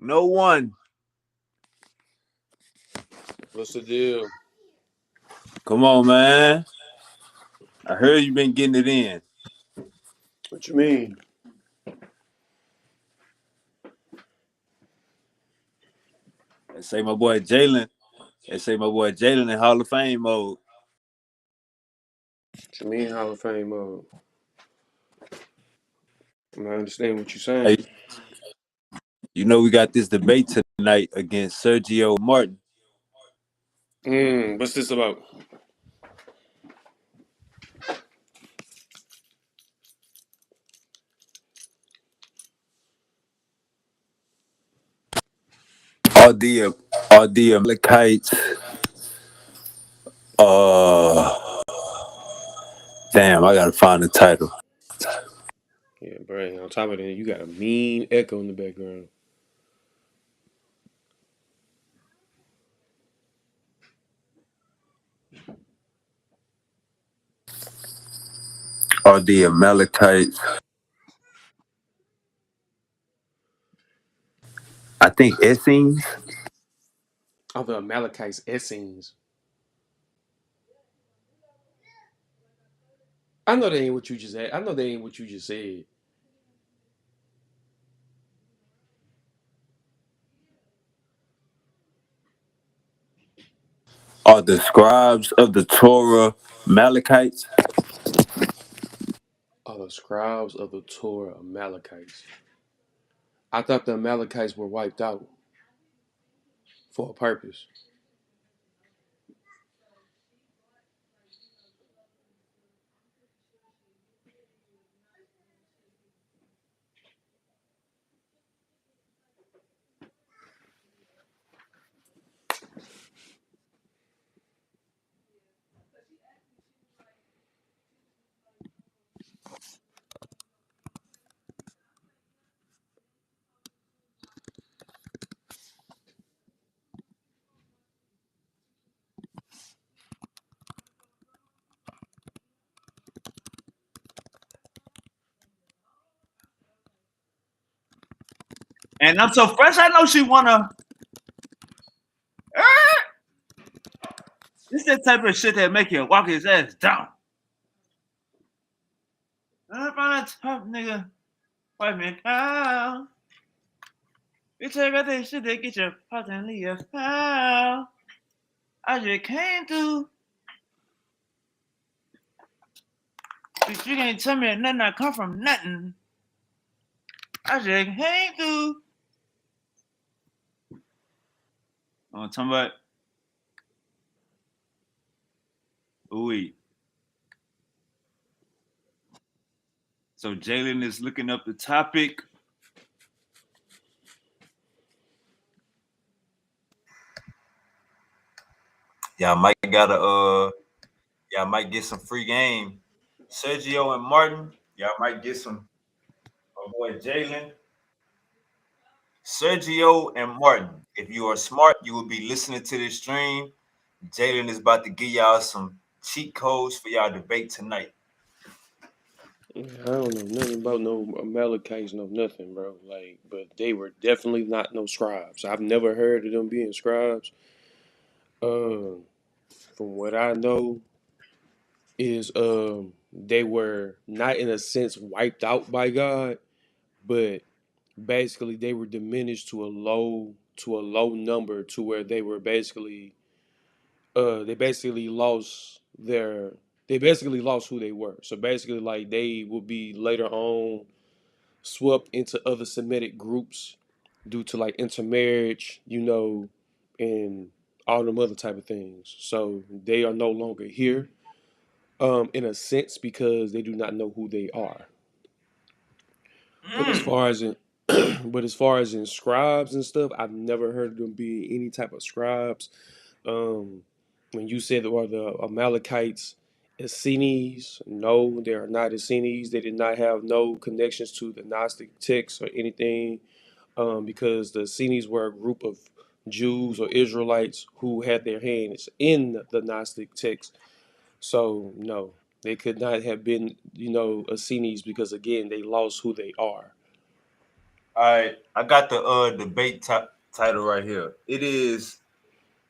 No one. What's the deal? Come on, man. I heard you been getting it in. What you mean? They say my boy Jalen. They say my boy Jalen in Hall of Fame mode. What you mean Hall of Fame mode? I understand what you're Hey, saying. we got this debate tonight against Sergio Martin. What's this about? All the all the Amalekites. Uh, damn, I gotta find the title. Yeah, bro. On top of that, you got a mean echo in the background. All the Amalekites. I think Essenes. Of the Amalekites Essenes. I know that ain't what you just said. I know that ain't what you just said. Are the scribes of the Torah Amalekites? Are the scribes of the Torah Amalekites? I thought the Amalekites were wiped out for a purpose. And I'm so fresh. I know she wanna. This that type of shit that make you walk his ass down. Up on the top, nigga. Wipe me down. You take out that shit that get your pot and leave your foul. I just came through. But you can't tell me nothing. I come from nothing. I just came through. I'm talking about. Ooh. So Jalen is looking up the topic. Y'all might gotta y'all might get some free game. Sergio and Martin, y'all might get some. My boy Jalen, Sergio and Martin. If you are smart, you will be listening to this stream. Jalen is about to give y'all some cheat codes for y'all debate tonight. Yeah, I don't know nothing about no Amalekites, no nothing, bro. Like, but they were definitely not no scribes. I've never heard of them being scribes. Uh, from what I know, is they were not in a sense wiped out by God, but basically they were diminished to a low number to where they basically lost their they basically lost who they were. So basically like they will be later on swept into other Semitic groups due to like intermarriage, and all them other type of things. So they are no longer here, in a sense, because they do not know who they are. But as far as in but as far as in scribes and stuff, I've never heard of them being any type of scribes. Um, when you said or the Amalekites Essenes, no, they are not Essenes. They did not have no connections to the Gnostic texts or anything, because the Essenes were a group of Jews or Israelites who had their hands in the Gnostic text. So no, they could not have been, Essenes because again they lost who they are. All right, I got the debate title right here. It is: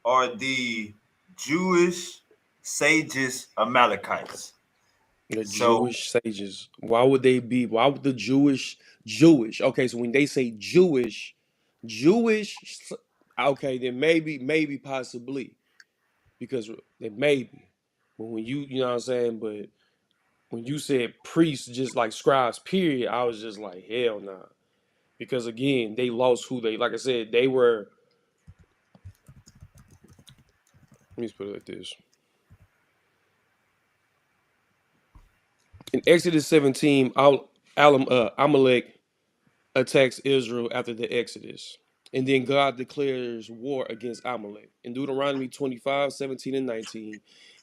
Are the Jewish sages Amalekites? The So, Jewish sages. Why would they be? Why would the Jewish? Okay, so when they say Jewish, okay, then maybe, possibly, because they maybe. But when you know what I'm saying. But when you said priests, just like scribes, period, I was just like, hell nah. Because again, they lost who they. Like I said, they were. Let me just put it like this. In Exodus 17, Amalek attacks Israel after the Exodus. And then God declares war against Amalek. In Deuteronomy 25, 17, and 19,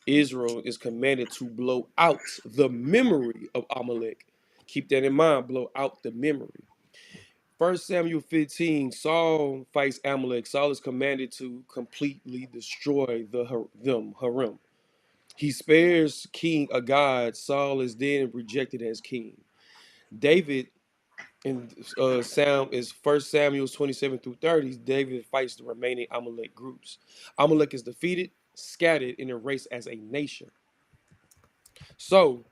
Israel is commanded to blow out the memory of Amalek. Keep that in mind, blow out the memory. 1 Samuel 15, Saul fights Amalek. Saul is commanded to completely destroy them, Harim. He spares King Agag. Saul is then rejected as king. David in Sam is 1 Samuel 27 through 30. David fights the remaining Amalek groups. Amalek is defeated, scattered, and erased as a nation. So,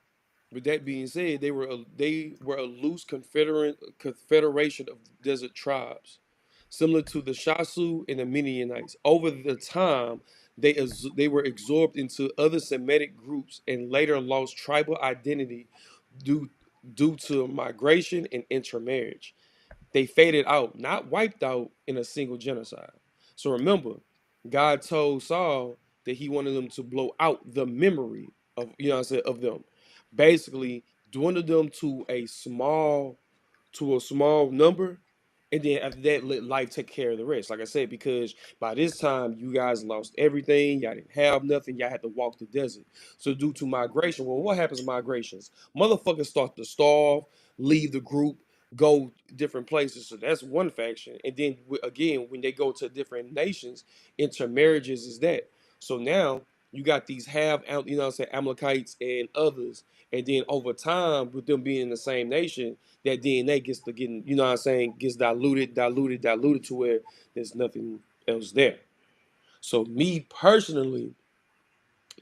with that being said, they were a loose confederation of desert tribes, similar to the Shasu and the Midianites. Over the time, they were absorbed into other Semitic groups and later lost tribal identity due due to migration and intermarriage. They faded out, not wiped out in a single genocide. So remember, God told Saul that he wanted them to blow out the memory of of them. Basically, dwindle them to a small number, and then after that, let life take care of the rest. Like I said, because by this time you guys lost everything, y'all didn't have nothing, y'all had to walk the desert. So due to migration, well, what happens in migrations? Motherfuckers start to starve, leave the group, go different places. So that's one faction. And then again, when they go to different nations, intermarriages is that. So now you got these Amalekites and others, and then over time, with them being in the same nation, that DNA gets to getting, gets diluted to where there's nothing else there. So me personally,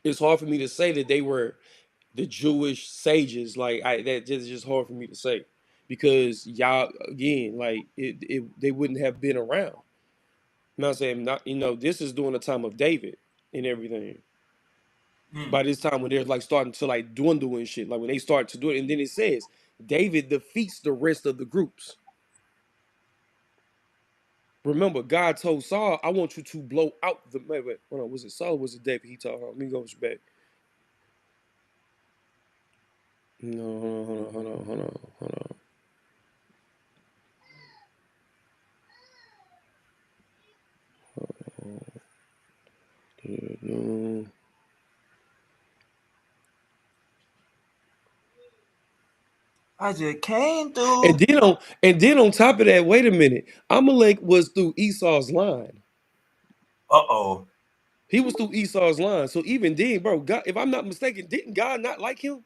it's hard for me to say that they were the Jewish sages. Like that just hard for me to say because y'all again, like they wouldn't have been around. You know what I'm saying? Not this is during the time of David and everything. hmm, By this time when they're like starting to like dwindle and shit, like when they start to do it, and then it says David defeats the rest of the groups. Remember, God told Saul, "I want you to blow out the." Wait, hold on. Was it Saul or was it David? He told her. Let me go back. No, hold on. I just came And through. then on top of that, wait a minute. Amalek was through Esau's line. Uh-oh. He was through Esau's line. So even then, bro, God, if I'm not mistaken, didn't God not like him?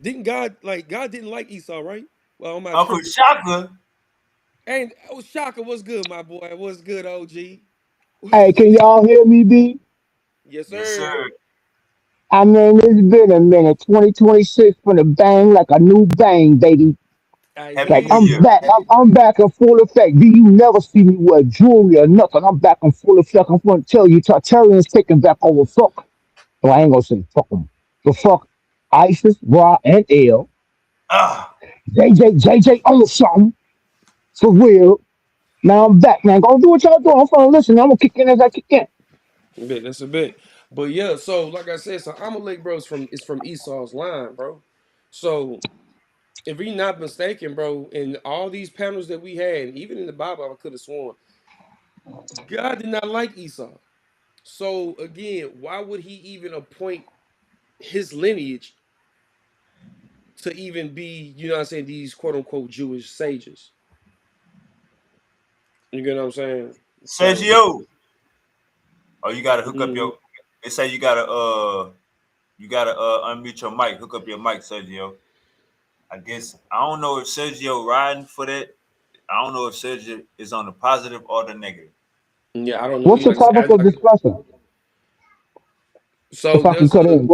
Didn't God didn't like Esau, right? Well, am I Uncle tripping? Shaka. And Shaka, what's good, my boy? What's good, OG? Hey, can y'all hear me, B? Yes, Yes, sir. sir. I mean, it's been a minute. 2026 for the bang like a new bang, baby. I Happy hear Like New you. I'm Year. back. I'm back in full effect. B, you never see me wear jewelry or nothing. I'm back in full effect. I'm gonna tell you, Tartarians taking back over. Fuck. Well, I ain't gonna say fuck them. But fuck ISIS, Ra, and L. Ah, JJ on something for real. Now I'm back, man. Go do what y'all do. I'm gonna listen. I'm gonna kick in as I kick in. A bit, that's a bit. But yeah, so like I said, so Amalek, bro, is from Esau's line, bro. So if we not mistaken, bro, in all these panels that we had, and even in the Bible, I could have sworn God did not like Esau. So again, why would he even appoint his lineage to even be, what I'm saying, these quote unquote Jewish sages? You get what I'm saying? So Sergio. Oh, you gotta hook up mhm. your. They say you gotta unmute your mic. Hook up your mic, Sergio. I guess I don't know if Sergio riding for that. I don't know if Sergio is on the positive or the negative. Yeah, I don't know. What's the Like I said, topic of discussion? so If I can there's cut a in.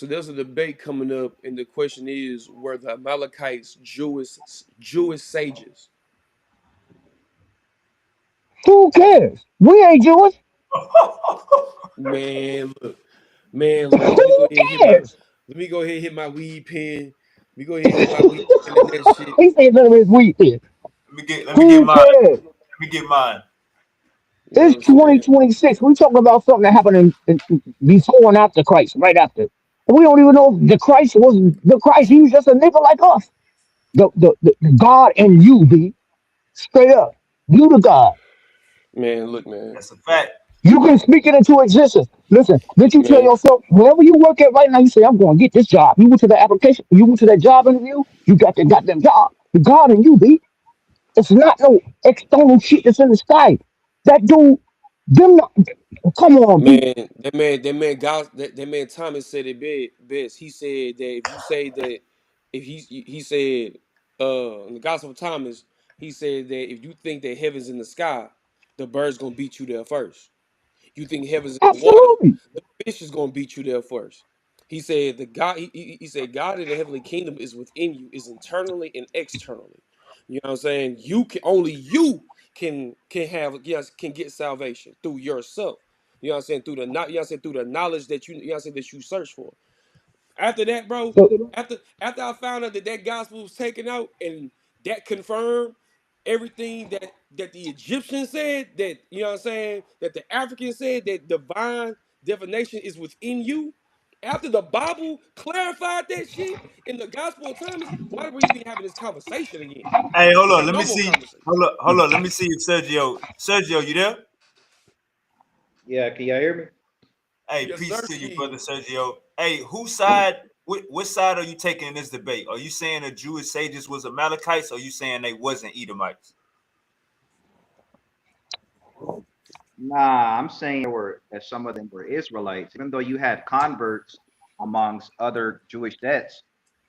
there's a debate coming up, and the question is, were the Amalekites Jewish sages? Who cares? We ain't Jewish. Man, look. Let me go Who ahead and cares? hit my weed pen. Let me go ahead and hit my weed pen and that shit. He said none of his wheat there. Let me get Who mine. cares? Let me get mine. You know what It's I'm saying? 2026. We talking about something that happened before and after Christ, right after. We don't even know if the Christ was the Christ. He was just a nigga like us. The God and you, be straight up. You the God. Man, look, man, That's a fact. You can speak it into existence. Listen, did you tell man, yourself, wherever you work at right now, you say, I'm going to get this job. You went to the application, you went to that job interview, you got that goddamn job. The God in you, B. It's not no external shit that's in the sky. That dude, them, not, come on, B. that man Thomas said it best. He said that if you say that, if he said, in the Gospel of Thomas, he said that if you think that heaven's in the sky, the bird's gonna beat you there first. You think heaven's in the water, Absolutely. the fish is gonna beat you there first. He said the God he said God in the heavenly kingdom is within you, is internally and externally. You know what I'm saying? You can only you can have, yes, can get salvation through yourself. You know what I'm saying? Through the not you know what I'm saying, through the knowledge that you know what I'm saying, that you search for. After that, bro, So, after I found out that that gospel was taken out, and that confirmed everything that the Egyptians said, that you know what I'm saying, that the Africans said, that divine divination is within you. After the Bible clarified that shit in the Gospel of Thomas, why are we even having this conversation again? Hey, hold on. Ain't Let me no more see. conversation. Hold on. Let me see if Sergio, you there? Yeah, can y'all hear me? Hey, Yes, peace sir. to you, brother Sergio. Hey, whose side? Which side are you taking in this debate? Are you saying the Jewish sages was Amalekites, or are you saying they wasn't Edomites? Nah, I'm saying there were that some of them were Israelites. Even though you had converts amongst other Jewish sects,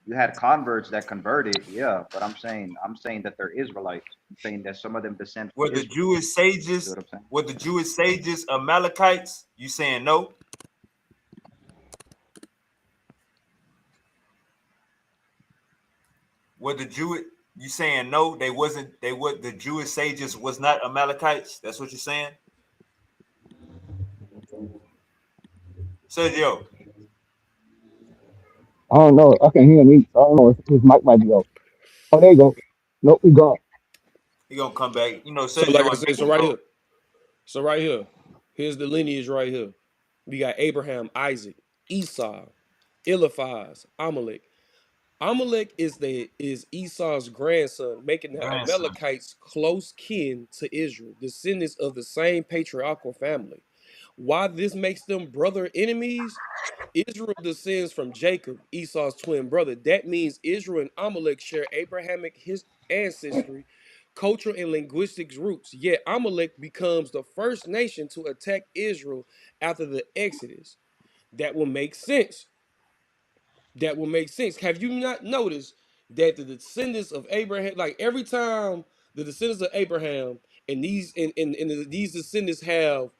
you had converts that converted, yeah. But I'm saying that they're Israelites. I'm saying that some of them descend from Were the Israel. Jewish You see sages? what I'm saying? Were the Jewish sages Amalekites? You saying no? Were the Jewish? You saying no? They wasn't. They were the Jewish sages was not Amalekites. That's what you're saying, Sergio. I don't know. I can hear me. I don't know if his mic might be off. Oh, there you go. Nope, we gone. He gonna come back. You know, So like Sergio I and said, Bean, bro. so right here, here's the lineage right here. We got Abraham, Isaac, Esau, Eliphaz, Amalek. Amalek is Esau's grandson, making the Grandson. Amalekites close kin to Israel, descendants of the same patriarchal family. Why this makes them brother enemies? Israel descends from Jacob, Esau's twin brother. That means Israel and Amalek share Abrahamic ancestry, cultural and linguistic roots. Yet Amalek becomes the first nation to attack Israel after the Exodus. That will make sense. That will make sense. Have you not noticed that the descendants of Abraham, like every time the descendants of Abraham and these descendants have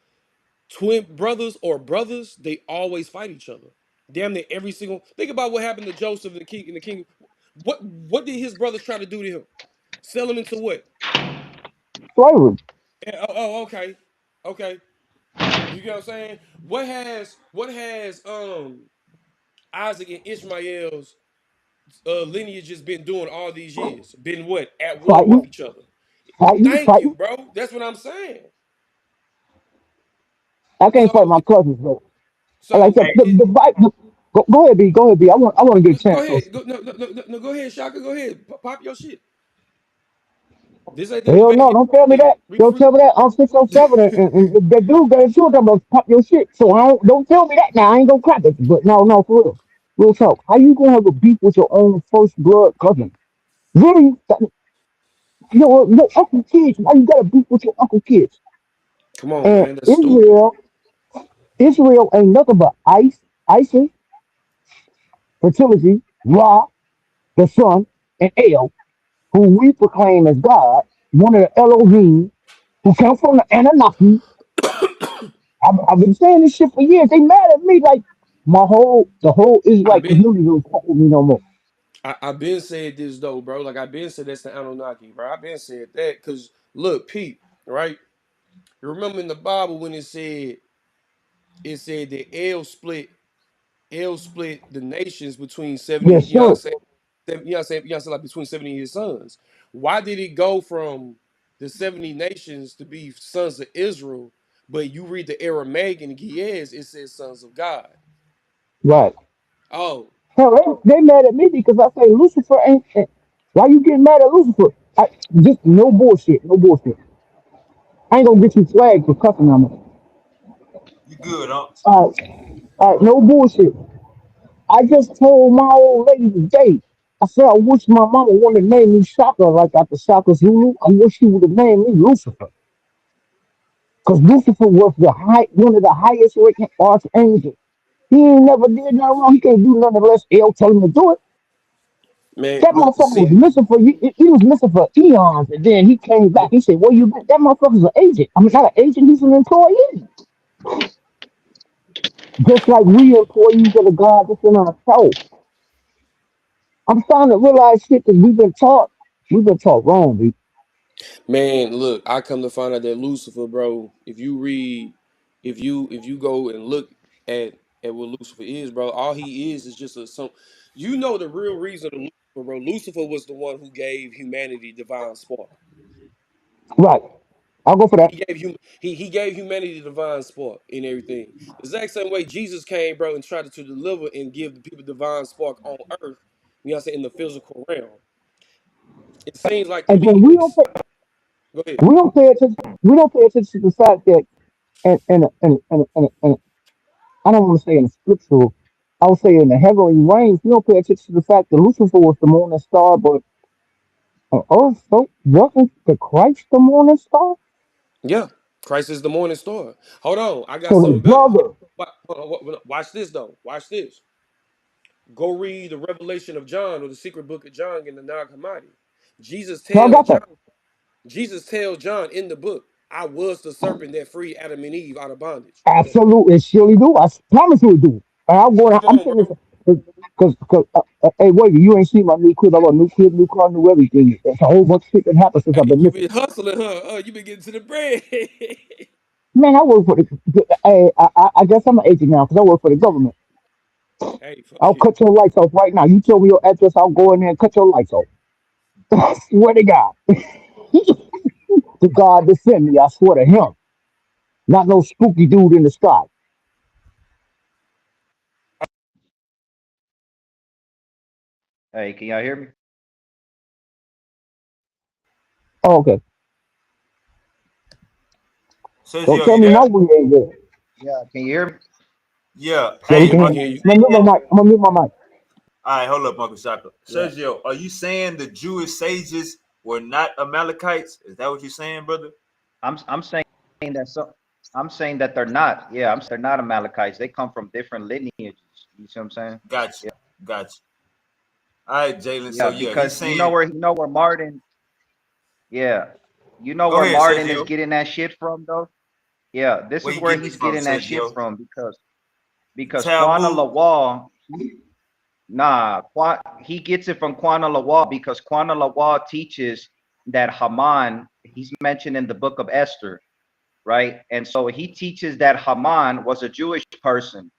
twin brothers or brothers, they always fight each other. Damn near every single. Think about what happened to Joseph and the king. What did his brothers try to do to him? Sell him into what? Slavery. Okay, okay. You get what I'm saying? What has Isaac and Ishmael's lineage has been doing all these years? Been what? At war with Fighting, each other. fighting, Thank you, fighting. bro. That's what I'm saying. I can't fight So my cousins, though. Like so the fight. Go ahead, B. Go ahead, B. I want to get a go chance. So, ahead. No, go ahead, Shaka. Go ahead. Pop your shit. This ain't the hell debate no, don't tell me yet. that. Don't tell me that. I'm 607 and that dude got into it. I'm gonna pop your shit. So don't tell me that now. I ain't gonna crack it. But no, for real. Real talk. How you gonna have a beef with your own first blood cousin? Really? Your uncle kids. Why you got a beef with your uncle kids? Come on, And man. That's stupid. Israel ain't nothing but Isis, fertility, Ra, the sun, and El. who we proclaim as God, one of the Elohim, who come from the Anunnaki. I've been saying this shit for years. They mad at me like the whole I've Israelite been community don't fuck with me no more. I've been said this though, bro. Like I've been said that's the Anunnaki, bro. I've been said that because look, Pete, right? You remember in the Bible when it said that El split the nations between 70, Yes, sir. you know what I'm saying, like between 70 of his sons. Why did it go from the 70 nations to be sons of Israel, but you read the Aramaic and Ge'ez, it says sons of God? Right. Oh, Hell, they mad at me because I say Lucifer ain't. Why you getting mad at Lucifer? Just no bullshit. No bullshit. I ain't gonna get you flagged for cussing on me. You good, huh? All right, no bullshit. I just told my old lady today. I said I wish my mama wanted to name me Shaka like after Shaka Zulu. I wish she would have named me Lucifer. Because Lucifer was one of the highest ranking archangels. He ain't never did nothing wrong. He can't do nothing unless El tell him to do it. man, That but motherfucker was see, missing for he was missing for eons, and then he came back. He said, "Well, you been? That motherfucker's an agent. I mean, not an agent. He's an employee, just like we employees of the God that's in our soul." I'm starting to realize shit that we've been taught wrong, dude. man, look, I come to find out that Lucifer, bro, if you go and look at what Lucifer is, bro, all he is just the real reason of Lucifer, bro. Lucifer was the one who gave humanity divine spark. Right? I'll go for that. He gave humanity divine spark and everything. The exact same way Jesus came, bro, and tried to deliver and give the people divine spark on earth, you know what I'm saying, in the physical realm. It seems like to And me, then go ahead. we don't pay attention. We don't pay attention to the fact that, and I don't want to say in the scriptural. I would say in the heavenly range, we don't pay attention to the fact that Lucifer was the morning star, but on earth, so wasn't the Christ the morning star? Yeah, Christ is the morning star. Hold on, I got So his something better. brother, Watch this though. Watch this. Go read the Revelation of John or the secret book of John in the Nag Hammadi. Jesus so I tells got that. John. Jesus tells John in the book, "I was the serpent that freed Adam and Eve out of bondage." Absolutely, surely do. Promise you it do. And I'm going. Come I'm on, saying bro. this because hey, wait, you ain't seen my new crib. I got a new crib, new car, new everything. It's a whole bunch of shit that happened since I've Hey, been you missing. been hustling, huh? You been getting to the bread. Man, I work for Hey, I guess I'm an agent now because I work for the government. Hey, fuck I'll it. cut your lights off right now. You tell me your address, I'll go in there and cut your lights off. I swear to God. The God that sent me, I swear to him. Not no spooky dude in the sky. Hey, can y'all hear me? Oh, okay. Don't Sergio, tell you me there? no we ain't there. Yeah, can you hear me? Yeah. Yeah, we Hey, Yeah, can we hear are can you hear you. you. I'm gonna mute my saying? mic. I'm gonna mute my mic. All right, hold up, Uncle Shaka. Yeah. Sergio, are you saying the Jewish sages were not Amalekites? Is that what you're saying, brother? I'm saying that I'm saying that they're not. Yeah, I'm saying they're not Amalekites. They come from different lineages. You see what I'm saying? Gotcha. Gotcha. All right, Jalen. So Yeah, yeah, he's because saying. you know where Martin. Yeah, you know Go where ahead, Martin is Sergio. getting that shit from, though. Yeah, this Where is you where getting this he's from, getting that shit Sergio? from because Quana Talmud. Lawal. Nah, he gets it from Quana Lawal because Quana Lawal teaches that Haman. He's mentioned in the book of Esther, right? And so he teaches that Haman was a Jewish person.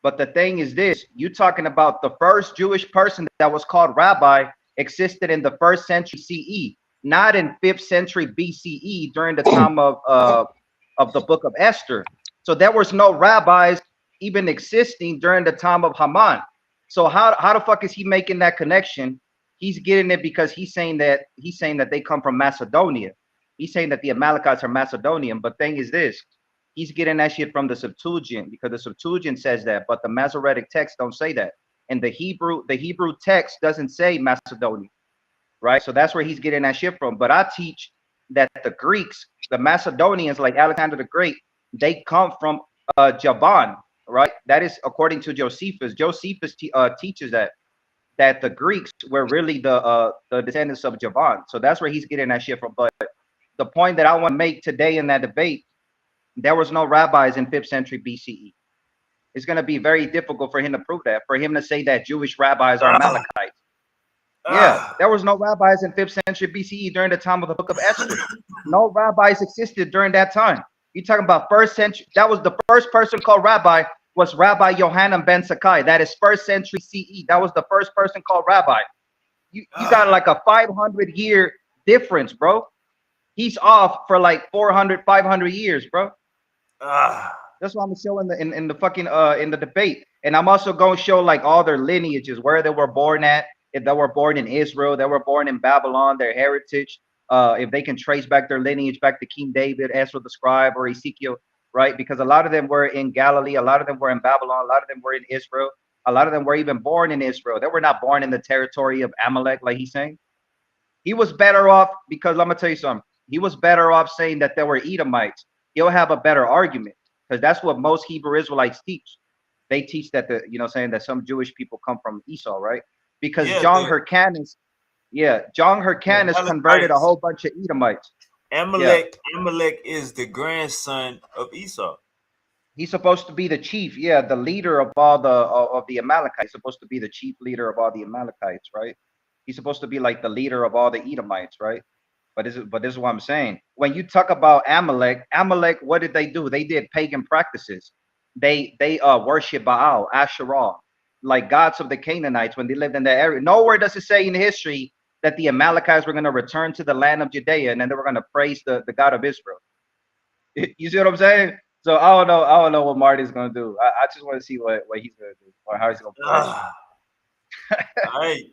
But the thing is this, you talking about the first Jewish person that was called rabbi existed in the first century CE, not in 5th century BCE during the time of the book of Esther. So there was no rabbis even existing during the time of Haman. So how the fuck is he making that connection? He's getting it because he's saying that they come from Macedonia. He's saying that the Amalekites are Macedonian. But thing is this, he's getting that shit from the Septuagint because the Septuagint says that, but the Masoretic text don't say that. And the Hebrew text doesn't say Macedonia, right? So that's where he's getting that shit from. But I teach that the Greeks, the Macedonians, like Alexander the Great, they come from Javan, right? That is according to Josephus. Josephus teaches that. that the Greeks were really the descendants of Javan. So that's where he's getting that shit from. But the point that I want to make today in that debate, there was no rabbis in 5th century BCE. It's going to be very difficult for him to prove that, for him to say that Jewish rabbis are Ah, Amalekites. Yeah, ah. there was no rabbis in 5th century BCE during the time of the book of Esther. No rabbis existed during that time. You talking about 1st century? That was the first person called rabbi, was Rabbi Yohanan ben Zakkai. That is 1st century CE. That was the first person called rabbi. You got like a 500-year difference, bro. He's off for like 400, 500 years, bro. Ah. That's what I'm showing in the fucking in the debate. And I'm also going to show like all their lineages, where they were born at, if they were born in Israel, they were born in Babylon, their heritage, if they can trace back their lineage back to King David, Ezra the scribe, or Ezekiel, right? Because a lot of them were in Galilee, a lot of them were in Babylon, a lot of them were in Israel, a lot of them were even born in Israel. They were not born in the territory of Amalek, like he's saying. He was better off, because let me tell you something. He was better off saying that there were Edomites. He'll have a better argument, because that's what most Hebrew Israelites teach. They teach that saying that some Jewish people come from Esau, right? Because Yeah, John the Hyrcanus, yeah, John Hyrcanus converted a Amalekites. whole bunch of Edomites. Yeah, Amalek is the grandson of Esau. he's supposed to be the chief, yeah, the leader of all of the Amalekites. He's supposed to be the chief leader of all the Amalekites, right? He's supposed to be like the leader of all the Edomites, right? But this is what I'm saying. When you talk about Amalek, what did they do? They did pagan practices. They worship Baal, Asherah, like gods of the Canaanites when they lived in that area. Nowhere does it say in history that the Amalekites were going to return to the land of Judea and then they were going to praise the God of Israel. You see what I'm saying? So I don't know what Marty's gonna do. I just want to see what he's gonna do or how he's gonna play. Ah. All right,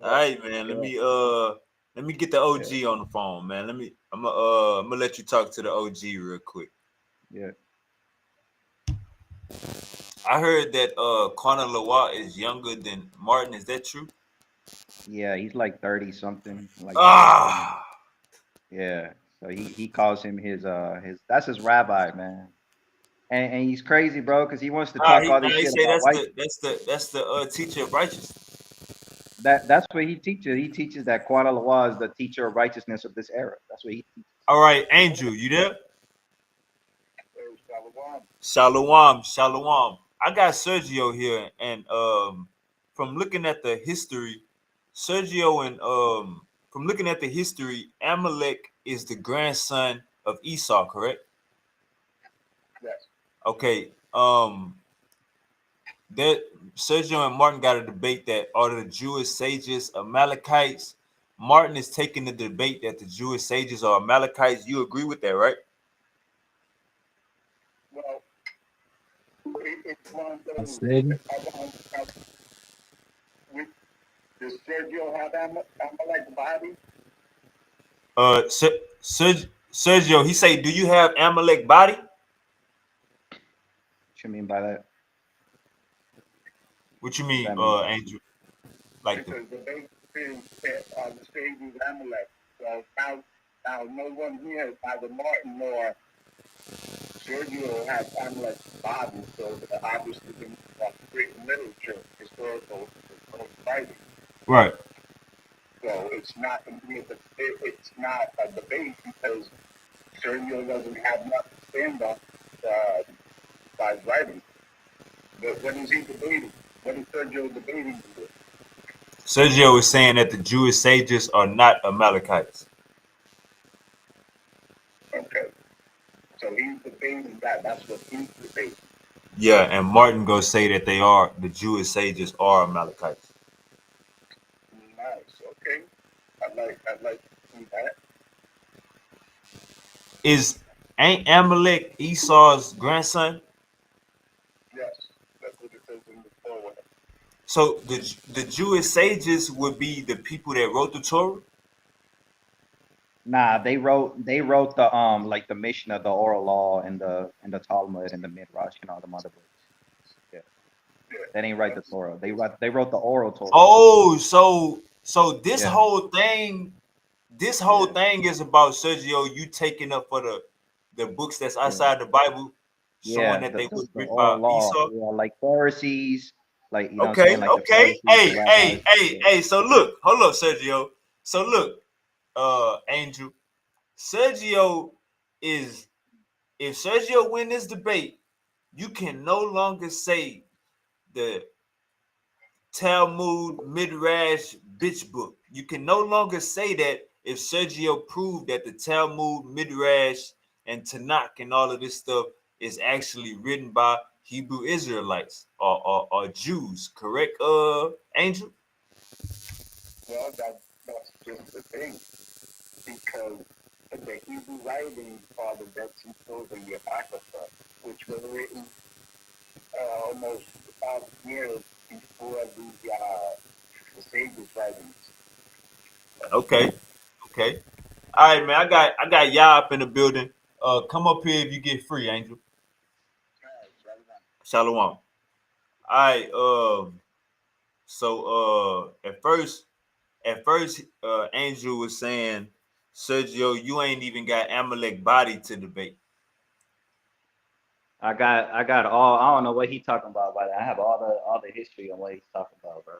all right, man. Yeah, Let me get the yeah, OG on the phone, man. I'm gonna let you talk to the OG real quick. yeah. I heard that Connor Lawat is younger than Martin. Is that true? Yeah, he's like 30 something, like 30 something. Ah, Yeah. So he calls him his that's his rabbi, man. And he's crazy, bro, because he wants to talk all Now this he shit say about white. that's the teacher of righteousness. That's what he teaches. He teaches that Quana Lawa is the teacher of righteousness of this era. That's what he teaches. All right, Angel, you there? Shalom, shalom. I got Sergio here, and from looking at the history, Sergio and from looking at the history, Amalek is the grandson of Esau, correct? Okay. That Sergio and Martin got a debate that are the Jewish sages Amalekites. Martin is taking the debate that the Jewish sages are Amalekites. You agree with that, right? I said, Sergio, he say, do you have Amalek body? What you mean by that? What you What does mean, that mean? Angel? Like the right. Sergio is saying that the Jewish sages are not Amalekites. Yeah, and Martin goes say that they are the Jewish sages are Amalekites. Is ain't Amalek Esau's grandson? So the Jewish sages would be the people that wrote the Torah. Nah, they wrote the like the Mishnah, the oral law, and the Talmud and the Midrash and all the other books. Yeah, they didn't write the Torah. They wrote the oral Torah. Oh, so Yeah, this whole yeah, thing is about Sergio. You taking up for the books that's yeah, outside the Bible, showing yeah. that The they the, was the written by oral law. Esau. Yeah, like Pharisees. Like, you know what I'm saying? Okay, Like the okay. Pharisees, the rabbis. Yeah. Hey. So look, hold up, Sergio. So look, Angel, Sergio is if Sergio win this debate, you can no longer say the Talmud Midrash bitch book. You can no longer say that if Sergio proved that the Talmud Midrash and Tanakh and all of this stuff is actually written by Hebrew Israelites or Jews, correct? Angel. Okay, okay. All right, man. I got y'all up in the building. Come up here if you get free, Angel. Shalom. All right. So at first, Angel was saying, Sergio, you ain't even got Amalek body to debate. I got all. I don't know what he talking about, but I have all the history on what he's talking about, bro.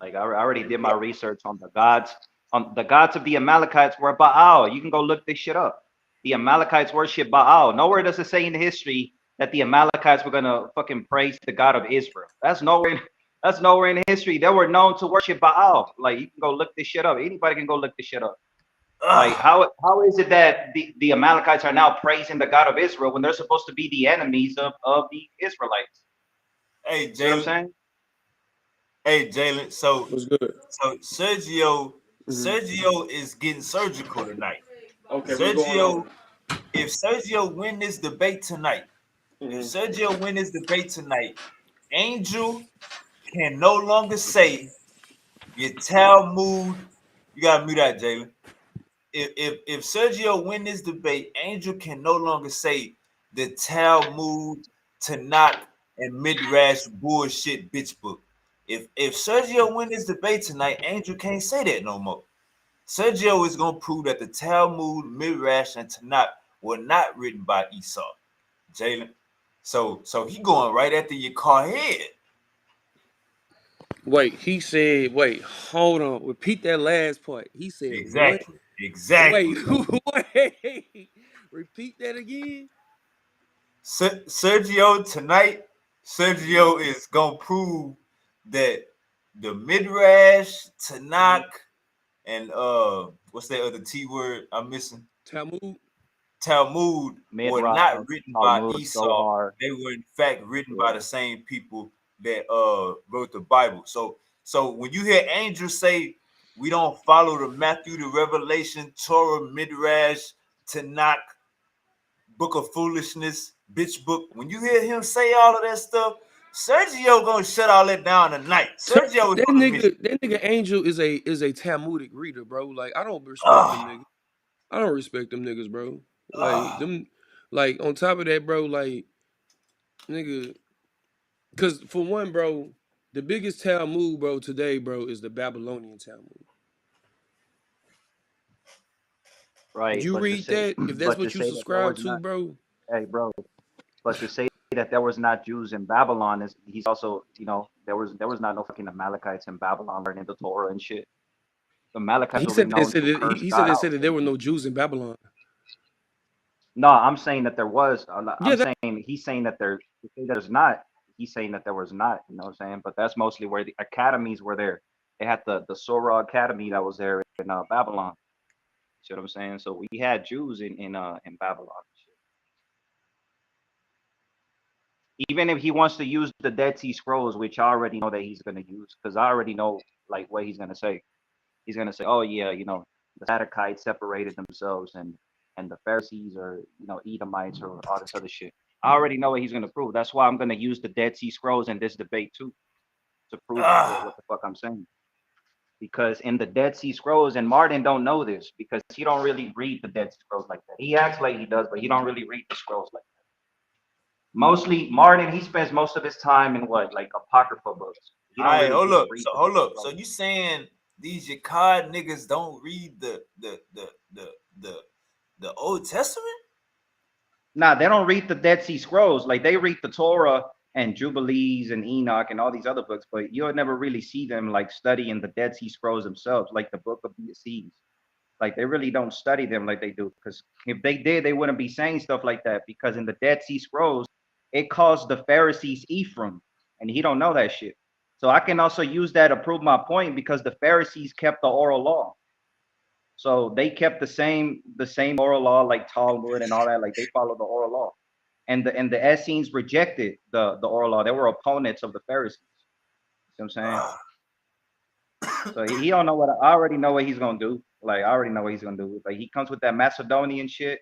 Like I already did my research on the gods. On the gods of the Amalekites were Baal. You can go look this shit up. The Amalekites worship Baal. Nowhere does it say in history that the Amalekites were gonna fucking praise the God of Israel. That's nowhere in history. They were known to worship Baal. Like you can go look this shit up. Anybody can go look this shit up. Like Ah, how is it that the Amalekites are now praising the God of Israel when they're supposed to be the enemies of the Israelites? hey See what I'm Jalen. saying? Hey Jalen. So What's good? so Sergio Hmm. Sergio is getting surgical tonight. Okay, what's going Sergio, on? if Sergio win this debate tonight, if Hmm. Sergio win this debate tonight, Angel can no longer say your Talmud. You gotta mute out, Jalen. If Sergio win this debate, Angel can no longer say the Talmud, Tanakh, and Midrash bullshit bitch book. If Sergio win this debate tonight, Angel can't say that no more. Sergio is gonna prove that the Talmud, Midrash, and Tanakh were not written by Esau. Jalen. So he going right after your car head. Wait, he said, wait, hold on. Repeat that last part. He said, what? Exactly. Wait, Exactly. wait. Repeat that again. Sergio tonight, Sergio is gonna prove that the Midrash, Hmm. Tanakh, and what's that other T word I'm missing? Talmud. Talmud were not Midrash, written by Talmud, Esau. Zohar. They were in fact written by Yeah. the same people that wrote the Bible. So when you hear angels say we don't follow the Matthew the Revelation, Torah, Midrash, Tanakh, Book of Foolishness, bitch book, when you hear him say all of that stuff, Sergio gonna shut all that down tonight. Sergio is on a mission. That nigga Angel is a Talmudic reader, bro. Like I don't respect them Ah, niggas. I don't respect them niggas, bro. Like ah. them, like on top of that, bro. Like nigga, because for one, bro, the biggest Talmud, bro, today, bro, is the Babylonian Talmud. Did Right. you But to read say that? If that's but to what you say that there subscribe was to, not, bro. hey bro, but to say that there was not Jews in Babylon is he's also, there was not no fucking Amalekites in Babylon learning the Torah and shit. The Amalekites He were said that. known Said to that curse he said God they out. said that there were no Jews in Babylon. No, I'm saying that there was. Yeah, I'm saying he's saying that to say there's not. He's saying that there was not. You know what I'm saying? But that's mostly where the academies were there. They had the Sora Academy that was there in Babylon. See what I'm saying? So we had Jews in Babylon. Even if he wants to use the Dead Sea Scrolls, which I already know that he's gonna use, because I already know like what he's gonna say. He's gonna say, "Oh yeah, the Sadducees separated themselves, and the Pharisees are Edomites or all this other shit." I already know what he's gonna prove. That's why I'm gonna use the Dead Sea Scrolls in this debate too to prove Ah. what the fuck I'm saying. Because in the Dead Sea Scrolls, and Martin don't know this because he don't really read the Dead Sea Scrolls like that. He acts like he does, but he don't really read the scrolls like that. Mostly, Martin he spends most of his time in what like apocrypha books. He All don't right, really hold just up. read So the hold up. So like. you saying these Yakad niggas don't read the the Old Testament? Nah, they don't read the Dead Sea Scrolls. Like they read the Torah and Jubilees and Enoch and all these other books, but you'll never really see them like studying the Dead Sea Scrolls themselves, like the Book of the Seas. Like they really don't study them like they do. Because if they did, they wouldn't be saying stuff like that. Because in the Dead Sea Scrolls, it calls the Pharisees Ephraim, and he don't know that shit. So I can also use that to prove my point because the Pharisees kept the oral law. So they kept the same oral law like Talmud and all that. Like they followed the oral law. And the Essenes rejected the oral law. They were opponents of the Pharisees. You know what I'm saying? So he don't know what I already know what he's gonna do. Like I already know what he's gonna do. Like he comes with that Macedonian shit.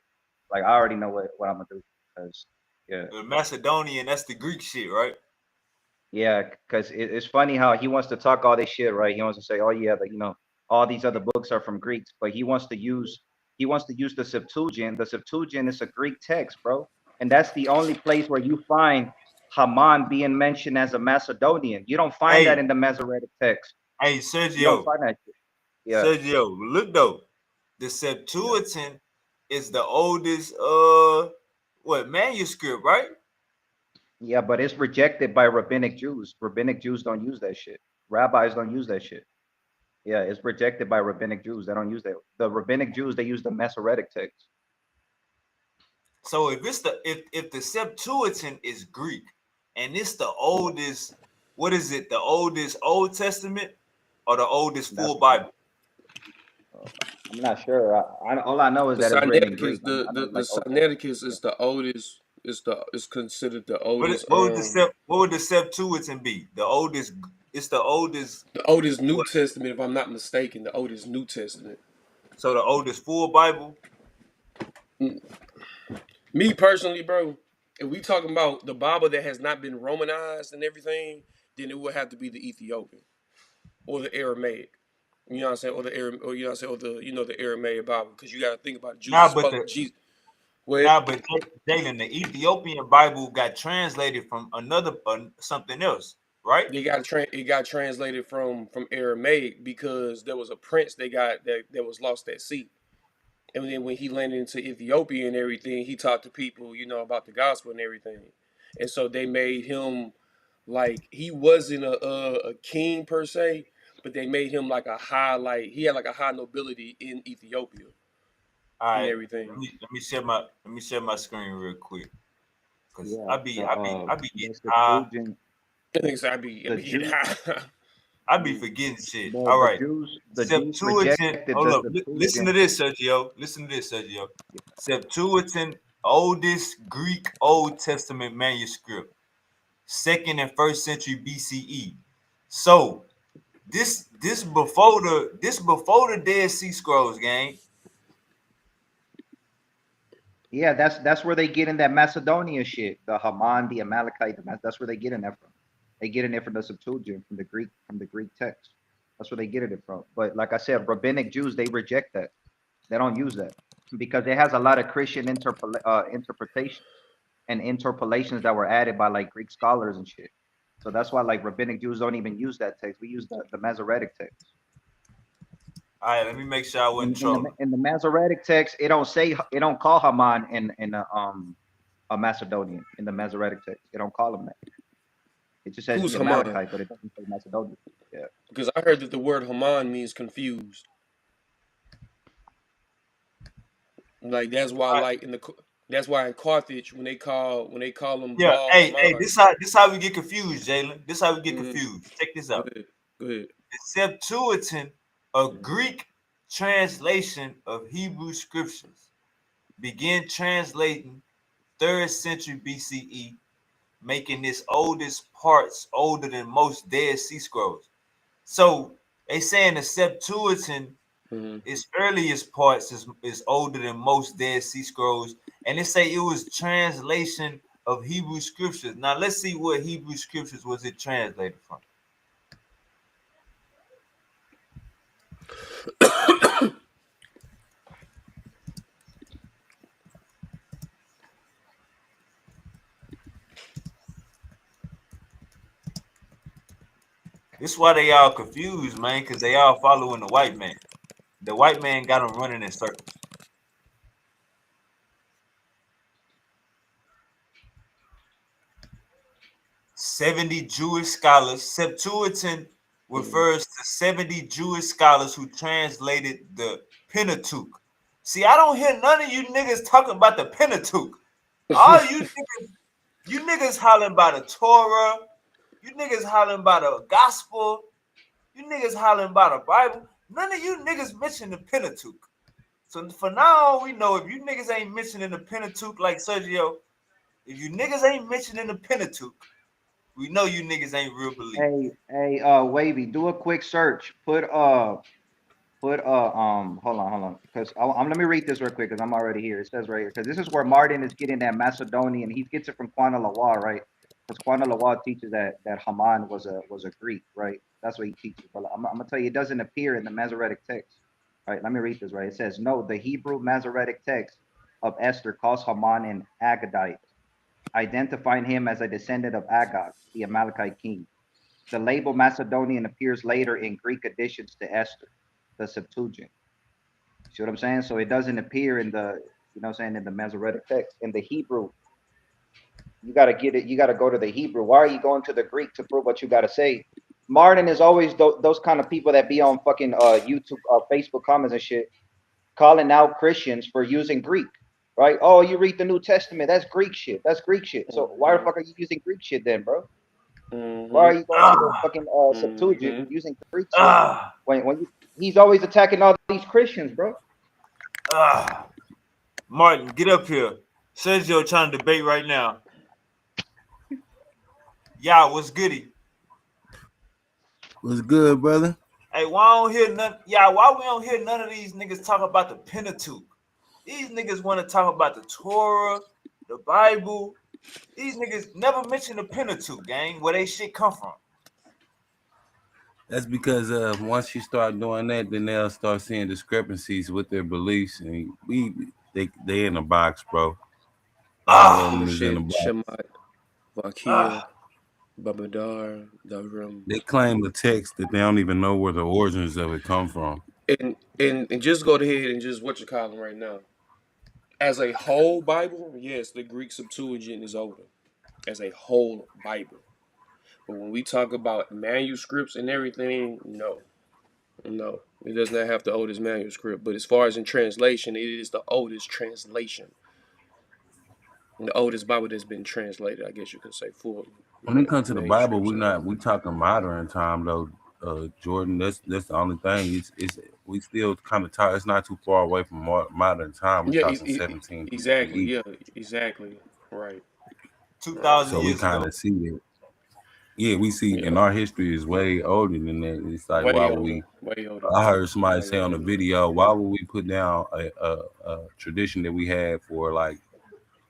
Like I already know what I'm gonna do. Cause yeah, The Macedonian, that's the Greek shit, right? yeah. Cause it's funny how he wants to talk all this shit, right? He wants to say, oh yeah, all these other books are from Greeks, but he wants to use the Septuagint. The Septuagint is a Greek text, bro, and that's the only place where you find Haman being mentioned as a Macedonian. You don't find that Hey, in the Masoretic text. hey, You don't Sergio, find that shit. Yeah. Sergio, look though. The Septuagint is the oldest what manuscript, right? Yeah, but it's rejected by rabbinic Jews. Rabbinic Jews don't use that shit. Rabbis don't use that shit. Yeah, it's rejected by rabbinic Jews. They don't use that. The rabbinic Jews, they use the Masoretic text. So if the Septuagint is Greek and it's the oldest, what is it? The oldest Old Testament or the oldest That's full Bible? I'm not sure. All I know is The that it's written in Sinaiticus, Greek. the, I know the, it's the like Old Testament. Sinaiticus Yeah. is the oldest. Is considered the What oldest. what would the Septuagint be? The oldest. It's the oldest. The oldest New What? Testament, if I'm not mistaken, the oldest New Testament. So the oldest full Bible. Me personally, bro, if we talking about the Bible that has not been Romanized and everything, then it would have to be the Ethiopian or the Aramaic. You know what I'm saying? Or the or you know what I'm saying? Or the Aramaic Bible, because you got to think about Nah, Jesus but spoke the Jesus. Well, nah, but Jalen, the Ethiopian Bible got translated from another something else, right? it got translated from Aramaic because there was a prince that was lost at sea. And then when he landed into Ethiopia and everything, he talked to people, about the gospel and everything. And so they made him like he wasn't a king per se, but they made him like he had like a high nobility in Ethiopia All and right, everything. let me share my screen real quick, cause Yeah. I be I be I be The getting high. Septuagint, I think so. I the be getting Jews, high. I be forgetting shit. bro, All the right, Jews, the Jews Septuagint. rejected Hold the up, listen to Septuagint. this, Sergio. Listen to this, Sergio. Septuagint, oldest Greek Old Testament manuscript, second and first century BCE. So this before the Dead Sea Scrolls, gang. Yeah, that's where they get in that Macedonia shit. The Haman, the Amalekite, that's where they get in that from. They get in it from the Septuagint, from the Greek text. That's where they get it from. But like I said, rabbinic Jews, they reject that. They don't use that because it has a lot of Christian interpretations and interpolations that were added by like Greek scholars and shit. So that's why like rabbinic Jews don't even use that text. We use the Masoretic text. All right, let me make sure I wasn't In the trolling. in the Masoretic text, it don't call Haman in a Macedonian in the Masoretic text. It don't call him that. It just says Who's the Haman? Amalekite, but it doesn't say Macedonian. Yeah. Because I heard that the word Haman means confused. Like All right. that's why in Carthage when they call them Yeah. Baal Hey, Haman. this how we get confused, Jalen. This how we get Mm-hmm. confused. Check this Go out. ahead. Go ahead. The Septuagint, a Greek translation of Hebrew scriptures, began translating 3rd century BCE, making this oldest parts older than most Dead Sea Scrolls. So they saying the Septuagint, Mm-hmm. its earliest parts is older than most Dead Sea Scrolls, and they say it was translation of Hebrew scriptures. Now let's see what Hebrew scriptures was it translated from. This is why they all confused, man, because they all following the white man. The white man got them running in circles. 70 Jewish scholars. Septuagint Mhm. refers to 70 Jewish scholars who translated the Pentateuch. See, I don't hear none of you niggas talking about the Pentateuch. All you niggas hollering about the Torah. You niggas hollering about the gospel. You niggas hollering about the Bible. None of you niggas mention the Pentateuch. So for now, we know if you niggas ain't mentioning the Pentateuch like Sergio, if you niggas ain't mentioning the Pentateuch, we know you niggas ain't real believers. Wavy, do a quick search. Hold on, because let me read this real quick because I'm already here. It says right here because this is where Martin is getting that Macedonian. He gets it from Quana Lawal, right? Because Quana Lawal teaches that Haman was a Greek, right? That's what he teaches. But I'm gonna tell you, it doesn't appear in the Masoretic text. All right, let me read this right. It says, no, the Hebrew Masoretic text of Esther calls Haman an Agagite, identifying him as a descendant of Agag, the Amalekite king. The label Macedonian appears later in Greek additions to Esther, the Septuagint. See what I'm saying? So it doesn't appear in the, you know what I'm saying, in the Masoretic text. In the Hebrew, you got to get it. You got to go to the Hebrew. Why are you going to the Greek to prove what you got to say? Martin is always those kind of people that be on fucking YouTube, Facebook comments and shit, calling out Christians for using Greek, right? Oh, you read the New Testament. That's Greek shit. That's Greek shit. So why the fuck are you using Greek shit then, bro? Why are Mhm. you going to the Ah, fucking Septuagint Mhm. using Greek shit ah, when he's always attacking all these Christians, bro? ah. Martin, get up here. Sergio trying to debate right now. Y'all, what's goody? What's good, brother? Hey, why don't hear none? Yeah, why we don't hear none of these niggas talk about the Pentateuch? These niggas want to talk about the Torah, the Bible. These niggas never mention the Pentateuch, gang. Where they shit come from? That's because once you start doing that, then they'll start seeing discrepancies with their beliefs, and they in a box, bro. All of Ah, them is in a Shit, box. Shemite, Vakia, ah. Babadar, Davram. They claim the text that they don't even know where the origins of it come from. And just go ahead and just what you're calling right now. As a whole Bible, yes, the Greek Septuagint is older. As a whole Bible. But when we talk about manuscripts and everything, no. No. It does not have the oldest manuscript. But as far as in translation, it is the oldest translation. The oldest Bible that's been translated, I guess you can say, full When it comes to the Bible, manuscripts. we talking modern time though, Jordan. That's the only thing. It's we still kind of talk. It's not too far away from modern time. We're Yeah, talking 17 exactly. BCE. Yeah, exactly. Right. Right. 2,000 So we years kind ago. of see it. Yeah, we see, Yeah. and our history is way older than that. It's like, why Way would older. we? Way older. I heard somebody Way say on the older. video, why would we put down a tradition that we had for like,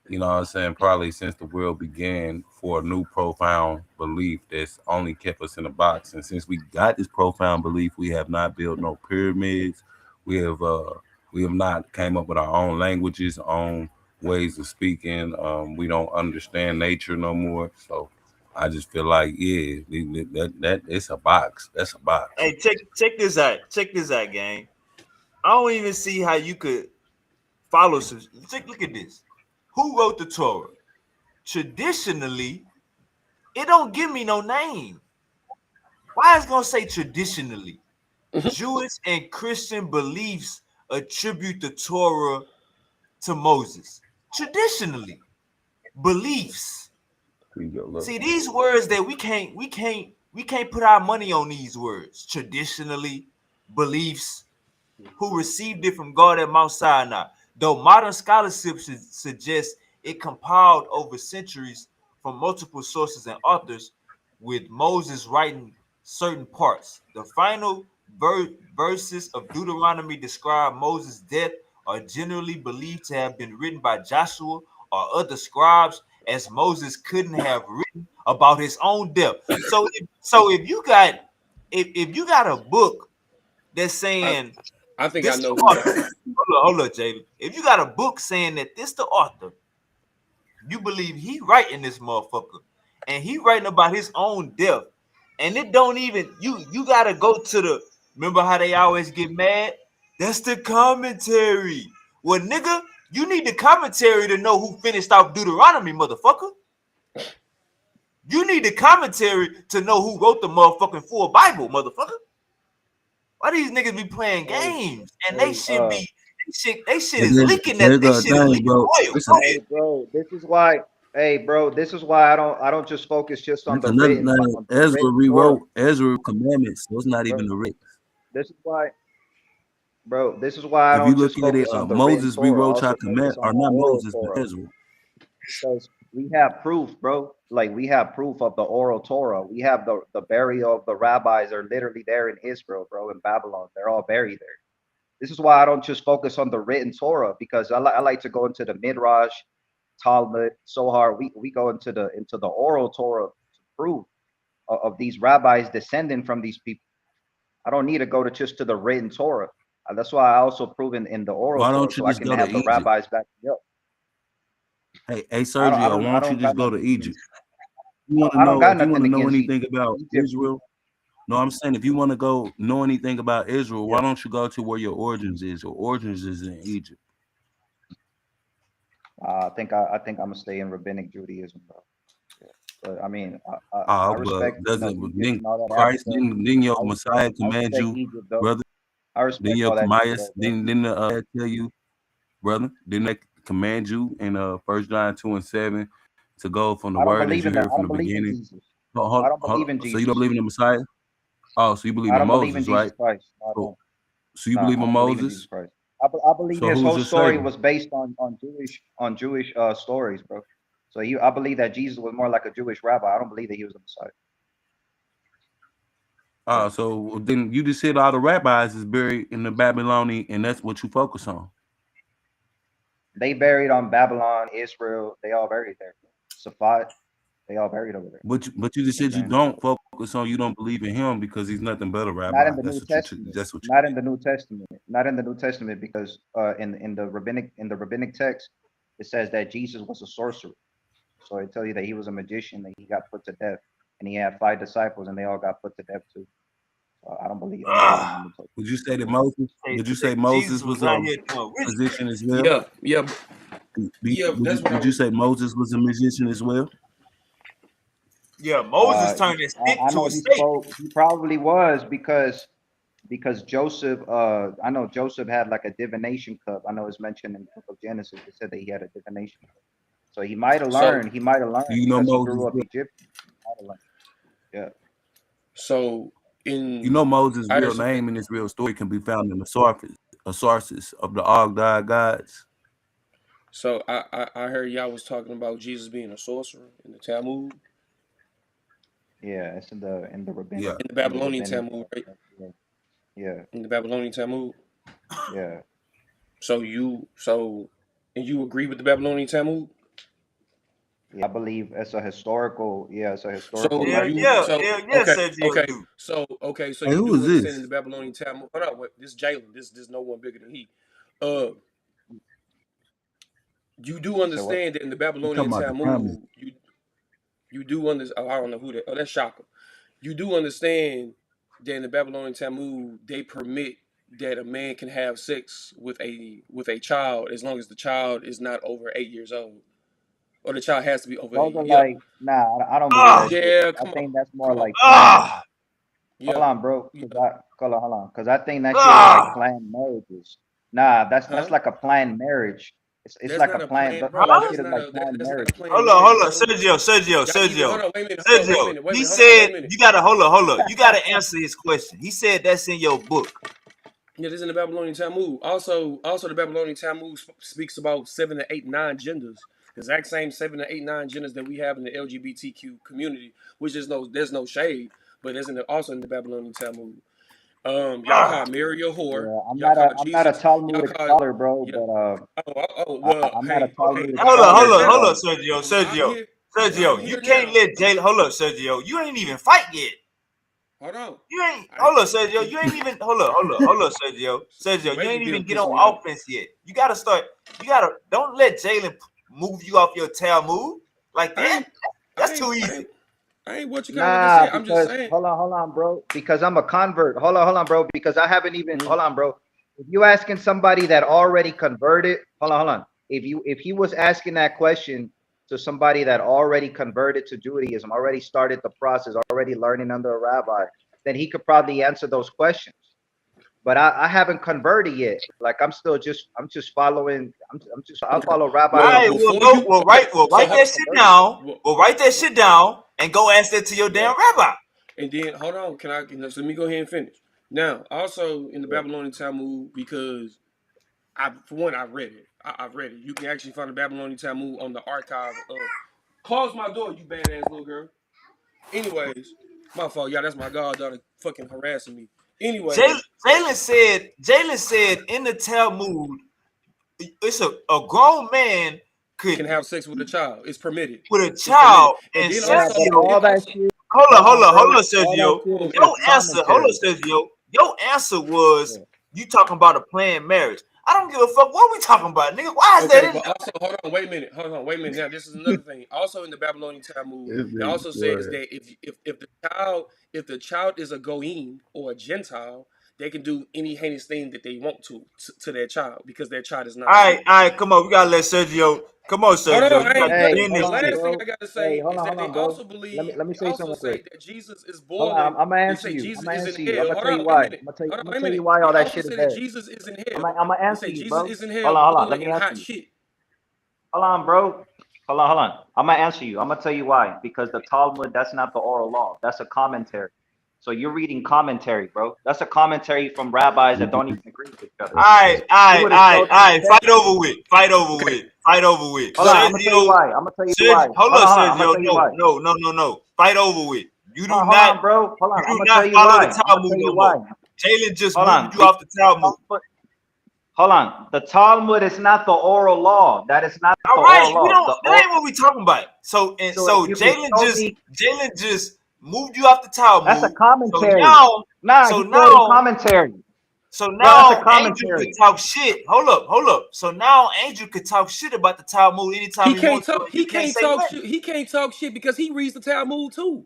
you know what I'm saying, probably since the world began for a new profound belief that's only kept us in a box. And since we got this profound belief, we have not built no pyramids. We have uh we have not came up with our own languages, own ways of speaking. We don't understand nature no more. So I just feel like, yeah, that it's a box. That's a box. Hey, check this out. Check this out, gang. I don't even see how you could follow some. Look at this. Who wrote the Torah? Traditionally, it don't give me no name. Why is it gonna say traditionally? Jewish and Christian beliefs attribute the Torah to Moses. Traditionally, beliefs. Here you go, look. See, these words that we can't put our money on these words. Traditionally, beliefs, who received it from God at Mount Sinai. Though modern scholarship suggests it compiled over centuries from multiple sources and authors, with Moses writing certain parts. The final verses of Deuteronomy describe Moses' death are generally believed to have been written by Joshua or other scribes, as Moses couldn't have written about his own death. So if you got a book that's I saying I think I this the know who. author. Hold on, Jada. If you got a book saying that this the author, you believe he writing this motherfucker, and he writing about his own death, and it don't even you gotta go to the. Remember how they always get mad? That's the commentary. Well, nigga, you need the commentary to know who finished off Deuteronomy, motherfucker. You need the commentary to know who wrote the motherfucking full Bible, motherfucker. Why these niggas be playing Hey, games? And they hey, should be they shit And is then leaking that here's they the shit is thing, leaking bro. oil. Listen, Go hey, ahead. bro. This is why. Hey, bro. This is why I don't just focus just on that's the another written thing. Ezra Torah, rewrote Ezra commandments, so it's not bro. even the written. This is why, bro. This is why I If you don't look just at it, focus on the written Moses Torah. I rewrote your also focus command, on or the not oral Moses, but Torah Ezra. because we have proof, bro. Like we have proof of the oral Torah. We have the burial of the rabbis are literally there in Israel, bro, in Babylon. They're all buried there. This is why I don't just focus on the written Torah because I like to go into the Midrash, Talmud, Sohar. We go into the oral Torah to prove of these rabbis descending from these people. I don't need to go to just to the written Torah. That's why I also prove in the oral Why Torah don't you so I just can go to have the Egypt? rabbis back me up. Hey, I Sergio, don't why I don't you don't just got go nothing to Egypt? against You want to I don't know got if you want nothing to know against anything Egypt. about Egypt, Israel? No, I'm saying if you want to go know anything about Israel, yeah. why don't you go to where your origins is? Your origins is in Egypt. I think I'm gonna stay in rabbinic Judaism, bro. Yeah. But I mean, I But respect does it Egypt then and all that Christ Africa. didn't your Messiah I command respect you, Egypt though. brother? I Then respect your all that shit Commias though, bro. didn't tell you, brother? Didn't they command you in 1 John 2:7 to go from the word as you heard I from the don't believe in beginning? Jesus. Hold, I don't hold, believe in so you don't Jesus. believe in the Messiah? Oh, so you believe I in don't believe in Moses, Jesus right? Christ. No, I So, don't. so you No, believe I in don't believe in Jesus Moses? Christ. I believe So his who's whole your story savior? was based on Jewish stories, bro. So I believe that Jesus was more like a Jewish rabbi. I don't believe that he was the Messiah. Yeah. So then you just said all the rabbis is buried in the Babylonian, and that's what you focus on. They buried on Babylon, Israel. They all buried there. Safat, they all buried over there. But you just You know said what you I'm saying? don't focus on, you don't believe in him because he's nothing but a Not rabbi. in the New Testament. That's what you Not in did. the New Testament. Not in the New Testament because in the rabbinic text it says that Jesus was a sorcerer. So it tells you that he was a magician that he got put to death, and he had 5 disciples and they all got put to death too. So I don't believe in the New Testament. Would you say that Moses? Hey, Would you say Jesus Moses was was out a here doing witchcraft. physician as well? Yeah, yeah, yeah. That's what I Would you was. say Moses was a musician as well? Yeah, Moses He, turned his stick I to know a he snake. spoke. He probably was because Joseph. I know Joseph had like a divination cup. I know it's mentioned in the book of Genesis. It said that he had a divination cup. So he might have So, learned. He might have Do learned you know because he Moses? grew up Egyptian. He might have learned. Yeah. so You know in Moses' I real just name and his real story can be found in the sources of the Ogdad gods. so I heard y'all was talking about Jesus being a sorcerer in the Talmud, Yeah. It's in the Yeah. rabbinic in the Babylonian rabbinic. Talmud, right? Yeah. Yeah. In the Babylonian Talmud. Yeah. So and you agree with the Babylonian Talmud? Yeah. I believe it's a historical. Yeah, it's a So historical Hell like. you yeah, so hell yeah, okay, Sergio okay. do. So Hey, you who do is understand in this? the Babylonian Talmud. Hold on, this is Jalen. This no one bigger than he. Uh you do You said what? understand that in the You talking Babylonian about the comment? Talmud, you do understand. Oh, I don't know who that. Oh, that's Shaka. You do understand that in the Babylonian Talmud they permit that a man can have sex with a child as long as the child is not over 8 years old, or the child has to be over Those 8. are Yeah, like, nah, I don't believe that Ah, shit. yeah. I Come on, think that's more come on. like planned. ah, Hold Yeah, on, bro. yeah. Hold on. Cause I think that shit is like ah, planned marriages. Nah, that's Huh? like a planned marriage. It's That's like a not a planned. plan, All bro. that huh? shit is like planned That's not a marriage. planned marriage, Hold on, bro. Y'all either hold on, wait a minute, hold on, wait a Sergio. minute, wait a He minute, hold on, wait said a minute. you gotta hold on. You gotta answer his question. He said that's in your book. Yeah, this is in the Babylonian Talmud. Also, the Babylonian Talmud speaks about 7 to 8, 9 genders. The exact same 7 to 8, 9 genders that we have in the LGBTQ community, which is there's no shade, but there's also in the Babylonian Talmud. Y'all Ah, call Mary a whore. Yeah, Y'all call I'm not a Jesus. Y'all Talmudic call scholar, bro. yeah. But Well, I'm not a hey, okay. Talmudic hold Around on, scholar. here But now, Sergio. around You here can't now. let Jalen. Hold up, Sergio. You ain't even fight yet. Hold on. You ain't I hold up, Sergio. You ain't even hold up, Sergio. so Sergio, you basically, ain't Bill even get on pissing me off. offense yet. You gotta start. You gotta don't let Jalen move you off your tail move like I that. ain't, That's too I easy. ain't, I ain't what you call it just nah, said. I'm just because saying. hold on, bro. Because I'm a convert. Hold on, bro. Because I haven't even Mhm. hold on, bro. If you asking somebody that already converted, hold on. If he was asking that question to somebody that already converted to Judaism, already started the process, already learning under a rabbi, then he could probably answer those questions. But I haven't converted yet. Like I'm just following. I Okay. follow Rabbi All Well, right, Yehuda. well before go, you, well okay, so write hold, that Haven't shit converted yet. down. well, Well, write that shit down and go ask that to your damn right, rabbi. and then hold on, so let me go ahead and finish. Now, also in the Yeah. Babylonian Talmud, because for one, I read it. I've read it. You can actually find the Babylonian Talmud on the archive of. Close my door, you badass little girl. Anyways, my fault, y'all. That's my goddaughter fucking harassing me. Jalen Anyways, Jalen said in the Talmud, it's a grown man can could have sex with a child. It's permitted. with a It's permitted. child And and then Yeah, also, but and Sergio. then all that also, shit. Hold Hold on, on, hold bro. on, All that Sergio. shit oh is man, just Your answer, hold on, commentary. Sergio. Your answer was Yeah. you talking about a planned marriage. I don't give a fuck what we talking about, nigga. Why is that okay, in but there? also hold on, wait a minute, hold on, wait a minute. Now this is another thing. Also in the Babylonian Talmud, This it nigga also says swear. that if the child is a goyim or a Gentile, they can do any heinous thing that they want to their child because their child is not a Jew. All right, come on. We gotta let Sergio. Come on, Hold Sergio. on, You I gotta ain't done Hey, yet. defend hold The this on, shit. last thing bro. I gotta Hey, say hold is on, that hold they on, bro. also believe, Let me they say also something say quick. that Jesus is Hold on, boiling. I'm gonna They answer say you. I'm Jesus gonna is in answer you. I'm hell. gonna Hold tell you on, wait a why. minute. Hold on, I'm wait gonna a tell you minute. why They all that also shit is say that there. Jesus is in hell. I'm gonna They answer say you, Jesus bro. is in hell, Hold on. Let boiling me in answer hot you. shit. Hold on, bro. Hold on. I'm gonna answer you. I'm gonna tell you why. Because the Talmud, that's not the oral law. That's a commentary. So you're reading commentary, bro. That's a commentary from rabbis that don't even agree with each other. You would have showed All me right. text. Okay. Fight over with. Hold on. I'm gonna tell you Sergio, why. I'm gonna tell you why. hold on, Hold on. I'm gonna Sergio. tell you why. No. Fight over with. Hold on, bro. Hold on. You I'm do gonna tell not you follow why. the I'm gonna Talmud tell you no why. more. Jalen just Hold moved on. you off the Talmud. Hold on. The Talmud is not the oral law. That is not All the right, oral we law. don't. The That oral. ain't what we talking about. So if you could show me, Jalen just moved you off the that's a Talmud. So commentary. now, Nah, so he quoted now, commentary, so bro. That's a now, Angel could commentary. talk shit. Hold up. So now, Angel could talk shit about the Talmud anytime He he can't wants to, talk. and you He can't can't say talk nothing. shit. He can't talk shit because he reads the Talmud too.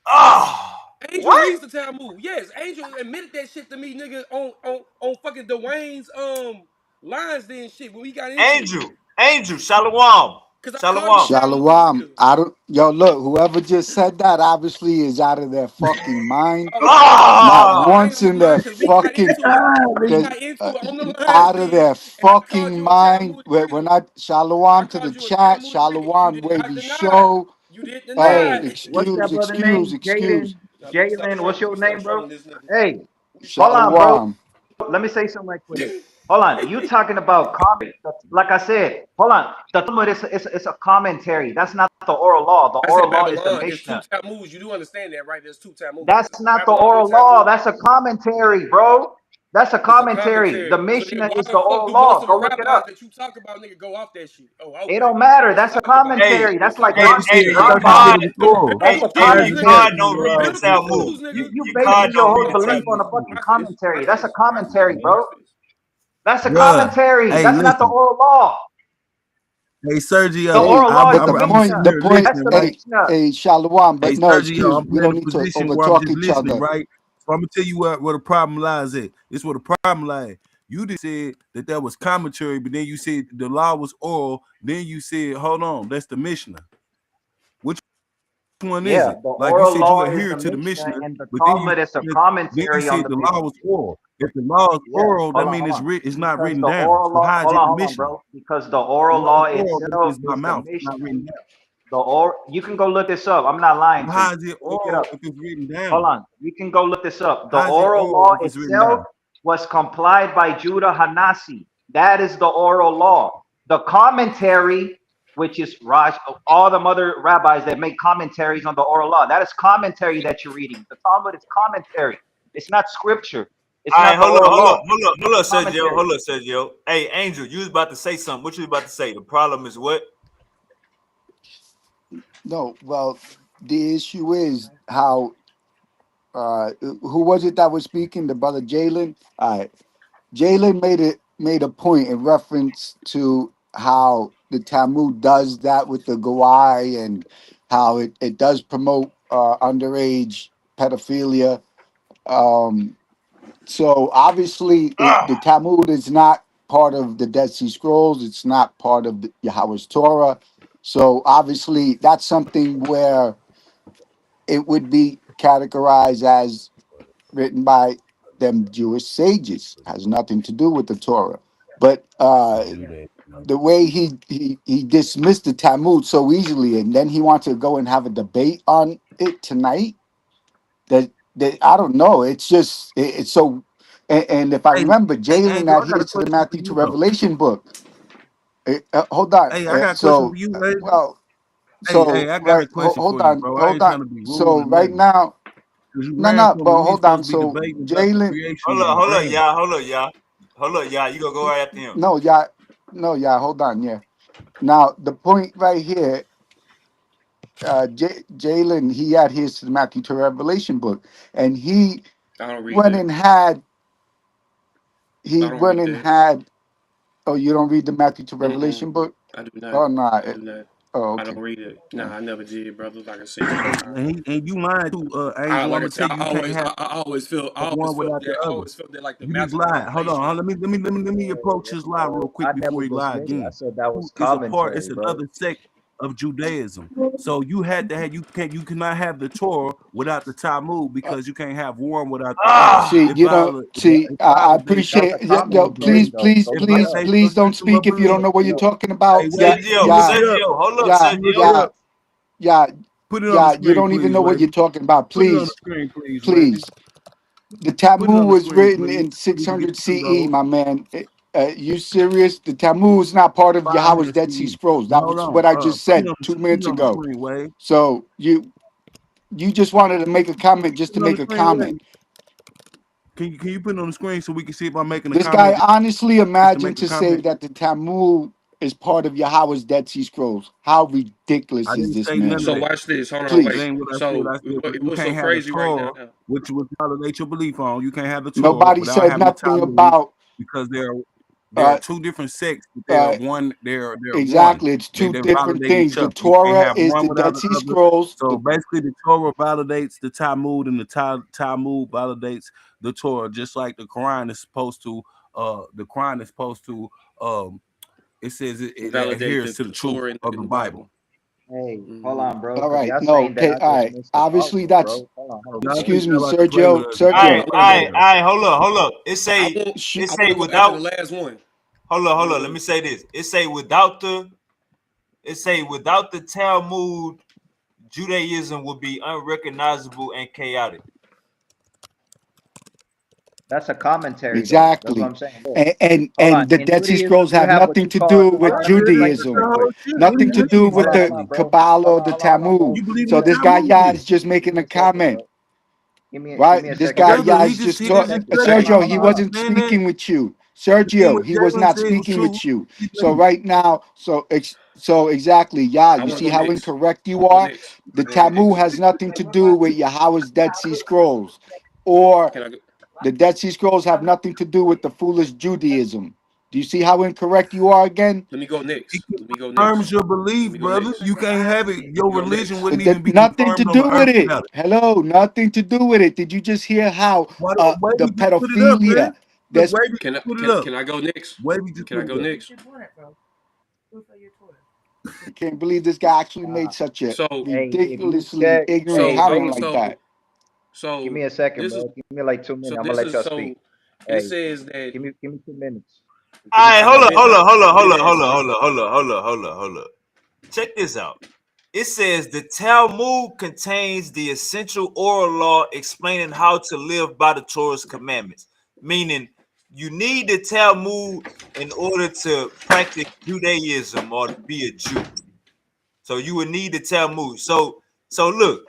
Oh, Angel what? reads the Talmud. Yes, Angel admitted that shit to me, nigga, on fucking Dwayne's lines then shit when we got into it. Angel, Shalom, Cause I called him a Shalom. Talmud Shalom. reader. I don't. Yo, look. Whoever just said that obviously is out of their fucking mind. Oh no, Not no, I ain't Ah, once on my in their mind because we got fucking. into it. We They got into it on the lines out of then, their and I called fucking you a mind. Talmud We're reader. not. I Shalom to the called you a chat. Talmud reader. You Shalom, did not Wavy deny. Show. You did deny. What's that brother name? Excuse. Now, let me Your start name, bro? trolling this nigga. Hey, hold on, bro. Shalom. Let me say something right quick. Hold on. You talking about commentary? Like I said, hold on. The Talmud is a commentary. That's not the oral law. The I said oral law is the Babylon. It's two Mishnah. Talmuds. You do understand that, right? There's two Talmuds. That's not the Babylonian oral law. Talmud. That's a commentary, bro. That's a It's a commentary. The commentary. So then Mishnah why is the the fuck oral do most law. of the Go look it rabbis up. that you talk about, nigga, go off that shit? Oh, It okay. don't matter. Let's That's a talk about it. hey, commentary. That's Let's like talk hey, about Ron. it. hey, Nigga, your you Ron basing card, Paul. your nigga, That's a Your nigga, card commentary. don't read you the built the Talmud. rules, nigga. You Your basing card your don't whole read the belief on Talmud. a fucking Watch this. commentary. Watch That's a this. Watch this, commentary, nigga. bro. Watch this. That's a Bruh. commentary. Hey, That's not the listen. oral law. Hey, The Sergio, Hey, oral law is but I'm the I'm Mishnah. the sitting here point. That's listening, the right? Mishnah. Hey, Shalom. Hey, But no, Sergio, excuse. I'm We in don't a need to position where I'm overtalk just each listening, other. right? So I'm gonna tell you where the problem lies at. This is where the problem lies. You just said that was commentary, but then you said the law was oral. Then you said, hold on, that's the Mishnah. Which one is Yeah, it? the Like you oral said, you law is adhere the to the Mishnah, Mishnah, and the but Talmud is a then you commentary on said the the law Mishnah. was oral. If the law is Yeah, oral, that means hold on. it's not Because written the down. oral So law, how is it the hold on, Mishnah? bro. Because the The oral law is law oral, that itself means by is the mouth. It's not Mishnah. written down. You can go look this up. I'm not lying But to you. how is it Look it oral up. if it's written Hold down? on. You can go look this up. The How is it oral oral law if it's written itself down? was complied by Judah Hanasi. That is the oral law. The commentary, which is Raj, all the other rabbis that make commentaries on the oral law, that is commentary that you're reading. The Talmud is commentary. It's not scripture. It's All right, not the oral law. hold up, Sergio, Commentary. Sergio. Hey, Angel, you was about to say something. What you was about to say? The problem is what? No, well, the issue is how. Who was it that was speaking? The brother Jalen. All right, Jalen made a point in reference to how the Talmud does that with the Gawai and how it does promote underage pedophilia. Um, so obviously, the Talmud is not part of the Dead Sea Scrolls. It's not part of the Yahweh's Torah. So obviously, that's something where it would be categorized as written by them Jewish sages. Has nothing to do with the Torah. But Do that. the way he dismissed the Talmud so easily, and then he wants to go and have a debate on it tonight. That I don't know. It's just it's so. And if I Hey, remember, hey, Jalen Angel, I got a adheres to the question for Matthew to you though. Revelation book. Hold on. Hey, I got a question for you, Angel. Well, Hey, so I got right. a question Hold for you, on. bro. I Hold ain't on. trying to be rude So or right nothing. now, Cause you no, ran no. for me. But We ain't hold on. supposed to be So debating about the Jalen, creation Hold of up, the hold up, brand. y'all. Hold up, y'all. Hold up, y'all. You gonna go right after him. no, yeah, no, yeah. Hold on, yeah. Now the point right here, Jalen, he adheres to the Matthew to Revelation book, and I don't read went that. and had he I don't went read and that. had. Oh, you don't read the Matthew to Mm-mm. Revelation book? I do not. Oh, no. I do not. Oh, I okay. don't read it. Yeah. Nah, I never did, brother. Like I said, you know, And you mind too, I Angel. I'm like I gonna said, tell you, you can't have I one without the I other. always felt that like the You just Matthew lied. Hold on, revelation. let me approach his lie real quick I before never he lie dismissed. I again. said that Who was is a part? It's commentary, bro. another sect of Judaism. So you had to have you cannot have the Torah without the Talmud Uh, because you can't have one without the other. see, Ah, It you know, violates see, it I validates That's appreciate. a Yo, commentary, please, though. please, Go it look it please, up. validates your please don't system of speak if you don't belief. know what you're Yeah. talking Hey, about. Yeah, Wavy, Sergio, can you look yeah, it up? Sergio, hold up, yeah, Can you look it Sergio. yeah, up? yeah, Put it on the yeah. You screen, don't even please, know what Wavy. you're talking about. Put it on the Please, screen, please, Wavy. please. The Put it Talmud on the was screen, written please. in I need to get 600 the CE, $2. my man. You serious? The Talmud is not part of Yahweh's 500 Dead Sea CE. Scrolls. Now That hold was on. what I just said Put 2 minutes it on the ago. screen, Wave. So you just wanted to make a comment just to Put it on make the a screen, comment. Wave. Can you put it on the screen so we can see if I'm making a This guy comment honestly just to imagined make a to say comment? that the Talmud is part of Yahweh's Dead Sea Scrolls. How ridiculous I is didn't this say none man? of So that. watch this. Hold on, That Please. wait. ain't what I said. So I said, but you what's so can't have the crazy right now? Torah, which would validate your belief on. You can't have the Torah Nobody without said having the nothing Talmud about because there are uh two different sects, but they're uh one. They're one. exactly. It's They two different validate each things. The other. You can't Torah have is one the without Dead the Sea other. Scrolls. So basically, the Torah validates the Talmud, and the Talmud validates the Torah, just like the Quran is supposed to. The Quran is supposed to. Um, it says it Validate adheres the, to the the truth Torah of in the the Bible. Bible. Hey, hold Hmm. on, bro, All because right. y'all No, saying that okay, I all right. dismissed the Obviously Talmud, that's bro. Hold on, Now bro. you excuse me, sound like you playing with Sergio. us. All Now. right, Sergio. Hold all on, right, hold all on. right. Hold up. It I say, want it I say want to go after without. the last one. Hold Let up. me Let go. me say this. It say without the. It say without the Talmud, Judaism would be unrecognizable and chaotic. That's a commentary, though. That's what Exactly. I'm saying. Look, hold on. And the In Dead Sea Judaism, Scrolls you have have what nothing you to call. do Hold with on, let me explain this That's real the Judaism. quick. whole shit. What do Nothing you to mean do with Hold exactly? the on, bro. Kabbalah or the Hold on, Talmud. bro. You believe in So the this guy Talmud Yah then? is just Give making me a a second, comment. bro. Give Right? me a This second, guy bro. Brother, Yah he is just just he Give me a just talking. second. expressed Hold on, Sergio, his hold he on. wasn't understanding. speaking with you. The thing Sergio, what he was Jalen not said was speaking true. with you. He's So late. right now, so exactly, Yah, I you want see to go how next. incorrect I you want to go are? next. The I want to go Talmud next. has nothing to do with Yahweh's Dead Sea Scrolls. Or Can I go? the Dead Sea Scrolls have nothing to do with the foolish Judaism. Do you see how incorrect you are again? Let me go It next. Let me go confirms next. your Let belief, me go brother. next. You can't have it. Let Your me go religion next. wouldn't even be Nothing to confirmed do on with earth it. without it. Hello, nothing to do with it. Did you just hear how Wavy the just put it up, man. pedophilia? Look, There's Wavy Can I just put it can up. can I go next? Wavy just Can I put go it up. next? I can't believe this guy actually Uh, made such a So hey, if you ridiculously check, ignorant hey, so comment Wavy, like that. give so me a second, this is bro. Give me like 2 minutes. I'm gonna this let is y'all speak. so it Hey, says that give me 2 minutes. Give me All right, two I've hold up, minutes. been hold up, hold up, I've hold been up, hold up, asking. hold up, hold up, hold up, hold up, hold up. Check this out. It says the Talmud contains the essential oral law explaining how to live by the Torah's commandments, meaning you need the Talmud in order to practice Judaism or to be a Jew. So you would need the Talmud. So look,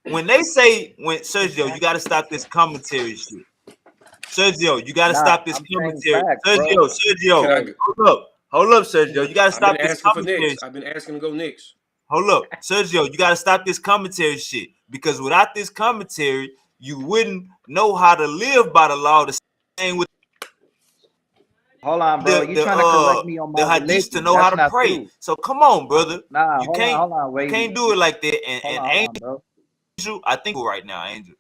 when they say when Sergio, you got to stop this commentary shit. Sergio, you got to Nah, stop this I'm saying commentary. facts, bro. Sergio, Can I? Hey, hold up, Sergio. You got to I've been stop this asking for commentary. next. I've been asking to go next. Hold up, Sergio, you gotta stop this commentary shit because without this commentary, you wouldn't know how to live by the law. The same with hold on, bro. You the trying to correct me on my hadiths to religion? know how That's to not pray. true. So come on, brother, Nah, hold on, you Wavy. can't do it like that. And Hold on, bro. Angel, I think right now, Angel.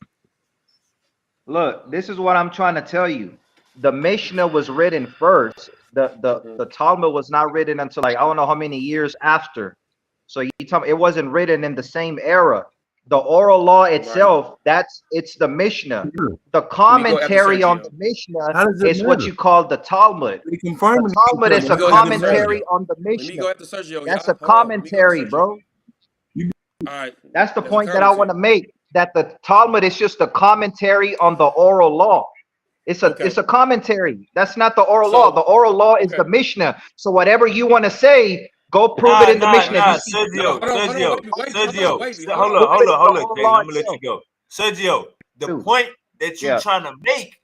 Look, this is what I'm trying to tell you. The Mishnah was written first. The Mhm. the Talmud was not written until like I don't know how many years after. So you tell me it wasn't written in the same era. The oral law Right. itself, it's the Mishnah. The Let me go after commentary on the Sergio. Mishnah How does it is what matter? you call the Talmud. They The confirming each Talmud other. is Let me a How go does after it matter? commentary Sergio. on the Let me Mishnah. go after Sergio, That's y'all. a Hold on. Let me go after commentary, Sergio. bro. All right. That's the That's a point that I want commentary. to make. That the Talmud is just a commentary on the oral law. It's Okay. a commentary. That's not the oral law. So, The oral law is okay. the Mishnah. So whatever you want to say, go prove it Nah, in the nah, Mishnah. If you nah, see No, Sergio, hold on, Sergio, Sergio. hold Hold on. up, prove hold it up, in the hold up, oral Jalen. law I'm gonna let you itself, go. Sergio, the dude. point that you're Yeah. trying to make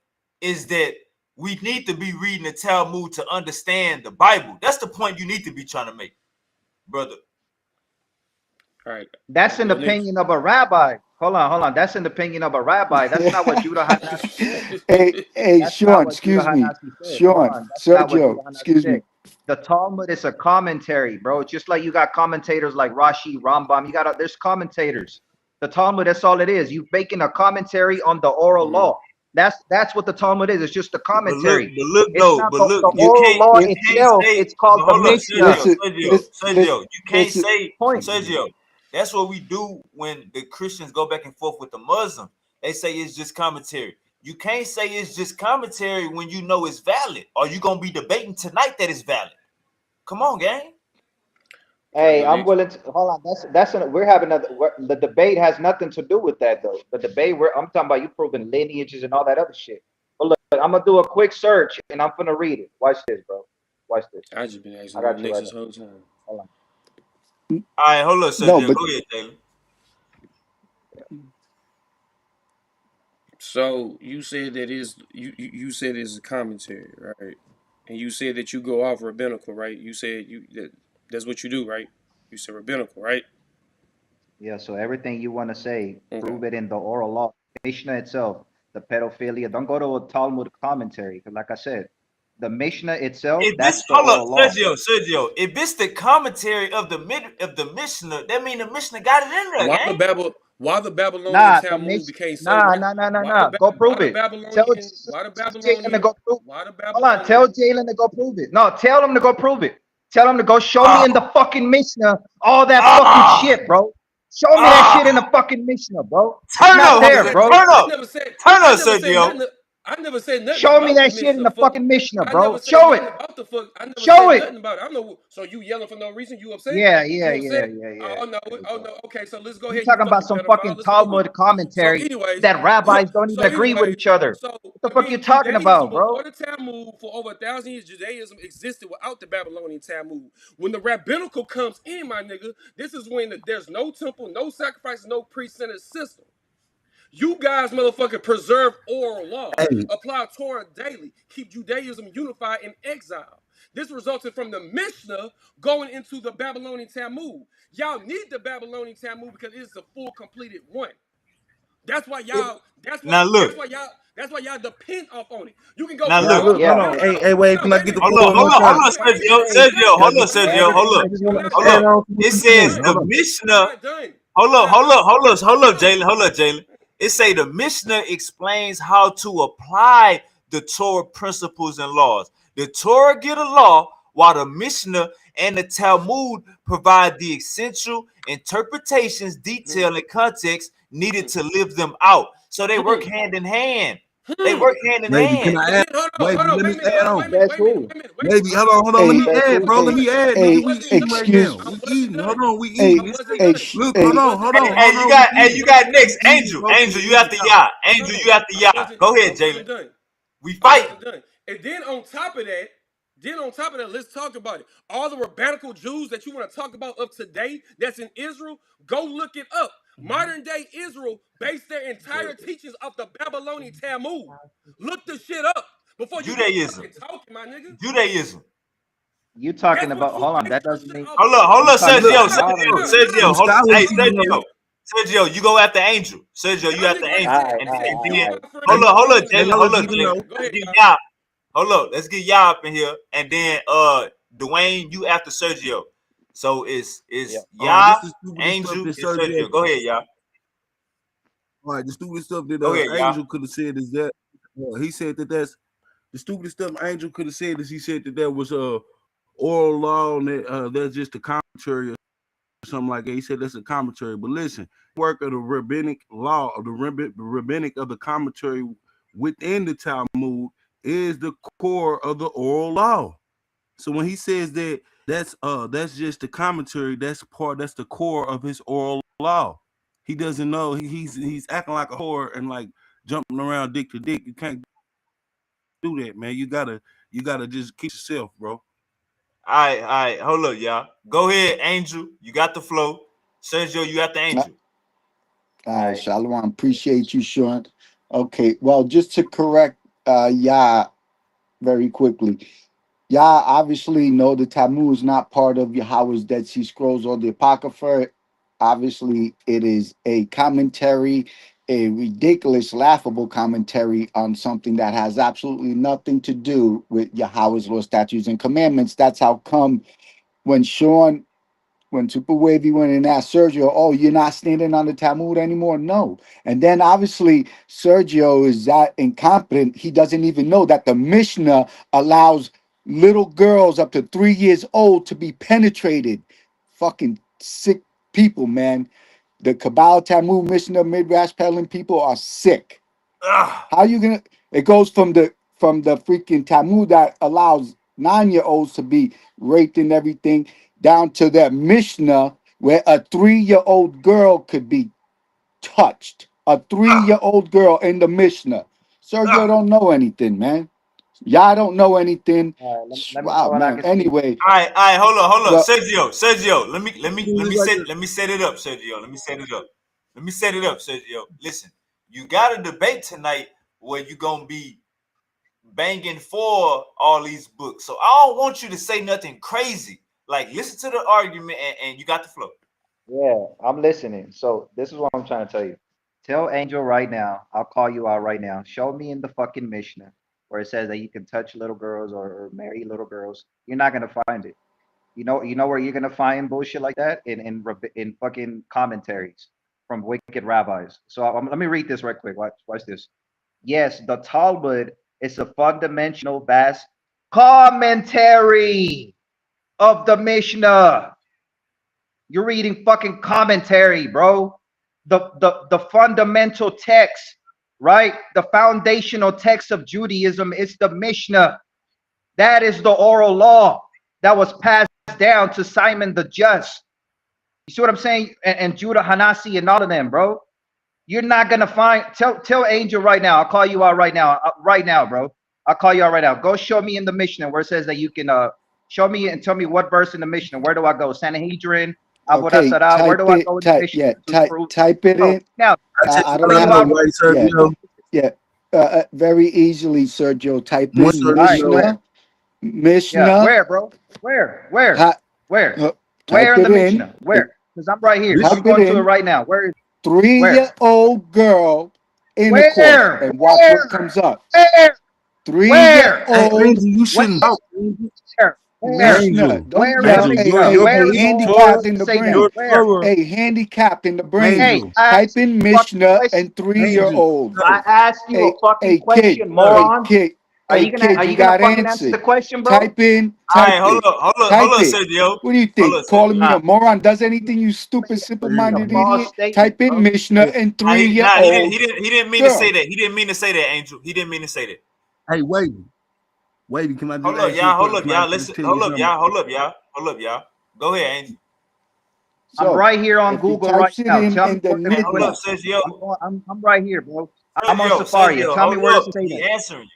is that we need to be reading the Talmud to understand the Bible. That's the point you need to be trying to make, brother. All right. That's an Go next. opinion of a rabbi. Hold on, hold on. That's an opinion of a rabbi. That's not what Judah Hanasi said. Hey, That's not Sean, what Judah excuse me. Hanasi said. Hold Sean, on. That's not what Judah Sergio, Hanasi excuse said. me. The Talmud is a commentary, bro. Just like you got commentators like Rashi, Rambam. There's commentators. The Talmud, that's all it is. You making a commentary on the oral Mhm. law. That's what the Talmud is. It's just a commentary. But look It's though, not but look, the you oral can't law you It, can't itself. say. It's called But the hold up, Mishnah. listen, Sergio, listen, you can't listen. say, Point. Sergio. That's what we do when the Christians go back and forth with the Muslim. They say it's just commentary. You can't say it's just commentary when you know it's valid. Or you gonna be debating tonight that it's valid. Come on, gang. Can I Hey, go I'm next? willing to hold on. We're having the debate has nothing to do with that though. The debate I'm talking about you proving lineages and all that other shit. But look, I'm gonna do a quick search and I'm gonna read it. Watch this, bro. Watch this. I just been I asking go got you next right this now. whole time. Hold on. All right, hold up, No, Sergio. but Go ahead, Taylor. So you said that is you said it's a commentary, right? And you said that you go off rabbinical, right? You said that's what you do, right? You said rabbinical, right? Yeah, so everything you want to say, Okay. prove it in the oral law, Mishnah itself, the pedophilia. Don't go to a Talmud commentary, because like I said, the Mishnah itself, If this that's the hold up, oral law. Sergio, if it's the commentary of the Mishnah, that mean the Mishnah got it in there, Why the gang. Babylonian Nah, Talmud became so nah, rich? nah, nah, nah, nah. Go prove it. Tell Jalen to go prove. Hold on. Tell Jalen to go prove it. No, tell him to go prove it. Tell him to go show me Ah, in the fucking Mishnah all that fucking ah, shit, bro. Show me that shit in the ah. fucking Mishnah, bro. It's Turn I not up, never there, Holy, said bro. turn up, turn I up, never said Sergio. nothing. I never said nothing Show me about the that shit in Mishnah. the Fuck. fucking Mishnah, I never bro. said Show it. nothing about the fuck. I never Show said it. nothing about it. I know. So you yelling for no reason? You upset? Yeah, You yeah, yeah, upset? yeah, yeah. Oh no. There you Oh go. no. Okay. So let's go You ahead. You talking about fucking some pedophile. fucking Let's go with Talmud it. So commentary anyways, that rabbis don't even agree with each other. so What the I fuck you mean, talking Judaism about, before bro? the Talmud for over 1,000 years, Judaism existed without the Babylonian Talmud. When the rabbinical comes in, my nigga, this is when there's no temple, no sacrifices, no priest-centered system. You guys, motherfucker, preserve oral law, Hey, apply Torah daily, keep Judaism unified in exile. This resulted from the Mishnah going into the Babylonian Talmud. Y'all need the Babylonian Talmud because it is a full completed one. That's why y'all. That's why. Now look, That's why y'all. That's why y'all depend off on it. You can go now from now look. look, one. hold Yeah. on. No. Hey, wait, No. can I Wait a get the minute. Hold floor up, one more hold No. up, time? hold up, No. Wait. Sergio, Wait. Hey, Sergio, Can I hold up, get the Sergio, floor? hold everything. up, I just want I'm to not hold add up. done. on to what It you're says saying. I'm the Hold not. on. I'm Mishnah. not done. I'm Hold not up, done. Jalen, hold up, Jalen. It say the Mishnah explains how to apply the Torah principles and laws. The Torah get a law, while the Mishnah and the Talmud provide the essential interpretations, Hmm. detail, and context needed to live them out. So they work Hmm. hand in hand. They Hmm. work hand in Maybe can hand. I And add? then hold on. Maybe Hold on. let Wait me a minute. add Hold on. on. Wait a minute. That's Wait a minute. who. Wait a minute. Wait a minute. Maybe hold on. Let Hold me on. That's add, who. bro. Let hey, me add, I nigga. hey, We wasn't eating right done. now. excuse, I We wasn't eating. Hold done. on. We hey, eating. I This wasn't hey, done. sh- look. I Hold hey, on. wasn't Hold on. done. Hey, Hold you on. We got, hey, eating. you I got wasn't We next, done. eating, Angel. bro. Can Angel, we you get have it to out? yap. No, Angel, you have to I yap. wasn't. Go I ahead, Jalen. wasn't done. We I fighting. wasn't done. And then on top of that, let's talk about it. All the rabbinical Jews that you want to talk about of today that's in Israel, go look it up. Modern day Israel based their entire teachings off the Babylonian Talmud. Look the shit up before you get to Judaism. fucking talking, my nigga. Judaism. You talking That's what about? you Hold on. base That your doesn't shit mean off of. Hold you up, talking Look, about Sergio, Nah, modern Sergio, nah, day. nah, Sergio, some nah, hold, nah, scholars hey, nah, even know. Sergio, you go after Angel. Sergio, you Y'all after niggas ain't Angel. said All right, And all shit. right, then, You all right. offering Some hold up, opinions. Jalen, scholars hold up, even Jalen. know. Go Let's ahead, get y'all. y'all. Hold up, let's get y'all up in here. And then Dwayne, you after Sergio. So Yeah. it's All right, Yah, this is stupidest stuff Angel, that and Sergio. Sergio. Go ahead, y'all. All right, the stupidest stuff that Go ahead, y'all. Angel could have said is that he said that that's the stupidest stuff Angel could have said is he said that that was oral law and that, that's just a commentary or something like that. He said that's a commentary. But listen, work of the rabbinic law of the rabbinic of the commentary within the Talmud is the core of the oral law. So when he says that that's just the commentary, that's the core of his oral law. He doesn't know he's acting like a whore and like jumping around dick to dick. You can't do that, man. You gotta just keep yourself, bro. All right, hold up, y'all. Go ahead, Angel. You got the flow. Sergio, you got the Uh, Angel. All right, Shalom. Appreciate you, Sean. Okay, well, just to correct Yah very quickly. Yah obviously know the Talmud is not part of Yahweh's Dead Sea Scrolls or the Apocrypha. Obviously, it is a commentary, a ridiculous, laughable commentary on something that has absolutely nothing to do with Yahweh's law, statutes, and commandments. That's how come when Super Wavy went and asked Sergio, "Oh, you're not standing on the Talmud anymore?" No. And then obviously Sergio is that incompetent. He doesn't even know that the Mishnah allows little girls up to 3 years old to be penetrated. Fucking sick people, man. The Kabbalah, Talmud, Mishnah, Midrash peddling people are sick. Ugh. How you gonna? It goes from the freaking Talmud that allows 9-year-olds to be raped and everything, down to that Mishnah where a 3-year-old girl could be touched. A Ugh. 3-year-old girl in the Mishnah. Sergio Ugh. don't know anything, man. Y'all don't know anything. All right, let me Wow, know when I man. can speak. Anyway, All right, hold up, well, Sergio. Like Let me set it up, Sergio. Let me set it up, Sergio. Listen, you got a debate tonight where you gonna be banging for all these books. So I don't want you to say nothing crazy. Like, listen to the argument and you got the flow. Yeah, I'm listening. So this is what I'm trying to tell you. Tell Angel right now. I'll call you out right now. Show me in the fucking Mishnah where it says that you can touch little girls or marry little girls. You're not gonna find it. You know where you're gonna find bullshit like that in fucking commentaries from wicked rabbis. So let me read this right quick. Watch this. Yes, the Talmud is a fundamental vast commentary of the Mishnah. You're reading fucking commentary, bro. The fundamental text, right? The foundational text of Judaism is the Mishnah. That is the oral law that was passed down to Simon the Just. You see what I'm saying? And Judah Hanasi and all of them, bro. You're not gonna find. Tell Angel right now. I'll call you out right now, bro. I'll call you out right now. Go show me in the Mishnah where it says that you can show me and tell me what verse in the Mishnah. Where do I go? Sanhedrin, Avodah okay, Zarah. Where type do I it, go in the Mishnah to prove? type it Bro, in. now I I'll don't call Out you of have the out. a, way, yeah, Sergio. yeah. Very easily, Sergio. Type One in All right, Sergio. where? Mishnah, Yeah, Mishnah. where, bro? Where? Ha, Where? Where type in it the in. Mishnah? Where? Because I'm right here. This I'm Type it going to it in. right now. Where is? Where? 3-year-old girl intercourse, Where? and watch what comes up. Where? Where? hey Three-year-old Angel, you Where? shouldn't doubt Where? Where? Mishnah. Angel. Don't Where in the yell. Angel, Hey, Mishnah? your hey, Where does the law handicapped belief in the say that? brain. your Where? Torah, Hey, handicapped in the brain. Hey, Angel, I asked Type you in a fucking Mishnah question. and three year Angel, old. I sir, asked you a Hey, fucking hey, kid. question, sir. Hey, moron. kid. Hey, Are kid. you You gonna got fucking answer the answered. question, bro? Type in. All right, Type it. hold Type up, it. Sergio. What do you Hold think? up, Sergio. Calling me a moron does anything? You stupid, Making a simple-minded false idiot. statement, Type in bro. Mishnah and He didn't. 3-year-old He didn't mean to say girl. that. He didn't mean to say that, Angel. He didn't mean to say that. Hey, wait, can I just Hold up, ask you a y'all. Hold question? up, Can I y'all. just Listen. tell you Hold up, something? y'all. Hold up, y'all. Hold up, y'all. Go ahead, Angel. I'm So right here on if he Google right types it now. Tell me in the where the Hey, hold fucking. up, Nidna, Sergio. I'm right here, bro. I'm on Safari. Sergio. Tell me Hold where does up. it say He that? answering you.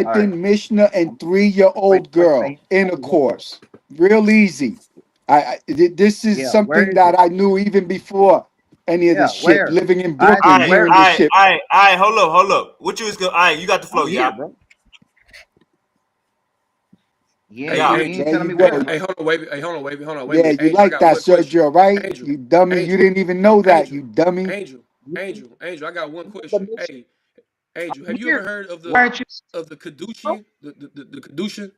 All type right. in Mishnah and I'm 3-year-old wait right girl here. intercourse. Real easy. This is Yeah, something where is that it? I knew even before any of the Yeah, shit. where? Living in I asked All you Brooklyn, right, where. hearing this shit. Hold up. What you was going? All right, you got the flow, I'm here, y'all. bro. Hey, Yeah. You Angel. ain't There telling you me where, Hey, go. bro. hey, hold on, wait, hey, hold on, wait, hold on, wait a Yeah, minute. you Angel, I like got that, one question. Sergio, right? Angel, You dummy. You Angel, didn't even know that, Angel, you dummy. Angel, You Angel, I got one in the question. mission. Hey, Angel, I'm have you here. ever heard Why aren't you, of the bro? Kadushi, the Kadusha? Angel,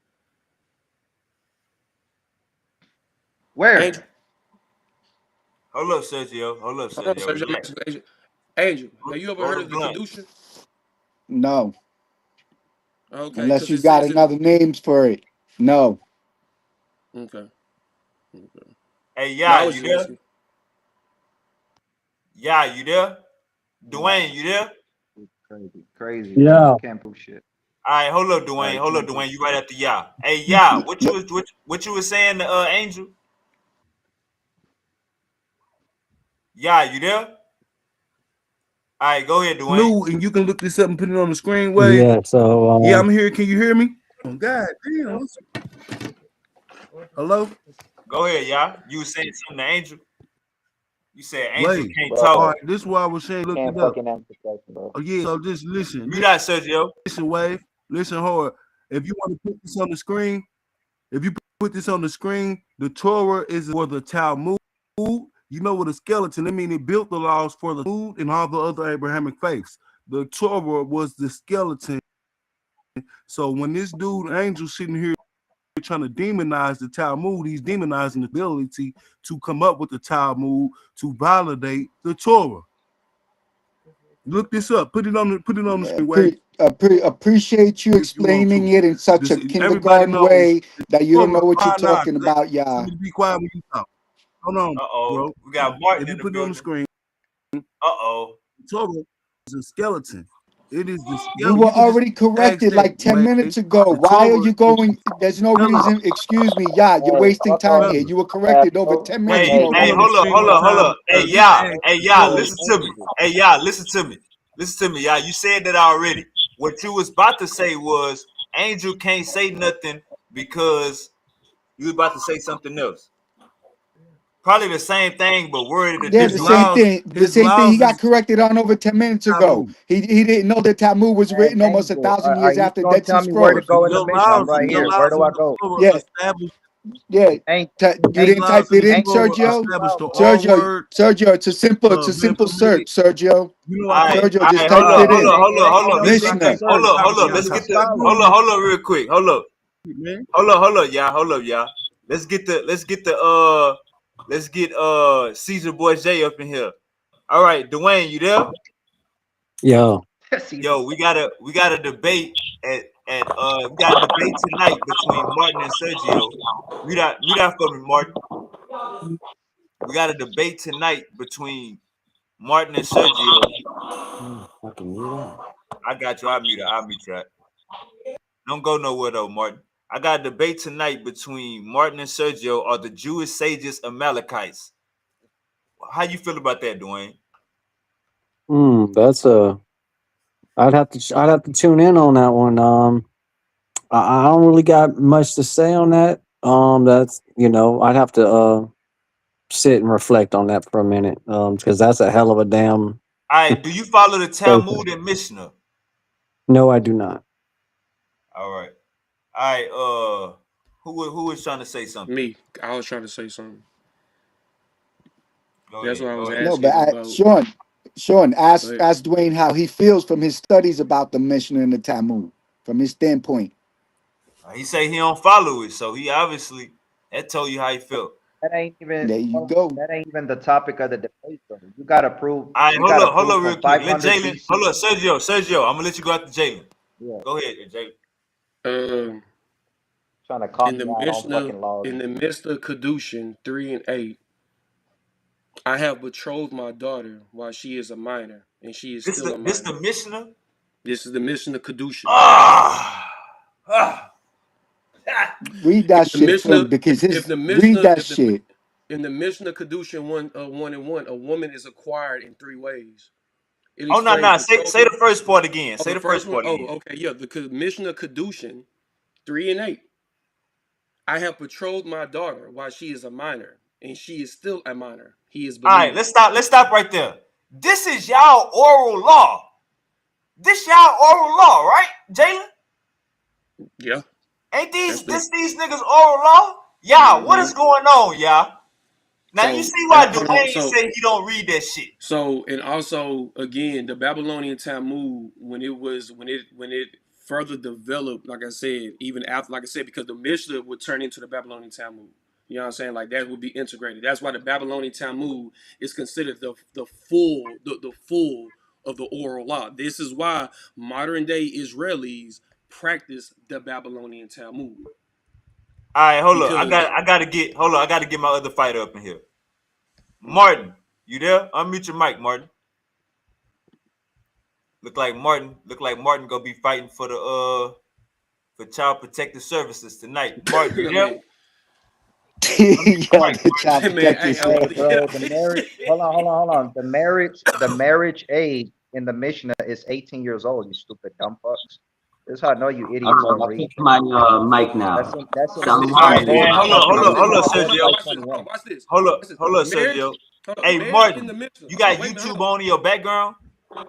Where? Hold up, Sergio. hold on, Sergio, I'm Relax. asking Angel. Angel, have you ever Roll heard the of the blunt. Kadusha? No, Okay, unless because you it got says in another names for it. No. okay, okay. Hey, No, I yeah, was you just there? listening. Yeah, you there? Nah, Dwayne, you there? it's crazy, man. Yeah. You can't prove shit. All right, hold up, All Dwayne. right, Hold up, cool, cool. Dwayne. You right after yeah. Hey, yeah, what you No, was what you was saying to Angel? Yeah, you there? All right, go ahead, Dwayne. New, and you can look this up and put it on the screen. Wave. yeah. So Yeah, I'm here. Can you hear me? Oh, God damn. Hello? Go ahead, yeah. You was saying something to Angel. You said Angel Wait. can't All talk. Bro, right, this is why I was saying look can't it up. fucking answer the question, bro. Oh, yeah, so just listen. Mute out, Sergio. Listen, Wave. Listen hard. If you want to put this on the screen, if you put this on the screen, the Torah is for the Talmud. You know what a skeleton, I mean, it built the laws for the food and all the other Abrahamic faiths. The Torah was the skeleton. So when this dude, Angel, sitting here trying to demonize the Talmud, he's demonizing the ability to come up with the Talmud to validate the Torah. Look this up. Put it on the screen, Wave. appreciate you If you want explaining to. it in such This a everybody kindergarten knows way the that you don't know Torah. what you're Why not? talking about, Tell y'all. me to be quiet when you talk. Hold on, Uh-oh. bro. We got Martin If in you the put it on the building. screen, Uh-oh. the Torah is a skeleton. It is the You skeleton. were You can just already ask corrected that like 10 way. minutes ago. The Why are Torah you is going? There's no a skeleton. reason. Excuse me. Yeah, you're Hey, wasting fuck time on. here. Fella. You were corrected over Go. 10 minutes Wait, Hey, you Hey, ago. put hey, it go. on the hold up, screen hold one up, hold time. up. Hey, You yeah, can ask hey, the yeah, Torah. listen to me. Hey, yeah, listen to me. Listen to me, yeah. You said that already. What you was about to say was Angel can't say nothing because you was about to say something else. Probably the same thing, but worded a Yeah, His different way. laws, the his same thing. He laws got is corrected on over 10 minutes ago. Talmud. He didn't know that Talmud was Hey, written almost a Angel, thousand are years you after gonna Dead Sea tell me where to Scrolls. go in the mission? I'm right Your here. Where laws do in I the go? Torah Yeah, established. yeah. Angel, You His didn't Angel, type laws in it the in, Angel, Torah Sergio? established the oral Sergio, word Sergio, it's a being simple permitted. search, Sergio. You know, I All told right, you Sergio, all just right, the hold typed Nah, up, it hold in. up, it hold ain't, up, it ain't hold no up. Listen, simple Mishnah. search. You gotta hold go up. to Let's the get the Talmud. hold up real quick. Hold up, yeah, let's get Caesar Boy J up in here. All right, Dwayne, you there? Yo. Caesar. Yo, we got a debate at we got a debate tonight between Martin and Sergio. Mute out for me, Martin. We got a debate tonight between Martin and Sergio. I got you. I'll mute you. Don't go nowhere though, Martin. I got a debate tonight between Martin and Sergio. Are the Jewish sages Amalekites? How you feel about that, Dwayne? That's a. I'd have to tune in on that one. I don't really got much to say on that. That's I'd have to sit and reflect on that for a minute. Because that's a hell of a damn All right, do you follow the statement. Talmud and Mishnah? No, I do not. All right. All right, who was trying to say something? Me, I was trying to say something. Go That's ahead. what I was Go ahead. No, but asking about. Sean, ask But ask Dwayne how he feels from his studies about the Mishnah and the Talmud, from his standpoint. He say he don't follow it, so he obviously that told you how he felt. That ain't even There you hold on, go. that ain't even the topic of the debate though. You gotta prove All right, you gotta hold prove up, real from quick. Let 500 Jalen, BC. hold up, Sergio. I'm gonna let you go after Jalen. Yeah, Go ahead, Jalen. um, trying to call in me the out on Mishnah, fucking laws in and the shit. Mishnah Kedushin 3 and 8, I have betrothed my daughter while she is a minor, and she is This still the a this the minor. Mishnah. This is the Mishnah Kedushin. Ah, ah, ah. Read If that the shit Mishnah, first, because if his the read Mishnah, that if the shit. in the Mishnah Kedushin 1 and 1, a woman is acquired in 3 ways. It Oh no, explains say betrothal. the first part again. Oh, Say the the first first one. part Oh, again. okay, yeah. The Mishnah Kedushin 3 and 8. I have betrothed my daughter while she is a minor, and she is still a minor. He is All right, believed. let's stop right there. This is y'all oral law. This y'all oral law, right, Jalen? Yeah, Ain't that's these the. this these niggas oral law? Y'all, what Mm-hmm. is going on, y'all? Now you So see why hold on. Dwayne say he don't read that shit. And also again, the Babylonian Talmud, when it further developed, like I said, even after, like I said, because the Mishnah would turn into the Babylonian Talmud. You know what I'm saying? Like that would be integrated. That's why the Babylonian Talmud is considered the full of the oral law. This is why modern day Israelis practice the Babylonian Talmud. All right, hold up. Because I gotta get my other fighter up in here. Martin, you there? Unmute your mic, Martin. Look like Martin gonna be fighting for the for Child Protective Services tonight. Martin, you there? man, Unmute your Yo, mic, the Martin. child hey man, protective hey, I'm Hey, about to get service. bro, out the this marriage. shit. Hold on. The marriage age in the Mishnah is 18 years old. You stupid dumb fucks. This is how I know you All idiots right, don't I read. fixed my mic That's now. in that's in Watch the this. All Shalom, Mishnah. right, Both and everyone. Mishnahs Hold on, read hold up, watch this. Sergio. like Watch this. Hold on, 21. watch this. Hold up, Watch this. Marriage. Sergio. Hold on, Hey, marriage in the Martin, Mishnah. you Hold got on, wait a minute. YouTube Hold on. on in your background?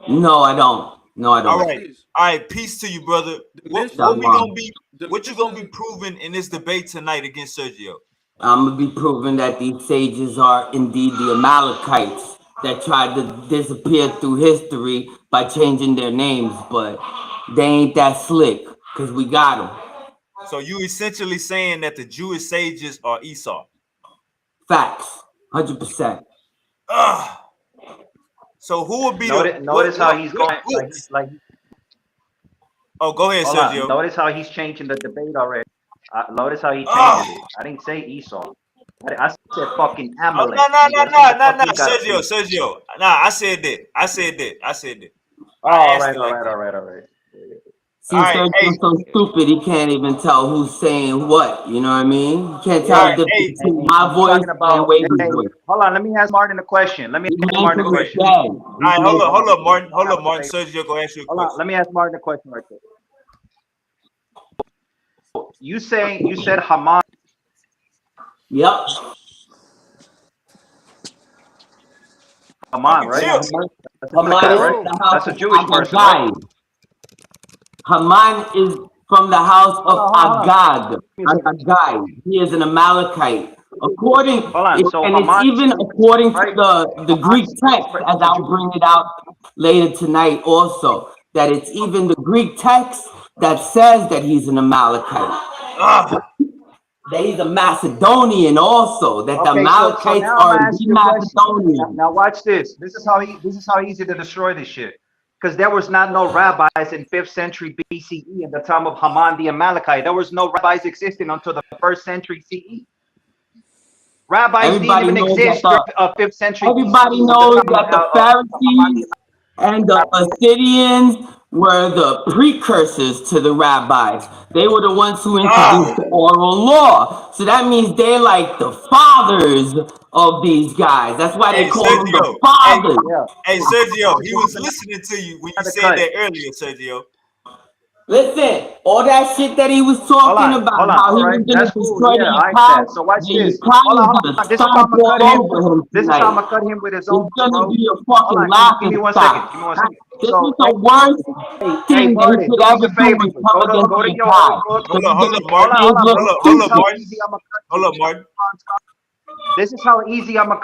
No, I don't. No, I All Watch don't. right, this. all right. Peace to you, brother. The What we Mishnah. gonna Shalom. be? The What you gonna be Mishnah. proving in this debate tonight against Sergio? I'm gonna be proving that these sages are indeed the Amalekites that tried to disappear through history by changing their names, but they ain't that slick because we got them. So you essentially saying that the Jewish sages are Esau? Facts, 100%. Ugh. So who would be the Notice how he's what going books? like. Oh, go ahead, Hold on. Sergio. Notice how he's changing the debate already. Notice how he Ah. changes it. I didn't say Esau. I said fucking Oh, Amalek, nigga. That's what the fuck you gotta Sergio, do. Sergio. Nah, I said that. Oh, I all asked right, it all like right, that. all right, all right. All See, right, hey, Sergio's so stupid he can't even tell who's saying what. You know what I mean? You can't all tell Yeah. the right, difference hey, between And my you voice talking and about, Wavy's hey, voice. hold on, let me ask Martin a question. Let me His ask Martin a mental is question. dead. all right, Hold on, Martin. we can have a debate. Sergio, go ask you a Hold on, question. let me ask Martin a question right there. You said Haman, Yep. Uncle right? Chip. That's a Haman Amalekites, is right? from Hello. the house That's a of Jewish person, right? Agag. Haman is from the house of Hold on. Agag. Give me a And second. Agag. He is an Amalekite. According, Hold on. So and it's Haman is even Jewish, according to right? the Haman Greek is text, Jewish, right? as He's a I'll Jewish. bring it out later tonight also, that it's even the Greek text that says that he's an Amalekite. Ah, That he's a Macedonian also, that the Okay, so Amalekites now I'm are gonna ask the you a question. Macedonians. Now watch this. This is how easy to destroy this shit. Because there was not no rabbis in 5th century BCE at the time of Haman the Amalekite. There was no rabbis existing until the 1st century CE. Rabbis didn't Everybody even knows that exist during 5th century everybody BCE at the knows time that the of Haman the Pharisees and the Assyrians were the precursors to the rabbis. They were the ones who introduced ah. the oral law. So that means they're like the fathers of these guys. That's why they Hey, call them the Sergio. fathers. Yeah. Hey, Sergio. So He this is was listening to you when you another said cut. that earlier, Sergio. Listen, all that shit that he was talking about, Hold on. how All he right, was gonna that's cool. destroy Yeah, the I Italians, bet. So watch the this. Italians Hold gonna on. This is how I'm stomp gonna cut all him. over him This is how I'm tonight. gonna cut him with his It's own, gonna bro. be a Hold fucking on. Give laughing me 1 second. stock. Give me 1 second. This is So the worst hey, thing that he Martin, could do me ever a do favor. is come against Go to the your old Kai. book. So he's Hold gonna up, Martin. Hold on, always bro. look This is how stupid. easy I'm gonna cut Hold you. up, Martin. This is how easy I'm gonna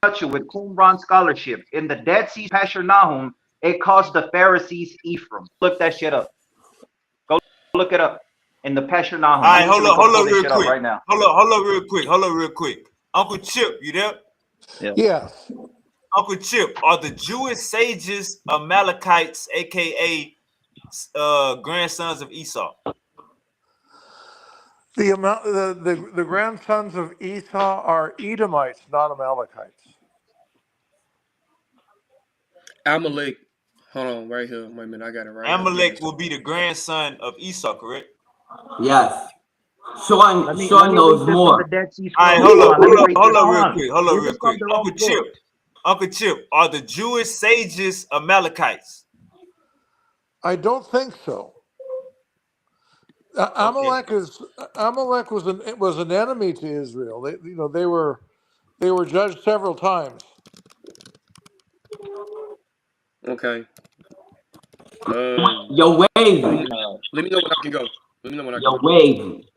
cut you with Qumran scholarship. In the Dead Sea Pasher Nahum, it calls the Pharisees Ephraim. Look that shit up. Go look it up. In the Pasher All Nahum. I right, need you to go hold pull up this real shit up quick. right now. Hold up real quick. Uncle Chip, you there? Yeah. Yes. Uncle Chip, are the Jewish sages Amalekites, aka grandsons of Esau? The grandsons of Esau are Edomites, not Amalekites. Amalek. Hold on, right here. Wait a minute, I got it right here. Give me a Amalek will second. be the grandson of Esau, correct? Yes. Let Sean me read knows this from the more. Dead Sea All right, Scrolls. Hold on, let me read this. hold up Hold real on. quick. This is from their own book. Uncle Chip, are the Jewish sages Amalekites? I don't think so. Okay. Amalek was an enemy to Israel. They were judged several times. Okay. Your Let me wavy. know. Let me know when I can go. Let me know when I can Your go. wavy.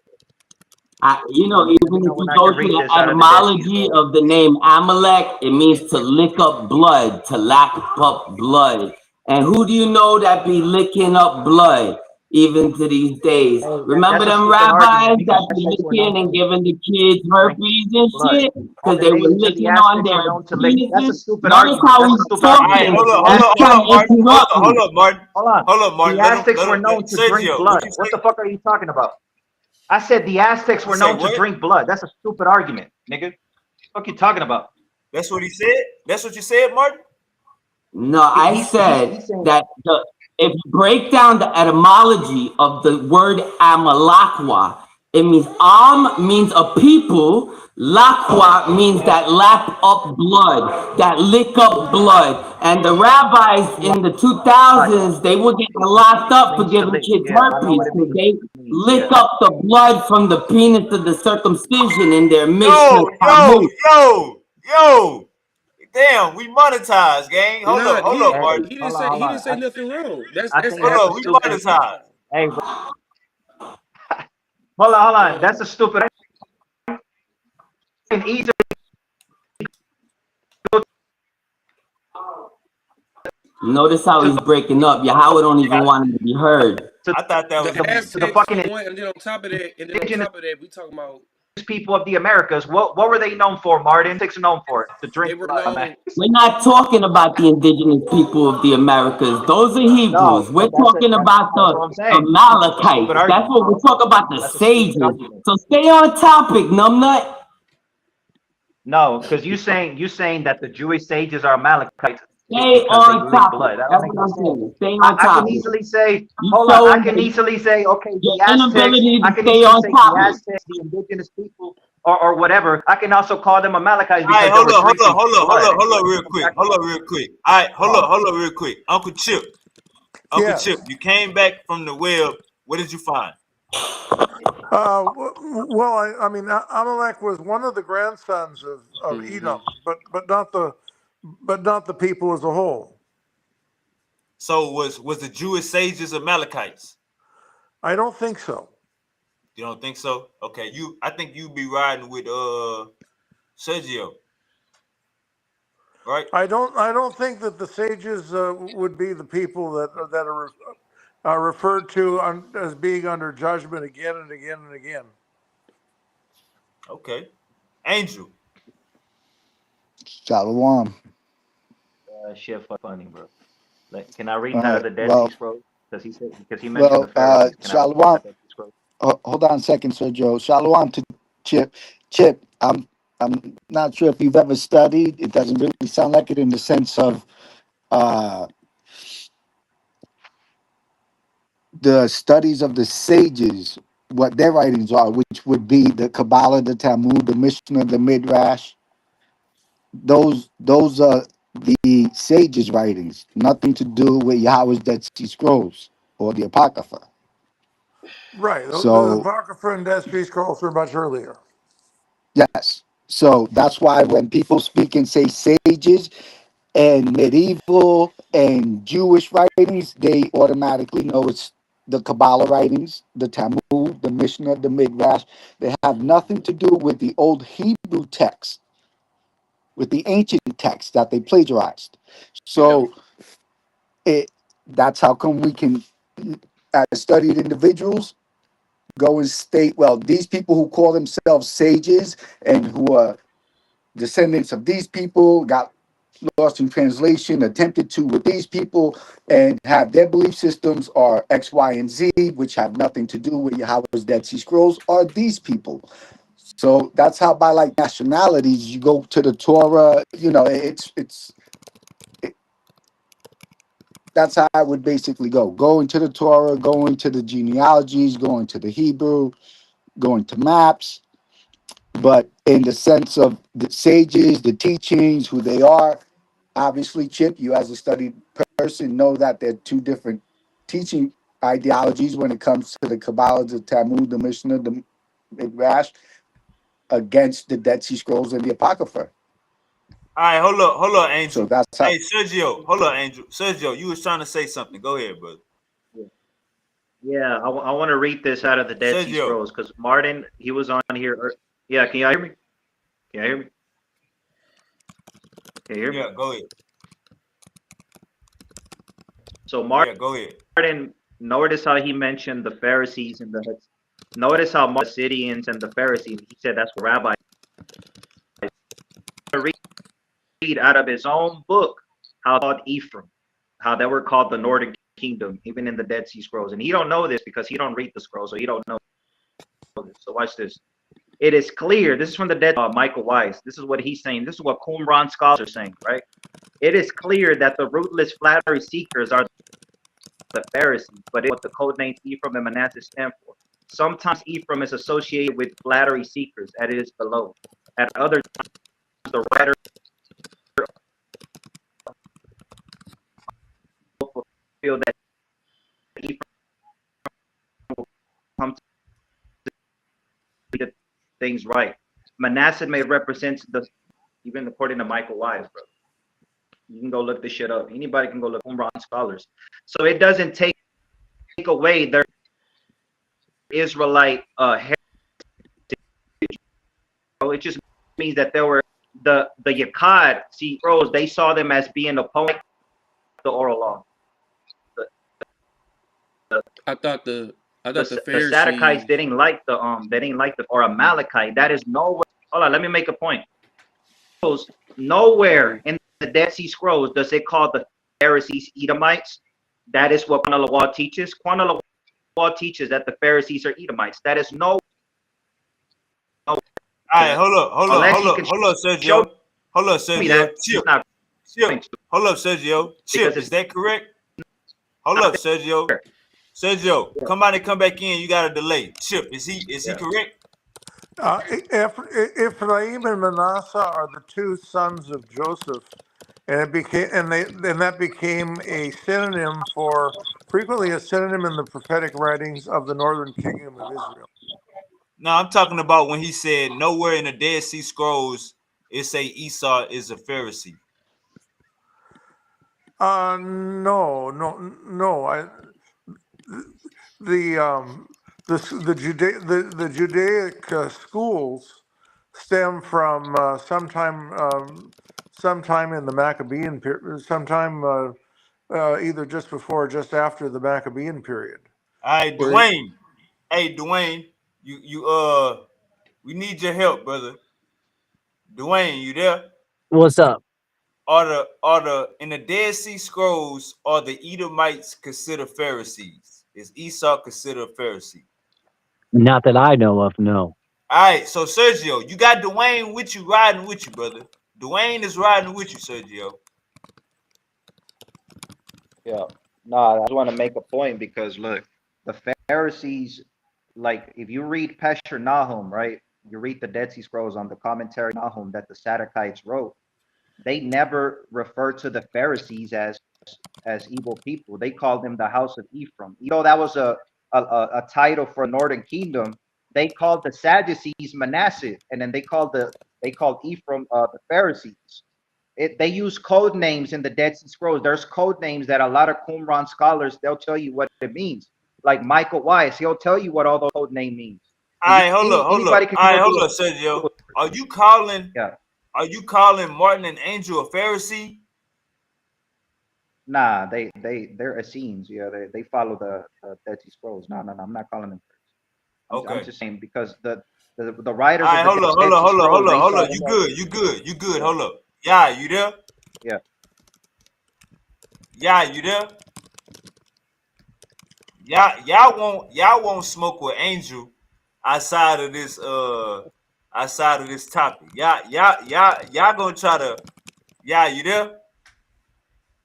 Let me Even know if when you I go can to read the this out of the Dead Sea etymology Scrolls. of the name Amalek, it means to lick up blood, to lap up blood. And who do you know that be licking up blood even to these days? Hey, Remember that's a them stupid rabbis argument because that the be Aztecs were licking known and to giving the kids drink herpes and blood. shit All because the they were natives of the licking on Aztecs were their known to lick. That's a penises? stupid Notice argument. how That's a he's stupid All right, argument. talking. The He's Aztecs, trying to interrupt me. Martin. hold on. Hold up, The Martin. Aztecs were Let known to drink Sergio, what blood. you What say? the fuck are you talking about? I said the Aztecs You were say known to what? drink blood. That's a stupid argument, nigga. What you talking about? That's what he said. That's what you said, Martin. No, I He's said saying that if you break down the etymology of the word Amalakwa, it means means a people, Lakwa means that lap up blood, that lick up blood. And the rabbis in the blood 2000s, they were getting locked up for means to giving lick. kids Yeah, I know herpes what it because means. they It means, lick yeah. up the blood from the penis of the circumcision in their Mishnah Yo, yo, Talmud. yo. Damn, we monetized, gang. Nah, Hold he up, Hey, Martin. he didn't hold say on, hold on. nothing wrong. I That's think Hold that's up, a we actually stupid. monetized. Hey, bro, hold on. That's a stupid. And easily go Notice how to he's breaking up. Yahweh don't even want him to be heard. I thought that the was me. the Aztecs for fucking one, and then on top of that, indigenous we talking about people of the Americas. What were they known for, Martin? Six known for to they drink were blood, man. known. We're not talking about the indigenous people of the Americas. Those are No, Hebrews. We're but that's it. talking about That's the what I'm saying. That's a stupid Amalekites. That's argument, what we're bro. talking about, the That's a stupid sages. argument. So stay on topic, numbnut. No, because you saying that the Jewish sages are Amalekites Stay because they on lick topic. blood. That don't That's make what no I'm sense. saying. Stay on I can topic. easily say, You hold on. I showing can easily say, okay, your the Aztecs. inability I to can stay easily on say the topic. Aztecs, the indigenous people, or whatever. I can also call them Amalekites All right, because they were drinking blood. hold up, Blood real from quick. Hold up, sacrifice. real quick. All right, Come on, man. hold up, real quick. Uncle Chip, Yes. you came back from the web. What did you find? Well, I mean, Amalek was one of the grandsons of Edom, but not the people as a whole. So was the Jewish sages Amalekites? I don't think so. You don't think so? Okay, I think you'd be riding with Sergio, right? I don't think that the sages would be the people that are referred to as being under judgment again and again and again. Okay. Angel. Shalom. Shit, funny, bro. Like, can I read All out of right. the Dead Sea Scrolls? Because he mentioned the Well, Pharisees. Can I read out Shalom. of the Dead Sea Scrolls? Hold on a second, Sir Joe. Shalom to Chip. Chip, I'm not sure if you've ever studied. It doesn't really sound like it in the sense of uh, the studies of the sages, what their writings are, which would be the Kabbalah, the Talmud, the Mishnah, the Midrash. Those are the sages' writings. Nothing to do with Yahweh's Dead Sea Scrolls or the Apocrypha. Right. The So Apocrypha and Dead Sea Scrolls are much earlier. yes. So that's why when people speak and say sages and medieval and Jewish writings, they automatically know it's the Kabbalah writings, the Talmud, the Mishnah, the Midrash. They have nothing to do with the old Hebrew text, with the ancient text that they plagiarized. Yeah. So that's how come we can, as studied individuals, go and state, well, these people who call themselves sages and who are descendants of these people got lost in translation, attempted to with these people, and have their belief systems are X, Y, and Z, which have nothing to do with Yahweh's Dead Sea Scrolls, are these people. So that's how, by like nationalities, you go to the Torah. You know, that's how I would basically go into the Torah, go into the genealogies, go into the Hebrew, go into maps. But in the sense of the sages, the teachings, who they are, obviously, Chip, you as a studied person know that there are two different teaching ideologies when it comes to the Kabbalah, the Talmud, the Mishnah, the Midrash, against the Dead Sea Scrolls and the Apocrypha. All right, hold up, So Angel. that's how. Hey, Sergio, hold up, Angel. Sergio, you was trying to say something. Go ahead, brother. Yeah, I want to read this out of the Dead Sea Sergio. Scrolls because Martin, he was on here. Yeah, can you hear me? Can you hear me? Can you hear me? Yeah, go ahead. So Yeah, go ahead. Martin, notice how he mentioned the Pharisees and the notice how the Sidonians and the Pharisees. He said that's what rabbis read out of his own book how called Ephraim, how they were called the Northern Kingdom, even in the Dead Sea Scrolls. And he don't know this because he don't read the scrolls, so he don't know. So watch this. It is clear. This is from the dead Michael Weiss. This is what he's saying. This is what Qumran scholars are saying, right? It is clear that the rootless flattery seekers are the Pharisees, but it's what the code names Ephraim and Manasseh stand for. Sometimes Ephraim is associated with flattery seekers, as it is below. At other times, the writer feel that Ephraim will come to the things right. Manasseh may represent the, even according to Michael Wise, bro. You can go look this shit up. Anybody can go look Qumran scholars. So it doesn't take away their Israelite heritage. It just means that there were the Yakad, see, pros, they saw them as being opponent to the oral law. I thought the The Pharisees. Sadducees didn't like the or Amalekite. That is nowhere. Hold on, let me make a point. Nowhere in the Dead Sea Scrolls does it call the Pharisees Edomites. That is what Quana Lawal teaches. Quana Lawal teaches that the Pharisees are Edomites. That is no. All right, hold up, Sergio. Hold up, Sergio. Chip. Hold up, Sergio. Chip, is that correct? Hold up, Sergio. Sergio, come out and come back in. You got a delay. Chip, is he correct? Ephraim and Manasseh are the two sons of Joseph, and that became a synonym frequently a synonym in the prophetic writings of the northern kingdom of Israel. No, I'm talking about when he said nowhere in the Dead Sea Scrolls it say Esau is a Pharisee. No. The Judaic schools stem from sometime in the Maccabean period, sometime either just before or just after the Maccabean period. All right, Dwayne. Hey, Dwayne, you we need your help, brother. Dwayne, you there? What's up? Are the in the Dead Sea Scrolls are the Edomites considered Pharisees? Is Esau considered a Pharisee? Not that I know of, no. All right, so Sergio, you got Dwayne with you, riding with you, brother. Dwayne is riding with you, Sergio. Yeah. No, I just want to make a point because look, the Pharisees, like if you read Pesher Nahum, right? You read the Dead Sea Scrolls on the commentary Nahum that the Sadducites wrote. They never refer to the Pharisees as evil people. They called them the house of Ephraim. You know, that was a title for Northern Kingdom. They called the Sadducees Manasseh, and then they called Ephraim the Pharisees. They use code names in the Dead Sea Scrolls. There's code names that a lot of Qumran scholars, they'll tell you what it means. Like Michael Weiss, he'll tell you what all those code name means. All right, hold up. All right, hold up, Sergio. Are you calling? Yeah. Are you calling Martin and Angel a Pharisee? Nah, they're Essenes. Yeah, they follow the Dead Sea Scrolls. No, I'm not calling them Pharisees. I'm just saying because the writers of the Dead Sea Scrolls. Hold up. You good. Yeah. Hold up. Yeah, you there? Yeah. Yeah, you there? Y'all won't smoke with Angel outside of this topic. Y'all gonna try to. Yeah, you there?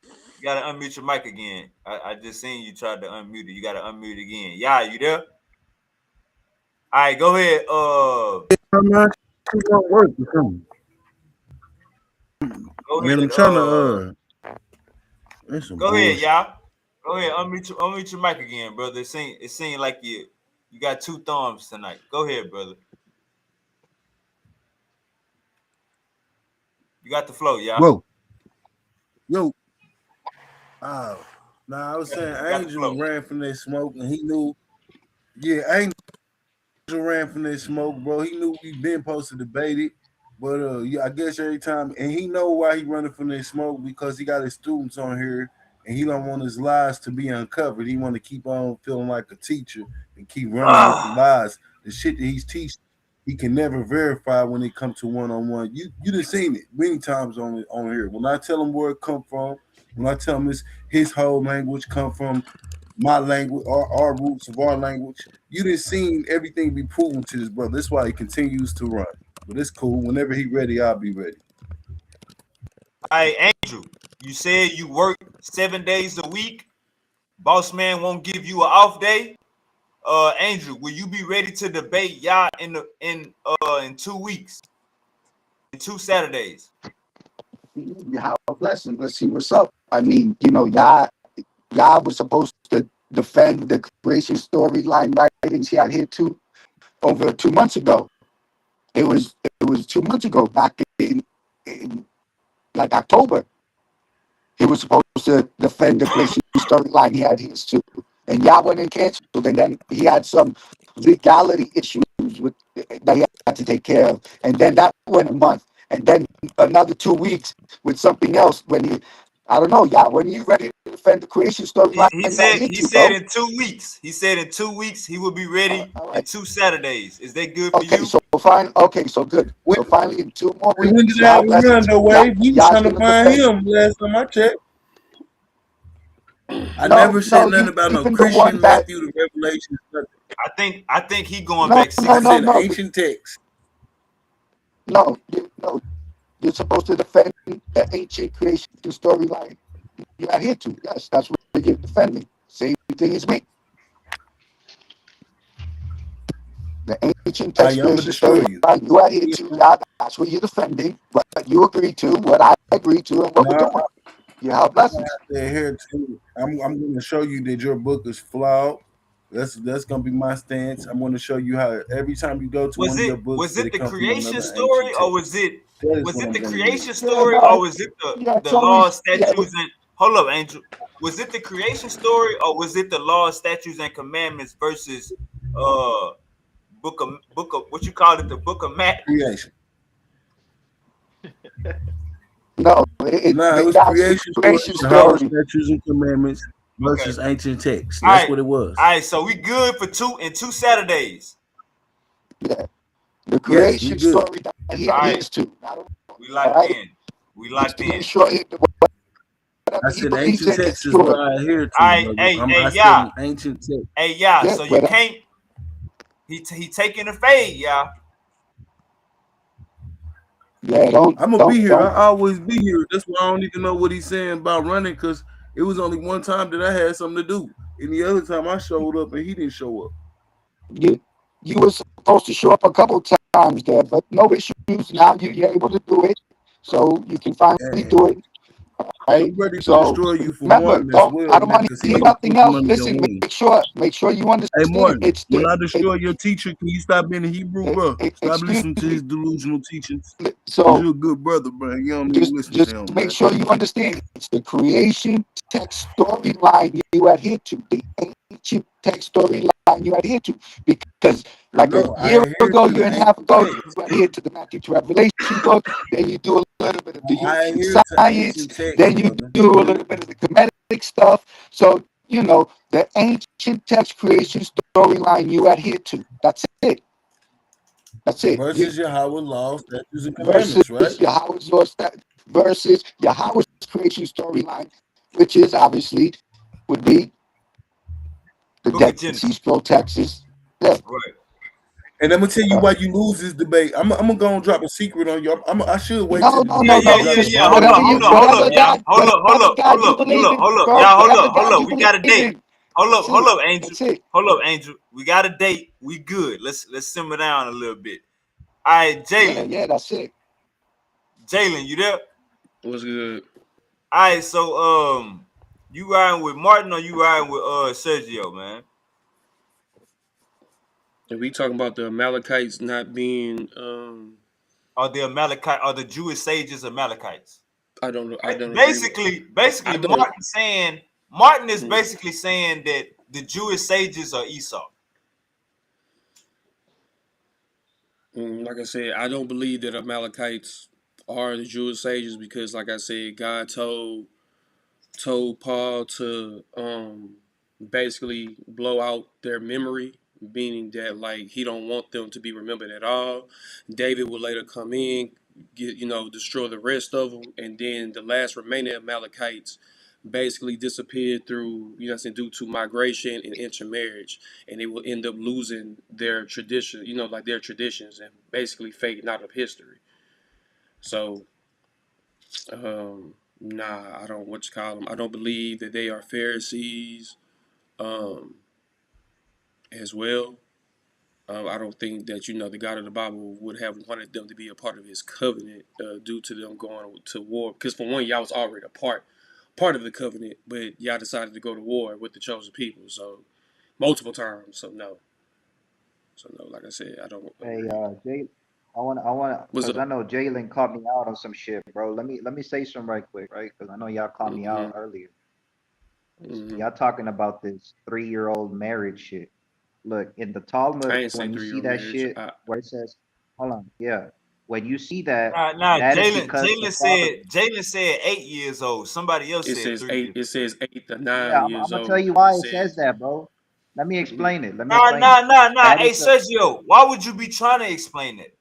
You gotta unmute your mic again. I just seen you tried to unmute it. You gotta unmute it again. Yeah, you there? All right, go ahead. Man, I'm trying to go ahead, y'all. Go ahead, unmute your mic again, brother. It seemed like you got two thumbs tonight. Go ahead, brother. You got the flow, y'all. Whoa. Yo. I was saying Angel ran from that smoke and he knew. Yeah, Angel ran from that smoke, bro. He knew we been supposed to debate it. But yeah, I guess every time, and he know why he running from that smoke because he got his students on here and he don't want his lies to be uncovered. He want to keep on feeling like a teacher and keep running with the lies. The shit that he's teaching, he can never verify when it comes to one-on-one. You done seen it many times on here. When I tell him where it come from, when I tell him his whole language come from my language, our roots of our language. You didn't seen everything be proven to this brother. That's why he continues to run. But it's cool. Whenever he ready, I'll be ready. Hey, Andrew, you said you work 7 days a week. Boss man won't give you an off day. Andrew, will you be ready to debate y'all in 2 weeks, in 2 Saturdays? You have a blessing. Let's see what's up. I mean, y'all was supposed to defend the creation storyline writings he had here too over 2 months ago. It was 2 months ago, back in like October. He was supposed to defend the creation storyline. He had his too, and y'all went and canceled. And then he had some legality issues with that he had to take care of. And then that went a month, and then another 2 weeks with something else. I don't know, y'all. When you ready to defend the creation He, storyline, he y'all said hit he you, said bro. in 2 weeks. He said in 2 weeks he will be ready All in right. 2 Saturdays. Is that good for Okay. you? So fine. Okay. So good. When, So finally, in 2 more when weeks, did I have y'all a run blessings. though, Y'all, Wave? We was y'all's trying to gonna find defend. him last time I checked. I No, never said no, nothing you about no even the one Christian that Matthew the Revelation. Nothing. I think he going no, back no, I 6 no, said weeks. no, ancient text. no. You're supposed to defend the ancient creation storyline. You're not here to. Yes, that's what you're defending. Same thing as me. The ancient text I'm gonna creation destroy you. storyline. You are here to. That's what you're defending. What you agree to, what I agree to, and what we're No, doing. You have blessings. they're here too. I'm going to show you that your book is flawed. That's going to be my stance. I'm going to show you how every time you go to Was one of it your books was that it it the comes from creation another ancient story, or text. That is was what it I'm the going to use. creation Yeah, story, or no, was it yeah, it's the law, always yeah. statutes, and hold up, Angel? Was it the creation story, or was it the law, statutes, and commandments versus uh book of what you called it, the book of Matt? Creation. No, No, it was that's the creation story, creation Yahweh story. statutes and commandments Okay. versus ancient text. All That's right. what it was. All right. So we good for 2 Saturdays. Yeah, the Yes, we creation good. story that he All right. adheres to. I don't know. We All locked right, in. We just locked to make in. sure I whatever he said believes ancient in, text it's is what sure. I adhere All to, right. brother. Hey, I hey, study yeah. ancient text. Hey, yeah. Yeah, So you but can't. He taking a fade, yeah. yeah, don't I'm gonna be don't here. don't. I always be here. That's why I don't even know what he's saying about running, because it was only one time that I had something to do. And the other time I showed up and he didn't show up. You you were supposed to show up a couple times there, but no issues. Now you're able to do it, so you can finally And do it. Right. I'm ready to So destroy you for remember, Martin as don't. well, I don't man, want because to he hear need to nothing come from else. under your Listen, wing. make sure you Hey understand. Martin, when I destroy your teacher, can you stop being a Hebrew, bro? Stop Excuse listening to his me. delusional teachings. Cause So you're a good brother, bro. You don't need to listen just to him, make man. sure you understand. It's the creation text storyline you adhere to. The ancient text storyline you adhere to. Because I like a know I year adhere ago, to year the and a half ancient ago, text. you adhere to the Matthew to Revelation book. Then you do a little bit of the I Euclid adhere to science. ancient text, Then you brother. do a little bit of the Kemetic stuff. So the ancient text creation storyline you adhere to. That's it. That's it. Versus Yahweh law, statutes, and Versus commandments, right? Yahweh's law versus Yahweh's creation storyline, which is obviously would be the Book Dead of Sea Genesis. Scroll Texas. Yeah. Right. And I'm gonna tell you why you lose this debate. I'm gonna go and drop a secret on you. I should wait No, till the no, Yeah, no, debate yeah, and no. yeah, drop the yeah. bomb on you on Hold this, up, Whatever right? yeah. God, whatever God you Hold believe up, in, hold up, bro. yeah. Whatever Hold God up. you We believe got a date. in. That's it. Hold up, Angel. That's it. Hold up, Angel. We got a date. We good. Let's simmer down a little bit. All right, Yeah, Jalen. yeah, that's it. Jalen, you there? What's good? All right, so you riding with Martin or you riding with Sergio, man? If we talking about the Amalekites not being, Or the Amalekite or the Jewish sages Amalekites? I don't know. I don't agree with. Basically, I don't. Martin is mm, basically saying that the Jewish sages are Esau. Like I said, I don't believe that Amalekites are the Jewish sages because, like I said, God told Paul to basically blow out their memory, meaning that like he don't want them to be remembered at all. David will later come in, destroy the rest of them, and then the last remaining Amalekites basically disappeared through, you know what I'm saying, due to migration and intermarriage, and they will end up losing their tradition, you know, like their traditions, and basically fading out of history. So, nah, I don't what you call them. I don't believe that they are Pharisees, um, as well. I don't think that the God of the Bible would have wanted them to be a part of His covenant due to them going to war. Because for one, y'all was already a part of the covenant, but y'all decided to go to war with the chosen people. So multiple times. So no, like I said, I don't Hey, agree. Jay, I want, What's cause I up? know Jalen called me out on some shit, bro. Let me say some right quick, right? Cause I know y'all called me Mm-hmm. out earlier. Mm-hmm. Y'all talking about this 3-year-old marriage shit. Look, in the I Talmud, ain't say when you see 3 year that marriage. shit where it says, hold on, yeah, when you see that, Nah, that is Jalen. because the Jalen father. said. Jalen said 8 years old. Somebody else It said says 3 years. eight. It says 8 to Yeah, 9 I'm years gonna tell old. you It why it says says. that, bro. Let me Mm-hmm. explain it. Let me Nah, explain nah, it. nah, nah. That Hey, is the Sergio, why would you be trying to explain it?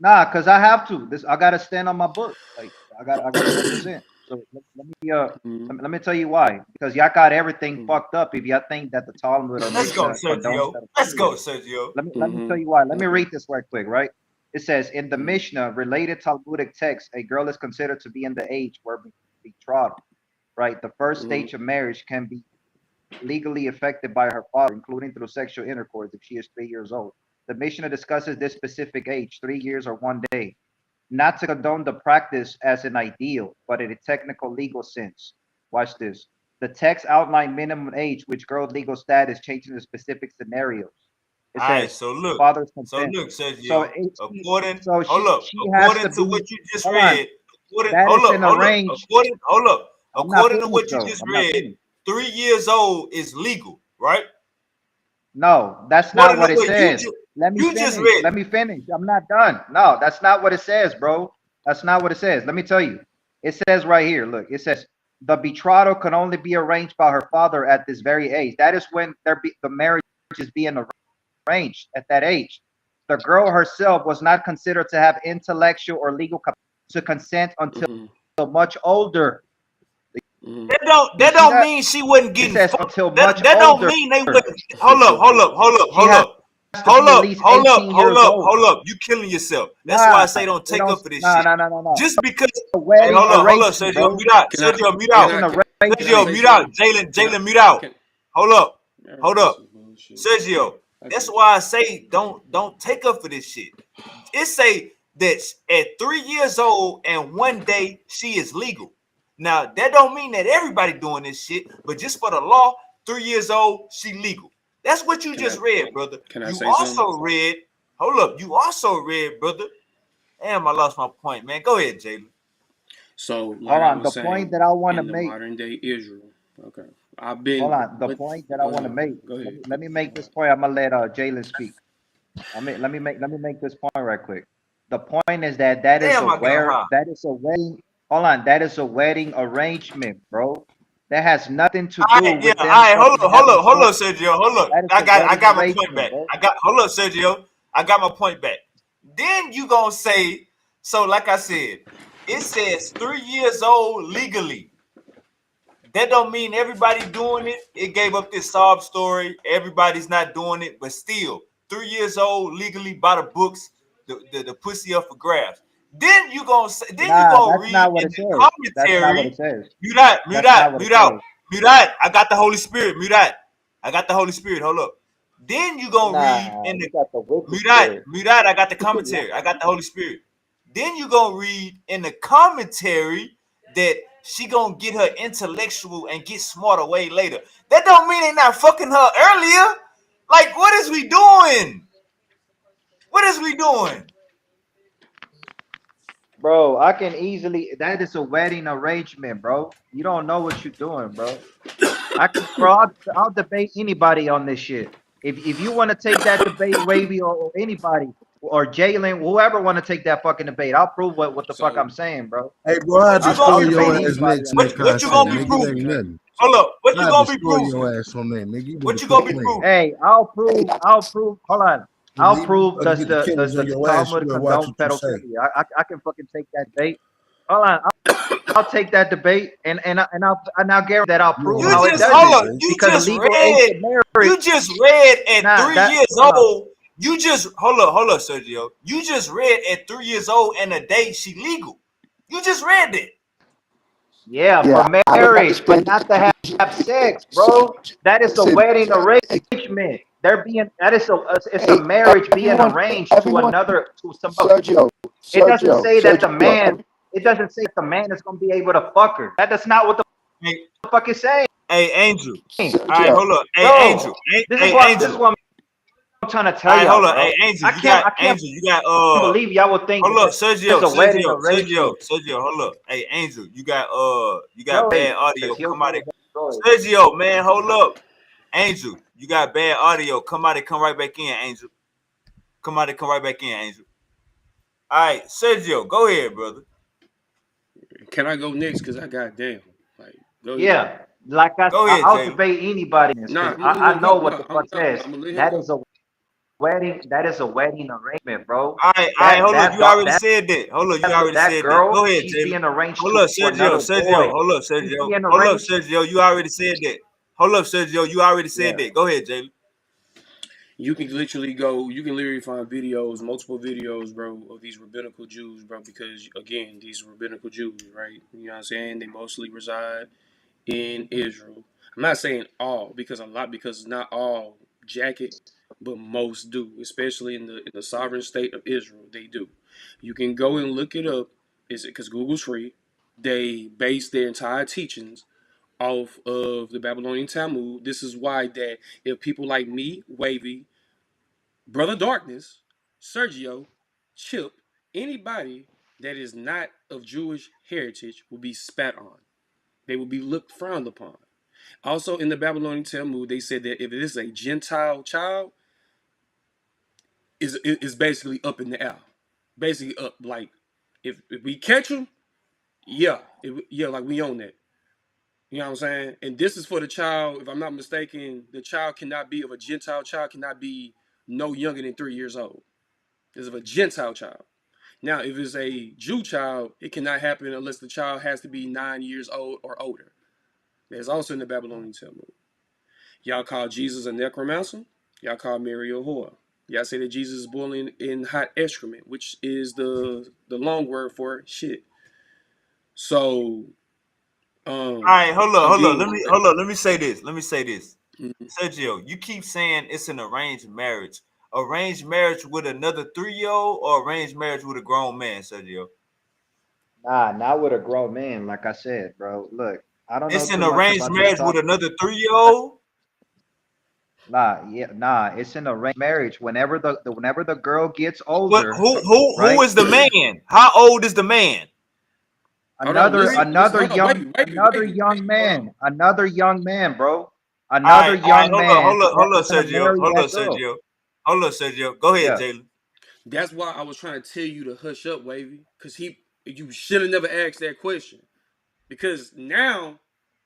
Nah, cause I have to. This I gotta stand on my book. Like I gotta represent. So let me tell you why. Because y'all got everything Mm-hmm. fucked up. If y'all think that the Talmud or Let's go, Mishnah condones Sergio. Let's go, pedophilia. Sergio. Let me tell you why. Let Mm-hmm. me Okay. read this right quick. Right. It says in the Mm-hmm. Mishnah, related Talmudic text, a girl is considered to be in the age where betrothed. Right. The first Mm-hmm. stage of marriage can be legally affected by her father, including through sexual intercourse if she is 3 years old. The Mishnah discusses this specific age, 3 years or one day, not to condone the practice as an ideal, but in a technical legal sense. Watch this. The text outline minimum age, which girl legal status changes in specific scenarios. It All right, says so look. father's So consent. look, So Sergio. it, she, According, so hold she up. she has According to to what be. you just Hold on. read, according, That hold is up, an hold up. arranged. According, hold up. I'm not According to finished what you though. just I'm not read, finished. 3 years old is legal, right? No, that's not According to what it what you says. just Let me you just finish. read. Let me finish. I'm not done. No, that's not what it says, bro. That's not what it says. Let me tell you. It says right here. Look, it says the betrothal can only be arranged by her father at this very age. That is when the marriage is being arranged at that age. The girl herself was not considered to have intellectual or legal capacity to consent until Mm-hmm. much older. Mm-hmm. You That see don't that? mean she wasn't It getting says fucked. until That much that don't older. mean they wouldn't. Hold up, hold up, hold up, She hold has up. to Hold be at up, least hold up, 18 hold years up, old. hold up. You killing yourself. That's why I Nah, say don't it take don't. up for this No, shit. no, no, no, no. Just because. A Hey, wedding hold up, arrangement, Sergio, bro. mute out. Can I Sergio, mute It's out. an can I Sergio, arrangement. say mute out. something? Can I Jalen, mute out. can Hold up, man, hold this up. is bullshit. Sergio, that's Okay. why I say don't take up for this shit. It say that at 3 years old and one day she is legal. Now that don't mean that everybody doing this shit, but just for the law, 3 years old, she legal. That's what you Can I just read, brother. can I You say something? also read, hold up, you also read, brother. Damn, I lost my point, man. Go ahead, Jalen. So, like Hold I on. was The point saying, that I want to in the make. modern day Israel, okay, I've Hold been on. The what? point that I want to make. Go Let ahead. me let me make this point. I'm gonna let Jalen speak. Let me make this point right quick. The point is that Damn, I got high. that is a wedding. Hold on. That is a wedding arrangement, bro. That has nothing to All do right, yeah, with all them right, fucking having hold up, children. Sergio, hold up. That is I a got I wedding got my point arrangement, back. bro. Hold up, Sergio. I got my point back. Then you gonna say, so like I said, it says 3 years old legally. That don't mean everybody doing it. It gave up this sob story. Everybody's not doing it, but still, 3 years old legally by the books, the pussy up for grabs. Then you Nah, gonna that's read not what in it the says. That's not what it commentary. says. Mute out, mute That's not out, what it mute out, says. mute out. I got the Holy Spirit. Mute out. I got the Holy Spirit. Hold up. Then you gonna read Nah, in the you got the wicked mute out, spirit. mute out. I got the commentary. I got the Holy Spirit. Then you gonna read in the commentary that she gonna get her intellectual and get smarter way later. That don't mean they not fucking her earlier. Like, what is we doing? What is we doing? Bro, I can easily. That is a wedding arrangement, bro. You don't know what you're doing, bro. Bro. I'll debate anybody on this shit. If you want to take that debate, Wavy or anybody or Jalen, whoever want to take that fucking debate, I'll prove what the fuck So, I'm saying, bro. Hey, bro, I What you I'll gonna destroy be debate your proving? ass anybody next on in that that shit. What you content, gonna be nigga. It proving? ain't okay. nothing. So, Hold up. What you I gonna be destroy proving? your ass on that, nigga. You What better you quit gonna be playing. proving? Hey, I'll prove. Hold on. I'll Leave me prove. to Does get the the killers does on the your ass. You Talmud better watch condone what you say. pedophilia? I can fucking take that debate. Hold on. I'll take that debate, and I'll guarantee that I'll prove You how it just doesn't, hold up. Angel. You because just legal age read. of marriage. You just read at Nah, 3 years hold on. old. You just hold up, Sergio. You just read at 3 years old and a day she legal. You just read that. Yeah, for marriage, but not to have sex, bro. That is a wedding arrangement. It's a marriage being arranged to some. It doesn't say that the man. It doesn't say that the man is going to be able to fuck her. That's not what the Hey, fuck is saying, hey, Angel. All right, hold up. Hey, Angel. bro. Hey, This is hey, what Angel. I'm trying to All tell right, y'all, hold up. bro. Hey, Angel. I You can't got I can't Angel. You got believe y'all would think Hold up, that Sergio. there's a wedding Sergio. arrangement, Hold up. Hey, Angel. You got Joey, bad audio. because he'll Come out go of destroy. Sergio, man. Hold up. Angel, you got bad audio. Come out and come right back in, Angel. Come out and come right back in, Angel. All right, Sergio, go ahead, brother. Can I go next? Cause I got damn. Like, go ahead. Yeah, like Go ahead, I'll Jalen. debate anybody in this, Nah, because I'm gonna let I him know go. what the Nah, fuck says. I'm gonna let him That go. is a wedding. That is a wedding arrangement, bro. All right, hold up. You already That said that. Hold up, you already that said that. girl, Go ahead, she's Jalen. being arranged Hold up, to another boy. Hold up, She's Sergio. being Hold up, arranged. Sergio. You already said that. Hold up, Sergio. You already said Yeah. that. Go ahead, Jalen. You can literally go. You can literally find videos, multiple videos, bro, of these rabbinical Jews, bro. Because again, these rabbinical Jews, right? You know what I'm saying? They mostly reside in Israel. I'm not saying all because not all jacket, but most do, especially in the sovereign state of Israel. They do. You can go and look it up. Is it because Google's free? They base their entire teachings off of the Babylonian Talmud. This is why that if people like me, Wavy, Brother Darkness, Sergio, Chip, anybody that is not of Jewish heritage will be spat on. They will be looked frowned upon. Also, in the Babylonian Talmud, they said that if it is a Gentile child, is basically up in the air, basically up. Like if we catch them, yeah, like we own that. You know what I'm saying? And this is for the child. If I'm not mistaken, the child cannot be of a Gentile child cannot be no younger than 3 years old. This is of a Gentile child. Now, if it's a Jew child, it cannot happen unless the child has to be 9 years old or older. That's also in the Babylonian Talmud. Y'all call Jesus a necromancer. Y'all call Mary a whore. Y'all say that Jesus is boiling in hot excrement, which is the long word for shit. So, All right, hold up. again, Let me say this. Sergio, you keep saying it's an arranged marriage. Arranged marriage with another 3-year-old or arranged marriage with a grown man, Sergio? Nah, not with a grown man. Like I said, bro. Look, I don't know It's an too much arranged about this marriage with topic. another 3-year-old. Nah. It's an arranged marriage. Whenever the girl gets What? older, Who right? is the man? How old is the man? hold on, Another listen, another hold on, young another wait, young hold on. man, another young man, bro. All Another right, all right. young man Hold that's up, gonna Sergio. marry that girl. Hold up, Sergio. Go ahead, Yeah. Jalen. That's why I was trying to tell you to hush up, Wavy, because you should have never asked that question. Because now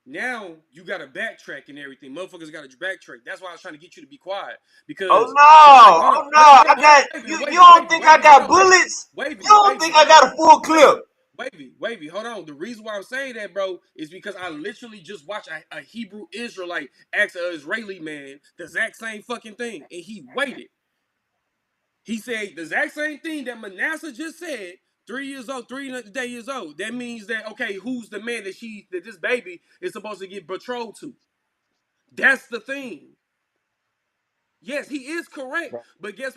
you got to backtrack and everything. Motherfuckers got to backtrack. That's why I was trying to get you to be quiet. Oh Because just like, no! Oh no! I got you. You don't think I got bullets? You don't think I hold got on, a full clip? hold on. The reason why I'm saying that, bro, is because I literally just watched a Hebrew Israelite ask an Israeli man the exact same fucking thing, and he waited. He said the exact same thing that Manasseh just said. 3 years old, 3 years old. That means that okay, who's the man that this baby is supposed to get betrothed to? That's the thing. Yes, he is correct, but guess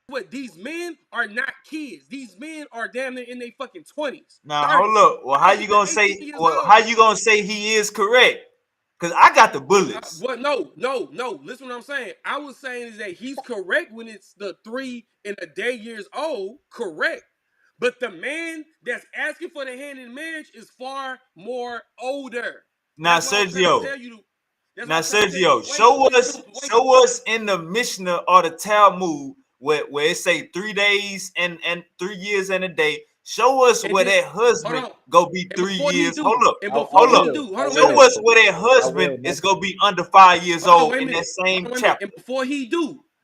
what? These men are not kids. These men are damn near in their fucking 20s, Now hold 30s, up. Well, how 30 you to gonna 18 say? years Well, old. how you gonna say he is correct? Cause I got the bullets. What? No. Listen, what I'm saying. I was saying is that he's correct when it's the 3 and a day years old. Correct. But the man that's asking for the hand in marriage is far more older. Now, That's why I was trying to Sergio. tell you. That's why I Now, was trying to tell you Sergio, to wait. show us in the Mishnah or the Talmud where it say 3 days and 3 years and a day. Show us And where then that hold husband on. go be And three before he years. Hold do, up, and I hold before he will. will. do, I hold on, wait a Show minute. us will. where that I husband will. is gonna be under 5 years Hold on, old wait a in that minute. Hold same on, wait a minute. chapter. And before he do,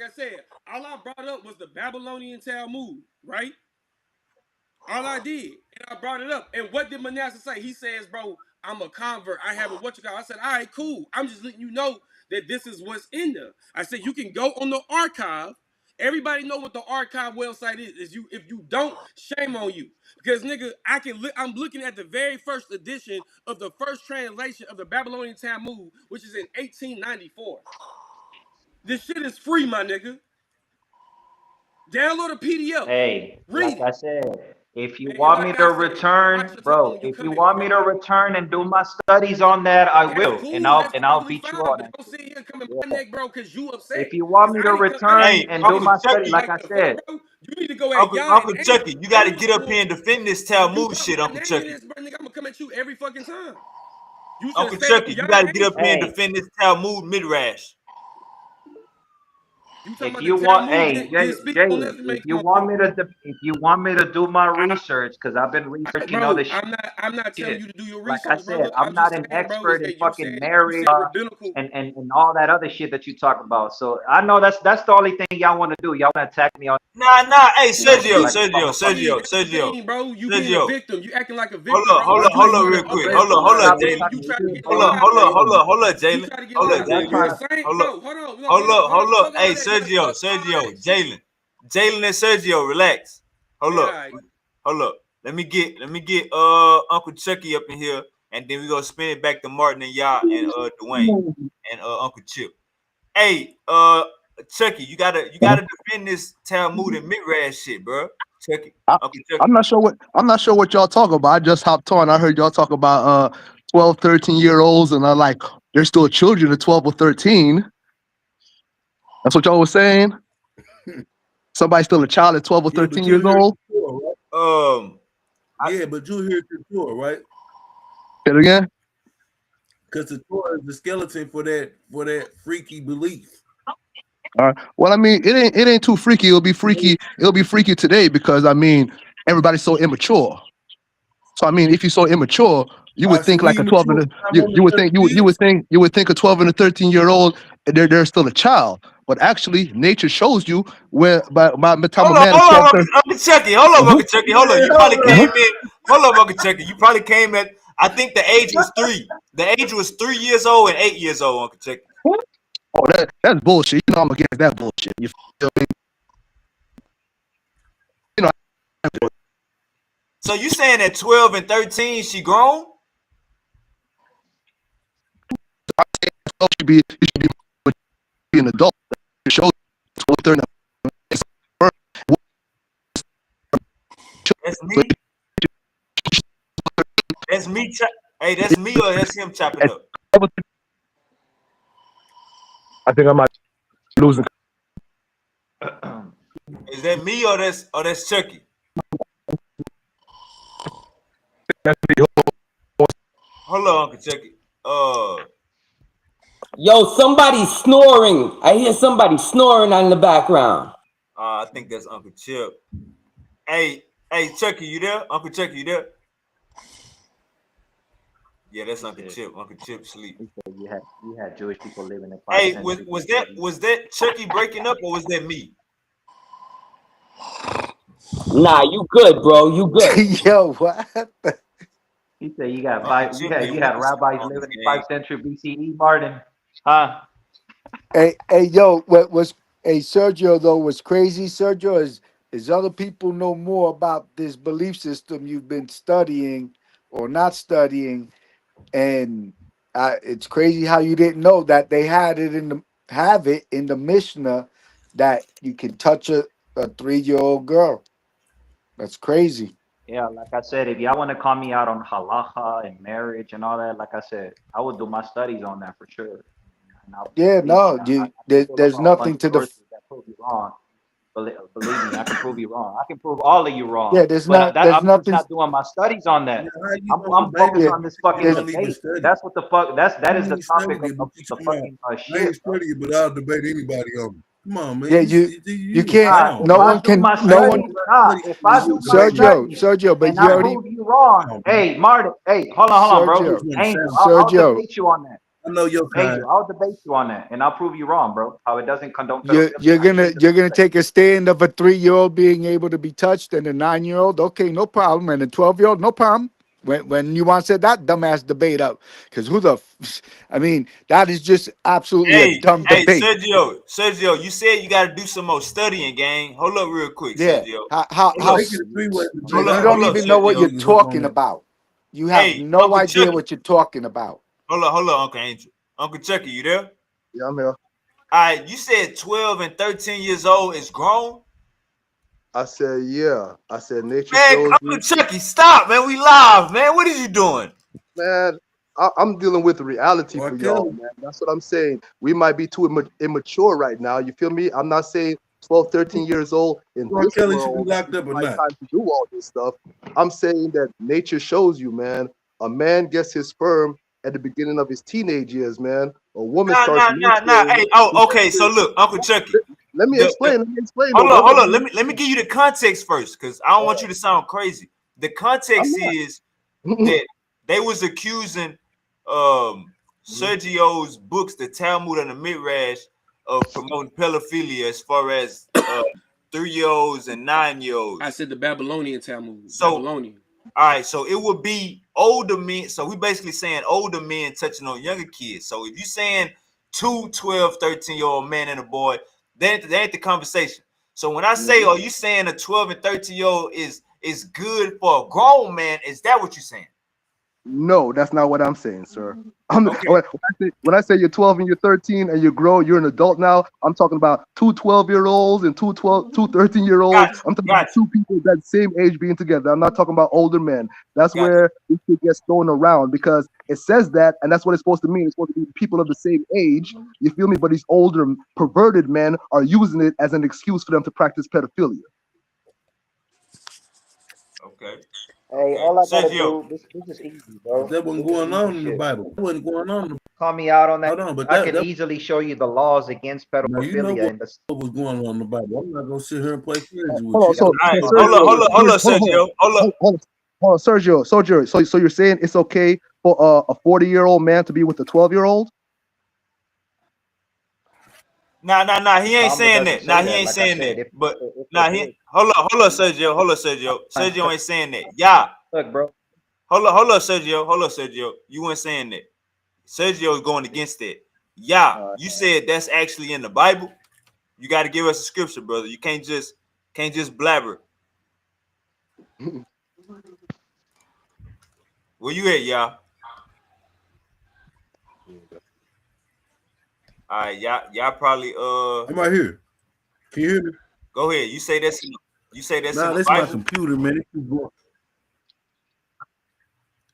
like I said, all I brought up was the Babylonian Talmud, right? All I did, and I brought it up. And what did Manasseh say? He says, bro, I'm a convert. I have a what you call. I said, all right, cool. I'm just letting you know that this is what's in there. I said, you can go on the archive. Everybody know what the archive website is. If you don't, shame on you. Because nigga, I'm looking at the very first edition of the first translation of the Babylonian Talmud, which is in 1894. This shit is free, my nigga. Download a PDF. Hey, Read like I it. said, if you And want me like to I said, watch return, your tone bro, when you if come you at me, want me bro. to return and do my studies on that, I That's will, and cool. I'll That's and I'll perfectly beat you fine. on But that don't sit shit. here and come in my Yeah. neck, bro, because you upset. If you want Because me I to didn't come. I return didn't Hey, and come do in Uncle my here study, Chucky, like like I the fuck, said, bro. You need to go at Uncle Yah and Uncle Amos. Chucky, you got to Amos get is the up one. here and defend this When you Talmud talk shit, my Uncle name in Chucky. this, bro, nigga, I'm gonna come at you every fucking time. You should have Uncle stayed on Chucky, Yah you got to and get up Amos. here and hey, defend this Talmud midrash. You talking If about the you want, Talmud? hey, Then speak on that Jalen, to if make you more want sense, me bro. if you want me to do my I, research, because I've been researching all bro, this I'm not telling shit. you to do your Like I research, said, brother. I'm I'm not just an saying, bro, is expert in that fucking you marriage said rabbinical. and all that other shit that you talk about. So I know that's the only thing y'all want to do. Y'all want to attack me on, Nah. Hey, See, like if I'm a fucking. that's the thing, bro. You being a Sergio. victim. You acting like a Hold victim, up, bro. hold But up, you hold ain't up, doing real the quick. opposite Listen, Hold up, part. stop Jalen. You talking try to shit, get Hold up, bro. live, hold up, bro. hold up, hold up, You Jalen. try to get Hold up, live. Y'all Jalen. You're trying the to. same, Hold up, bro. Hold on, no, hold up, hold up. fuck all Hey, that. No, fuck all Sergio, that shit. Jalen and Sergio, relax. Hold Yeah, up, all right. hold up. Let me get Uncle Chucky up in here, and then we gonna spin it back to Martin and y'all and Dwayne and Uncle Chip. Hey, Chucky, you gotta defend this Talmud and Midrash shit, bro. Chucky, I, Uncle I'm Chucky. not sure what y'all talk about. I just hopped on. I heard y'all talk about 12, 13-year-olds, and I'm like, they're still children at 12 or 13. That's what y'all was saying. Somebody's still a child at 12 or Yeah, 13 but you years hear old. the Torah, right? I, Yeah, but you hear the Torah, right? Say it again. Because the Torah is the skeleton for that freaky belief. All right. Well, I mean, it ain't too freaky. It'll be freaky. It'll be freaky today because I mean, everybody's so immature. So I mean, if you're so immature, you All would right, so think like we a 12 and mature a, when I'm you, on you would the think 30 years. you would think a 12 and a 13-year-old they're still a child. But actually, nature shows you where by the time a man is 12, 13. Uncle Chucky. Hold up, Mhm, Uncle Chucky. Hold up. Man, You probably hold mhm. came up. in. Hold up, Uncle Chucky. You probably came at. I think the age was 3. The age was 3 years old and 8 years old, Uncle Chucky. Oh, that's bullshit. You know I'm against that bullshit. You feel me? You know, So you saying at 12 and 13 she grown? you should be an adult. It shows 12, 13. That's me. That's me. Hey, that's me or that's him chopping up. I think I might be losing. Is that me or that's Chucky? Hold on, Uncle Chucky. Yo, somebody's snoring. I hear somebody snoring in the background. I think that's Uncle Chip. Hey, Chucky, you there? Uncle Chucky, you there? Yeah, that's He Uncle said Chip. Uncle Chip sleep. you had Jewish people living in five Hey, was centuries was that BCE. was that Chucky breaking up or was that me? Nah, you good, bro. You good. Yo, what? He said Uncle Chip be you wanting had some rabbis on this living in game. 5th century BCE, Martin. Huh? Hey, yo, what was hey Sergio though? What's crazy, Sergio, is other people know more about this belief system you've been studying or not studying, and it's crazy how you didn't know that they have it in the Mishnah that you can touch a 3-year-old girl. That's crazy. Yeah, like I said, if y'all want to call me out on halacha and marriage and all that, like I said, I would do my studies on that for sure. And Yeah, believe me, no, I can pull up there's a whole nothing bunch of to the sources that prove you wrong. Believe me, I can prove you wrong. I can prove all of you yeah. wrong. There's But not there's I'm just nothing. not doing my studies on Yeah, that. how you gonna I'm debate focused Yeah, on something this you fucking there's don't even debate. study? That's what the fuck. That You is ain't the even topic studied it, but of you the come on. fucking I ain't shit, bro. studying it, but I'll debate anybody on it. Come on, man. yeah. You You a can't. Nah, clown, if No bro. I one do can. my I No ain't one. studies, gonna nah, study if with I you, do my debate Sergio, studies anybody. Sergio, but and you I already, prove you wrong, Come on, man. hey, Martin, hey, hold on, bro. You just Sergio, want to Angel, sound I'll smart. Sergio, debate you on that. I know your kind. Angel, I'll debate you on that, and I'll prove you wrong, bro. How it doesn't condone you're pedophilia. you're I show gonna you the you're gonna replay. take a stand of a 3-year-old being able to be touched and a 9-year-old. Okay, no problem. And a 12-year-old, no problem. When you want to set that dumbass debate up, because I mean, that is just absolutely a dumb Hey, debate. Sergio, you said you got to do some more studying, gang. Hold up, real quick, Yeah, Sergio. I'm Hold up, making a three-way debate. you I don't hold agree up, even with know what you Sergio. you're niggas up on talking that. about. You have Hey, no Uncle idea Chucky. what you're talking about. Hold up, Uncle Angel. Uncle Chucky, you there? Yeah, I'm here. All right, you said 12 and 13 years old is grown. I said, yeah. I said, nature Man, shows Uncle you. Chucky, stop, man. We live, man. What are you doing? Man, I'm dealing with reality Or for tell y'all, him. man. That's what I'm saying. We might be too immature right now. You feel me? I'm not saying 12, 13 years old in Or this Kelly should be world locked is up the or right not. time to do all this stuff. I'm saying that nature shows you, man. A man gets his sperm at the beginning of his teenage years, man. A woman starts Nah. menstruating. Hey, okay. So look, Uncle Chucky. Let me explain. Let me explain though, hold on, brother. hold on. Let me give you the context first, because I don't want you to sound crazy. The I'm context not. is that they was accusing Sergio's books, the Talmud and the Midrash, of promoting pedophilia as far as 3-year-olds and 9-year-olds. I said the Babylonian Talmud. So, Babylonian. all right, so it would be older men. So we basically saying older men touching on younger kids. So if you're saying 12, 13-year-old man and a boy, that ain't the conversation. So when I say, are you saying a 12 and 13-year-old is good for a grown man? Is that what you're saying? No, that's not what I'm saying, sir. Okay. When I say you're 12 and you're 13 and you grow, you're an adult now. I'm talking about two 12-year-olds and two 13-year-olds. Gotcha. I'm talking about two people that same age being together. I'm not talking about older men. That's where this shit gets thrown around because it says that, and that's what it's supposed to mean. It's supposed to be people of the same age. You feel me? But these older perverted men are using it as an excuse for them to practice pedophilia. Okay. Hey, all I gotta Sergio. do, this is easy, bro. That wasn't This is going easy on in the shit. Bible. That wasn't going on. Call me out on that. Hold on, but I that can easily show you the laws against now you know pedophilia what in the was going on in the Bible. I'm not gonna sit here and play crazy with Hold on, you. so All right, Sergio, hold on, Sergio. Hold hold on, Sergio. So you're saying it's okay for a 40-year-old man to be with a 12-year-old? Nah. He ain't Talmud saying doesn't that. Nah, say he that. ain't Like I saying that. said, if But if nah, it he is, hold on, Sergio. Sergio ain't saying that. Yeah. look, bro. Hold on, Sergio. You weren't saying that. Sergio is going against that. Yeah, you said that's actually in the Bible. You got to give us a scripture, brother. You can't just blabber. Where you at, y'all? All right, y'all probably I'm right here. Can you hear me? go ahead. You say that's in Nah, the that's my Bible. computer, man. It keeps going.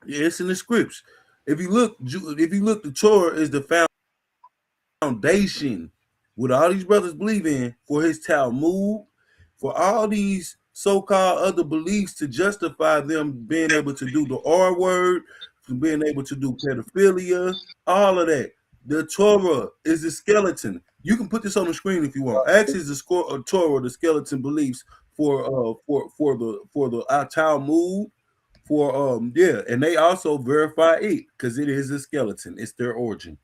Yeah, it's in the scripts. If you look, the Torah is the foundation what all these brothers believe in for his Talmud, for all these so-called other beliefs to justify them being able to do the R word, for being able to do pedophilia, all of that. The Torah is the skeleton. You can put this on the screen if you want. Actually, is the Torah, the skeleton beliefs for the Talmud, for yeah, and they also verify it because it is a skeleton. It's their origin.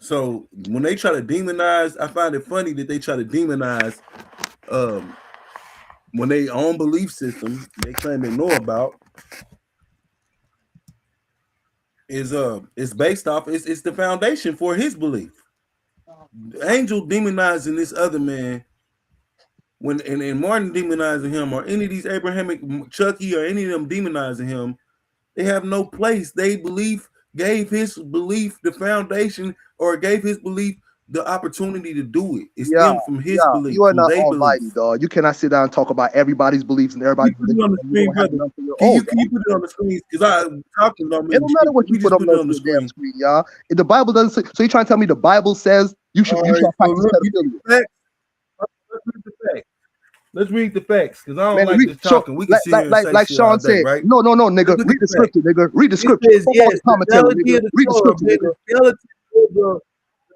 So when they try to demonize, I find it funny that they try to demonize when they own belief system they claim they know about is based off it's the foundation for his belief. The angel demonizing this other man when and Martin demonizing him, or any of these Abrahamic Chucky or any of them demonizing him, they have no place. They gave his belief the foundation, or gave his belief the opportunity to do it. It Yeah, stemmed from his yeah. belief, You are from not their almighty, belief. dog. You cannot sit down and talk about everybody's beliefs and Can you everybody's put it religion, on the and you screen, don't have brother? none for your Can own, you dog. put it on the screen? Because I talking don't It mean don't matter shit. what Can you we put just up put it next on to the your damn screen? screen, y'all. If the Bible doesn't say, so you trying to tell me the Bible says you All shall right, so practice look, you pedophilia? the facts. Let's read the facts. Let's read the facts, because I don't Man, like this show, talking. We can sit here and say like shit all Sean day, said, right? no, Let's nigga. look at Read the the facts. scripture, nigga. Read the It scripture. says, Fuck all yes, the the commentary, analogy nigga. of the Read the Torah scripture, being nigga. the skeleton of the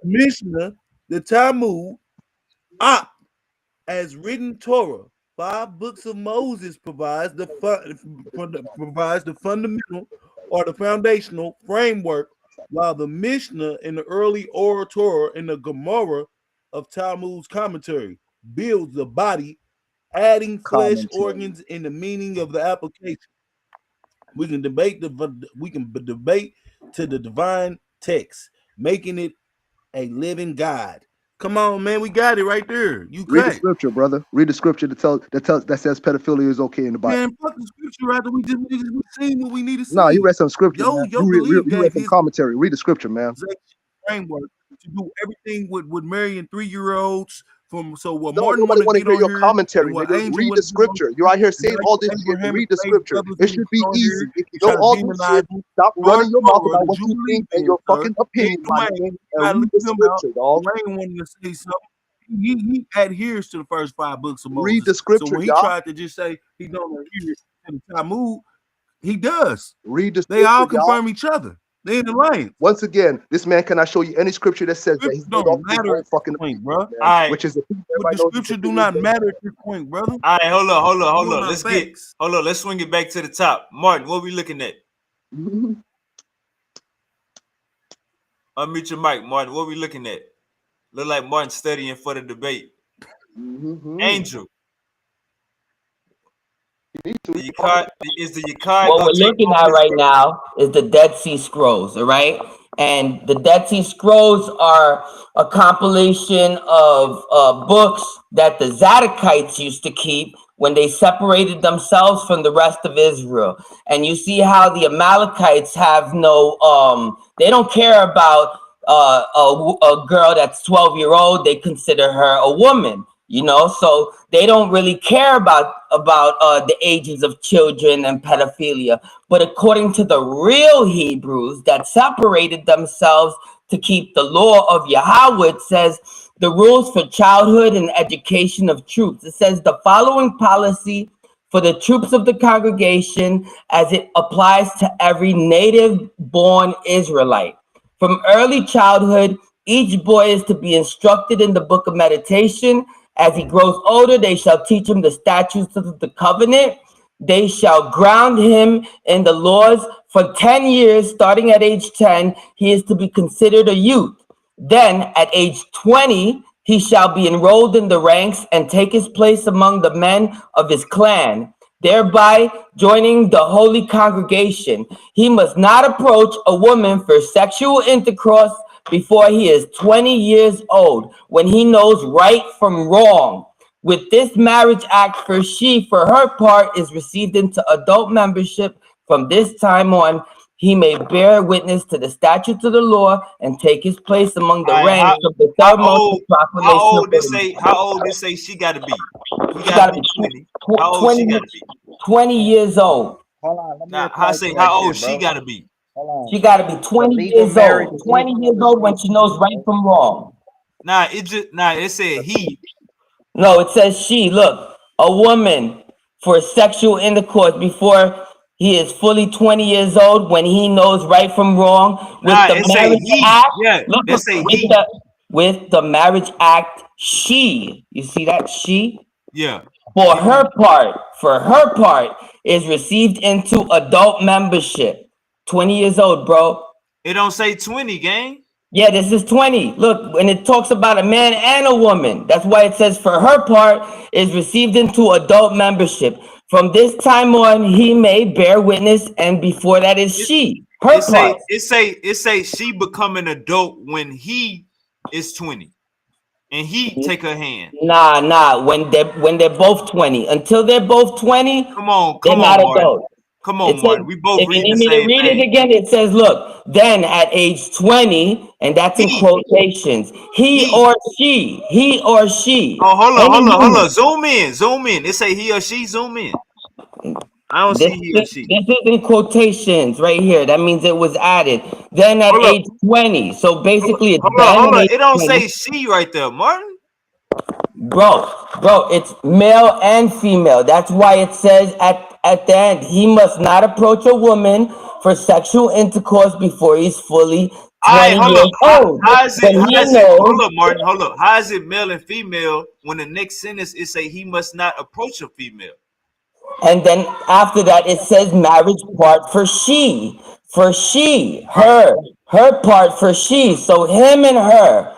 Mishnah, the Talmud, Ak, as written Torah, 5 books of Moses provides provides the fundamental or the foundational framework, while the Mishnah in the early Oral Torah and the Gemara of Talmud's commentary builds the body, adding flesh Commentary. organs in the meaning of the application. We can debate to the divine text, making it a living God. Come on, man, we got it right there. You Read the cut. scripture, brother. Read the scripture that says pedophilia is okay in the Bible. Man, fuck the scripture after we seen what we need to No, you see. read some scripture, man. Your belief You read gave some his commentary. Read the scripture, man. framework to do everything with marrying 3-year-olds. From so what No, Martin want nobody to want to get hear on your here, commentary, and what nigga. Angel Read want the to get on scripture. You're here, out here and saying all all you this shit. Abrahamic Read the faith scripture. brothers It want to should get be on here easy. If you and know try to all this demonize shit, you. stop Your running your mouth Torah about that what you you believe think and in, your sir. fucking You opinion, ain't my Dwayne. nigga, You and gotta read look the him out. scripture, dog. Dwayne wanted to say something. He adheres to the first 5 books of Read Moses. the So scripture, when he y'all. tried to just say he don't adhere to the Talmud, he does. Read the They all scripture, y'all. confirm each other. They in the lane. Once again, this man cannot show you any scripture that says that Scripture he's made don't off this matter whole at this fucking point, bro. man, All right, which is the thing But everybody the knows is scripture do continuous not days. matter at this point, brother. all right. Hold You on. about Let's get facts. hold on. Let's swing it back to the top. Martin, what we looking at? Unmute your mic, Martin. What we looking at? Look like Martin studying for the debate. Angel, the Yakar is the Yakar What gonna we're take looking at over? right now is the Dead Sea Scrolls, all right? And the Dead Sea Scrolls are a compilation of books that the Zadokites used to keep when they separated themselves from the rest of Israel. And you see how the Amalekites have no, they don't care about a girl that's 12-year-old. They consider her a woman. You know, so they don't really care about the ages of children and pedophilia. But according to the real Hebrews that separated themselves to keep the law of Yahweh, it says the rules for childhood and education of troops. It says the following policy for the troops of the congregation as it applies to every native-born Israelite. From early childhood, each boy is to be instructed in the book of meditation. As he grows older, they shall teach him the statutes of the covenant. They shall ground him in the laws for 10 years. Starting at age 10, he is to be considered a youth. Then at age 20, he shall be enrolled in the ranks and take his place among the men of his clan, thereby joining the holy congregation. He must not approach a woman for sexual intercourse before he is 20 years old, when he knows right from wrong. With this marriage act, for she, for her part, is received into adult membership. From this time on, he may bear witness to the statutes of the law and take his place among the All right, ranks of the how ceremonial proclamation of the how old they say she got to be? He She got to got to be be 20. How old she 20, got to be? 20 years old. Hold on, let me Now, I reply say to that how old shit, she bro. got to be? Hold on. She got to be The 20 legal years marriage old. is 20 legal in years the old when states she too, knows right bro. from wrong. It said he. No, it says she. Look, a woman for sexual intercourse before he is fully 20 years old, when he knows right from wrong. With Nah, the it say marriage he. act, Yeah, look, it say with he. the marriage act, she, you see that, she, Yeah. for He was, her part, is received into adult membership. 20 years old, bro. it don't say 20, gang. Yeah, this is 20. Look, when it talks about a man and a woman, that's why it says for her part is received into adult membership. From this time on, he may bear witness, and before that is It, she. Her part. it say she become an adult when he is 20 and he take her hand. Nah. When they're both 20. Until they're both 20, they're Come not on, Martin. adults. Come It on, says, Martin. We both if you reading the need me to same read it thing. again, it says, look, then at age 20, and that's in He. quotations, He. he or she, Oh, any hold human. on. Zoom in. It say he or she. Zoom in. I don't This see he or is, she. this is in quotations right here. That means it was added. Then at Hold up. age 20. So basically it's then Hold at on. age It don't 20. say she right there, Martin. Bro, it's male and female. That's why it says at the end, he must not approach a woman for sexual intercourse before he's fully All right, 20 hold up. years old. When he knows, Hold up, Martin. Hold up. How is it male and female when the next sentence is say he must not approach a female? and then after that it says marriage part for she. For she, Right. her part for she. So him and her,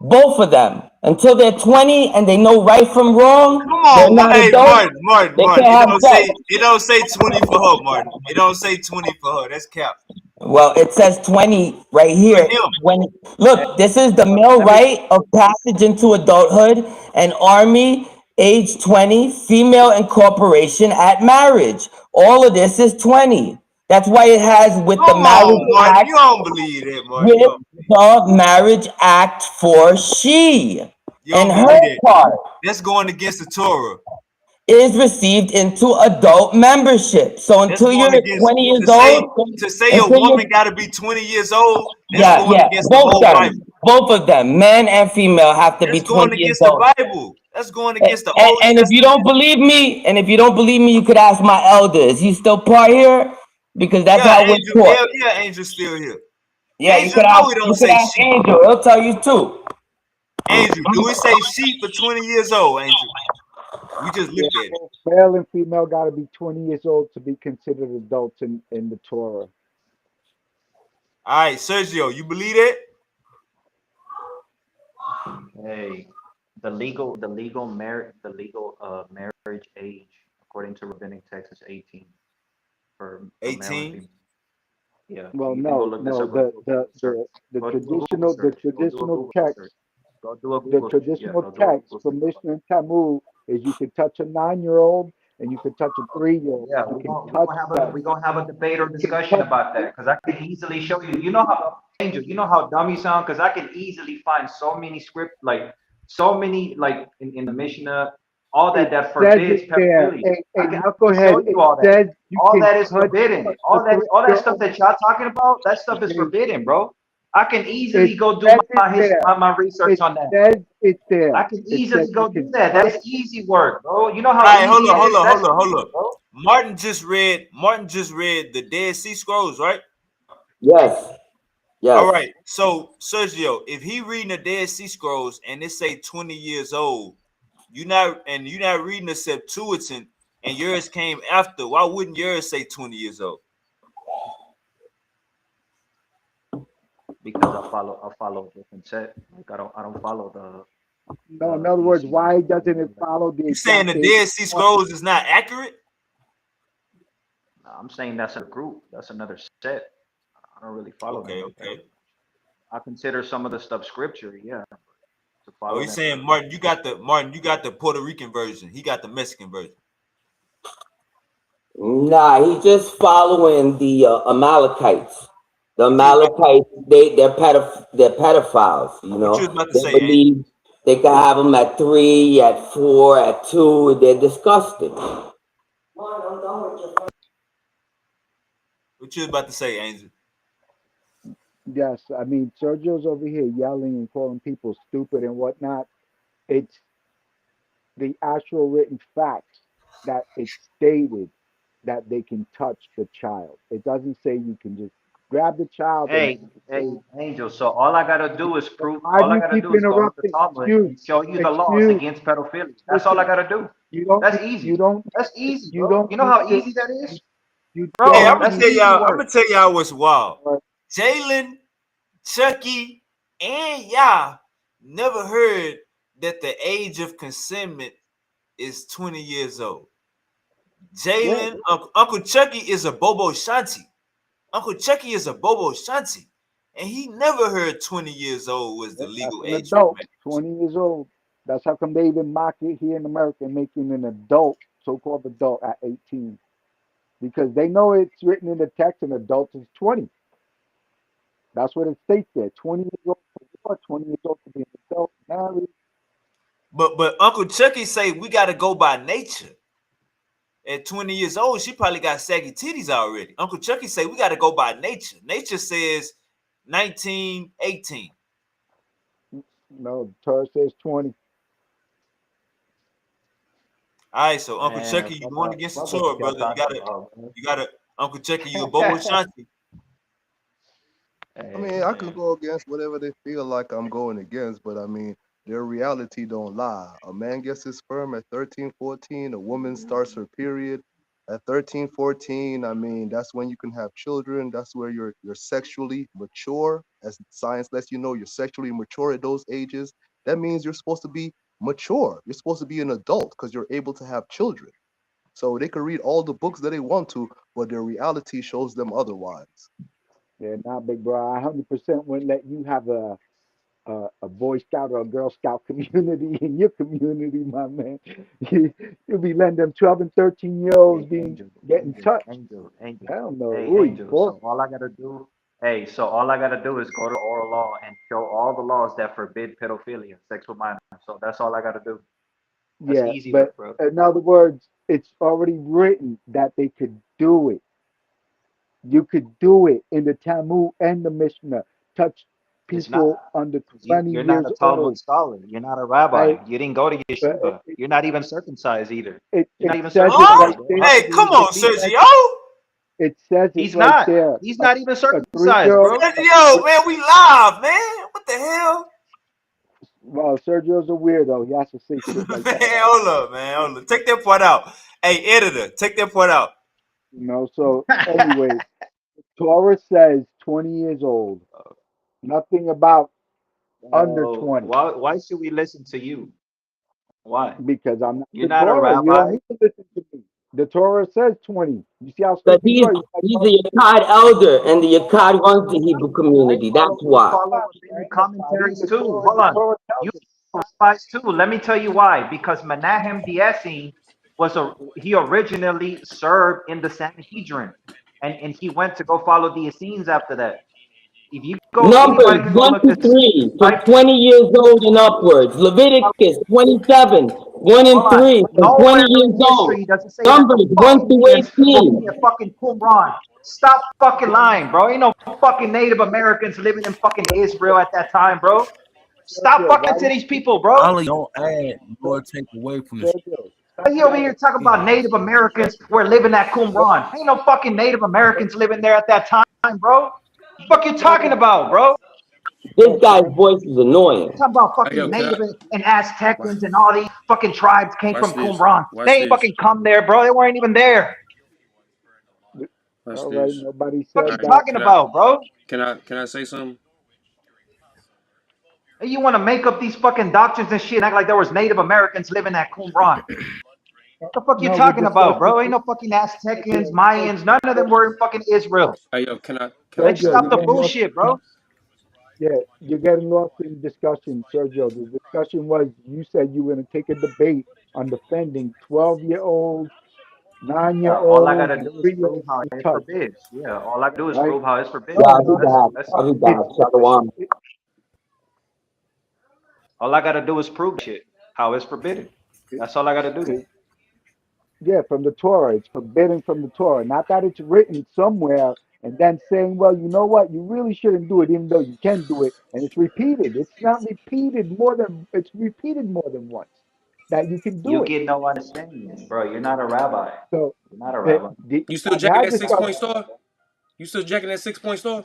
both of them, until they're 20 and they know right from wrong, Come they're on, not hey, adults, they Martin. can't have sex. It don't say 20 for her, Martin. It don't say 20 for her. That's cap. Well, it says 20 right For here. him. When Hey, look, this is the male let me right of passage into adulthood and army, age 20, female incorporation at marriage. All of this is 20. That's why it has with the Come marriage on, Martin. act, You don't believe that, Martin. with the marriage act for she. You And don't her believe that. part That's going against the Torah. is received into adult membership. So That's until going you're against 20 years to old, say a until you're woman got to be 20 years old. That's yeah, going yeah, against the both whole them, Bible. both of them, man and female, have to be That's 20 going years against the old. Bible. That's going against the Old And if you Testament. don't believe me, you could ask my elders. He's still part here because that's Yeah, how we're Angel. taught. Yeah, Angel's still here. Yeah, Angel, no, it don't you could say ask sheep. Angel. He'll tell you too. Angel, do it say sheep for 20 years old, Angel? We just Yeah, looked at it. both male and female got to be 20 years old to be considered adults in the Torah. All right, Sergio, you believe that? Hey, the legal marriage age according to rabbinic text is 18 for male and 18. female. Yeah, Well, you can go no, look this no, up. Go do a Google search. Go do a Google the search. Go do a traditional Google search. text, Go do a the Google. Yeah, traditional go do a text Google from search. Mishnah and Talmud is you can touch a 9-year-old and you can touch a 3-year-old. Yeah, You we're can gonna we're touch gonna have a them. we're gonna have a debate or You can discussion touch about them. that because I can easily show you. You know how Angel, you know how dumb you sound because I can easily find so many so many in the Mishnah, all It that says forbids it there. pedophilia. Hey, I can show knucklehead, you it all that. says you All can that is touch forbidden. a All that stuff 3-year-old. that y'all talking about, that stuff is Okay, forbidden, bro. I can it easily go do says it there. my research It on that. says it there. I can It says easily you go do can that. That touch. is easy work, bro. You know All how right, hold easy up, it hold is? up, That's hold up, hold easy, up. bro. Martin just read the Dead Sea Scrolls, right? Yes, All yes. right. So Sergio, if he reading the Dead Sea Scrolls and it say 20 years old, you're not reading the Septuagint and yours came after. Why wouldn't yours say 20 years old? Because I follow a different set. Like I don't follow No, in the other words, BC why Bible doesn't and it all that. follow the You saying exact the date? Dead Sea Scrolls is not accurate? I'm saying that's a group. That's another set. I don't really follow them Okay, like that. okay. I consider some of the stuff scripture, yeah. To Oh, follow he's them. saying Martin, you got the Puerto Rican version. He got the Mexican version. Nah, he's just following the Amalekites. The What you was about, Amalekites, they're pedophiles. You what you know, was about to they say, Angel? believe they can have them at 3, at 4, at 2. They're disgusting. What you was about to say, Angel? Yes, I mean Sergio's over here yelling and calling people stupid and whatnot. It's the actual written facts that it's stated that they can touch the child. It doesn't say you can just grab the child and Hey, say, Angel. So all I gotta do is "Well, prove. why do All I you gotta keep do is go to the interrupting? Talmud and show you the laws Excuse, against pedophilia. That's all I listen, gotta do. you don't That's need, easy. That's easy, you bro. don't You know need how to, easy that you, is, you Hey, bro. don't I'm gonna That's need tell easy y'all. I'm work. gonna tell y'all what's wild. to, Jalen, Chucky, and Yah never heard that the age of consentment is 20 years old. yeah, Jalen, Uncle Chucky is a Bobo Shanti. Uncle Chucky is a Bobo Shanti. And he never heard 20 years old was the that's legal an age for adult, marriage. 20 years old. That's how come they even mock it here in America and making an adult, so-called adult at 18. Because they know it's written in the text an adult is 20. That's what it states there. 20 years old for what? 20 years old to be an adult, married. But Uncle Chucky say we gotta go by nature. At 20 years old, she probably got saggy titties already. Uncle Chucky say we gotta go by nature. Nature says 1918. No, the Torah says 20. All right, so Uncle Man, Chucky, you going against the Torah, what y'all brother. You talking gotta, about, man? you gotta, Uncle Chucky, you a Bobo Shanti. I Hey, mean, I can man. go against whatever they feel like I'm going against, but I mean, their reality don't lie. A man gets his sperm at 13, 14. A woman starts her period at 13, 14. I mean, that's when you can have children. That's where you're sexually mature. As science lets you know, you're sexually mature at those ages. That means you're supposed to be mature. You're supposed to be an adult because you're able to have children. So they can read all the books that they want to, but their reality shows them otherwise. Yeah, not big bro. I 100% wouldn't let you have a Boy Scout or a Girl Scout community in your community, my man. You'll be letting them 12 and 13-year-olds Hey, being Angel, getting Angel, touched. Angel, Angel. Hell no. Hey, Ooh, Angel. boy. So all I gotta do is go to oral law and show all the laws that forbid pedophilia, sex with minors. So that's all I gotta do. That's Yeah, easy but work, bro. in other words, it's already written that they could do it. You could do it in the Talmud and the Mishnah. Touch It's not people under because 20 you're not years a Talmud old, scholar. You're not a rabbi. right? You didn't go to But yeshiva. You're not even circumcised either. You're not it even says it circumcised, Huh? right bro. there. How Hey, could you come even It on, speak? says Sergio. It says it He's right not. there. He's not even A circumcised, 3-year-old. bro. Sergio, man, we live, man. What the hell? Well, Sergio's a weirdo. He has to say shit like Man, that. hold up, man. Hold up. Take that part out. Hey, editor, take that part out. So anyway, Torah says 20 years old. Nothing about under 20 Why should we listen to you? Why? because I'm not You're the not a Torah. You don't rabbi. need to listen to me. The Torah says 20. You see how But stupid you are? You're like, he's well, a Akkad elder, and the Akkad runs the Hebrew community. That's We why. follow rabbinic commentaries the too. Torah, Hold the on. Torah You tells us. rabbis too. Let me tell you why. Because Menahem the he originally served in the Sanhedrin, and he went to go follow the Essenes after that. If you go, Numbers anybody can go 1 look to this. 3, from Type 20 years old and upwards. Leviticus 27, 1 Hold and on. 3, from 20 Nowhere years in old. history does it say that the Numbers 1 fucking through Indians will be 18. a fucking Qumran. Stop fucking lying, bro. Ain't no fucking Native Americans living in fucking Israel at that time, bro. Stop Sergio, why fucking to you these keep people, bro. Only don't add nor take away from the Sergio? Why you over here talking shit. about Native Americans were living at Qumran? Ain't no fucking Native Americans living there at that time, bro. What the fuck you talking about, bro? This guy's voice is annoying. Talking about Hey, yo, fucking can I Native and Aztecians wa- and all these fucking tribes came watch from this? Qumran. Watch They ain't this. fucking come there, bro. They weren't even there. Watch All right, this. nobody What All you said right. that. talking about, bro? Can I say something? You want to make up these fucking doctrines and shit and act like there was Native Americans living at Qumran. What the fuck you No, we're talking about, discussing. bro? Ain't no fucking Aztecians, Sergio, Mayans. None of them were in fucking Israel. Hey, yo, can I Let's say Sergio, stop you're the something? getting lost. bullshit, bro. Yeah, you're getting lost in discussion, Sergio. The discussion was you said you were going to take a debate on defending 12-year-olds, Yeah, all I 9-year-olds, gotta and do is prove 3-year-olds how to it touch, forbids. Yeah, all I gotta do is right? prove how it's forbidden. Yeah, No, I'll be no, back. That's I'll it. be it's back. Shalom. All I gotta do is prove shit how it's forbidden. it, That's all I gotta do. it, yeah, from the Torah. It's forbidden from the Torah. Not that it's written somewhere and then saying, well, you know what? You really shouldn't do it, even though you can do it. And it's repeated. It's repeated more than once that you can You do it. get no understanding, bro. You're not a rabbi. So You're not a the, rabbi. You still I've jacking had that this 6 point star? You still jacking that 6 point star?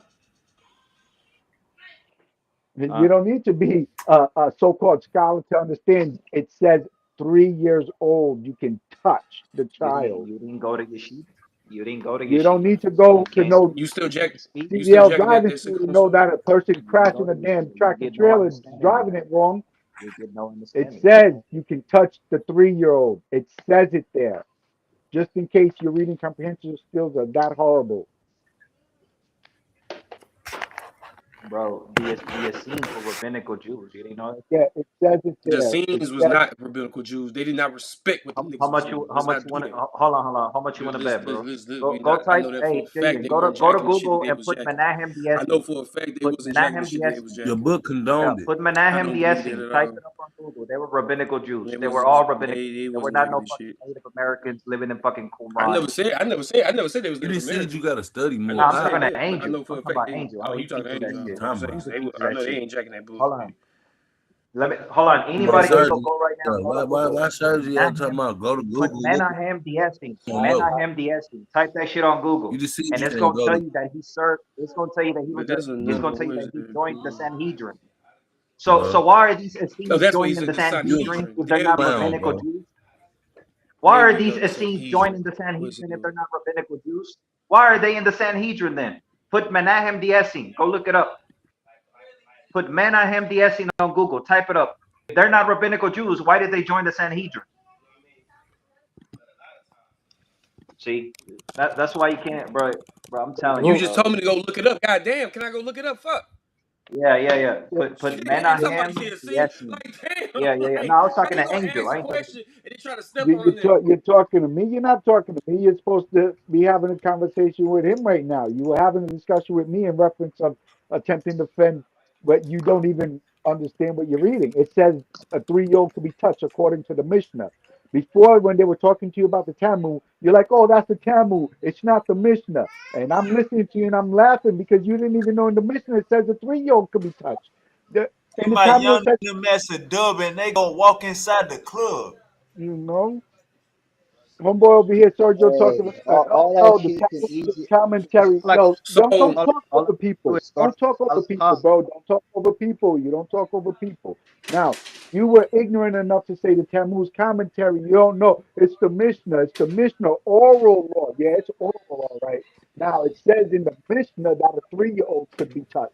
You Huh? don't need to be a so-called scholar to understand. It says 3 years old, you can touch the child. You didn't go to yeshiva. You didn't go to You don't yeshiva. need to So go you to can't no speak. You still CDL jacking driving that school 6 to point know star? that a person You didn't go crashing to a damn yeshiva. You tractor get no trailer is understanding. driving it wrong. You get no It understanding. says you can touch the 3-year-old. It says it there. Just in case your reading comprehension skills are that horrible. Bro, the Essenes were rabbinical Jews. You didn't know that shit? Yeah, it says it The there. It scenes was says not rabbinical Jews. They did not respect what them How niggas was much doing. how Let's much not you do want to that. hold on, how much you want to bet, bro? We Go not. I type, know that for hey a fact Jaden, they go to weren't jacking the shit that Google they and was put jacking. Menahem the I know Essenes. for a fact they Put wasn't jacking the Menahem shit the that they was Essenes. Your jacking. book Yeah, condoned it. put I Menahem don't the believe that Essenes. at Type all. it up on Google. They were rabbinical Jews. They They were wasn't. all rabbinical Jews. They There were wasn't not jacking no this fucking shit. Native Americans living in fucking I Qumran never and shit. said. I never said. I never said they was You Native just said you Americans. got to study I more. No, never I'm All said talking right. to that. But I Angel. know for I'm a talking fact about they. Angel. I Oh, know you he talking speaks to to that Angel? You shit. I'm talking saying about? Angel speaks to I that know they shit. ain't jacking that Hold bullshit. on. Let me hold on. But Anybody can surgery, go right now. Go to Google. why Put surgery? I'm talking Menahem. about go to Put Google. Look Menahem the Essenes. and know. Menahem the Essenes. Type that shit on You Google, just said and you it's can't gonna go tell to you that he served. It's gonna tell you that he But was a. that's It's another gonna tell you way that he to joined the prove. Sanhedrin. So bro. why are these Oh, Essenes that's what he joining said. the The Sanhedrin Sanhedrin. if they're There not we Clown, go. rabbinical bro. Jews? Why There are we these go. The Essenes Sanhedrin. joining the What's it Sanhedrin if do? they're not rabbinical Jews? Why are they in the Sanhedrin then? Put Menahem the Essene. Go look it up. Put Menahem the Essene on Google. Type it up. If they're not rabbinical Jews, why did they join the Sanhedrin? See, that's why you can't, bro. Bro, I'm telling You you, Who? just bro. told me to go look it up. God damn, can I go look it up? Fuck. Yeah. Put Shit, somebody Menahem should the see. Essene. Like, damn, Yeah. No, like, I was how talking you to gonna Angel. ask I a ain't talking to question and they try to step on it? You're talking to me. You're not talking to me. You're supposed to be having a conversation with him right now. You were having a discussion with me in reference of attempting to defend, but you don't even understand what you're reading. It says a 3-year-old could be touched according to the Mishnah. Before, when they were talking to you about the Talmud, you're like, "Oh, that's the Talmud. It's not the Mishnah." And I'm listening to you and I'm laughing because you didn't even know in the Mishnah it says a 3-year-old could be touched. See In the my Talmud young it says, them that's a dub and they gonna walk inside the club. you know. homeboy over here, Sergio, talking Hey, about. all No, that the shit can Talmud easy. commentary. All I, No, So don't all, talk all I over do people. is go to Don't talk over people, Allah. bro. Don't talk over people. You don't talk over people. Now, you were ignorant enough to say the Tammuz commentary. You don't know. It's the Mishnah. It's the Mishnah oral law. Yeah, it's oral, all right. Now, it says in the Mishnah that a 3-year-old could be touched,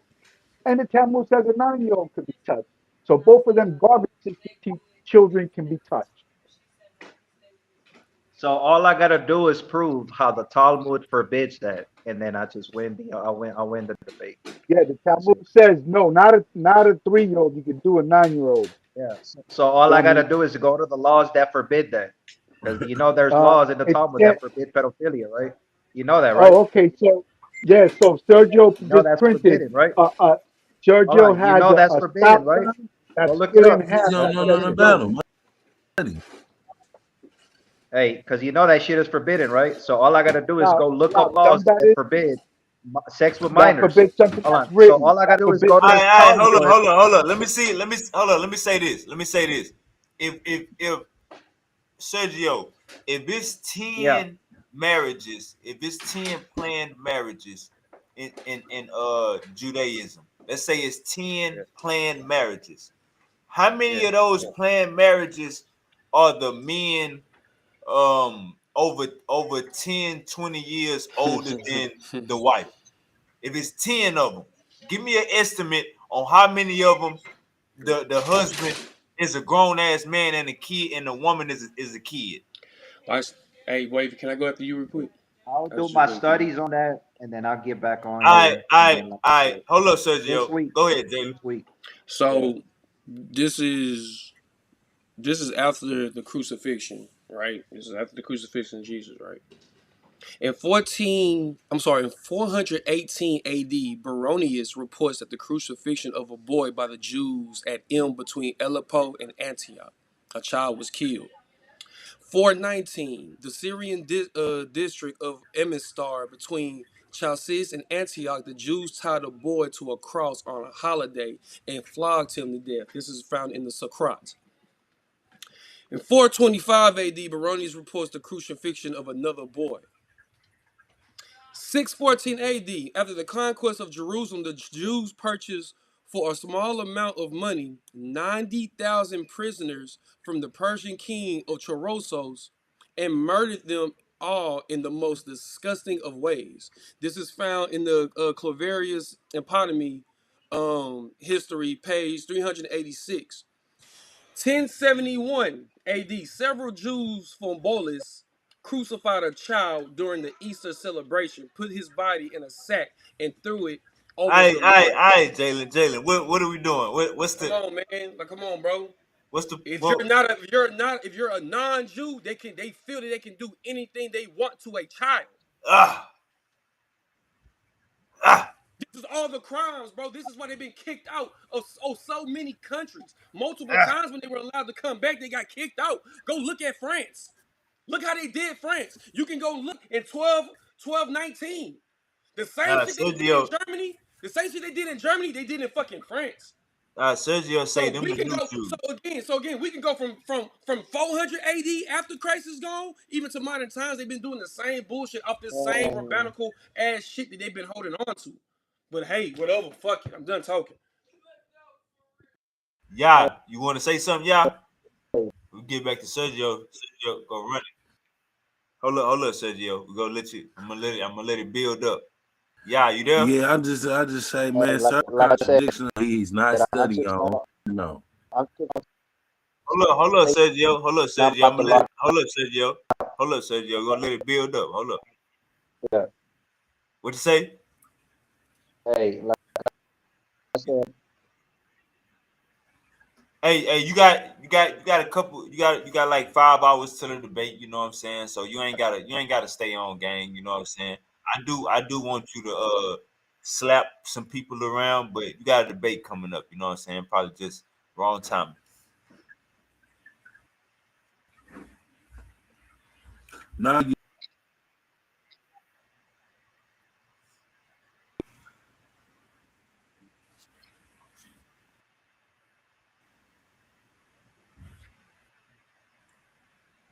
and the Talmud says a 9-year-old could be touched. So both of them garbage systems teach children can be touched. So all I gotta do is prove how the Talmud forbids that, and then I just win the I win the debate. Yeah, the That's it. Talmud says no, not a 3-year-old. You can do a 9-year-old. Yeah. So all I I gotta mean, do is go to the laws that forbid that, because you know there's laws in the it Talmud can't. that forbid pedophilia, right? You know that, right? Oh, okay. So yeah, so Sergio You know just that's printed. forbidden, right? Hold Sergio on. You has know that's a stop forbidden, right? sign that Go look it split in up. half You that don't know says nothing about no. him. Hey, because you know that shit is forbidden, right? So all I gotta do is Now, go look up now laws some that that is forbid sex with that minors. forbids something Hold that's on. So written. all I That gotta do is forbids go to All the right, something all right, hold Talmud. up, hold up, hold up. Let me see. Hold up. Let me say this. Let me say this. If Sergio, if it's Yeah, 10 marriages, if it's 10 planned marriages in Judaism, let's say it's ten yeah, planned marriages. How many yeah. of those planned marriages are the men over 10, 20 years older than the wife? If it's 10 of them, give me an estimate on how many of them the husband is a grown ass man and a kid, and the woman is a kid. like, hey, wait, can I go after you real quick? I'll I do was just my waiting for you. studies on that, and then I'll get back on I here, and I then like I I said, hold up, this Sergio. week, Go ahead, Jalen. this week. Yeah. So this is after the crucifixion, right? This is after the crucifixion of Jesus, right? In 418 AD, Baronius reports that the crucifixion of a boy by the Jews at between Aleppo and Antioch. A child was killed. 419, the Syrian district of Emistar between Chalcis and Antioch, the Jews tied a boy to a cross on a holiday and flogged him to death. This is found in the Socrates. In 425 AD, Baronius reports the crucifixion of another boy. 614 AD, after the conquest of Jerusalem, the Jews purchased for a small amount of money 90,000 prisoners from the Persian king of Chorosos and murdered them all in the most disgusting of ways. This is found in the Claverius Eponymy history, page 386. 1071 AD, several Jews from Bolis crucified a child during the Easter celebration, put his body in a sack, and threw it over some water. Jalen. What are we doing? What's Come the on, man. Like, come on, bro. what's the If what? you're not, if you're a non-Jew, they feel that they can do anything they want to a child. Ah ah This is all the crimes, bro. This is why they've been kicked out of so many countries. Multiple ah. times when they were allowed to come back, they got kicked out. Go look at France. Look how they did France. You can go look in 1219. The same shit they did in Sergio, Germany, they did in fucking France. Sergio say So them we the can new go. Jews. So again, we can go from 400 AD after Christ is gone, even to modern times. They've been doing the same bullshit off this same rabbinical ass shit that they've been holding on to. But hey, whatever. Fuck it. I'm done talking. Yeah, you want to say something? Yeah, we get back to Sergio. Sergio, go run it. Hold up, Sergio. We gonna let you. I'm gonna let it build up. Yeah, you there? Yeah, I just say, man, Like, certain like I said, contradictions he's not I studying just on. No. I'm just Hold up, Sergio. Hold up, I'm Sergio. about to lock. Hold up, Sergio. Hold up, Sergio. We're gonna let it build up. Hold up. Yeah. What you say? Hey, like I said, Hey, you got a couple. You got like 5 hours to the debate. You know what I'm saying? So you ain't gotta stay on, gang. You know what I'm saying? I do want you to slap some people around, but you got a debate coming up. You know what I'm saying? Probably just wrong time. Now you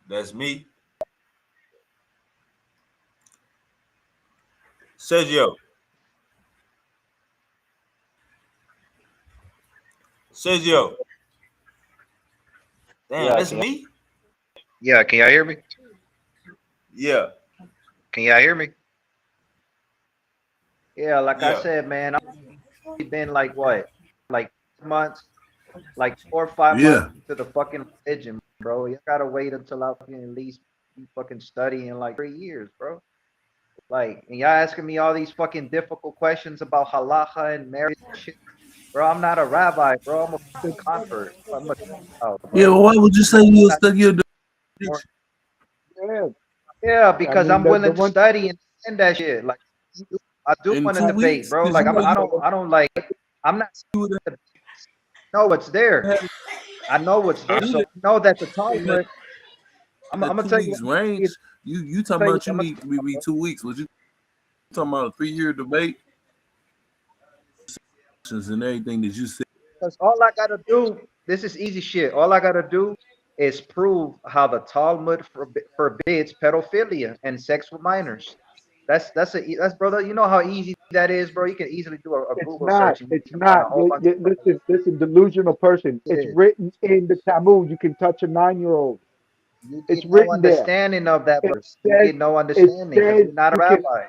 That's me. Sergio. Sergio. Damn, Yeah, that's me? yeah. Can y'all hear me? Yeah, Can y'all hear me? Yeah, like I yeah. said, man, I've been like what, like months, like 4 or 5 months Yeah. to the fucking religion, bro. You gotta wait until I fucking at least be fucking studying like 3 years, bro. Like, and y'all asking me all these fucking difficult questions about halacha and marriage and shit, bro. I'm not a rabbi, bro. I'm a fucking convert. I'm a Yeah, bro. well, why would you say I'm you'll not study your more. diction? Yeah, Yeah, I because mean I'm the willing to one study and defend that shit. Like, I do In want to 2 weeks? debate, bro. Because Like, you know you I don't like. I'm not would know what's there. have I know what's there. to do So that I know that the in that, Talmud. I'm that gonna two tell you. weeks range. You I'm talking gonna tell you. about you I'm gonna need to be 2 weeks. Was you talking about a 3 year debate and everything that you said? because all I gotta do. This is easy shit. All I gotta do is prove how the Talmud forbids pedophilia and sex with minors. That's brother. You know how easy that is, bro. You can easily do a it's Google not. search and It's you can find a not. whole bunch of Listen, delusional person. it It's is. written in the Talmud. You can touch a 9-year-old. You It's get no written there. understanding of that It verse. You says get no it understanding because says you're not a you can. rabbi.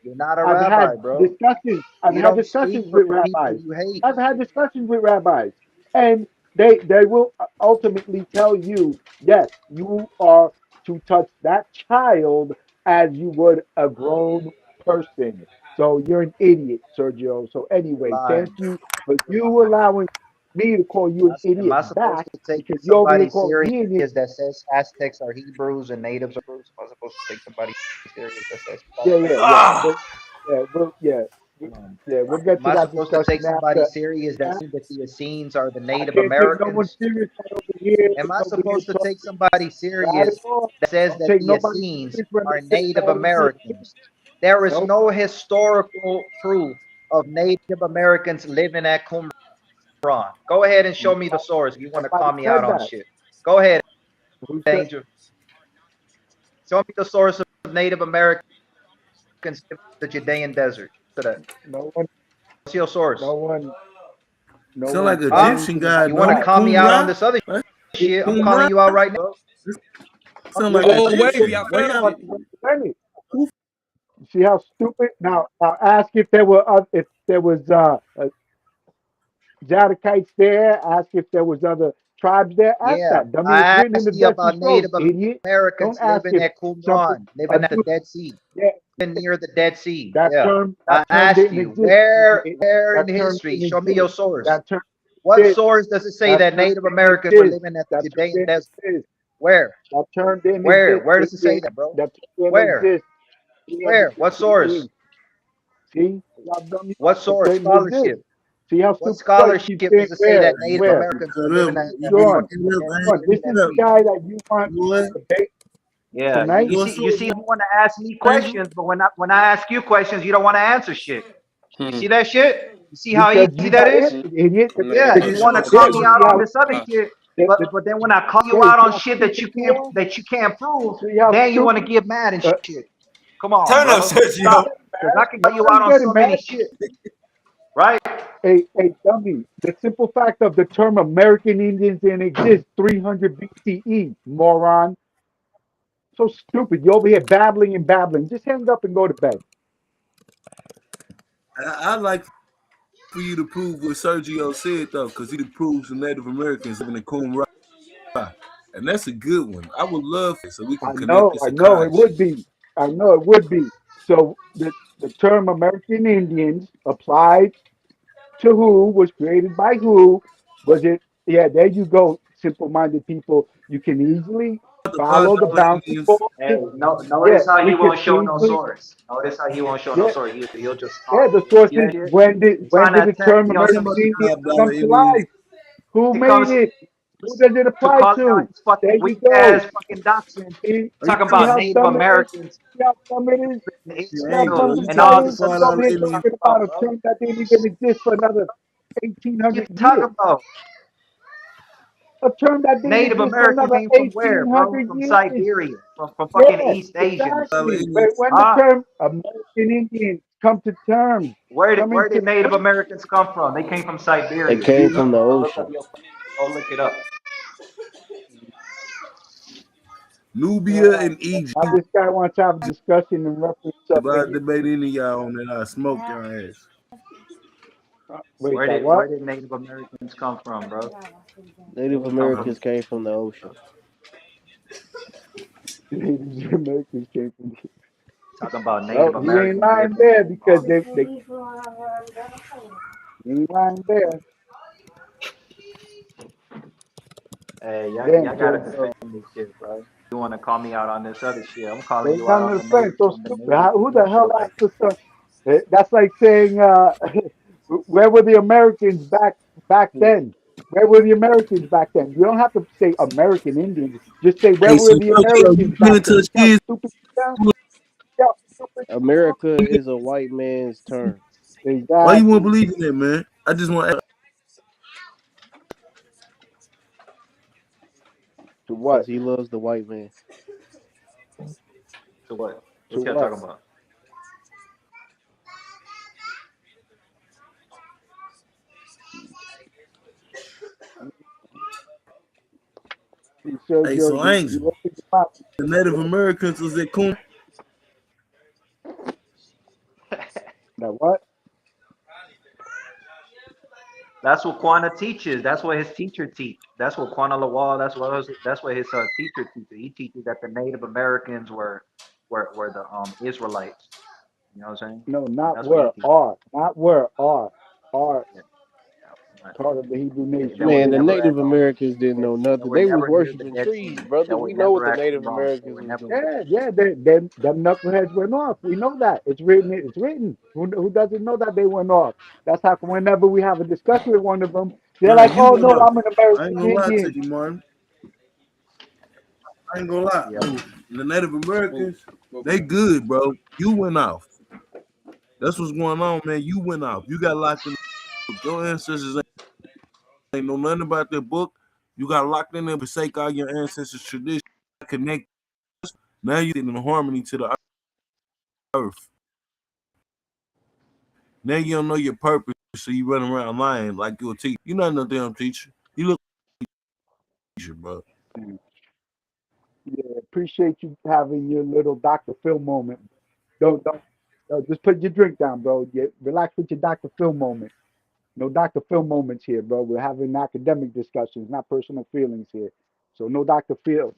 You're not a I've rabbi, had bro. discussions. I've You had don't speak discussions for with the people rabbis. you hate. I've had discussions with rabbis, and they will ultimately tell you, yes, you are to touch that child as you would a grown person. So you're an idiot, Sergio. So You're anyway, lying. thank you for You're you lying. allowing me to call you an Am idiot I supposed back to take because you're over here somebody calling serious me an idiot. that says Aztecs are Hebrews and natives are Hebrews? Am I supposed to take somebody serious that says stuff Yeah, like yeah, that? yeah. Ah, We- Come on. yeah, we'll get Am to I that supposed to take discussion somebody after. serious that says that the Essenes are the I Native can't take no one Americans? serious right over here Am and I over here supposed to take talking. somebody Not at serious all. that says Don't that take the nobody Essenes serious when are they say Native that exists. Americans? There is Nope. no historical proof of Native Americans living at Qumran. Go ahead and show me the source if you want to Nobody call me out said on that. shit. Go ahead, Who said Danger. Show me the source of Native Americans in the Judean desert. To that. no one What's your no source? one no Sound one like said Huh? Egyptian anything guy, about You want don't to it? that. call me out on Kumra? this other Right? shit? I'm calling Kumra? you out right now. Sound like Let, Oh, wavy, Egyptian. I Why found y'all? it. let me Who see how stupid. Now ask if there was Zadokites there. Ask if there was other tribes there. Ask Yeah, that. Dummy, it's I written in the asked you Dead Sea about Scrolls, Native idiot. Don't Americans ask living if at something Qumran, living at the a Dead Sea, yeah, living near the Dead Sea. Yeah, that I term asked didn't you exist, idiot. where in That term history? didn't Show me your exist. source. That term What didn't exist. source does it say That that term Native didn't Americans were exist. living at That the term Judean didn't desert? exist. Where? That term didn't Where? exist, Where does it say idiot. that, bro? That term didn't Where? exist Where? 300 What BCE. source? See? Y'all dumb you What up. It source? didn't exist. Scholarship? See how What stupid you are? You scholarship keep saying does it say that where? Man, Native Where? Americans were cut up. living You at better Sean, fucking cut up, at man. Sean, the this Dead is Cut the up. Sea? guy that you want Boy, to debate Yeah, tonight? you source, see, you want to ask me man. questions, but when I ask you questions, you don't want to answer shit. You Hmm. see that shit? You see how Because easy you that got is? answered, idiot. Yeah, The, Man, you Hey, that want to source, nigga call yeah, me you source. out see on how this other uh, shit, the, the, but then when I call you yeah, you out see on how shit stupid you are? that you can't prove, See how then you want to stupid? get mad and Uh, shit. Come on, turn up, brother, I'm not Sergio. stop. getting Because mad. I can call you out I'm on getting so mad. many shit, right? A dummy. The simple fact of the term American Indians didn't exist 300 BCE, moron. So stupid. You're over here babbling and babbling. Just hang up and go to bed. I'd like for you to prove what Sergio said though, because he proves the Native Americans living in Qumran, and that's a good one. I would love it so we can connect this I know it Akash. would be. I know it would be. So the term American Indians applied to who, was created by who, was it? Yeah, there you go, simple minded people. You can easily The follow the Quadro bouncy Indians. ball. Hey, no, Yeah, notice how we he can won't show no easily, source. Notice how he won't show no yeah, source. He'll just yeah, talk. the You source see is that shit? when He's trying did to the attack term me on Talking some American about shit. the Indian Five come Dollar to Indians. life? Who He made comes it? Who does it to apply call out to? his fucking There you weak go. ass fucking doctrine, See, Are you talking see about talking? how Native dumb it is? Americans See how dumb it is? in See how Hey, Israel Angel, are dumb you and that talking all about the is? this other Five You over shit. Dollar here What you Indians? talking talking about about, a bro? term that didn't even exist for another What you 1,800 talking years. about? A term that didn't Native exist for American another came from where, bro? 1,800 From years. Siberia, from fucking Yes, East Asia and shit. exactly. But when the Ah, term American Indians come to terms, coming where to did Native terms, Americans come from? They came from They Siberia. came these from the Go look up ocean. go look it up. Nubia and Egypt. now this guy wants to have a discussion in reference of If I debate any of y'all on that, I smoke your ass. wait, that Where what? did Native Americans come from, bro? They Native didn't come from Americans came from the ocean. Native Americans came from. talking about Well, Native he ain't Americans lying living there on because they he ain't lying there. Hey, Damn, y'all gotta Sergio. defend this shit, bro. You wanna call me out on this other shit? I'm calling Ain't you out none on of the friends so on the stupid. native Who the hell Israelites. asked the son? That's like saying, where were the Americans back then? Where were the Americans back then? You don't have to say American Indians. Just say where Hey, were so the Tokyo, you Americans back can't then. touch See how kids. stupid you sound? See how stupid America is a white man's term you sound? Why you won't Exactly. believe in that, man? I just want. To because what? he loves the white man. To what? To What y'all what? talking about? See, Hey, Sergio, so you Angel, opened your mouth. the Native Americans was at Coon. That what? That's what Quana teaches. That's what his teacher teach. That's what Quana Lawal. That's what his teacher teaches. He teaches that the Native Americans were the Israelites. You know what I'm saying? No, not That's what he where. teaches. Are. Not where. Are Yeah, yeah. part of the Hebrew That nation. was Man, the never Native Americans didn't know that nothing. were They was never near the worshiping Dead trees, Sea. brother. That were We know what never the actually Native wrong. They Americans were was never. doing. Yeah, them knuckleheads went off. We know that. It's written. It's written. Who doesn't know that they went off? That's how whenever we have a discussion with one of them, they're Nah, like, you "Oh went no, off. I'm an I American ain't gonna lie to Indian." you, Martin. I ain't gonna lie. Yeah. The Native Smoke, Americans, smoking they gun. good, bro. You went off. That's what's going on, man. You went off. You got locked in. Your ancestors ain't know nothing about their book. You got locked in there, forsake all your ancestors' tradition, connect. Now you're in harmony to the earth. Now you don't know your purpose, so you run around lying like you're a teacher. You're not no damn teacher. You look like a teacher, bro. Mm. Yeah, appreciate you having your little Dr. Phil moment. Don't just put your drink down, bro. Relax with your Dr. Phil moment. No Dr. Phil moments here, bro. We're having academic discussions, not personal feelings here. So no Dr. Phil.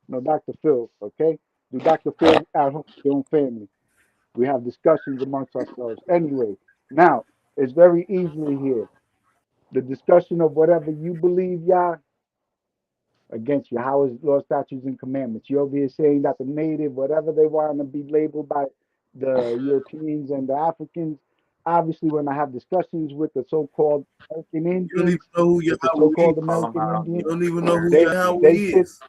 No Dr. Phil, okay? Do Dr. Phil at home, with your own family. We have discussions amongst ourselves. Anyway, now it's very easily here. The discussion of whatever you believe, Yah, against Yahweh's law, statutes, and commandments. You're over here saying that the native, whatever they want to be labeled by the Europeans and the Africans, obviously when I have discussions with the so-called American You don't even Indians, know who with the Yahweh is. so-called Call them American out on You mute. Indians, don't even know They're who they Yahweh Israelites. they sit is.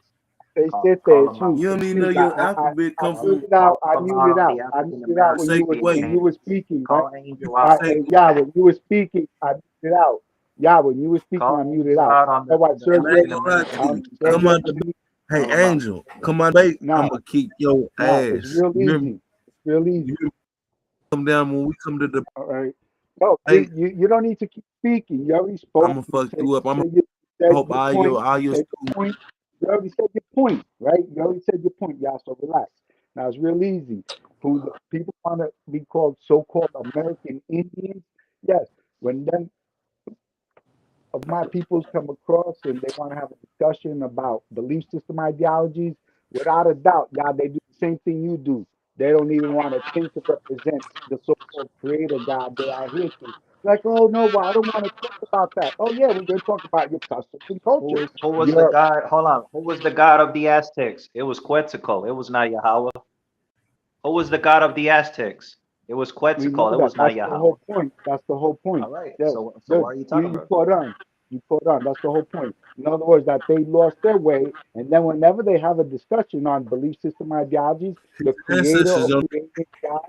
they sit Call there them too out. You and don't even know speak. your alphabet I come from muted out. I Call them out muted on out. the I African muted out when American you forsake was shit, way. when you man. were speaking, right? Call You Angel out. forsake Yeah, when you were speaking, I muted out. Yeah, when you were speaking, I Call muted Angel out. out That's why on the and I ain't African Sergio, gonna lie to American you. stuff. Come Sergio, on the hey Call them out. Angel, come on date. I'm no, gonna kick your no, it's ass. real You hear me? easy. It's real You easy. hear me? Come down when we come to the All right. No, hey, you don't need to keep speaking. You already I'm spoke. gonna fuck you up. I'm You gonna said hope your point. all You your said your students. point. You already said your point, right? You already said your point, y'all. So relax. Now it's real easy. Who the people want to be called so-called American Indians? Yes. When them of my peoples come across and they want to have a discussion about belief system ideologies, without a doubt, y'all, they do the same thing you do. They don't even want to think to represent the so-called creator God they are here to. Like, oh no, well, I don't want to talk about that. Oh yeah, we're going to talk about your customs and culture. Who was the Your god? Hold on. Who was the god of the Aztecs? It was Quetzalcoatl. It was not Yahweh. Who was the god of the Aztecs? It was We know Quetzalcoatl. It that. was not That's the Yahweh. whole point. That's the whole point. All right. Yes. So Good. what are you You talking you about? caught on. You caught on. That's the whole point. In other words, that they lost their way, and then whenever they have a discussion on belief system ideologies, His the creator ancestors or don't created God,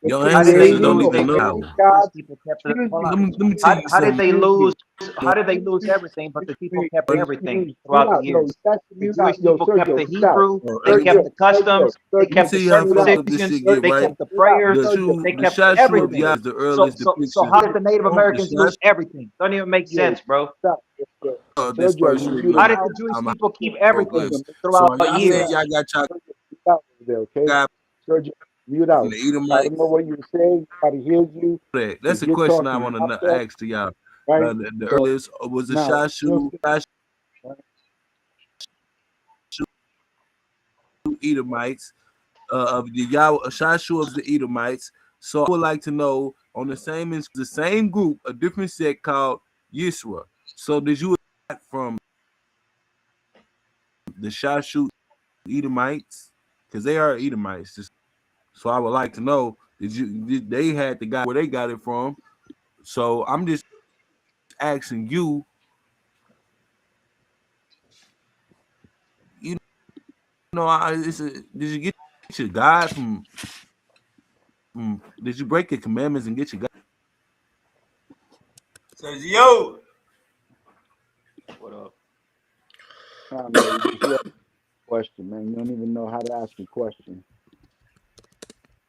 the Your How did they ancestors don't creating lose? of even the know The Jewish Yahweh. Jewish gods. people kept the. Excuse Hold me, on. Let me tell you How did something. they excuse me, lose? The How did they lose excuse everything? But the people me, kept everything mute throughout the out. No, years. that's The mute out. Jewish Yo, people kept Sergio, the mute out. Hebrew. They kept Sergio, the customs. They let me Sergio, kept tell the you how mute fucked out. up this circumcisions. shit get, They right? kept the Mute out. prayers. Sergio, They The kept Shashu of everything. Yah is the So earliest so so depiction how did the Native of the Americans lose Shashu everything? Don't even make Sergio, sense, bro. stop. Sergio, of this Sergio, first you street mute How living did the out. Jewish time people keep hieroglyphs. everything So throughout when the y'all Mute say out. years? y'all got y'all Sergio, mute out over there, okay? God Sergio, mute from out. the I don't know Edomites, what you're saying. Nobody hears you that's because a you're question I talking want to nonsense, ask to y'all. right? The So earliest was the now, Shashu Edomites of the Yahweh Shashu of the Edomites. So I would like to know on the same group, a different sect called Yisra. So did you from the Shashu Edomites? Because they are Edomites. So I would like to know, did they had the guy where they got it from? So I'm just asking you, you know, did you get your God from did you break your commandments and get your God? Sergio. What up? man, you just lost the question, man. You don't even know how to ask a question.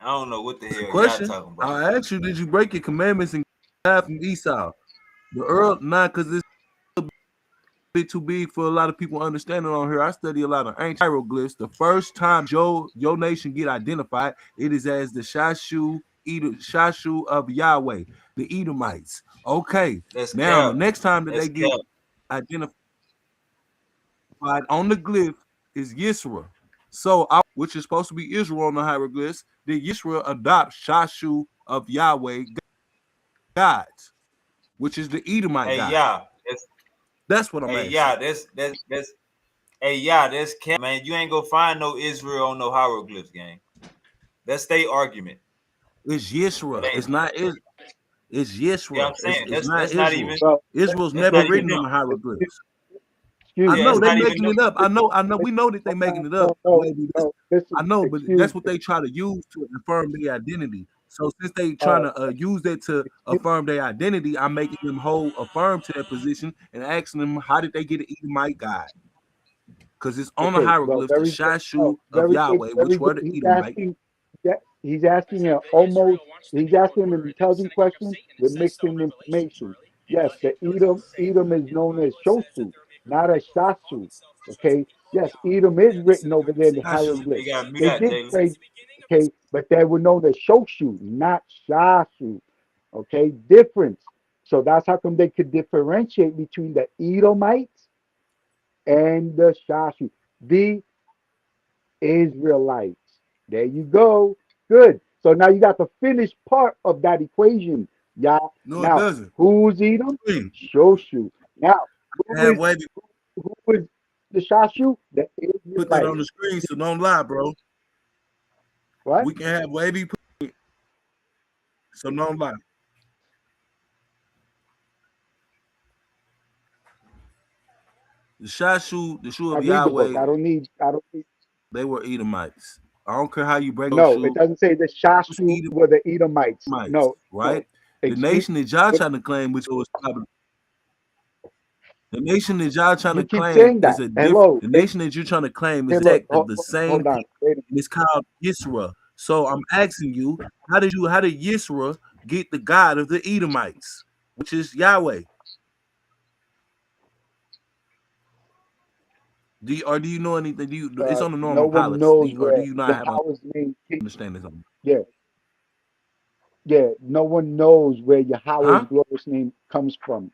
I don't know what the That's a hell y'all question. talking about. I asked you, did you break your commandments and get God from Esau? The Earl, nah, because it's a bit too big for a lot of people understanding on here. I study a lot of ancient hieroglyphs. The first time your nation get identified, it is as the Shashu of Yahweh, the Edomites. Okay, That's now cap. the next time that That's they get cap. identified on the glyph is Yisra. So, which is supposed to be Israel on the hieroglyphs, did Yisra adopt Shashu of Yahweh gods, which is the Edomite Hey, God? yeah. That's what I'm Hey, asking. yeah. That's. Hey, yeah. That's cap, man. You ain't gonna find no Israel on no hieroglyphs, gang. That's their argument. It's It Yisra. ain't. It's Yeah, Yisra. I'm saying It's that's not that's not Israel. even Well, Israel's that's never not listen, even written them. on the hieroglyphs. I excuse Yeah, know it's they not listen, even making them. it up. I know. listen, We know that they no, making it up. no, no, Maybe no, listen, I know, but excuse that's what me, they try to use to affirm their identity. So since they trying to use that to excuse, affirm their identity, I'm making them hold affirm to that position and asking them how did they get an Edomite God? Because it's on the okay, well, hieroglyphs, the very good, no, Shashu of very good, Yahweh, very which good. were the He's Edomite. asking, that he's asking an almost, he's asking an intelligent question with mixing information. Yes, the Edom is known as Shosu, not as Shasu. Okay, yes, Edom is written over there in the Shashu. You hieroglyphs. got mute They out, did Jalen. say, okay, but they were known as Shoshu, not Shasu. Okay, difference. So that's how come they could differentiate between the Edomites and the Shasu, the Israelites. There you go. Good. So now you got the finished part of that equation. Yeah. No, it Now, doesn't. who's Edom? Please. Shoshu. Now, who Have is Wavy who is the Shashu? The put that on the Israelites. screen, so don't lie, bro. What? We can have Wavy put it, so don't lie. The Shashu, the Shu I of read the book. Yahweh, I don't need they were Edomites. I don't care how you break those no, shoes. it doesn't say the Shashu were the Edomites. Edomites, No, right? no. The Excuse nation that y'all but trying to claim, which was probably the nation that y'all trying you to keep claim saying is that. a different. Hello. The nation that you're trying to claim is Hey, look, exactly the same hold on. people, Wait a and it's called Yisra. So I'm asking you, how did Yisra get the God of the Edomites, which is Yahweh? Do you know anything? It's on the no normal one pilots. knows Or do where you not have Yahweh's name came. understanding something? Yeah, yeah. No one knows where Yahweh's Huh? glorious name comes from.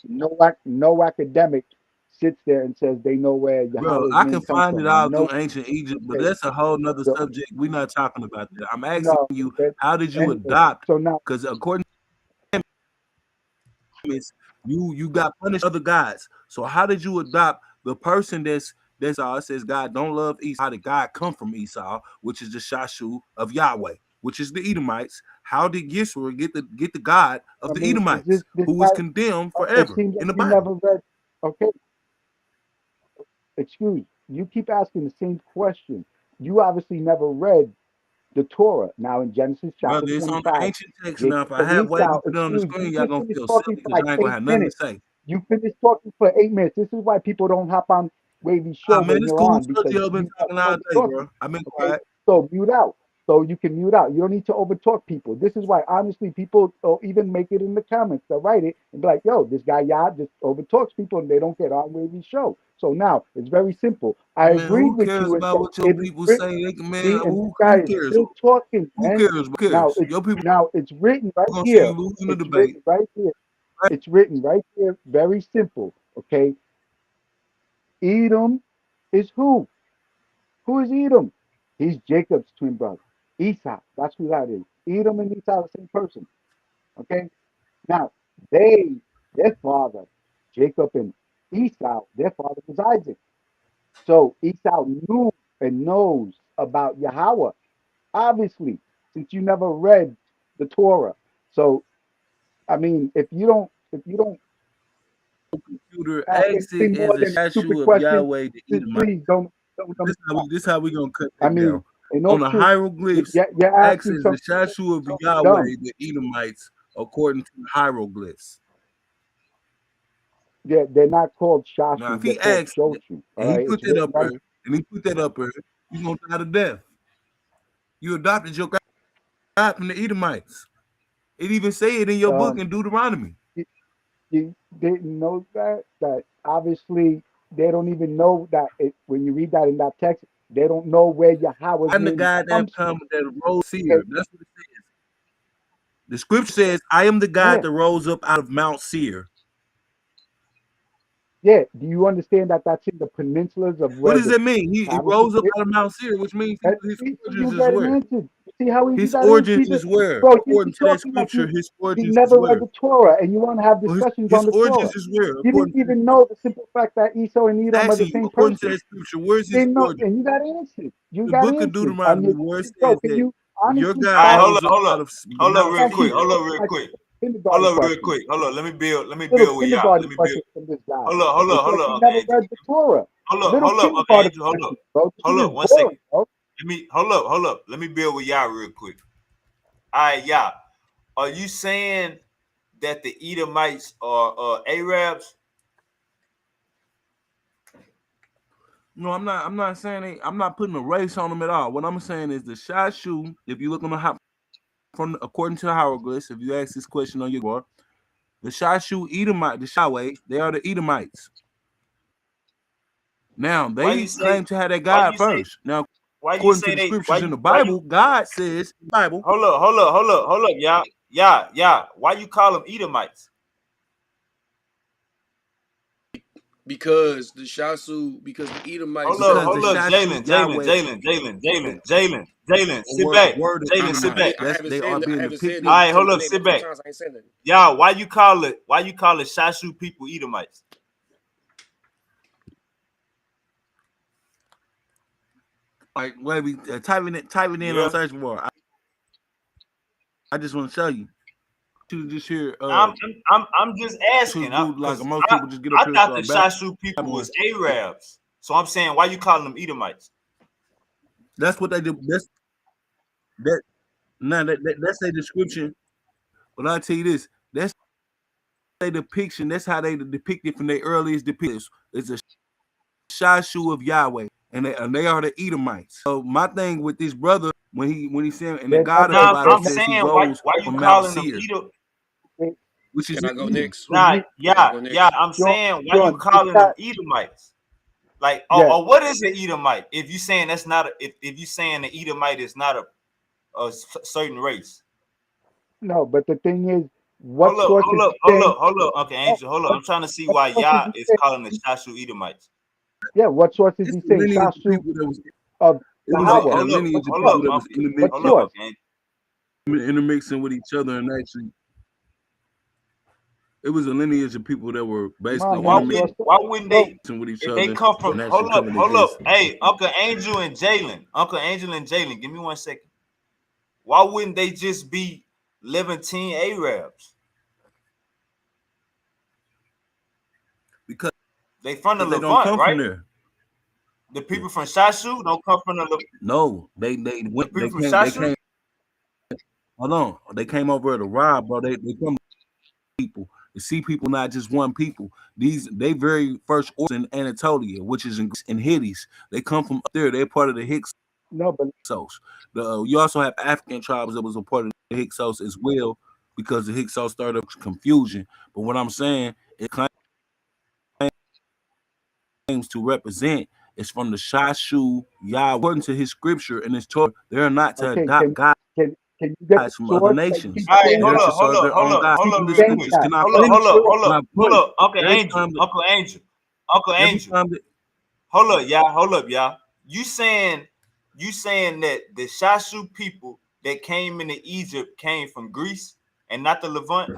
No academic sits there and says they know where Bro, Yahweh's I can name comes find it from. all No. through ancient Egypt, but Okay. that's a whole nother So subject. We're not talking about that. I'm asking no. you, But how did you anyway, adopt? so now Because according to this, you got punished other gods. So how did you adopt the person that's all it says God don't love Esau? How did God come from Esau, which is the Shashu of Yahweh, which is the Edomites? How did Yisro get the God I of the mean, is Edomites, this who was guy? condemned It forever seems in like the you Bible? never read. Okay, excuse. You keep asking the same question. You obviously never read the Torah. Now in Genesis chapter Brother, it's on the 25, ancient text now. Jacob If I and have way we Esau, put it on the excuse screen, you, y'all just gonna finished feel talking silly for because like I ain't gonna 8 have nothing to minutes. say. You finished talking for 8 minutes. This is why people don't hop on Wavy Show Man, when it's you're cool. on, because Sergio been you talking all over day, talking. bro. I've been Okay, quiet. so mute out. So you can mute out. You don't need to over talk people. This is why, honestly, people even make it in the comments. They'll write it and be like, "Yo, this guy Yah just over talks people, and they don't get on Wavy Show." So now it's very simple. I Man, agreed who with cares you and about said what your it is people written. say? They can, man, See, and this who guy is cares? still talking, Who man. cares? Who cares? Your people Now it's written right are gonna see here. you losing the It's debate. written right here. It's written right here. Very simple. Okay. Edom is who? Who is Edom? He's Jacob's twin brother. Esau. That's who that is. Edom and Esau are the same person. Okay. Now their father, Jacob and Esau, their father was Isaac. So Esau knew and knows about Yahweh, obviously, since you never read the Torah. So I mean, if you don't Computer ask acts it anything more as a than a stupid statue of question, Yahweh the just Edomite. please don't This how stop. this how we gonna cut I that mean, down. in On all the truth, hieroglyphs, you're acts asking as the something statue of so Yahweh dumb. the Edomites, according to the hieroglyphs. They're not called Now, Shashu, if they're he called asks Shochu. All and he right, put it's that written up there, right. and he put that up there, you gonna die to death. You adopted your God from the Edomites. It even say it in your book Um, in Deuteronomy. you, you didn't know that obviously they don't even know that when you read that in that text, they don't know where Yahweh's I'm the name God that comes from. come that rose Okay, Seir. That's what it says. The scripture says, I am the God yeah, that rose up out of Mount Seir. yeah. Do you understand that that's in the peninsulas of What where does the that mean? He tablets rose up is? out of Mount Seir, which means his See, so origins you is get an where? answer. You see how easy His that is? origins is where? Bro, you According to that talking like scripture, his you origins is never read where? the Torah and you want to have Well, discussions his on the origins Torah. is where? You According didn't to even know the simple fact that Esau and Edom are the asking you, same according to person. that scripture, where's his Didn't know, origin? and you got answered. You The got book of answered. And Deuteronomy, you, where it bro, says can that you your honestly God All right, stop? rose up out of hold up, Mount real Asking quick, Seir. hold up, questions real like quick, kindergarten questions. hold up. Let me Little build with y'all. kindergarten Let me build. questions from this guy. Hold up, It's hold like up, he Uncle never Angel. read the Torah. Little Hold up, Uncle kindergarten Angel. questions, bro. This shit is 1 second. boring, bro. Let me hold up. Let me build with y'all real quick. All right, y'all. Are you saying that the Edomites are Arabs? No, I'm not. I'm not saying I'm not putting a race on them at all. What I'm saying is the Shashu. If you look on the from according to the hieroglyphs, if you ask this question on your board, the Shashu Edomite, the Shaway, they are the Edomites. Now Why they you say? claim to have that Why God you say? first. Now, Why you according to say the they? Why scriptures in you? the Why you? Bible, God says Bible. Hold up, y'all. Yeah. Why you call them Edomites? Because the Shasu, because the Edomites Because the Hold up, Shashu Yahweh Jalen. Sit were back. the Jalen, sit back. Edomites. That's they are I being haven't said depicted. All nothing. You right, told hold me my up, name sit like three back. times. I ain't said nothing. Y'all, why you call it? Why you call it Shashu people Edomites? Like where we type it in on Yeah. search bar. I just want to show you. To just hear I'm just to asking do like because most people just get up I here and thought the start babbling. Shashu people was Arabs. So I'm saying, why you calling them Edomites? That's what they do. That now that's a description. But I'll tell you this, that's a depiction. That's how they depict it from their earliest depictions. It's a Shashu of Yahweh, and they are the Edomites. So my thing with this brother, when he said, and the They God of the never, Now Bible they I'm never, says he saying, rose why you from Mount calling them Seir, Edom? they, which is Can I go in next? when Nah, you, Can I yeah, go yeah. next? I'm John, saying, why you John, it's calling them not, Edomites? Like, yeah, or what is an Edomite? If you saying that's not if you saying the Edomite is not a certain race. no, but the thing is, what source is he saying? Hold up. Okay, Oh, Angel, hold up. I'm trying to see what why source is Yah he is saying? calling the Shashu Edomites. Yeah, what source is it's he the saying? lineage of Shashu people that was of it was Hold, Yahweh. a hold up, What lineage of hold source? people up, that was okay. What Hold up, source? okay. intermixing with each other, and actually it was a lineage of people that were Come on basically Why now, intermixing wouldn't Buster. why wouldn't Bro, they with each if they other come from and actually coming hold up. against. Hey, Uncle Angel and Jalen. Uncle Angel and Jalen, give me 1 second. Why wouldn't they just be Levantine Arabs? Because They from the they don't Levant, come from right? there. The people from Shashu don't come from the No, they the went people from they Shashu. came. Hold on, they came over to rob, bro. They come people to see people, not just one people. These they very first in Anatolia, which is in Hittites. They come from up there. They're part of the Hyksos. No, but You also have African tribes that was a part of the Hyksos as well, because the Hyksos started up confusion. But what I'm saying, it claims to represent is from the Shashu Yah. According to his scripture and his Torah, they're not to okay. adopt gods Can you get the from other source that nations. keep All right, saying They're hold that? to up, hold serve up, their hold own up, gods. hold Keep up, Keeping the real saying quick. scriptures. that. Can I Hold up, Bring finish? the hold up, source. hold Can up, I hold finish? up, Uncle Every Angel, time that Uncle Angel, Uncle every Angel. time that Hold up, y'all. You saying that the Shashu people that came into Egypt came from Greece and not the Levant?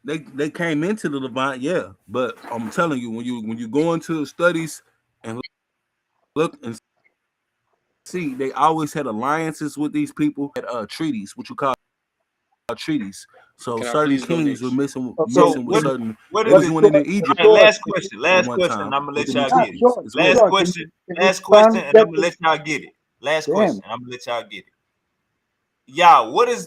they came into the Levant, yeah. But I'm telling you, when you go into studies and look and see, they always had alliances with these people at treaties, what you call treaties. So Can I certain please go kings were next? Okay. So messing with what? certain. What They is But was it? doing it in source, the Egypt All right, source. at last one question, and time I'm gonna with let the y'all Nah, get it. Egyptians sure, as well. sure. Can you Last expound question, and and I'm get gonna this? let y'all get it. Last Damn. question, I'm gonna let y'all get it. Yeah, what did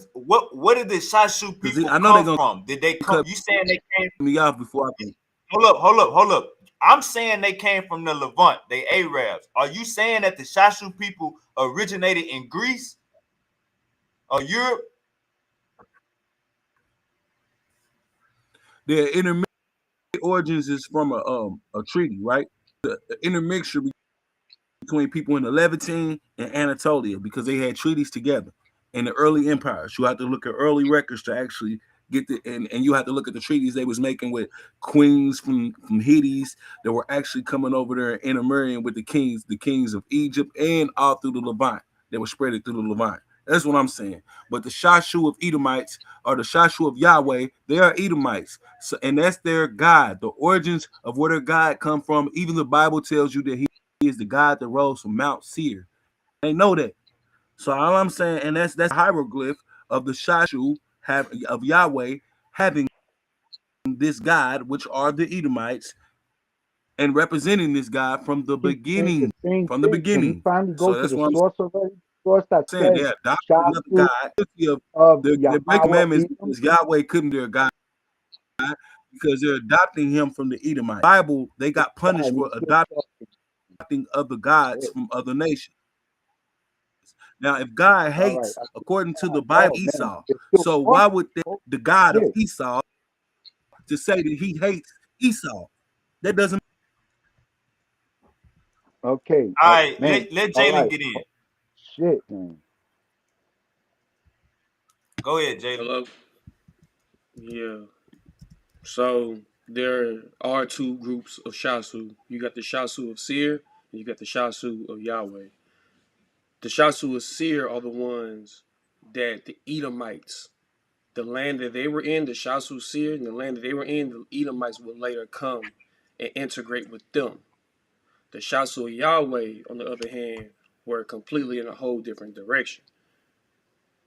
the Shashu Because people I know they're come gonna from? Did they come? cut You saying they came? me off before I can. Hold up. I'm saying they came from the Levant, they Arabs. Are you saying that the Shashu people originated in Greece or Europe? Their intermediate origins is from a treaty, right? The intermixture between people in the Levantine and Anatolia, because they had treaties together in the early empires. You have to look at early records to actually get and you have to look at the treaties they was making with queens from Hittites that were actually coming over there and intermarrying with the kings of Egypt and all through the Levant. They were spread it through the Levant. That's what I'm saying. But the Shashu of Edomites or the Shashu of Yahweh, they are Edomites. So, and that's their God. The origins of where their God come from. Even the Bible tells you that he is the God that rose from Mount Seir. They know that. So all I'm saying, and that's a hieroglyph of the Shashu of Yahweh having this God, which are the Edomites, and representing this God from the Keep saying the beginning. same From the thing. Can you beginning. finally go So to that's the what I'm source already? Source that saying. They says adopted another Shashu God. of Their break Yahweh commandments Edom? is Yahweh couldn't be their God because they're adopting him from the Edomites. Bible, they got punished And for he's still adopting talking other gods shit. from other nations. Now, if God All right. hates, according to the Bible, Oh man, Esau, you're still so why talking. would Oh the God of shit. Esau to say that he hates Esau? That doesn't. Okay. All right, Man. let All Jalen right. get in. Shit, man. Go ahead, Jalen. Hello? Yeah. So there are two groups of Shasu. You got the Shasu of Seir and you got the Shasu of Yahweh. The Shasu of Seir are the ones that the Edomites, the land that they were in, the Shasu Seir, and the land that they were in, the Edomites would later come and integrate with them. The Shasu of Yahweh, on the other hand, were completely in a whole different direction.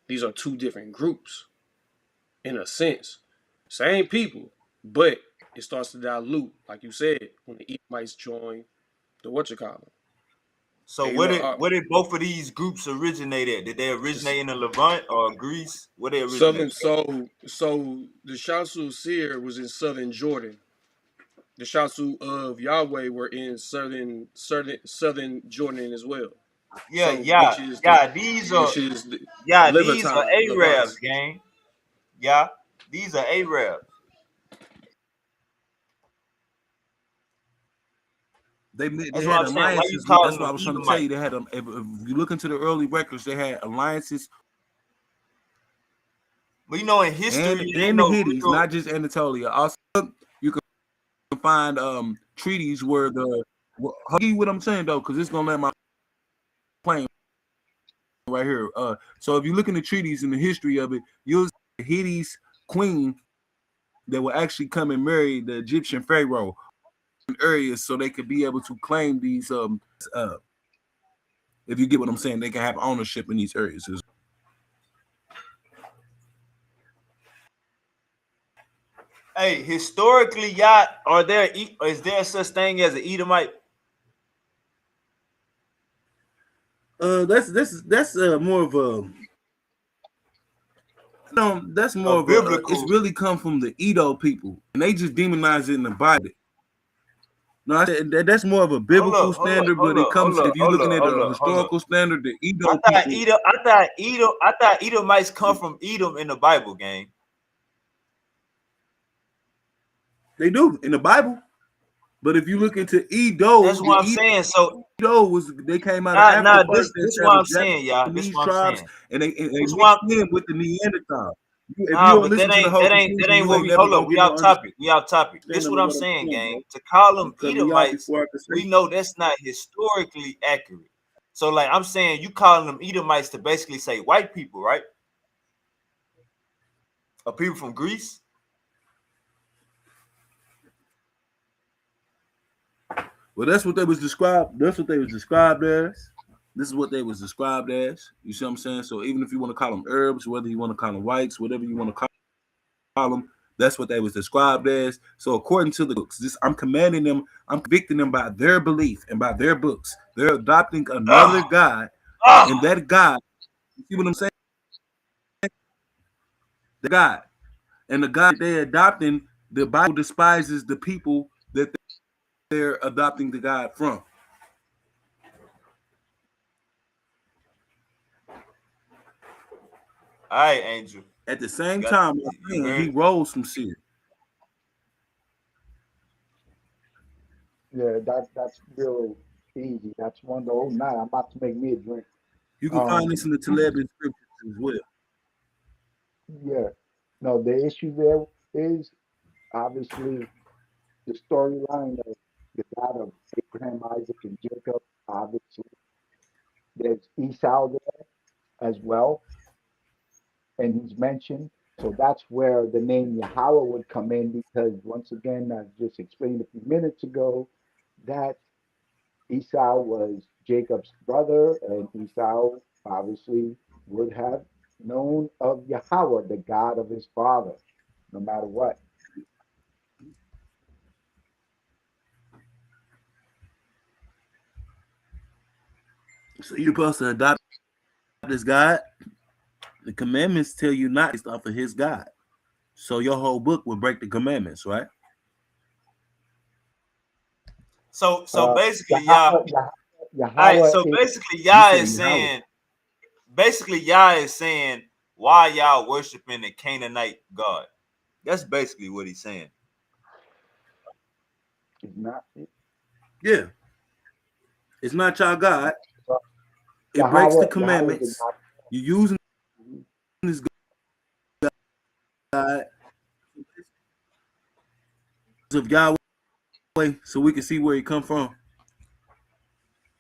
These are two different groups, in a sense. Same people, but it starts to dilute, like you said, when the Edomites join the whatchamacallit. So They know where did both of these groups originate at? Did they originate in the Levant or Greece? Where they originate? southern. So the Shasu Seir was in southern Jordan. The Shasu of Yahweh were in southern Jordan as well. Yeah, So which is the these are Levantine, Arabs, Levant. gang. Yeah, these are Arabs. They That's what had I'm saying. Why you alliances with. calling That's what them I was trying to tell Edomite? you. They had if you look into the early records, they had alliances But you know, in history, and it ain't in the no Hittites, real. not just Anatolia. Also, you can find treaties where the. Well, I'll give you what I'm saying though, because it's gonna let my plane right here. So if you look in the treaties and the history of it, you'll see the Hittites queen that will actually come and marry the Egyptian pharaoh in areas, so they could be able to claim these. Uh, if you get what I'm saying, they can have ownership in these areas. Hey, historically, y'all, is there such thing as an Edomite? That's more of a no. That's A more of a. It's biblical. really come from the Edo people, and they just demonize it in the Bible. No, I said that's more of a Hold biblical up, hold up, standard, hold but it up, hold comes up, if you're hold looking up, at hold a up, hold up. historical standard, the I Edo thought people Edom, I thought Edomites come from Edom in the Bible, gang. they do in the Bible. But if you look into Edo, That's what I'm saying. So Edo was they came out of nah, Africa nah, first. this They what settled I'm saying, y'all. This Japanese what I'm tribes, saying. and they This what mixed in with the Neanderthal. If you Nah, don't but listen to the whole that conclusion, ain't you what ain't we never hold up. gonna We get no off understanding topic. We off topic. This of what I'm what I'm saying, saying, gang. bro. To call You them cut me off Edomites, before I could say. we know that's not historically accurate. So, like I'm saying, you calling them Edomites to basically say white people, right? Or people from Greece. Well, that's what they was described. That's what they was described as. This is what they was described as. You see what I'm saying? So even if you want to call them Arabs, whether you want to call them whites, whatever you want to call them, that's what they was described as. So according to the books, I'm commanding them, I'm convicting them by their belief and by their books. They're adopting another Oh, God, oh. and that God, you see what I'm saying? The God. And the God they're adopting, the Bible despises the people that they're adopting the God from. All right, Angel. At the You same got time, you he heard it. rose from sin. Yeah, that's real easy. That's 109. I'm about to make me a drink. You can find Um, this in the Television scriptures as well. yeah. No, the issue there is obviously the storyline of the God of Abraham, Isaac, and Jacob. Obviously, there's Esau there as well, and he's mentioned. So that's where the name Yahweh would come in because once again, I just explained a few minutes ago that Esau was Jacob's brother, and Esau obviously would have known of Yahweh, the God of his father, no matter what. So you're supposed to adopt this God. The commandments tell you not based off of his God. So your whole book would break the commandments, right? So basically, y'all. Yahweh, All right. Yahweh So is basically, You y'all said is Yahweh. saying. Basically, y'all is saying why y'all worshiping the Canaanite god. That's basically what he's saying. not Yeah. It's not your God. It breaks the Yahweh is commandments. You're using not. this God of Yahweh so we can see where he come from.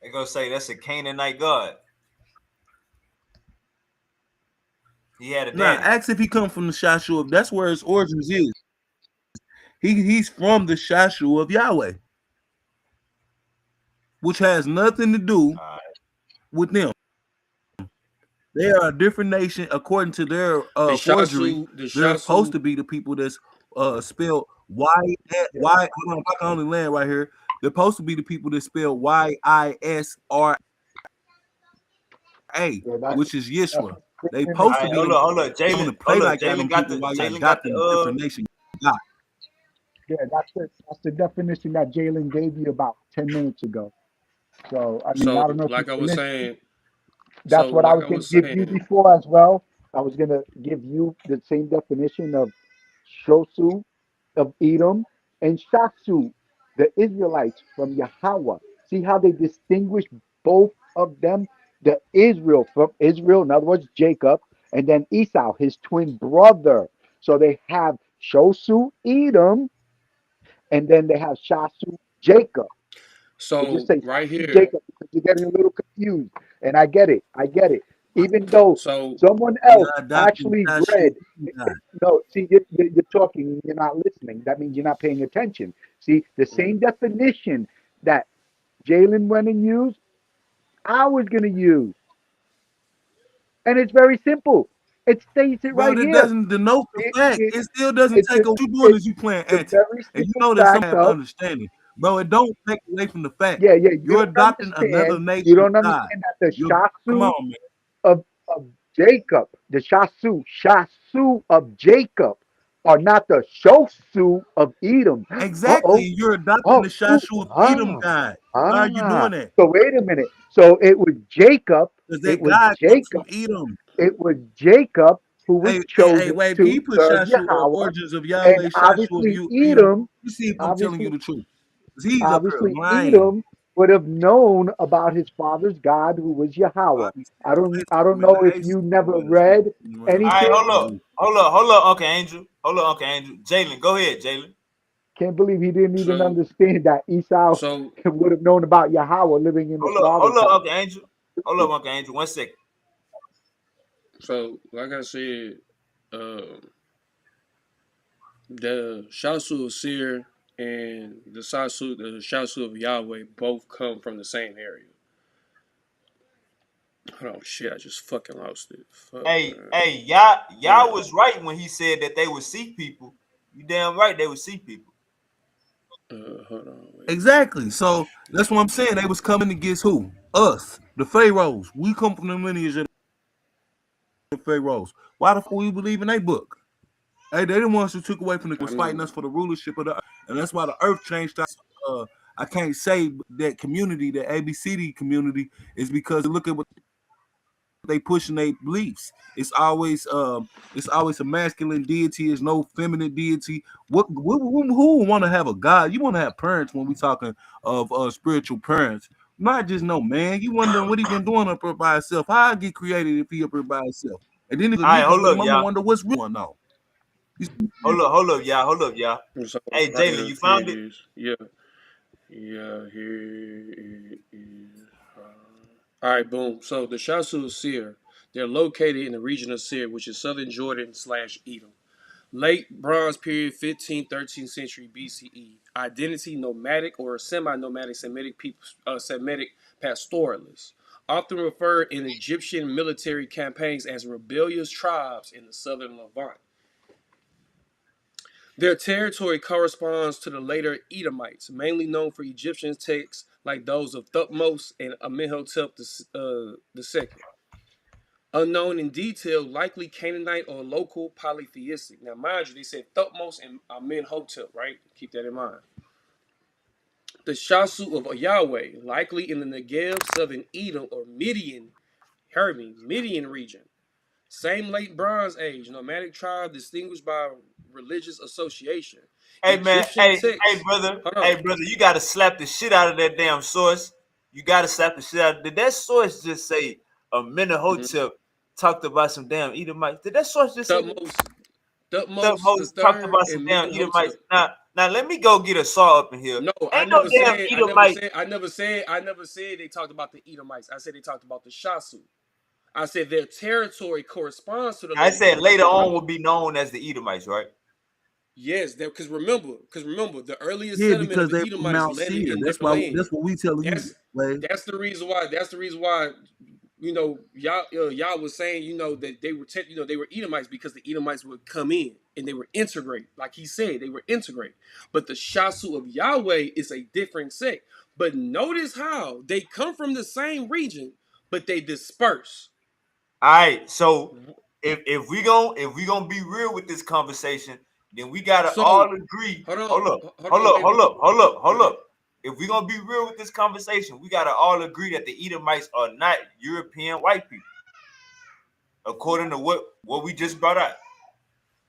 They're gonna say that's a Canaanite god. He had a Nah, daddy. ask if he come from the Shashu. That's where his origins is. He's from the Shashu of Yahweh, which has nothing to do All right. with them. They are a different nation according to their forgery. The They're supposed Shasu, to be the people that's spelled Yeah, Y. Hold on, if I can only land right here. They're supposed to be the people that spell YISRA, yeah, which is that's Yisra. what's They written in the supposed All to right, be text. them. hold up. You want Jalen, to play like y'all Jalen them got people the while y'all Jalen got adopting a the different nation. God. Yeah, that's the definition that Jalen gave you about 10 minutes ago. So, I mean, so I don't know if you like I was finished. saying, That's what I was going to give you before as well. I was going to give you the same definition of Shosu of Edom and Shasu, the Israelites from Yahweh. See how they distinguish both of them? The Israel from Israel, in other words, Jacob, and then Esau, his twin brother. So they have Shosu, Edom, and then they have Shasu, Jacob. They just so say right Shasu, here, Jacob because you're getting a little confused. And I get it. I get it. Even though so someone Y'all else adopting actually Shashu read, God. no, see, you're talking, you're not listening. That means you're not paying attention. See, the same definition that Jalen went and used, I was going to use. And it's very simple. It states it Bro, right that here. doesn't denote the It, fact. it, It still doesn't it's take a, away. What you doing it's is you playing the anti. very And you simple know that some fact have of, understanding. Bro, it don't take away from the fact. yeah, yeah, you You're don't adopting another understand. You nation's don't God. understand that the You're come Shasu on, man. of Jacob, the Shasu of Jacob, are not the Shosu of Edom. Exactly. You're adopting Oh, the ooh, Shashu of Edom ah, God. Why are you ah. doing that? So wait a minute. So it was Jacob. Because It that was God comes Jacob. from Edom. It was Jacob who was Hey, chosen wait, can to you put serve Shashu Yahweh, origins of and Yahweh, Shashu of obviously you Edom? Edom, You see if I'm telling you obviously, the truth. Because he's up here obviously lying. Edom would have known about his father's God, who was I Yahweh. be I saying, don't, listen, I don't man, know I if hate you seeing never brothers man, read All around right, anything. lying. hold up, Uncle Angel. Hold up, Uncle Angel. Jalen, go ahead, Jalen. Can't believe he didn't even So understand that Esau so would have known about Yahweh living in his Hold father's up, house. Uncle Angel. Hold up, Uncle Angel. 1 second. so like I said, the Shasu of Seir and the Shasu of Yahweh both come from the same area. Oh shit! I just fucking lost it. Fuck man. Y'all Hold was right when he said that they would see people. You damn right they would see people. on. Hold on. Wait. Exactly. So that's what I'm saying. They was coming against who? Us, the Pharaohs. We come from the lineage of the Pharaohs. Why the fuck we believe in their book? Hey, they the ones who took away from the I was fighting mean, us for the rulership of the earth. And that's why the earth changed. I can't say that community, the ABCD community, is because look at what they pushing their beliefs. It's always a masculine deity. There's no feminine deity. Who would want to have a god? You want to have parents when we talking of spiritual parents, not just no man. You wondering what he been doing up here by himself. How I get created if he up here by himself? And then the All right, niggas hold with up, him. I'ma y'all. wonder what's really going on. Hold up, y'all. so Hey, right Jalen, here, you here found it it? is. Yeah, yeah. Here it is. All right, boom. So the Shasu of Seir, they're located in the region of Seir, which is southern Jordan slash Edom. Late Bronze Period, 15th, 13th century BCE. Identity: nomadic or semi-nomadic Semitic people, Semitic pastoralists, often referred in Egyptian military campaigns as rebellious tribes in the southern Levant. Their territory corresponds to the later Edomites, mainly known for Egyptian texts like those of Thutmose and Amenhotep II. Unknown in detail, likely Canaanite or local polytheistic. Now, mind you, they said Thutmose and Amenhotep, right? Keep that in mind. The Shasu of Yahweh, likely in the Negev, southern Edom, or Midian, heard me, Midian region. Same late Bronze Age, nomadic tribe distinguished by religious association. Hey man, Egyptian texts, hold on. hey brother, you gotta slap the shit out of that damn source. You gotta slap the shit out. Did that source just say a Mhm. Amenhotep talked about some damn Edomites? Did that source just say that? Thutmose, Thutmose the Thutmose talked third, about some and damn Menhotep. Edomites. Now let me go get a saw up in here. No, Ain't no damn Edomite. I never said they talked about the Edomites. I said they talked about the Shasu. I said their territory corresponds to the I later said later Edomites. on will be known as the Edomites, right? Yes, because remember, the earliest Yeah, settlement of because the they from Edomites Mount landed Seir. in That's different why. land. That's what we telling you, That's Wade. that's the reason why. That's the reason why. Y'all y'all was saying that they were they were Edomites because the Edomites would come in and they were integrate, like he said, they were integrate. But the Shasu of Yahweh is a different sect. But notice how they come from the same region, but they disperse. All right, so if we gonna be real with this conversation, then we gotta So all agree. hold on, wait, Hold okay. up. If we gonna be real with this conversation, we gotta all agree that the Edomites are not European white people, according to what we just brought out.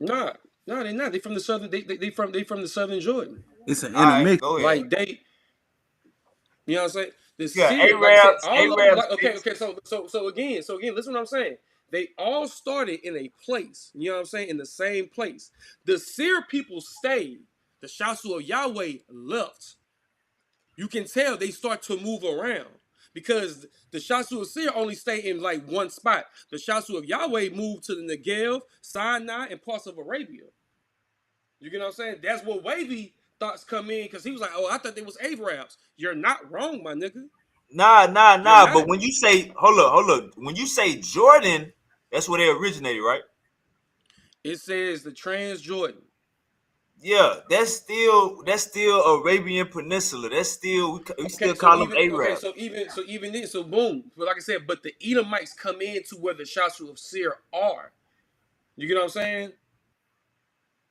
Nah, nah, they're not. They from the southern. They from the southern Jordan. It's an All right, intermix. go ahead. Like they, you know what I'm saying? The Yeah, seer, like I said, all of them. Arabs, Like okay. So again, listen what I'm saying. They all started in a place. You know what I'm saying? In the same place. The seer people stayed. The Shasu of Yahweh left. You can tell they start to move around because the Shasu of Seir only stay in like one spot. The Shasu of Yahweh moved to the Negev, Sinai, and parts of Arabia. You get what I'm saying? That's what wavy thoughts come in because he was like, "Oh, I thought they was Arabs." You're not wrong, my nigga. You're nah. not. But when you say hold up, when you say Jordan, That's where they originated, right? It says the Transjordan. Yeah, that's still Arabian Peninsula. That's still we still Okay, so call them even okay, Arab. so even then, so boom. But like I said, but the Edomites come into where the Shashu of Seir are. You get what I'm saying?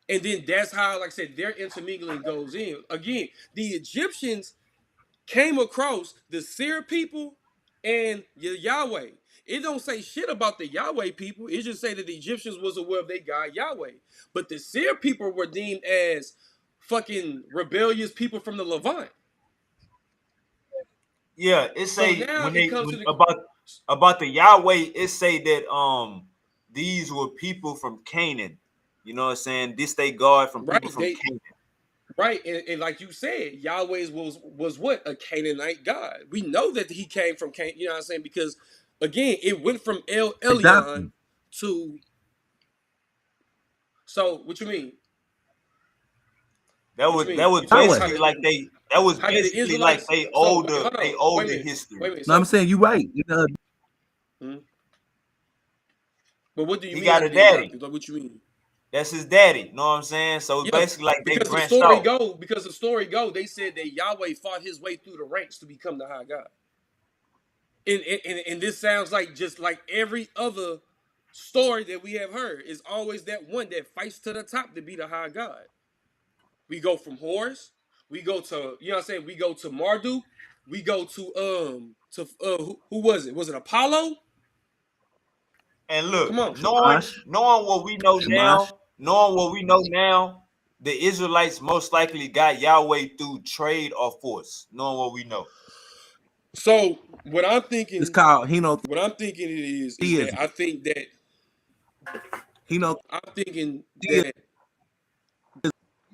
And then that's how, like I said, their intermingling goes in. Again, the Egyptians came across the Seir people and Yahweh. It don't say shit about the Yahweh people. It just say that the Egyptians was aware of their God Yahweh. But the Seir people were deemed as fucking rebellious people from the Levant. Yeah, it So say now when it they comes to when the about the Yahweh, it say that these were people from Canaan. You know what I'm saying? This they God from people right. from They Canaan. right, and like you said, Yahweh's was what? A Canaanite God. We know that he came from Canaan, you know what I'm saying? Because again, it went from El Elyon Adopted. to so what you mean? That What you was that mean? was You talking about Yahweh. basically like they that was how did the basically like Israelites so wait, hold they on, wait a older minute, wait history. a minute. No, I'm saying you right. Hmm? But what do you He mean? How got a did they adopt daddy. it? Like what you mean? That's his daddy. You know what I'm saying? So it's Yeah, basically like they because branched off. the story go, they said that Yahweh fought his way through the ranks to become the high God. And this sounds like just like every other story that we have heard is always that one that fights to the top to be the high God. We go from Horus, we go to you know what I'm saying, we go to Marduk, we go to who was it? Was it Apollo? And look, Come on. Shamash. knowing what we know Shamash. now, the Israelites most likely got Yahweh through trade or force. Knowing what we know. So It's called henotheism. what I'm thinking it is that Henotheism I'm thinking that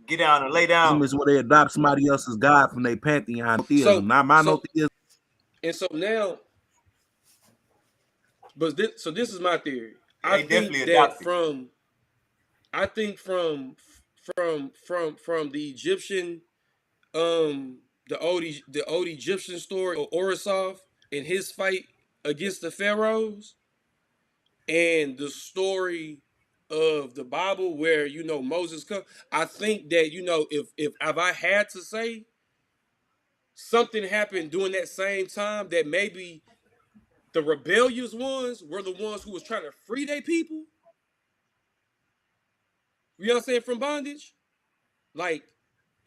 Get down and lay down. is where they adopt somebody else's God from their pantheon. so Theism, not so monotheism. and so now but this is my theory. They definitely adopted. I think from the Egyptian the old Egyptian story of Orisov and his fight against the pharaohs and the story of the Bible where Moses come. I think that if I had to say something happened during that same time that maybe the rebellious ones were the ones who was trying to free their people. You know what I'm saying, from bondage, like,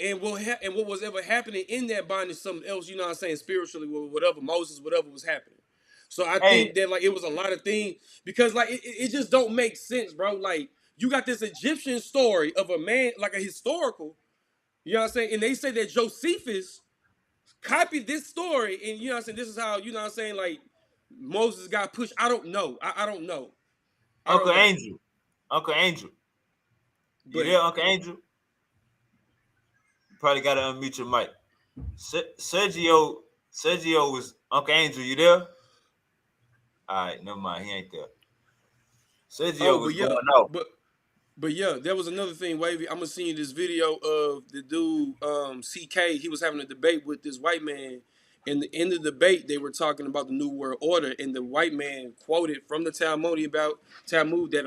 and what was ever happening in that bondage, something else. You know what I'm saying, spiritually, whatever Moses, whatever was happening. So I think Hey, that like it was a lot of things because like it just don't make sense, bro. Like you got this Egyptian story of a man, like a historical. You know what I'm saying, and they say that Josephus copied this story, and you know what I'm saying. This is how what I'm saying, like Moses got pushed. I don't know. I don't know. I Uncle don't know. Angel, Uncle Angel, you But there, Uncle Angel? You probably got to unmute your mic. Sergio was Uncle Angel. You there? All right, never mind. He ain't there. oh, Sergio was but going yeah, out. but yeah, there was another thing, Wavy. I'm gonna send you this video of the dude, CK. He was having a debate with this white man. In the end of the debate, they were talking about the New World Order, and the white man quoted from the Talmud that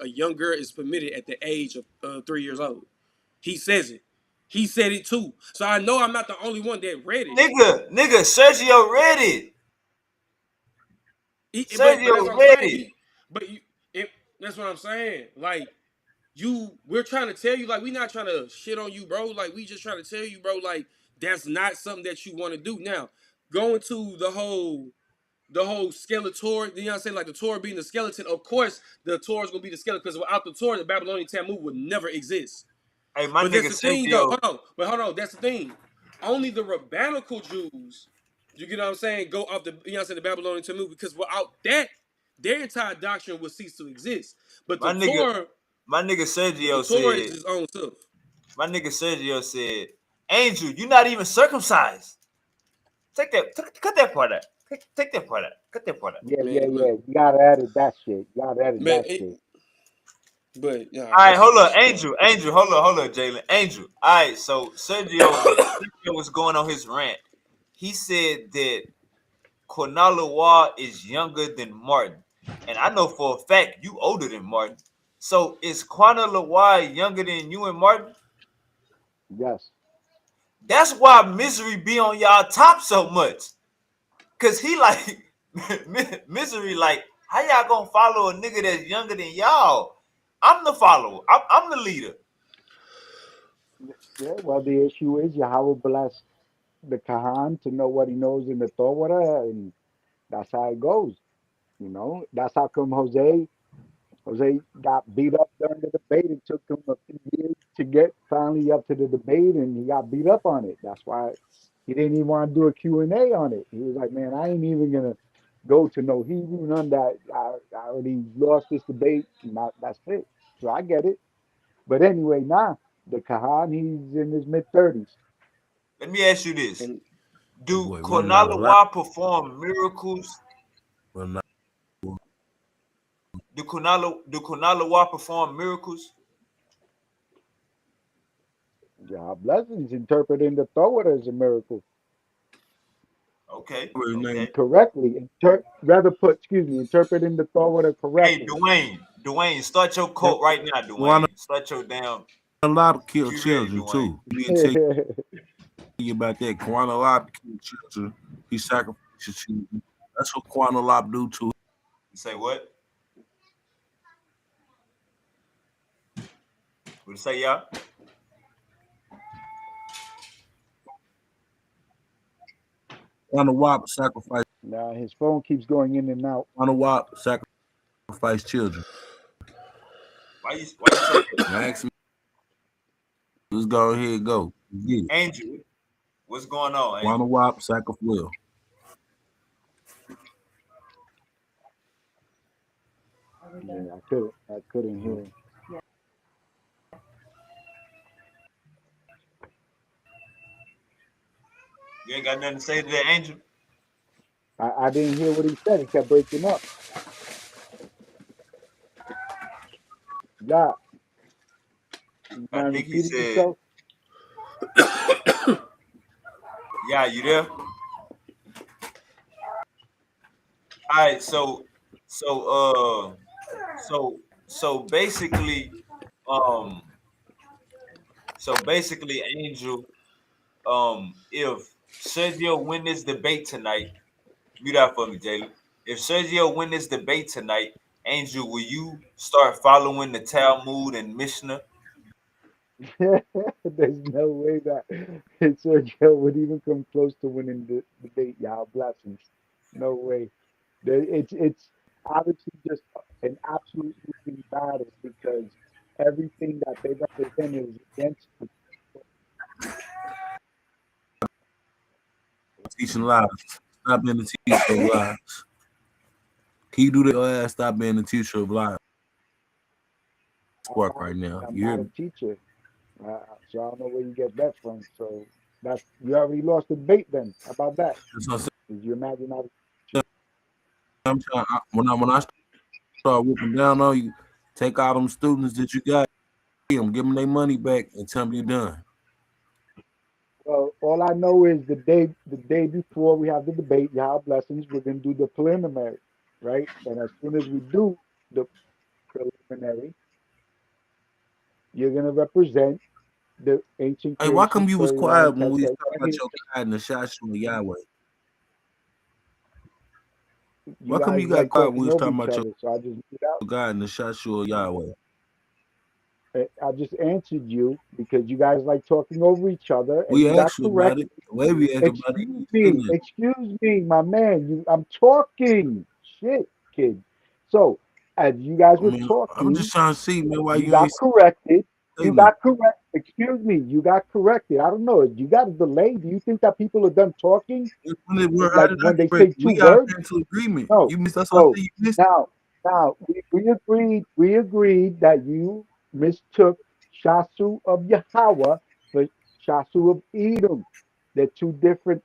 a young girl, is permitted at the age of 3 years old. He says it. He said it too. So I know I'm not the only one that read it. Nigga, Sergio read it. But that's Sergio what I'm read saying. it. But you, it, that's what I'm saying. Like we're trying to tell you, like, we not trying to shit on you, bro. Like, we just trying to tell you, bro, like, that's not something that you want to do. Now, going to the whole skeletor, you know what I'm saying? Like the Torah being the skeleton, of course the Torah is gonna be the skeleton, because without the Torah, the Babylonian Talmud would never exist. Hey, my But that's nigga the thing, though. Sergio. Hold on. That's the thing. Only the rabbinical Jews, you get what I'm saying, go off the Babylonian Talmud, because without that, their entire doctrine would cease to exist. But My nigga, my nigga The Sergio Torah is said. his own stuff. My nigga Sergio said, Angel, you're not even circumcised. Cut that part out. Take that part out. Cut that part out. Yeah, yeah, Man, yeah. look, You gotta edit that shit. You gotta edit man, that shit. but yeah, All right, that's hold up, just Angel, hold up, Jalen, Angel. All right, so Sergio was going on his rant. He said that Cornaliwa is younger than Martin. and I know for a fact you older than Martin. So is Quana Lawai younger than you and Martin? Yes. That's why Misery be on y'all top so much. Cause he like Misery like, how y'all gonna follow a nigga that's younger than y'all? I'm the follower. I'm the leader. Yeah, well, the issue is Yahweh blessed the Kahan to know what he knows in the Torah, and that's how it goes. You know, that's how come Jose got beat up during the debate. It took him a few years to get finally up to the debate, and he got beat up on it. That's why he didn't even want to do a Q&A on it. He was like, man, I ain't even gonna go to no Hebrew, none that. I already lost this debate, and that's it. So I get it. But anyway, now the Kahan, he's in his mid-30s. Let me ask you this: And That Do boy running out of life. Konalawa perform miracles? Running out. Do Konalawa perform miracles? yeah, blessings interpreting the Torah as a miracle Okay, His name okay. correctly. Interpreting the Torah Hey, correctly. Dwayne, start your quote right now, Juan Dwayne. Start your damn. a lot kill Be ready, children Dwayne. too. Let me tell you about that. Quan a lot kill children. He sacrifices children. That's what Quan a lot do too. You say what? What you say, y'all? Quan a Wop sacrifice. Now his phone keeps going in and out. Quan a Wop sacrifice children. Why you say that? Max, let's go ahead and go. Yeah. Angel, what's going on, Quan a Angel? Wop sacrifice. Well, Yeah, I couldn't hear. You ain't got nothing to say to that, Angel? I didn't hear what he said. It kept breaking up. Yeah, you I mind think he repeating said, yourself? yeah, you there? All right, so basically, um, Angel, if Sergio win this debate tonight, mute out for me, Jalen. If Sergio win this debate tonight, Angel, will you start following the Talmud and Mishnah? There's no way that Sergio would even come close to winning the debate. Y'all blessings. No way. It's obviously just an absolute losing battle because everything that they represent is against the teaching lies. Stop being the teacher of lies. Can you do that? Your ass stop being the teacher of lies. I'm Spark not right now. I'm You hear not a me? teacher, so I don't know where you get that from. So that's you already lost the debate. Then how about that? That's what I'm saying. Did you imagine I was a teacher? When I start whooping down on you, take all them students that you got, give them their money back, and tell them you're done. Well, all I know is the day before we have the debate, Yahweh blessings, we're gonna do the preliminary, right? And as soon as we do the preliminary, you're gonna represent the ancient Hey, why creation come you was storyline quiet when we was text. talking I about mean, your God and the Shashu and Yahweh? you Why come guys you got like quiet when we talking was over talking each about your other, so I just mute out. God and the Shashu of Yahweh? I just answered you because you guys like talking over each other, and We you got asked you about correct. it. The way we asked about it, you said that. Excuse me, my man. I'm talking. Shit, kid. So, as you guys I were mean, I'm talking, just trying to see, man, why you you ain't got corrected. say You nothing. got correct. Excuse me. You got corrected. I don't know. You got a delay. Do you think that people are done talking? How Like did I when they correct say you? two We got words? into agreement. No. You missed. That's what I So said. You missed. now, we agreed. We agreed that you mistook Shasu of Yahweh for Shasu of Edom. They're two different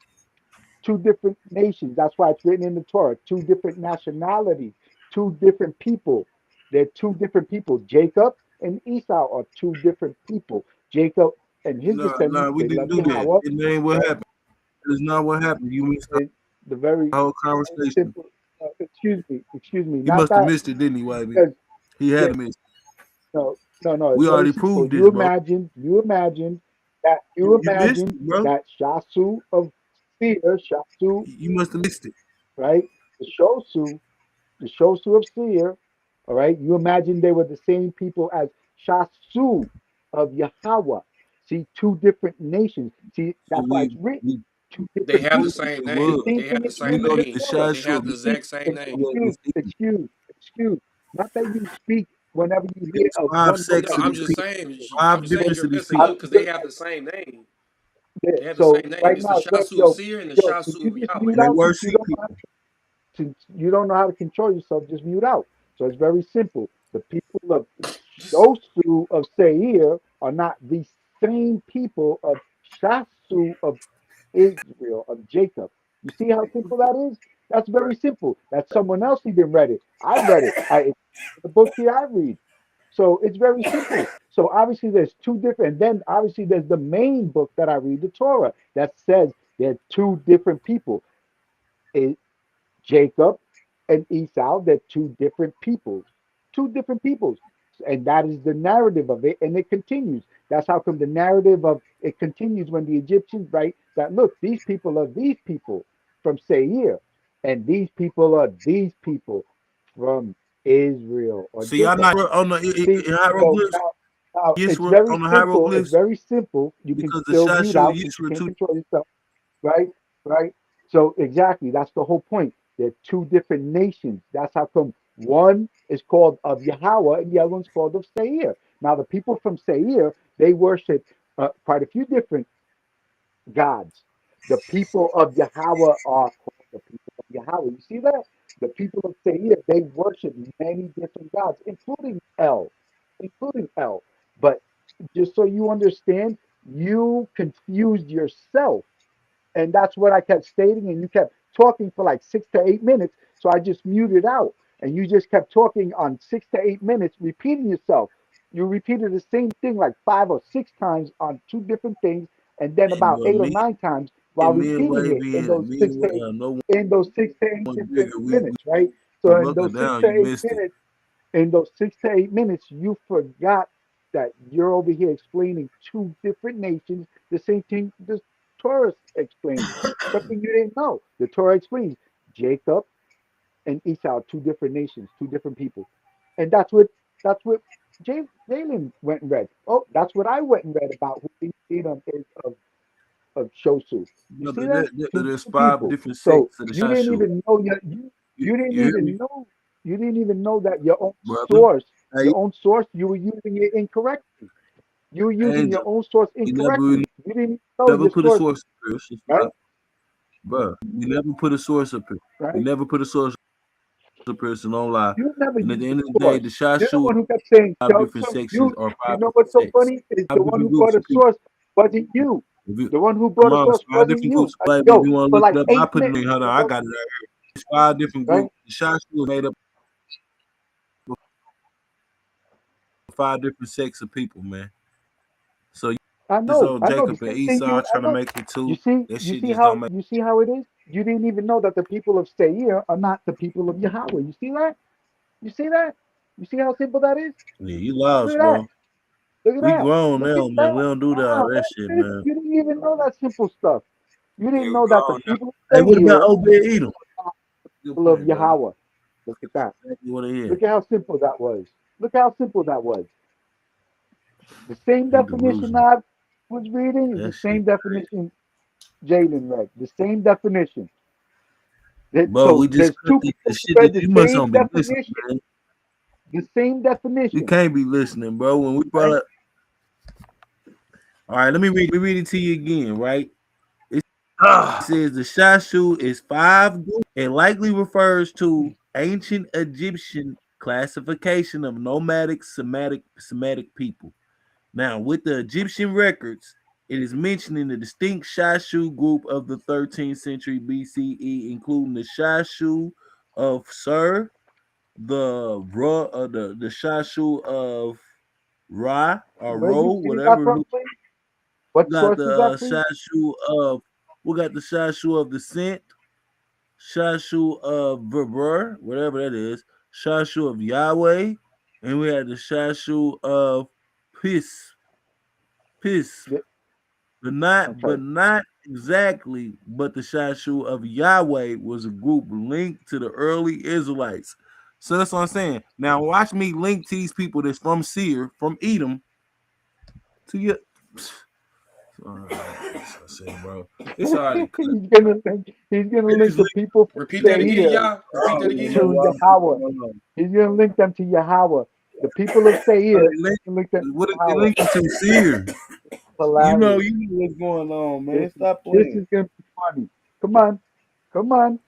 nations. That's why it's written in the Torah. Two different nationalities, two different people. They're two different people. Jacob and Esau are two different people. Jacob and his No, descendants, we they didn't love do that. Yahweh, It ain't what right? happened. It's not what happened. You missed And the very the whole conversation. simple. excuse me. He Not must have that missed it, didn't he, Wavy? because He had yeah, to miss. no, no, no. It's We very already simple. proved this, bro. You You missed imagine it, bro. that Shasu of Seer, Shasu, You must have missed it. right? The Shosu, the Shosu of Seer, all right. You imagine they were the same people as Shasu of Yahweh. See, two different nations. See, So that's why it's written. we Two They different have the people. same it The name. was. same They thing have the is We same written in know the that the name. Torah. They have Shashu the You see, exact same name. was excuse. Not that you speak whenever you five hear of No, sects of one I'm these just people. nation. saying. Five I'm saying different you're of these messing people. up because they have the same name. Yeah, They have the so same name. right It's the now, Shasu of yo, Seer and the can Shasu you of just Yahweh. mute They out since worship people. you don't know how to control yourself? Just mute out. So it's very simple. The people of Shosu of Seir are not the same people of Shasu of Israel of Jacob. You see how simple that is? That's very simple. That's someone else even read it. I read it. It's the book here I read. So it's very simple. So obviously there's two different, and then obviously there's the main book that I read, the Torah, that says there are two different people. It, Jacob and Esau, they're two different peoples. Two different peoples. And that is the narrative of it, and it continues. That's how come the narrative of it continues when the Egyptians write that look, these people are these people from Seir, and these people are these people from Israel or So y'all Jacob. not on the See, so hieroglyphs. now it's Yisra very on the simple. It's hieroglyphs very simple. You can because the still mute Shashu out since you Yisra can't too. control yourself, right? Right. So exactly, that's the whole point. They're two different nations. That's how come one is called of Yahweh and the other one's called of Seir. Now the people from Seir, they worship quite a few different gods. The people of Yahweh are called the people of Yahweh. You see that? The people of Seir, they worship many different gods, including El. But just so you understand, you confused yourself, and that's what I kept stating, and you kept talking for like 6 to 8 minutes. So I just muted out, and you just kept talking on 6 to 8 minutes, repeating yourself. You repeated the same thing like 5 or 6 times on two different things, and then And about well, 8 or 9 times while me and repeating it Wavy and me and no in those 6 to 8 one different bigger. We minutes, right? So in broke it those six down. to You eight missed it. minutes, in those 6 to 8 minutes, you forgot that you're over here explaining two different nations, the same thing the Torah explains, something you didn't know. The Torah explains Jacob and Esau, two different nations, two different people, and that's what Jalen went and read. Oh, that's what I went and read about who Edom is of Shosu. You Yeah, see but that? Two there's different five people. different So sects of the you didn't Shashu. even know you didn't You hear me, even know you didn't even know that brother? Hey, your own source, you were using it incorrectly. You were using your Angel. own source We incorrectly. You didn't know never your put a source, source up here. It's just right? bro. We never put a source up here. We Right? never put a source up here, so don't lie. You never And at the used end the of the day, the source. You're the Shashu one who kept saying, five "Tell different some sections you." or You five know different what's so sects. funny is Five the one different who groups brought a of people. source wasn't you. If you The one who come brought a on, it's source five wasn't different you. groups. Baby, if Yo, you want to for look it like up, I eight put it minutes, in. Hold on, I bro, got it right here. It's five different right? groups. The Shashu is made up of five different sects of people, man. So this old I know the Jacob and same thing Esau you I trying to know. make it two. That shit just don't make. You see how it is? You didn't even know that the people of Seir are not the people of Yahweh. You see that? You see that? You see how simple that is? Yeah, you Look lost, at that. bro. Look at We that. grown Look at now, man. that. We don't do that Nah, all that shit, man, man. you didn't even know that simple stuff. You Yeah, didn't we know that the grown now. people of Hey, what about Seir Obed Edom? are not Good people of point, brother. Yahweh. Look at that. Exactly what it is. Look at how simple that was. Look how simple that was. The same You definition delusional. I was reading is That the shit. same definition Jalen read. The same definition. Bro, So we just there's cut two the people who shit that read the you must same don't be listening, definition. man. The same You definition, can't be listening, bro. When we brought right? up, all right, let me read it to you again, right? It Ah, says the Shashu is five groups and likely refers to ancient Egyptian classification of nomadic Semitic people. Now, with the Egyptian records, it is mentioned in the distinct Shashu group of the 13th century BCE, including the Shashu of Sur, the Shashu of Ra or Where you Ro, getting that whatever. from, please? What We got source is the that, please? Shashu of we got the Shashu of the Scent, Shashu of Verber, whatever that is, Shashu of Yahweh, and we had the Shashu of Pis, Pis, Yeah, but okay. not exactly, but the Shashu of Yahweh was a group linked to the early Israelites. So that's what I'm saying. Now watch me link to these people that's from Seir, from Edom, to you. I say, bro, it's already cut. He's gonna It link is the linked. people from Repeat that again, Seir y'all. Repeat that You again. know to what? Yahweh. Hold on. He's gonna link them to Yahweh. The people of Seir, They link, he's gonna link them what to is they Yahweh. linking to Seir? Hilarious. You know what's going on, man. Stop This playing. is gonna be funny. Come on, come on.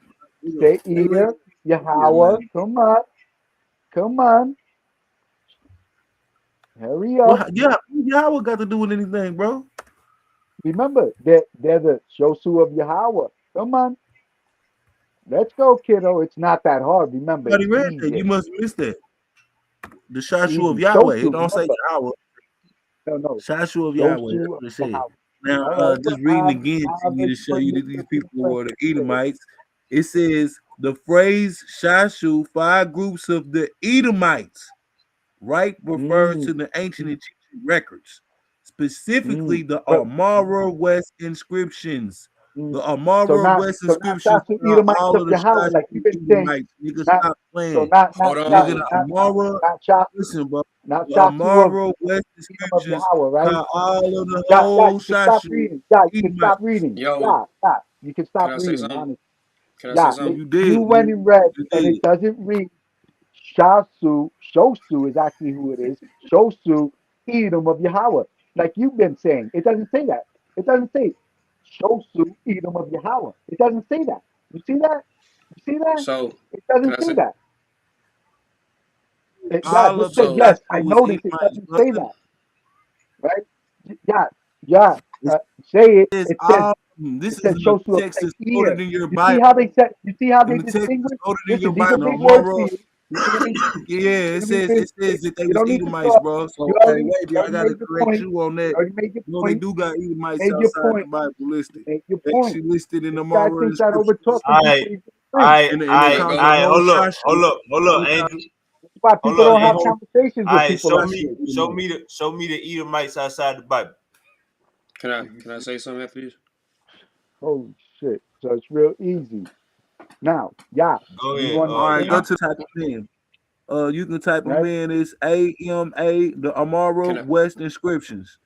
They linking Seir, to Seir, Yahweh. man. Come on, come on. Hurry Well, up. yeah, what got to do with anything, bro? Remember, they're the Shosu of Yahweh. Come on, let's go, kiddo. It's not that hard. Remember, Nobody it's read that. You easy. must miss that. The It's Shashu of easy. Yahweh. It Shosu, don't say remember. Yahweh. No, no. Shashu of Yahweh. That's Shosu of what it said. Yahweh. Now, All right, just well, reading again to I'll you to show explain you it that these to people you. were the Edomites. It says the phrase Shashu, five groups of the Edomites, right, refers Mm, to the ancient Egyptian records, specifically mm. the But Amara West inscriptions. mm, The Amara West so not inscriptions Shasu are Edomites all of of the Yahweh, like Shashu you've been saying. Edomites. Nigga, Not stop so playing. not Hold Nigga, on. the not Amara, not Shasu, listen, bro. not The Shasu of Amara West Edom of inscriptions Yahweh, right? call all of the Yeah, yeah, whole you can stop Shashu reading. Yeah, you can stop Edomites. reading. Yo, Yeah, yeah, you can can stop I say reading, something? honestly. Can I say Yeah, No, something? you you did. went and read, You and did. it doesn't read Shasu. Shosu is actually who it is. Shosu, Edom of Yahweh. Like you've been saying. It doesn't say that. It doesn't say Shosu, Edom of Yahweh. It doesn't say that. You see that? You see that? So, It can doesn't I say say? that. Yeah, All just of the say So, yes. Shashu I was noticed it Edomites, doesn't say brother. that, right? Yeah, yeah. It Say it. says It says all of them. This it is says in the Shosu of text that's Seir. quoted in your You see how Bible. they said? You see how In they the text that's distinguish? quoted in your Listen, these are Bible, big words Amara. for you. You see what I mean? Yeah, You see what I mean? it says that they You was don't need to Edomites, talk. bro. You So hey, already, wait, you I already gotta made your correct point. you on You that. already made your No, they point. do got You Edomites made your outside the point. Bible You listed. made your They point. actually listed in This the guy Amara thinks that over inscriptions. talking people I, is free. And can it I counts go? the I, whole hold Shashu. up, That's why Hold people up, don't have Andrew. Whole conversations with I people show like me, this. Shashu Edomites. show me the Edomites outside the Bible. Can I say something after this? Holy shit! So it's real easy. Now, yeah, Go you ahead, All right, go understand, to the type of man. You can type them right? in. It's AMA, the Amara Can I? West inscriptions.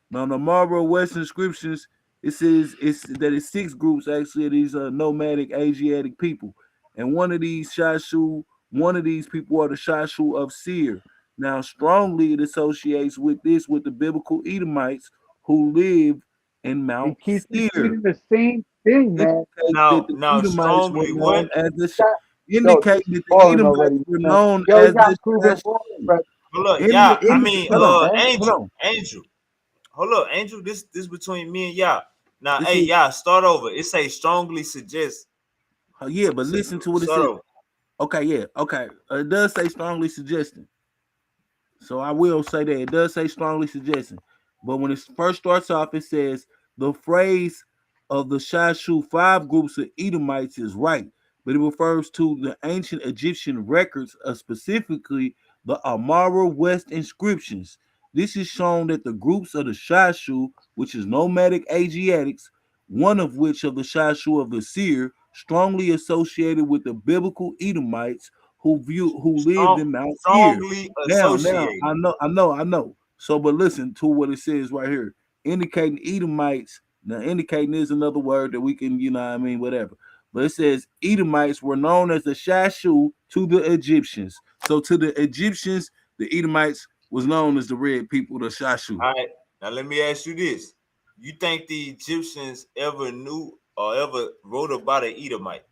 Now, the Marlboro West inscriptions, it says it's six groups actually of these nomadic Asiatic people, and one of these people are the Shashu of Seir. Now, strongly it associates with this with the biblical Edomites who live in He Mount keeps Seir. repeating the same thing, man. Indicates that the now Edomites were strongly known what? as That, yo, this indicating is that the boring already, Edomites were man. known Yo, he as the got proven wrong, Shashu. bro. Hold up, yeah. I mean, Come on, man. Hold Angel, on. Hold up, Angel. This between me and y'all. Now, This hey, is y'all, start over. It say strongly suggest. yeah, but listen to what it Start says. over. Okay, yeah, okay. It does say strongly suggesting. So I will say that it does say strongly suggesting. But when it first starts off, it says the phrase of the Shashu five groups of Edomites is right, but it refers to the ancient Egyptian records, specifically the Amara West inscriptions. This is shown that the groups of the Shashu, which is nomadic Asiatics, one of which of the Shashu of the Seir, strongly associated with the biblical Edomites who lived in Mount Seir. Strongly Now, associated. I know. So, but listen to what it says right here, indicating Edomites. Now, indicating is another word that we can, you know, what I mean, whatever. But it says Edomites were known as the Shashu to the Egyptians. So, to the Egyptians, the Edomites was known as the red people, the Shashu. All right. Now let me ask you this: you think the Egyptians ever knew or ever wrote about an Edomite?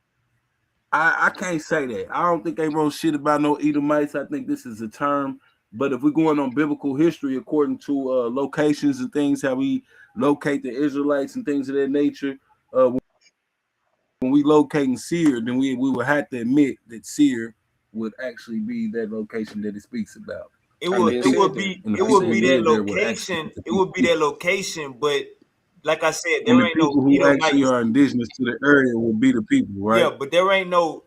I can't say that. I don't think they wrote shit about no Edomites. I think this is a term. But if we're going on biblical history, according to locations and things, how we locate the Israelites and things of that nature, when we locate in Seir, then we would have to admit that Seir would actually be that location that it speaks about, It I and the would been it people said would that. be and the it I would people said who be that. that live there would actually location. be the It would be people. that location, but like I said, And there the ain't no people who actually Edomites. are indigenous to the area will be the people, Yeah, right? but there ain't no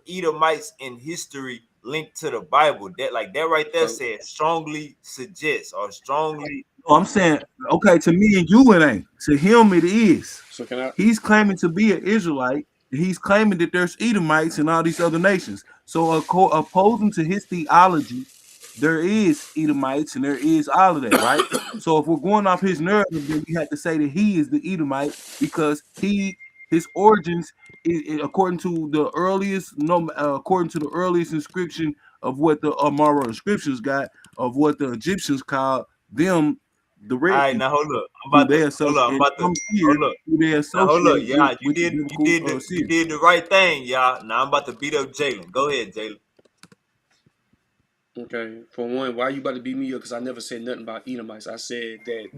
Edomites in history linked to the Bible. That like that right there So says strongly suggests or strongly. No, I'm saying, okay, to me and you it ain't. To him it is. so can I? He's claiming to be an Israelite. He's claiming that there's Edomites and all these other nations. So opposing to his theology, there is Edomites and there is all of that, right? So if we're going off his narrative, then we have to say that he is the Edomite because his origins, according to the earliest, no, according to the earliest inscription of what the Amara inscriptions got of what the Egyptians called them, the All red right, now people, hold up. I'm who about to they hold up. I'm associate, about to some here, hold up. who they Now hold up. associate Yeah, you with the did you biblical did the, you seer. did the right thing, y'all. Now I'm about to beat up Jalen. Go ahead, Jalen. Okay, for one, why you about to beat me up? Because I never said nothing about Edomites. I said that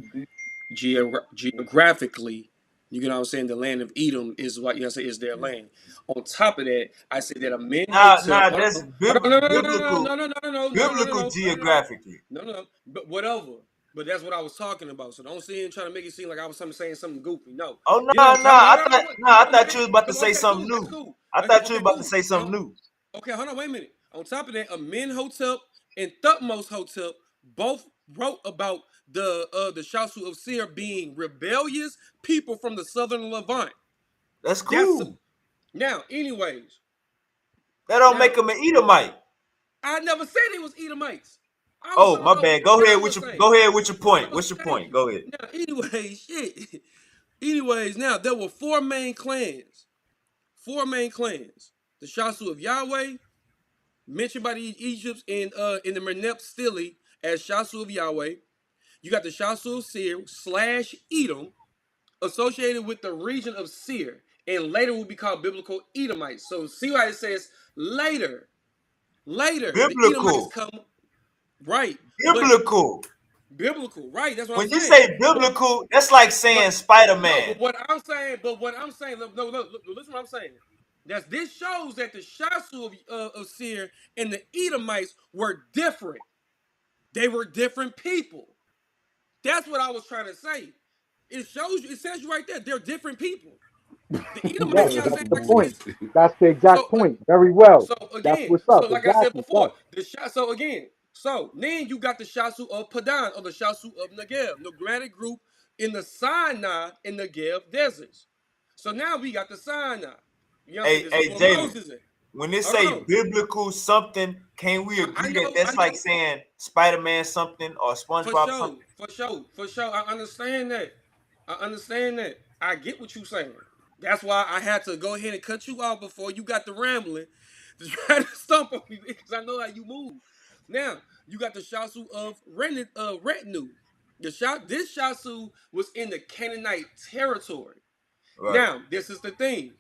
geographically, you know what I'm saying, the land of Edom is what you know what I'm saying is their land. On top of that, I said that a Nah, Menhotep. that's Hold on, no, no, no, no, biblical, no, no, no, no, no, no, no, no, biblical no, no, no, no, geographically. no, no, no, but whatever. But that's what I was talking about. So don't sit here and try to make it seem like I was saying something goofy. No, Oh you know, no, no, hold on, I hold on, thought hold on, no, I hold on, thought man. you was about to So say okay, something cool, that's new. cool. I thought you was Okay, about to cool. say So something new. okay, hold on, wait a minute. On top of that, Amenhotep and Thutmose Hotep both wrote about the Shasu of Seir being rebellious people from the southern Levant. That's That's cool. now, anyways. That don't Now, make him an Edomite. I never said it was Edomites. I was Oh, talking my about bad. what I was saying. Go ahead with your What I point. was What's your point? saying. Go ahead. Now, anyways, shit. Anyways, now there were four main clans. Four main clans. The Shasu of Yahweh, mentioned by the Egypts in the Mernep Stele as Shasu of Yahweh. You got the Shasu of Seir / Edom, associated with the region of Seir, and later will be called biblical Edomites. So see why it says later. Later, the Edomites Biblical. come right, but Biblical. biblical, right? That's what I'm When you saying. say But biblical, that's like saying but no, Spider-Man. but what I'm saying, no, listen what I'm saying. This shows that the Shasu of Seir and the Edomites were different. They were different people. That's what I was trying to say. It shows you, it says you right there, they're different people. The Edomites, Yes, you know what I'm that's saying? the Like I said, point. That's the exact so point. Very well. so That's again, what's so up. like I said Exactly. before, Right. so again, so then you got the Shasu of Padan or the Shasu of Negev, nomadic group in the Sinai and Negev deserts. So now we got the Sinai. You know what I'm saying? Hey, This is hey, where Jalen. Moses is. When they Hold say on. biblical something, can we I agree that know, that's like saying Spider-Man something or for SpongeBob sure, something? for sure, for sure. I understand that. I understand that. I get what you're saying. That's why I had to go ahead and cut you off before you got the rambling to try to stump on me because I know how you move. Now you got the Shasu of retinue. This Shasu was in the Canaanite territory. Right. Now this is the thing.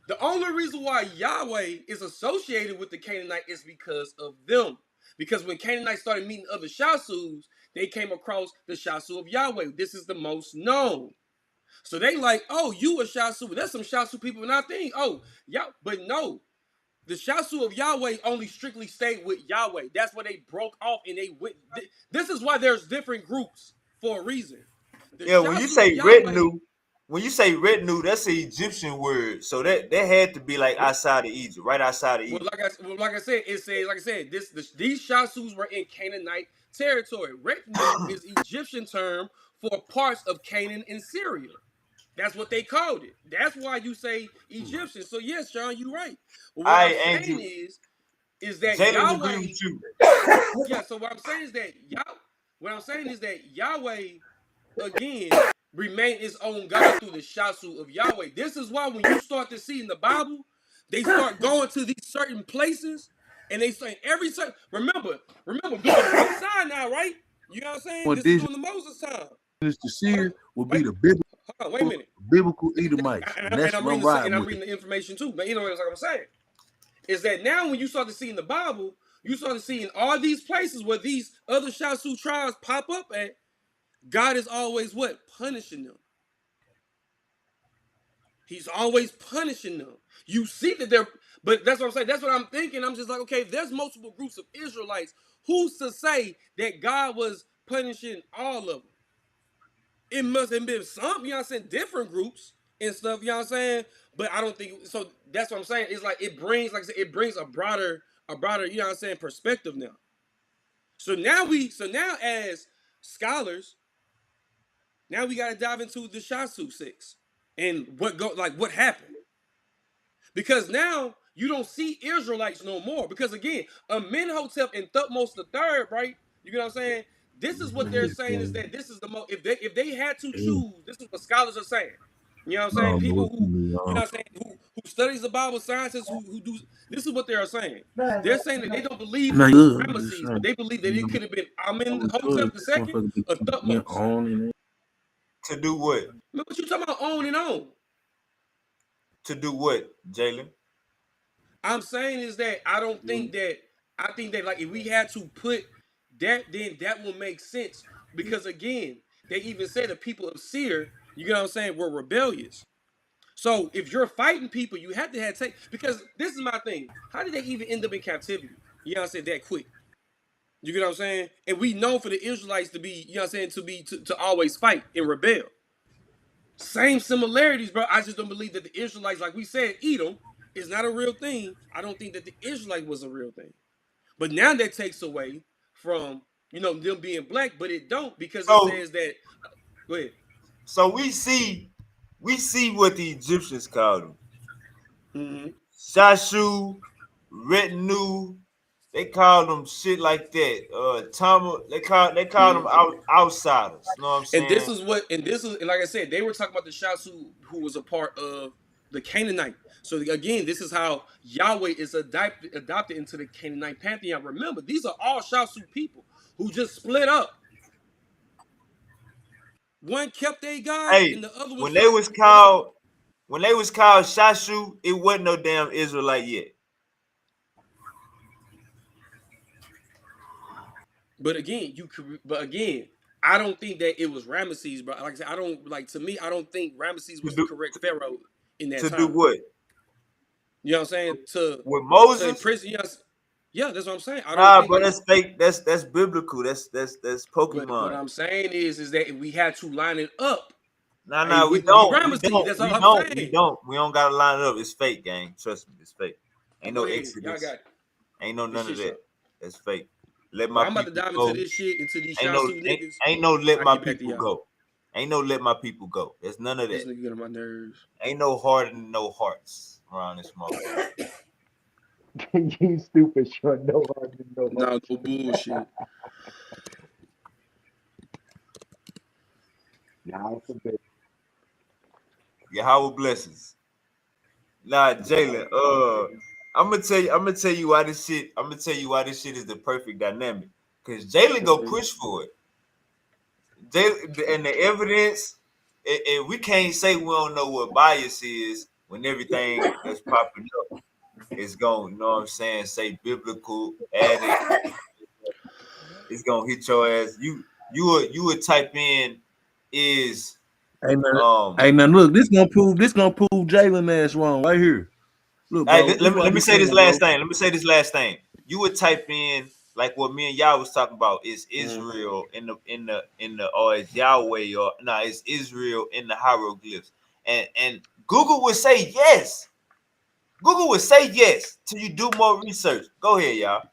The only reason why Yahweh is associated with the Canaanite is because of them. Because when Canaanites started meeting other Shasus, they came across the Shasu of Yahweh. This is the most known. So they like, oh, you a Shasu. There's some Shasu people in our thing. Oh, yeah, but no. The Shasu of Yahweh only strictly stayed with Yahweh. That's why they broke off and they went. This is why there's different groups for a reason. The Yeah, when you Shasu of say Yahweh, retinue, that's an Egyptian word. So that had to be like outside of Egypt, right outside of Egypt. like I said, it says, like I said, these Shasus were in Canaanite territory. Retinue is Egyptian term for parts of Canaan and Syria. That's what they called it. That's why you say Egyptian. So yes, Sean, you're right. But what I'm I saying Andrew, is that Jalen agree Yahweh, with you. yeah. So what I'm saying is that Yahweh again remain its own God through the Shasu of Yahweh. This is why when you start to see in the Bible, they start going to these certain places and they say every certain remember during Mount Sinai, right? You know what I'm saying? Or This is indigenous during the Moses time. to Hold on, seer will be wait, the hold on, wait a minute. biblical Edomites, and And that's what I'm riding I'm with. reading the information too. But you know what I'm saying? Is that now when you start to see in the Bible, you start to see in all these places where these other Shasu tribes pop up at, God is always what? Punishing them. He's always punishing them. You see that they're, but that's what I'm saying. That's what I'm thinking. I'm just like, okay, if there's multiple groups of Israelites, who's to say that God was punishing all of them? It must have been some, you know what I'm saying, different groups and stuff, you know what I'm saying? But I don't think so. That's what I'm saying. It's like it brings, like I said, it brings a broader, you know what I'm saying, perspective now. So now as scholars, now we gotta dive into the Shasu six and what happened. Because now you don't see Israelites no more. Because again, Amenhotep and Thutmose the third, right? You know what I'm saying? This is what they're saying is that this is the most. If they had to choose, this is what scholars are saying. You know what I'm saying? People who, you know what I'm saying, who studies the Bible, scientists who do this is what they are saying. They're saying that they don't believe Now it was you just Ramesses, but saying, they believe that it could have been good. Amenhotep the This second motherfucker be or getting Thutmose. on and To do what? Man, what you talking about on and on? To do what, Jalen? I'm saying is that I think that like if we had to put that, then that will make sense because again, they even say the people of Seir, you know what I'm saying, were rebellious. So if you're fighting people, you have to have take because this is my thing. How did they even end up in captivity? You know what I'm saying, that quick. You get what I'm saying? And we know for the Israelites to be, you know what I'm saying, to always fight and rebel. Same similarities, bro. I just don't believe that the Israelites, like we said, Edom is not a real thing. I don't think that the Israelite was a real thing. But now that takes away from them being black, but it don't because it So says that. Go ahead. so we see what the Egyptians called them. Mm-hmm. Shashu, retinue, they called them shit like that. Tama, they called them Mm-hmm. outsiders. You know what I'm And saying? this is like I said, they were talking about the Shasu who was a part of the Canaanite. So again, this is how Yahweh is adopted into the Canaanite pantheon. Remember, these are all Shasu people who just split up. One kept their God, Hey, and the other one when they tried to was split up. called when they was called Shashu, it wasn't no damn Israelite yet. But again, I don't think that it was Ramesses, bro. Like I said, I don't like to me. I don't think Ramesses To was the do correct pharaoh in that to do time. what? You know what I'm saying? With To Moses? imprison. Yeah, that's what I'm saying. I don't Nah, think bro, it was. that's fake. That's biblical. That's But what Pokemon. I'm saying is that we had to line it up. It Nah, we wouldn't be don't. We Ramesses. don't. That's all We I'm don't. We saying. don't. We don't gotta line it up. It's fake, gang. Trust me, it's fake. Ain't Go no ahead, y'all Exodus. got it. Ain't no This none of shit that. show. That's fake. Let But my I'm about to people dive into go. this shit, into these Ain't no Shasu ain't, niggas. ain't no let I my get back to people y'all. go. Ain't no let my people go. There's none of This that. nigga get on my nerves. Ain't no heart and no hearts around this motherfucker. You stupid short. No heart, no heart. Nah, no bullshit. Now it's a bit. Yahweh blessings. Nah, Jalen. I'm gonna tell you why this shit. I'm gonna tell you why this shit is the perfect dynamic. Cause Jalen go Mm-hmm. push for it. And the evidence, and we can't say we don't know what bias is when everything that's popping up is going. You know what I'm saying? Say biblical, added. It's gonna hit your ass. You would type in is hey man, um. hey man, look, this gonna prove Jalen ass wrong right here. Look, Hey, bro, let, this let me what I let me be say saying, this last bro. thing. Let me say this last thing. You would type in like what me and y'all was talking about is Mm-hmm. Israel in the or is Yahweh or no, it's Israel in the hieroglyphs. And Google would say yes. Google would say yes till you do more research. Go ahead, y'all.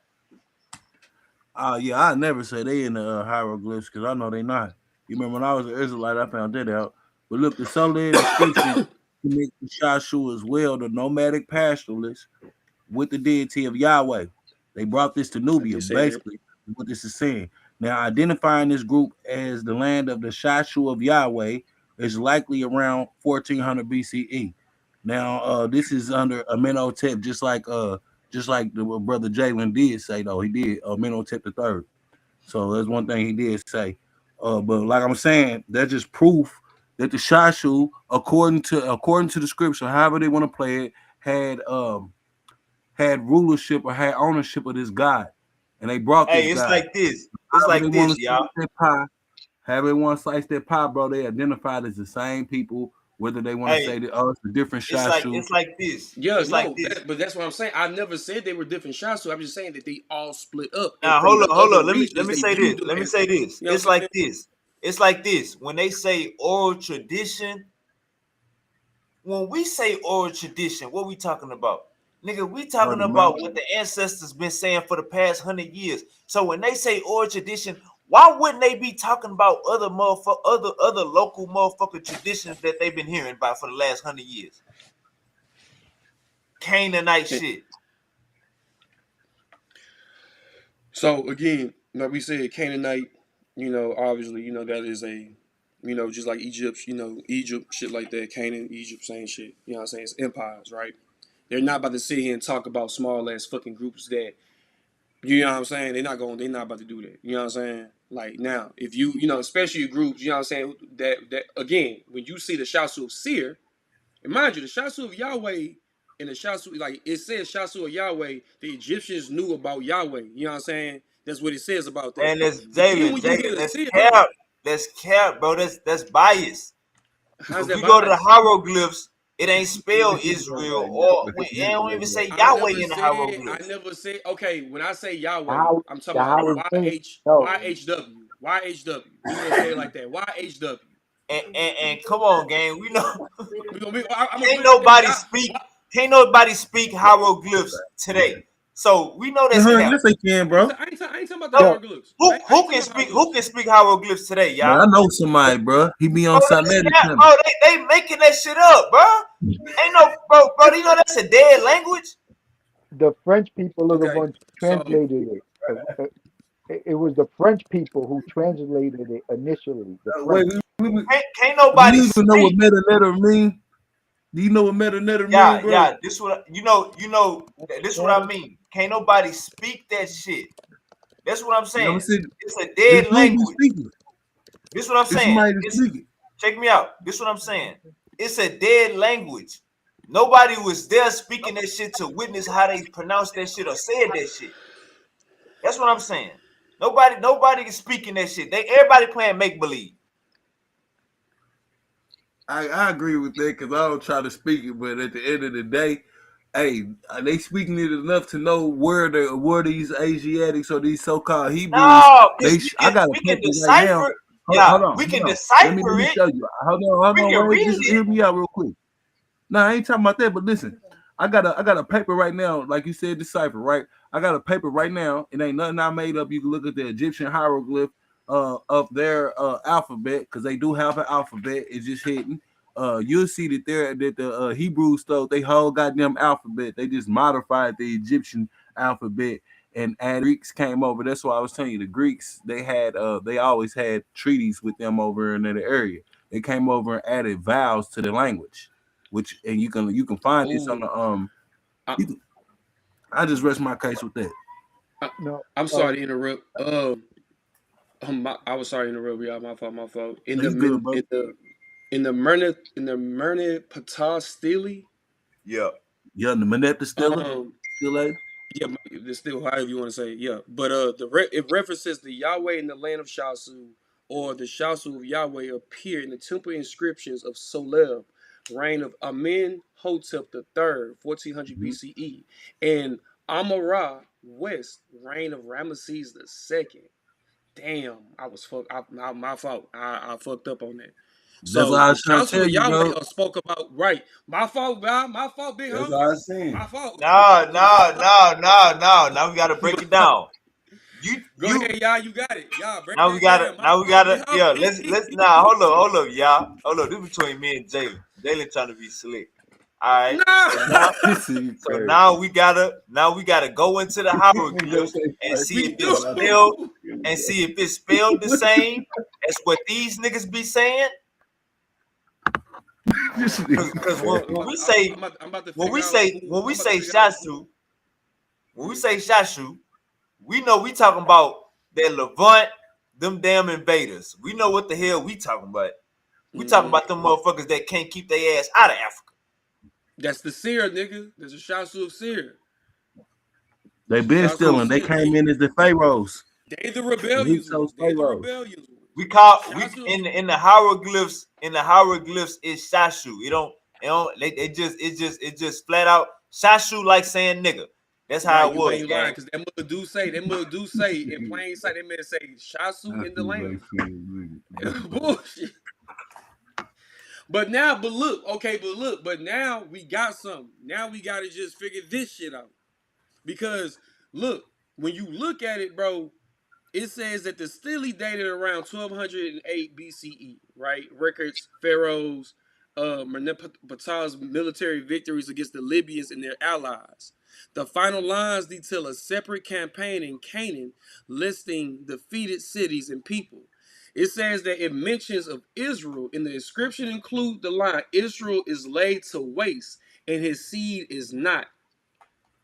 Yeah, I never say they in the hieroglyphs because I know they not. You remember when I was an Israelite, I found that out. But look, the Sunday inscription connects to Shashu as well, the nomadic pastoralists, with the deity of Yahweh. They brought this to I Nubia, just said it. basically, what this is saying. Now, identifying this group as the land of the Shashu of Yahweh is likely around 1400 BCE. Now, this is under Amenhotep, just like the brother Jalen did say, though. He did Amenhotep the third. So that's one thing he did say. But like I'm saying, that's just proof that the Shashu, according to the scripture, however they want to play it, had rulership or had ownership of this God, and they brought this Hey, it's God. like this. It's However they like want this, to y'all. slice their pie, however they want to slice their pie, bro, they identified as the same people. Whether they want to say Hey, that, oh, it's a different it's like Shashu. it's like this. Yeah, It's like no, this. but that's what I'm saying. I never said they were different shots, so I'm just saying that they all split up, and Now from hold the on, hold other on. Let me regions, they say this. viewed them Let me as, say this. you know It's what I'm like saying? this. It's like this. When they say oral tradition, when we say oral tradition, what we talking about? Nigga, we talking about what the ancestors been saying for the past 100 years. So when they say oral tradition, why wouldn't they be talking about other local motherfucking traditions that they've been hearing about for the last 100 years? Canaanite shit. So again, like we said, Canaanite, obviously, that is a, just like Egypt, Egypt, shit like that, Canaan, Egypt, same shit. You know what I'm saying? It's empires, right? They're not about to sit here and talk about small ass fucking groups that, you know what I'm saying? They're not about to do that. You know what I'm saying? Like now, if especially groups, you know what I'm saying, that again, when you see the Shasu of Seer, and mind you, the Shasu of Yahweh and the Shasu, like it says Shasu of Yahweh, the Egyptians knew about Yahweh. You know what I'm saying? That's what it says about that. And that's But then Jalen, when you hear the that's Seer, cap. That's cap, bro. That's bias. how's If that we go to the bias? hieroglyphs, it ain't spelled Israel, or it don't even say Yahweh in the I hieroglyphs. never said, okay, when I say The Yahweh, Howard, I'm talking the about Howard thing. YH, No, YHW, YHW. We're gonna say it like that. YHW. And come on, gang. We know I'm gonna can't put it like that. nobody speak. Can't nobody speak hieroglyphs today. So we know that's cap. Yes, they can, bro. I ain't talking about the No, no. hieroglyphs. who I ain't who talking can about speak? Who hieroglyphs. can speak hieroglyphs today, Man, y'all? I know somebody, bro. He be on Bro, something that's every cap, time. bro. They making that shit up, bro. Ain't no bro. Do you know that's a dead language? The French people are the Okay, ones who so translated it. It was the French people who translated it initially. The Wait, French. Can't do nobody you even know what speak. meta letter mean? Do you know what meta letter mean, Yeah, bro? yeah. This what This what I mean. Can't nobody speak that shit. That's what I'm You ever saying. see It's a this dead dude be language. speaking? This what I'm It's saying. somebody to It's speak it. check me out. This what I'm saying. It's a dead language. Nobody was there speaking that shit to witness how they pronounced that shit or said that shit. That's what I'm saying. Nobody is speaking that shit. Everybody playing make believe. I agree with that because I don't try to speak it, but at the end of the day, hey, they speaking it enough to know where these Asiatics or these so-called Hebrews. No, because I got a we can paper right now. decipher. Yeah, we Hold can on. Let decipher me it. show you. Hold We on, can wait. read Just it. hear me out real quick. No, I ain't talking about that, but listen, I got a paper right now, like you said, decipher, right? I got a paper right now. It ain't nothing I made up. You can look at the Egyptian hieroglyph of their alphabet, because they do have an alphabet. It's just hidden. You'll see that the Hebrews stole they whole goddamn alphabet. They just modified the Egyptian alphabet and Greeks came over. That's why I was telling you the Greeks, they always had treaties with them over in that area. They came over and added vowels to the language, which and you can find this on ooh, the I, you can, I just rest my case with that. I, No, I'm sorry to interrupt. I was sorry to interrupt y'all. My fault. In No, the you good, bro. in the Myrna Patah Stele, Yeah. Yeah, the Manetta um, still a yeah, it's still however you want to say it, yeah. But it references the Yahweh in the land of Shasu, or the Shasu of Yahweh appear in the temple inscriptions of Soleb, reign of Amen Hotep III, 1400 Mhm. BCE, and Amara West, reign of Ramesses II. Damn, I was my fault. I fucked up on that. That's all So I the was trying to Shasu tell of you, Yahweh bro. spoke about right. My fault, God. My fault, big That's homie. all I was saying. My fault. No, no, no, no, no. Now we gotta break it down. Go You ahead, y'all. You got it. Y'all break now we that gotta down. My now we fault, big gotta yeah, homie. let's now hold up, y'all. Hold up. This between me and Jalen. Jalen trying to be slick. All right. Nah. This is So crazy. now we gotta go into the hieroglyphs and see We if do. it's spelled and see if it's spelled the same as what these niggas be saying. This is Cause when we say I'm about to when we figure out say who. when we I'm about to say figure out who. Shasu, when we say Shashu, we know we talking about that Levant, them damn invaders. We know what the hell we talking about. We talking Mhm. about them motherfuckers that can't keep their ass out of Africa. That's the seer, nigga. There's a Shasu of seer. they been Shasu of stealing. They seer. came in as the pharaohs. They the The rebellious ones. Hyksos They the pharaohs. rebellious ones. We call we Shasu. in the hieroglyphs is Shashu. It just flat out Shashu like saying nigga. That's how Right, it you was, ain't lying, gang. because that mother do say in plain sight, they may say Shasu I in the feel land. like saying nigga. Bullshit. But now we got something. Now we gotta just figure this shit out. Because look, when you look at it, bro, it says that the Stele dated around 1208 BCE, right? Records, pharaohs, Meneptah's military victories against the Libyans and their allies. The final lines detail a separate campaign in Canaan, listing defeated cities and people. It says that it mentions of Israel, and the inscription include the line, Israel is laid to waste, and his seed is not.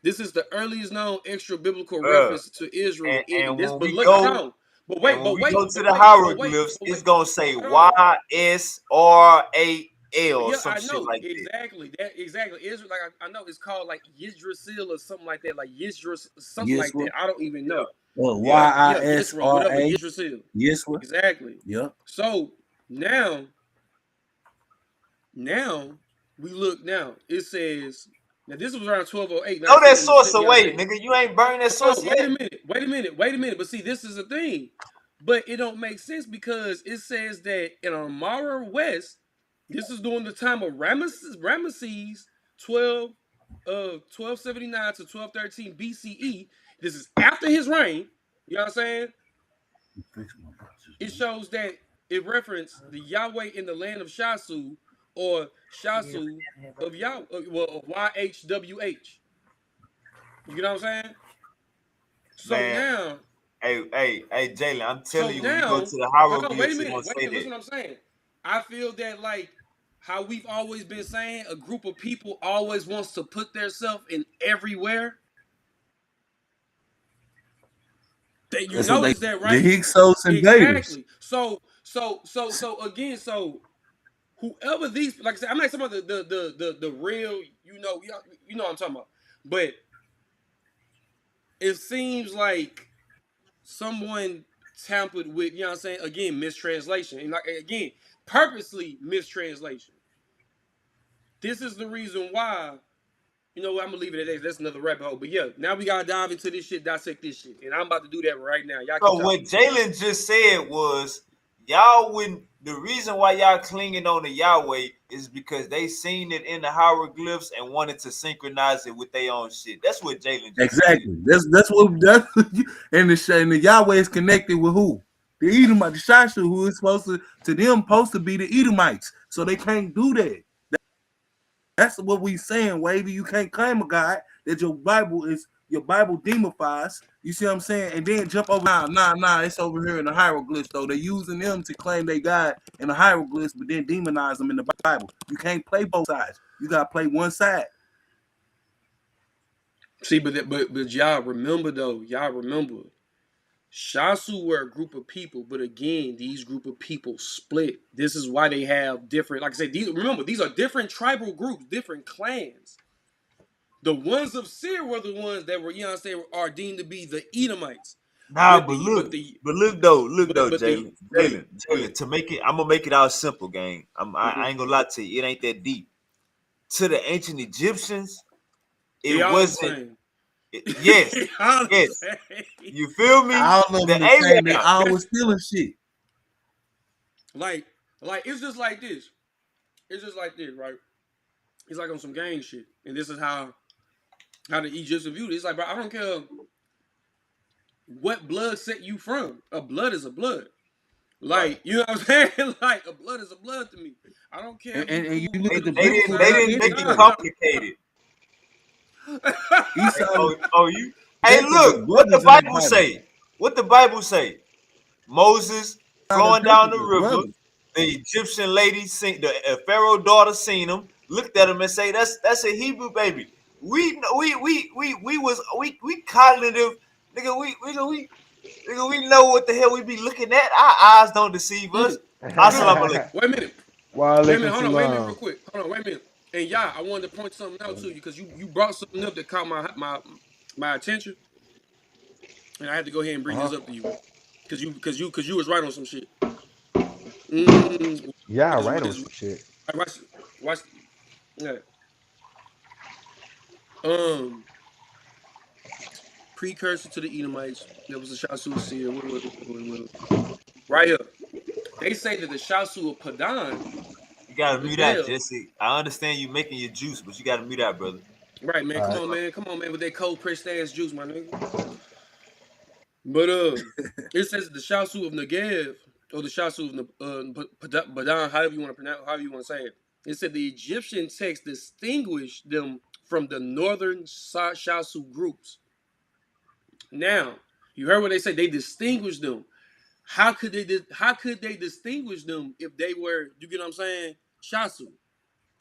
This is the earliest known extra biblical Bruh. reference to Israel in And this. when But we look, go no. But and wait, when but we go wait, to but the wait, but wait, hieroglyphs, but it's wait. gonna say Hold on. YSRAL or Yeah, some I shit know like that. exactly that. Exactly, Israel. Like I know it's called like Yisrael or something like that. Like Yisrael, something like Yisra. that. I don't even know. Yeah. Yeah, Yisrael, whatever, YISRA. Yisrael. Yisra. Exactly. Yep. So now Now we look now. It says now this was around 1208. Now Throw it that said in the source you know what I'm away, saying. nigga. You ain't burned that Hold source on, wait a yet. minute, wait a minute, wait a minute. But see, this is the thing. But it don't make sense because it says that in Amara West, this is during the time of Ramesses 12 1279 to 1213 BCE. This is after his reign. You know what I'm saying? Fix my boxes, It man. shows that it referenced the Yahweh in the land of Shasu or Shasu of Yahweh, well, of YHWH. You know what I'm saying? So Man, now, hey, Jalen, I'm so telling you, when you go to now, the hold on, wait a hieroglyphs, it's minute, gonna say listen that. what I'm saying. I feel that like how we've always been saying, a group of people always wants to put themselves in everywhere. That you That's what they notice that, the right? Hyksos invaders. Exactly. So again, so whoever these, like I said, I'm not talking about the real, you know what I'm talking about. But it seems like someone tampered with, you know what I'm saying? Again, mistranslation. And like again, purposely mistranslation. This is the reason why, you know what, I'm gonna leave it at that. That's another rabbit hole. But yeah, now we gotta dive into this shit, dissect this shit. And I'm about to do that right now. Y'all keep So what talking. Jalen just said was y'all wouldn't. The reason why y'all clinging on to Yahweh is because they seen it in the hieroglyphs and wanted to synchronize it with their own shit. That's what Jalen just said. Exactly. That's and the Yahweh is connected with who? The Edomite, the Shashu, who is to them supposed to be the Edomites. So they can't do that. That's what we saying, Wavy. You can't claim a God that your Bible demonifies. You see what I'm saying? And then jump over. Nah. It's over here in the hieroglyphs, though. They're using them to claim they God in the hieroglyphs, but then demonize them in the Bible. You can't play both sides. You gotta play one side. See, but y'all remember though, Shasu were a group of people, but again, these group of people split. This is why they have different, like I said, these are different tribal groups, different clans. The ones of Seir were the ones that were, you know what I'm saying, are deemed to be the Edomites. Nah, But but the look, but the look though, but the Jalen, go ahead. Go ahead. To make it, I'm gonna make it out simple, gang. Mm-hmm. I ain't gonna lie to you, it ain't that deep. To the ancient Egyptians, it They all the wasn't. same. Yes, They all the yes. same. You feel me? All of them The the same. They Arab, always stealing shit. like it's just like this. It's just like this, right? It's like on some gang shit. And this is how the Egyptians viewed it. It's like, bro, I don't care what blood set you from. A blood is a blood. right? Like, you know what I'm saying? Like, a blood is a blood to me. I don't care if you And you cool look with at the both biblical They sides. didn't make definition it of it. complicated. Esau was You. Hey, Jacob was look what the brothers in that Bible Bible. say. What the Bible say? Moses Esau and flowing down Jacob the was river. brothers. The Egyptian lady seen the Pharaoh daughter seen him, looked at him and say, "That's a Hebrew baby." We cognitive nigga. We know what the hell we be looking at. Our eyes don't deceive us. Assalamu alaikum. Wait a minute. Wait a minute. Walaikum Hold on. Wait a minute real salam. quick. Hold on. Wait a minute. And yeah, I wanted to point something out to you because you brought something up that caught my attention. And I had to go ahead and bring Uh-huh. this up to you. Because you was right on some shit. Mm, Yeah, what right on is some shit. watch yeah. Um Precursor to the Edomites. There was a Shasu seer. Wait. Right here. they say that the Shasu of Padan, You gotta mute out, Negev. Jesse. I understand you making your juice, but you gotta mute out, brother. Right, man. All Come right. on, man. Come on, man. With that cold pressed ass juice, my nigga. But it says the Shasu of Negev or the Shasu of Padan, however you want to pronounce, however you want to say it. It said the Egyptian text distinguished them from the northern Shasu groups. Now, you heard what they said. They distinguished them. How could they distinguish them if they were, you get what I'm saying, Shasu?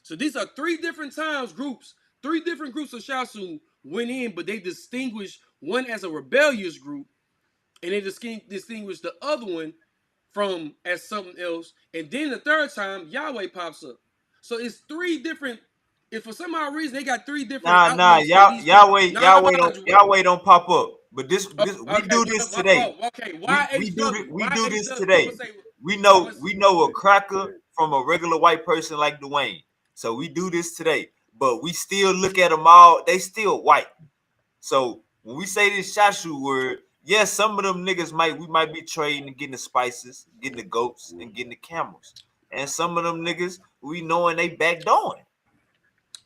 So these are three different groups. Three different groups of Shasu went in, but they distinguished one as a rebellious group, and they distinguished the other one from as something else. And then the third time, Yahweh pops up. So it's three different. If for some odd reason they got three different Nah, outlooks for these people. Nah, Yahweh don't pop up. But this we okay, do this today. okay. We Why do H this Dub? I'm today. gonna say. I'm gonna. We know a cracker from a regular white person like Dwayne. So we do this today. But we still look at them all. They still white. So when we say this Shashu word, yes, some of them niggas we might be trading and getting the spices, getting the goats, and getting the camels. And some of them niggas we knowing they backdooring.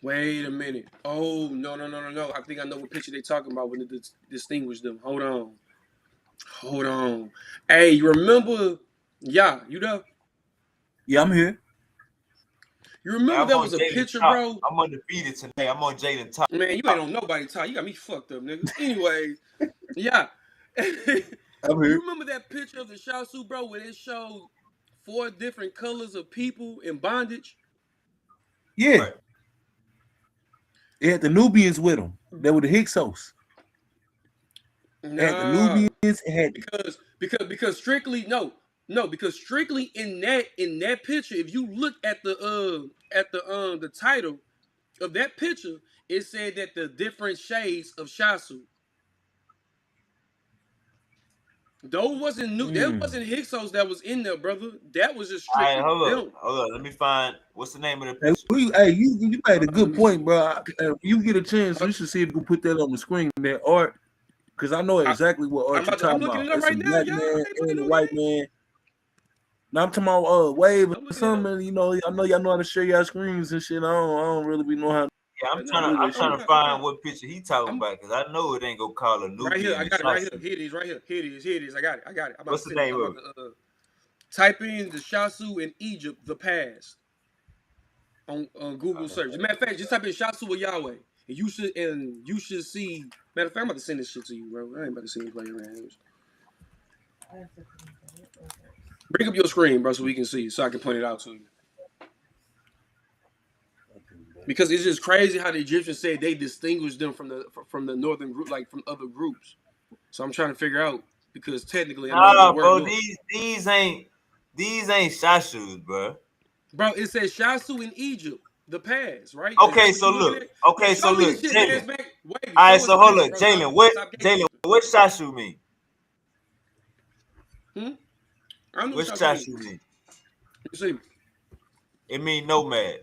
Wait a minute. Oh no. I think I know what picture they talking about when they distinguish them. Hold on. Hey, you remember? Yeah, you know. Yeah, I'm here. You Man, remember I'm there on was a Jalen picture, top. bro? I'm undefeated today. I'm on Jalen top. Man, you ain't on nobody top. You got me fucked up, nigga. Anyway, yeah. I'm You here. remember that picture of the Shasu, bro, where it showed 4 different colors of people in bondage? Yeah. Right. It had the Nubians with them. They were the Hyksos. It had the Nah, Nubians. It had because because strictly in that picture, if you look at the title of that picture, it said that the different shades of Shasu. Those wasn't new. That wasn't Hyksos that was in there, brother. That was just All right, strictly them. hold up. Let me find what's the name of the hey, picture. you made a Let good me see. point, bro. You get a chance, you should see if you can put that on the screen, that art, because I know I, exactly what art you're I'm talking looking about. it up It's a right now, black y'all. man I ain't and playing a no white games. man. Now I'm talking about wave I'm or looking it up. something. You know, I know y'all know how to share y'all screens and shit. I don't really be know how Yeah, Right now, to do I'm this trying shit. to find what picture he talking I'm about because I know it ain't gonna call a right here. Nubian I and got it right here. Shasu. Here it is. Right here. Here it is. I got it. I'm about to What's the send it. name I'm of about it? to type in the Shasu in Egypt, the past, on Google search. As a matter of fact, just type in Shasu or Yahweh, and you should see. Matter of fact, I'm about to send this shit to you, bro. I ain't about to see you play around. Bring up your screen, bro, so we can see, so I can point it out to you. Because it's just crazy how the Egyptians said they distinguished them from the northern group, like from other groups. So I'm trying to figure out because technically I know the Nah, word bro, north. these ain't Shashus, bro. Bro, it says Shasu in Egypt, the past, right? Is that Okay, what so you looking look. at? Bro, Okay, so show me the look, shit, man. Jalen. Wait, All right, show us so the hold picture, up, bro. Jalen. Stop Jalen, gatekeeping. what Shashu mean? Hmm? I don't know what What Shasu mean. Shashu mean? You see, It mean nomad.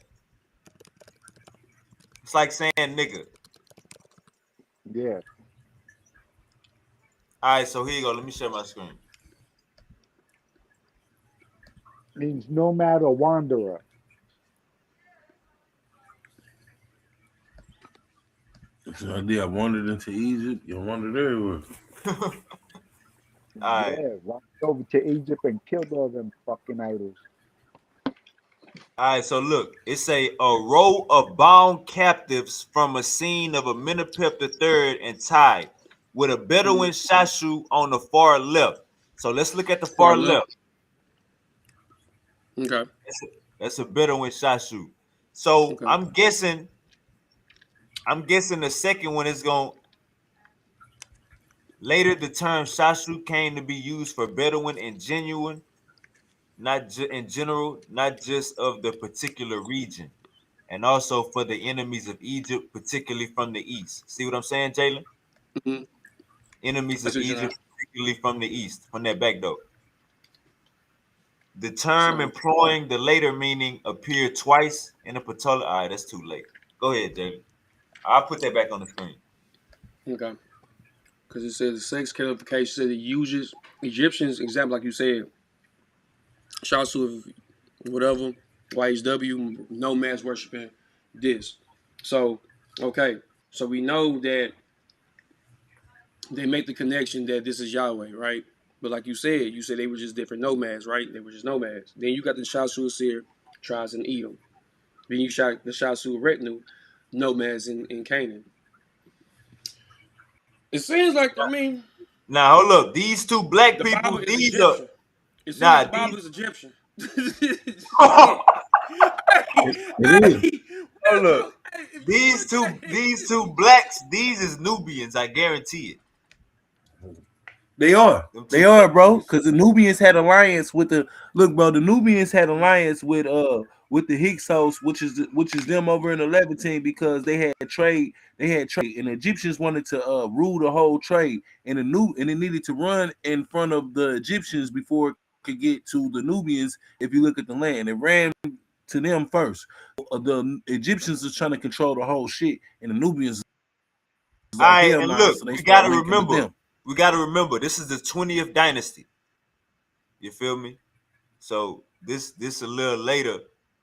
It's like saying nigga. Yeah. All right, so here you go. Let me share my screen. Means nomad or wanderer. So I wandered into Egypt. You wandered everywhere. All right. Yeah. Walked over to Egypt and killed all them fucking idols. All right, so look, it's a row of bound captives from a scene of Amenhotep III and tied with a Bedouin Shashu on the far left. So let's look at the far far left. left. Okay. That's a Bedouin Shashu. So Okay. I'm guessing the second one is going later the term Shashu came to be used for Bedouin and genuine, in general, not just of the particular region. And also for the enemies of Egypt, particularly from the east. See what I'm saying, Jalen? Mm-hmm. Enemies That's of what you're Egypt, particularly from the east, from that back door. The term so. employing the later meaning appeared twice in the Patola. All right, that's too late. Go ahead, Jalen. I'll put that back on the screen. Okay. Because it says the sex clarification said it uses Egyptians, example like you said, Shasu, whatever, YHW, no mass worshiping this. So, okay. So we know that they make the connection that this is Yahweh, right? But like you said they were just different nomads, right? They were just nomads. Then you got the Shasu Seer tribes in Edom. Then you shot the Shasu retinue nomads in Canaan. It seems like, I mean, Now hold up, these two black the Bible people, is these are Egyptian. It seems like nah the these. Bible is Egyptian. Shit. Hey, It is. hey, Hold real up, talk. Hey, if you these want to two say, these two blacks, these is Nubians, I guarantee it. They are. Them two They are, black bro. dudes. Because the Nubians had alliance with the look, bro. The Nubians had alliance with the Hyksos, which is them over in the Levantine because they had trade. They had trade, and the Egyptians wanted to rule the whole trade, and it needed to run in front of the Egyptians before it could get to the Nubians. If you look at the land, it ran to them first. The Egyptians are trying to control the whole shit, and the Nubians was All like, right, hell and nah, look, so they started linking with them. we gotta remember, this is the 20th dynasty. You feel me? So this a little later,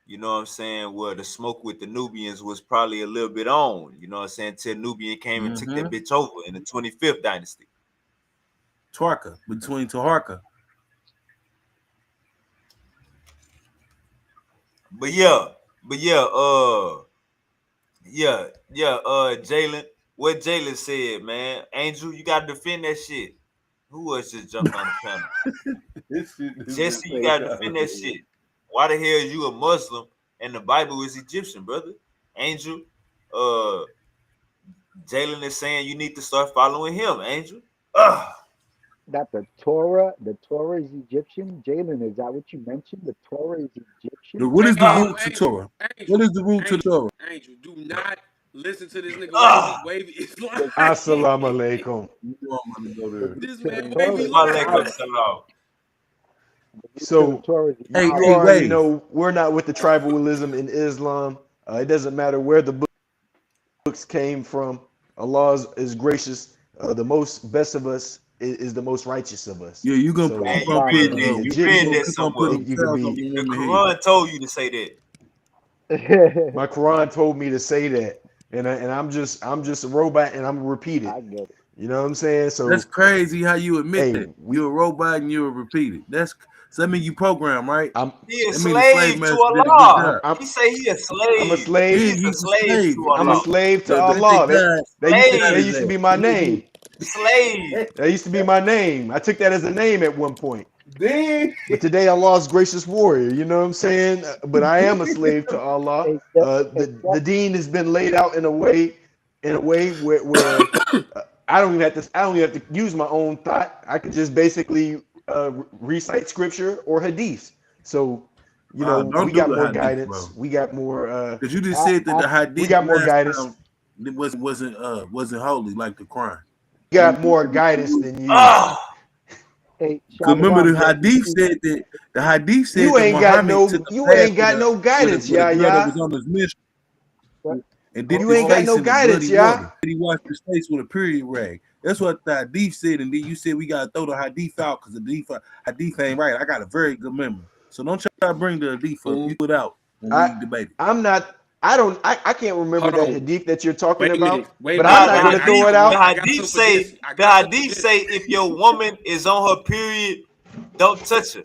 you know what I'm saying, where the smoke with the Nubians was probably a little bit on, you know what I'm saying, till Nubian came and took that Mm-hmm. bitch over in the 25th dynasty. Twarka, between Taharka. But yeah, but yeah, Jalen, what Jalen said, man. Angel, you gotta defend that shit. Who else just jumped on the panel? This shit is Jesse, you insane. gotta defend that shit. Why the hell is you a Muslim and the Bible is Egyptian, brother? Angel, uh, Jalen is saying you need to start following him, Angel. Ugh. That the Torah is Egyptian. Jalen, is that what you mentioned? The Torah is Egyptian. What hey, is the hey, yo, root to Angel, Torah? Angel, What is the root to Angel, Torah? Angel, do not listen to this nigga Wavy. Ugh. Wavy is The, lying. Assalamu alaikum. You know I'm gonna go the there. root This to the man Torah Wavy is lying. Walaikum I, Egyptian. salam. The root to the so Torah is Hey, you hey, Egyptian. already Wave. know we're not with the tribalism in Islam. It doesn't matter where the books came from. Allah is gracious. The most best of us is the most righteous of us. Yeah, you gonna So Man, keep you on Allahu read putting that. the Akbar. You read gonna that Egyptian, keep on somewhere. putting you could tails on be. the The women head. Quran told you to say that. My Quran told me to say that, and I'm just a robot, and I'm gonna repeat it. I get it. You know what I'm saying? That's So crazy how you admit hey, that. You're a robot and you're a repeated. So that mean you program, right? I'm He a That mean the slave slave to master did a good Allah. job. I'm He say he a I'm a slave. slave. Yeah, He's a he's a slave slave. to I'm a Allah. slave to But they Allah. died. That Slave. used to That. be my name. Slave. That used to be my name. I took that as a name at one point. Then But today Allah's gracious warrior. You know what I'm saying? But I am a slave to Allah. Hey, Je- hey, The deen has been laid out in a way where I don't even have to use my own thought. I could just basically recite scripture or hadith. So we don't do got the more hadith, guidance. bro. We got more. Because you just I, said that I, the We hadith got more last guidance. time it wasn't holy like the Quran. We got more guidance than you. Ah. hey, Because remember Shalom, Jesse. the hadith said You that ain't got Muhammad took no a you bath ain't got no guidance, with a girl that Yah. was on his mission What? and dipped You his ain't got face no in the guidance, bloody Yah. water. He washed his face with a period rag. That's what the hadith said, and then you said we gotta throw the hadith out because the hadith ain't right. I got a very good memory, so don't try to bring the hadith up. Fool. You put out when I we debate it. I'm not I can't remember Hold that on. hadith that you're talking Wait a about, minute. Wait a but minute. I'm Nah, not Wait a minute. gonna I got throw it something. the Wait. out. I got hadith something for say Jesse. I the got something for hadith Jesse. say if your woman is on her period, don't touch her.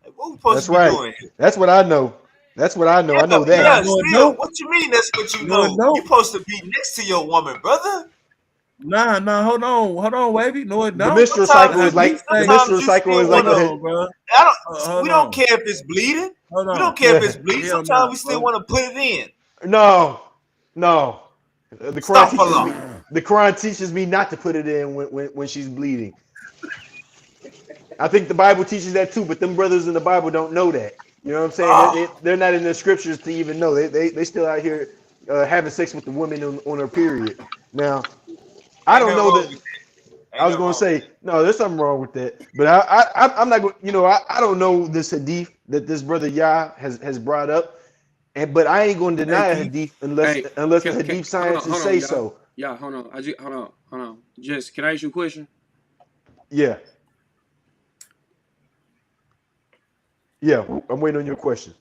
Like, what we supposed That's to be right. doing here? That's what I know. That's what I know. I Yeah, know Nah, that. yeah. no, it Still, don't. what you mean? That's what you No, it know. You don't. supposed to be next to your woman, brother. Nah, hold on, wavy. No, it The don't. menstrual Sometimes The cycle you is hadith like bleed. the say, Sometimes menstrual you cycle still is like hold wanna. the on, bro. I don't. Hold We don't on, care if it's bleeding. hold We don't on. care if it's bleeding. Hell Sometimes nah, we still bro. want to put it in. no, no. The Quran Stop teaches Allah. me. The Quran teaches me not to put it in when she's bleeding. I think the Bible teaches that too, but them brothers in the Bible don't know that. You know what I'm saying? Oh, They're not in the scriptures to even know. They still out here having sex with the woman on her period. Now, I ain't don't nothing know wrong that. with that. I Ain't was nothing going to wrong. say no. There's something wrong with that, but I'm not going. I don't know this hadith that this brother Yah has brought up, and but I ain't going to Hey, deny a can you hadith Hey, unless the can hadith hold on, scientists hold on, say y'all. so. Yeah, hold on. Hold on. Jesse, can I ask you a question? Yeah. Yeah, I'm waiting on your question.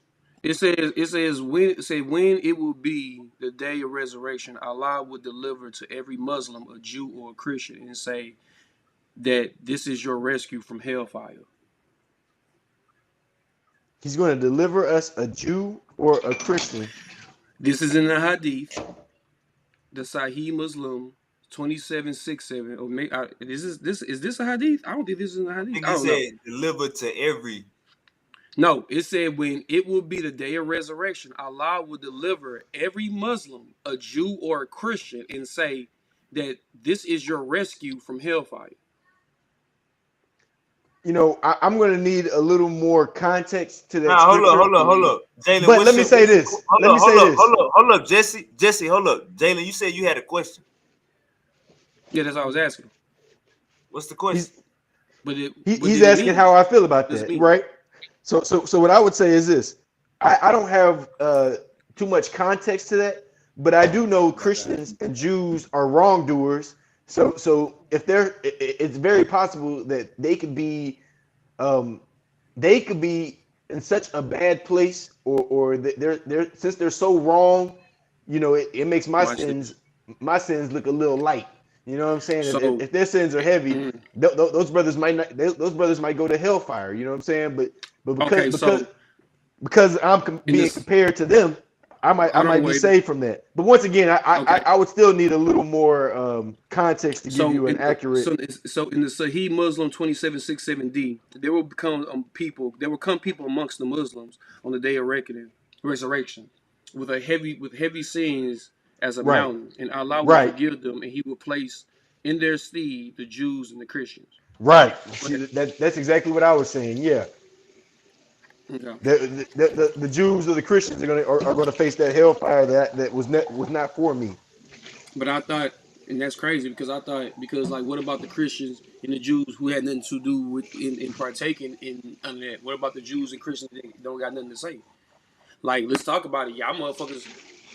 It says when it will be the day of resurrection, Allah will deliver to every Muslim, a Jew, or a Christian, and say that this is your rescue from hellfire. He's going to deliver us a Jew or a Christian. This is in the Hadith, the Sahih Muslim 2767. Or this a Hadith? I don't think this is in the I Hadith. think I it don't know. said delivered to every. No, it said when it will be the day of resurrection, Allah will deliver every Muslim, a Jew or a Christian, and say that this is your rescue from hellfire. You know, I'm going to need a little more context to that Nah, scripture. hold up. Jalen, But let me say what's your this. Let me say this. hold up, Jesse, hold up. Jalen, you said you had a question. Yeah, that's what I was asking. What's the He's question? What he's did it asking mean? how I feel about What does it that, mean? right? So what I would say is this. I don't have too much context to that, but I do know Christians and Jews are wrongdoers. So if it's very possible that um, they could be in such a bad place, or they're since they're so wrong, you know, it makes Watch this. my sins look a little light. You know what I'm saying? So, If their sins are heavy, mm, those brothers might not. Those brothers might go to hellfire. You know what I'm saying? But okay, so because I'm in being this, compared to them, I hold on, might be wait. saved from that. But once again, Okay, I would still need a little more context to give so you an accurate. so in the Sahih Muslim 2767D, there will become people. There will come people amongst the Muslims on the day of reckoning, resurrection, with heavy sins as a Right, mountain, and Allah will right, forgive them, and He will place in their stead the Jews and the Christians. right. See, But that's exactly what I was saying. Yeah, okay. the Jews or the Christians are gonna face that hellfire that was not for me. But I thought, and that's crazy because I thought, because like, what about the Christians and the Jews who had nothing to do with in partaking in that? What about the Jews and Christians that don't got nothing to say? Like, let's talk about it. Y'all motherfuckers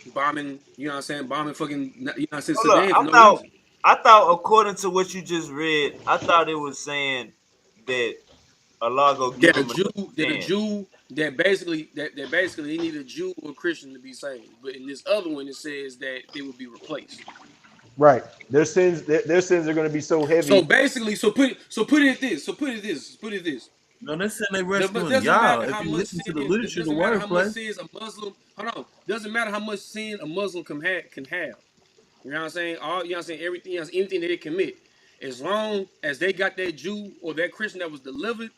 bombing, you know what I'm saying? Bombing fucking, you know what I'm saying, Hold up. Sudan for no reason. I thought according to what you just read, I thought it was saying that Allah go give That a him Jew, another that a chance. Jew, that basically they need a Jew or a Christian to be saved. But in this other one, it says that they would be replaced. Right, their sins are gonna be so So heavy. basically, put it this. No, they're saying they But rescuing doesn't y'all. matter If how you much listen to the sin. literature, the Doesn't matter how much wordplay. sins a Muslim. Hold on. Doesn't matter how much sin a Muslim can have. You know what I'm saying? All you know what I'm saying. Everything else, anything that they commit, as long as they got that Jew or that Christian that was delivered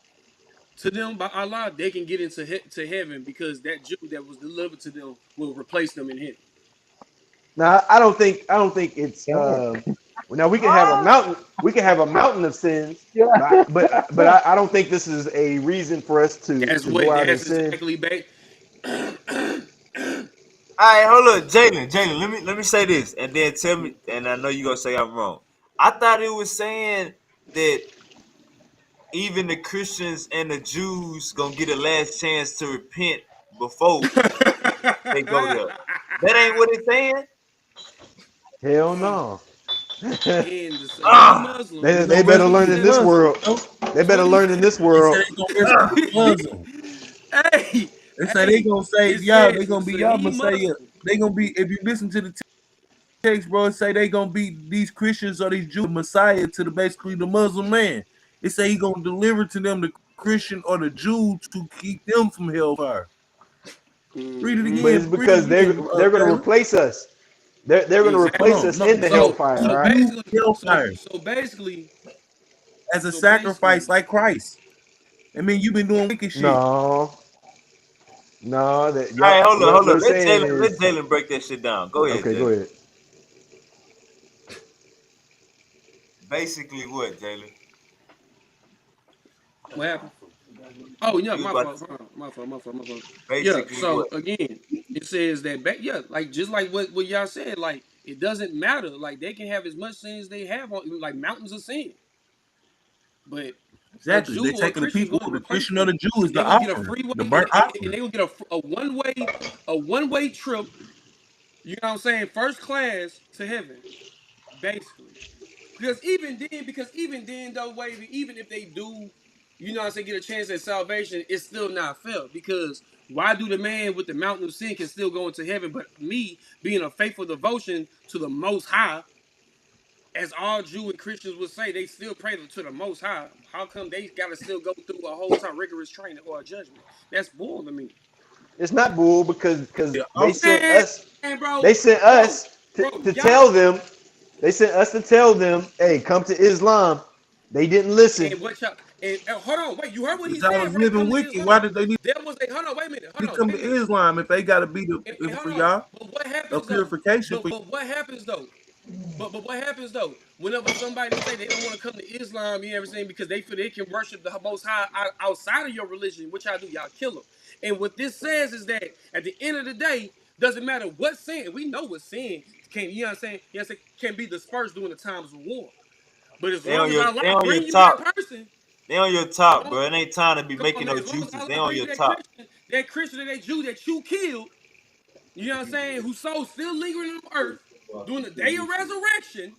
to them by Allah, they can get into to heaven because that Jew that was delivered to them will replace them in heaven. Now, I don't think it's now we can have a mountain of sins, but I don't think this is a reason for us That's to go what. out and That's sin. exactly. All right, hold up, Jalen. Let me say this, and then tell me. And I know you gonna say I'm wrong. I thought it was saying that even the Christians and the Jews gonna get a last chance to repent before they go there. That ain't what it's saying. Hell no. In the Sahih Ah, Muslim They They gonna better rescue learn the in this 27 world. Muslims. No? They better 20. learn in this They say world. they gonna rescue the Muslims. Hey, They say they hey, gonna it save y'all. They says in gonna the be y'all Sahih Messiah. Muslim. They gonna be, if you listen to the text, bro, it say they gonna be these Christians or these Jews Messiah to the basically the Muslim man. It say he gonna deliver to them the Christian or the Jew to keep them from hellfire. Read it Mm-hmm. But again. it's Read it because again, they're going to Jalen. replace us. They're going to Hold Exactly. replace on. us No, in the no. hellfire. To All right. you Basically, hellfire as a so sacrifice basically, like Christ. I mean, you've been doing wicked shit. No, no. That all y'all. right, What hold up. it's saying is Let Jalen break that shit down. Go ahead, okay. Go Jalen. ahead. Basically, what, Jalen? what happened? Oh yeah, You was my about fault. to Hold on, my fault. Yeah. basically So what? again, it says that yeah, like just like what y'all said, like it doesn't matter. Like they can have as much sin as they have on like mountains of sin, but a Exactly. Jew They or a taking the Christian is people. going to The replace Christian or them, the Jew is and they the will get a offering, freeway, the burnt and offering. they will get a one way trip. You know what I'm saying? First class to heaven, basically. Because even then, though, wavy, even if they do you know what I'm saying, get a chance at salvation, it's still not fair. Because why do the man with the mountain of sin can still go into heaven, but me being a faithful devotion to the Most High, as all Jew and Christians would say, they still pray to the Most High. How come they gotta still go through a whole time rigorous training or a judgment? That's bull to me. It's not bull because Yeah, they also, sent Man, us. bro, They sent bro, us bro, to y'all. tell them. They sent us to tell them, hey, come to Islam. They didn't listen. And what y'all and hold on, wait, you heard what but he y'all said, was right? living Come to wicked. Why Islam. did they need There was a hold on, wait a minute, to come wait to a minute. Islam if they got to be And for hold on. y'all But what a happens though? purification for But what happens though? But what happens though? Whenever somebody say they don't want to come to Islam, you know what I'm saying, because they feel they can worship the Most High outside of your religion, what y'all do? Y'all kill them. And what this says is that at the end of the day, doesn't matter what sin. We know what sin can, you know what I'm saying? You know what I'm saying, can be dispersed during the times of war. But as long as They Allah on your bring you that top. person, They on your as top, long, bro. It ain't time to be come on, making man, no as long as juices. They Allah on bring you your top. That Christian or that Jew that you killed, you know what I'm saying, whose soul still lingering on earth during the day of resurrection,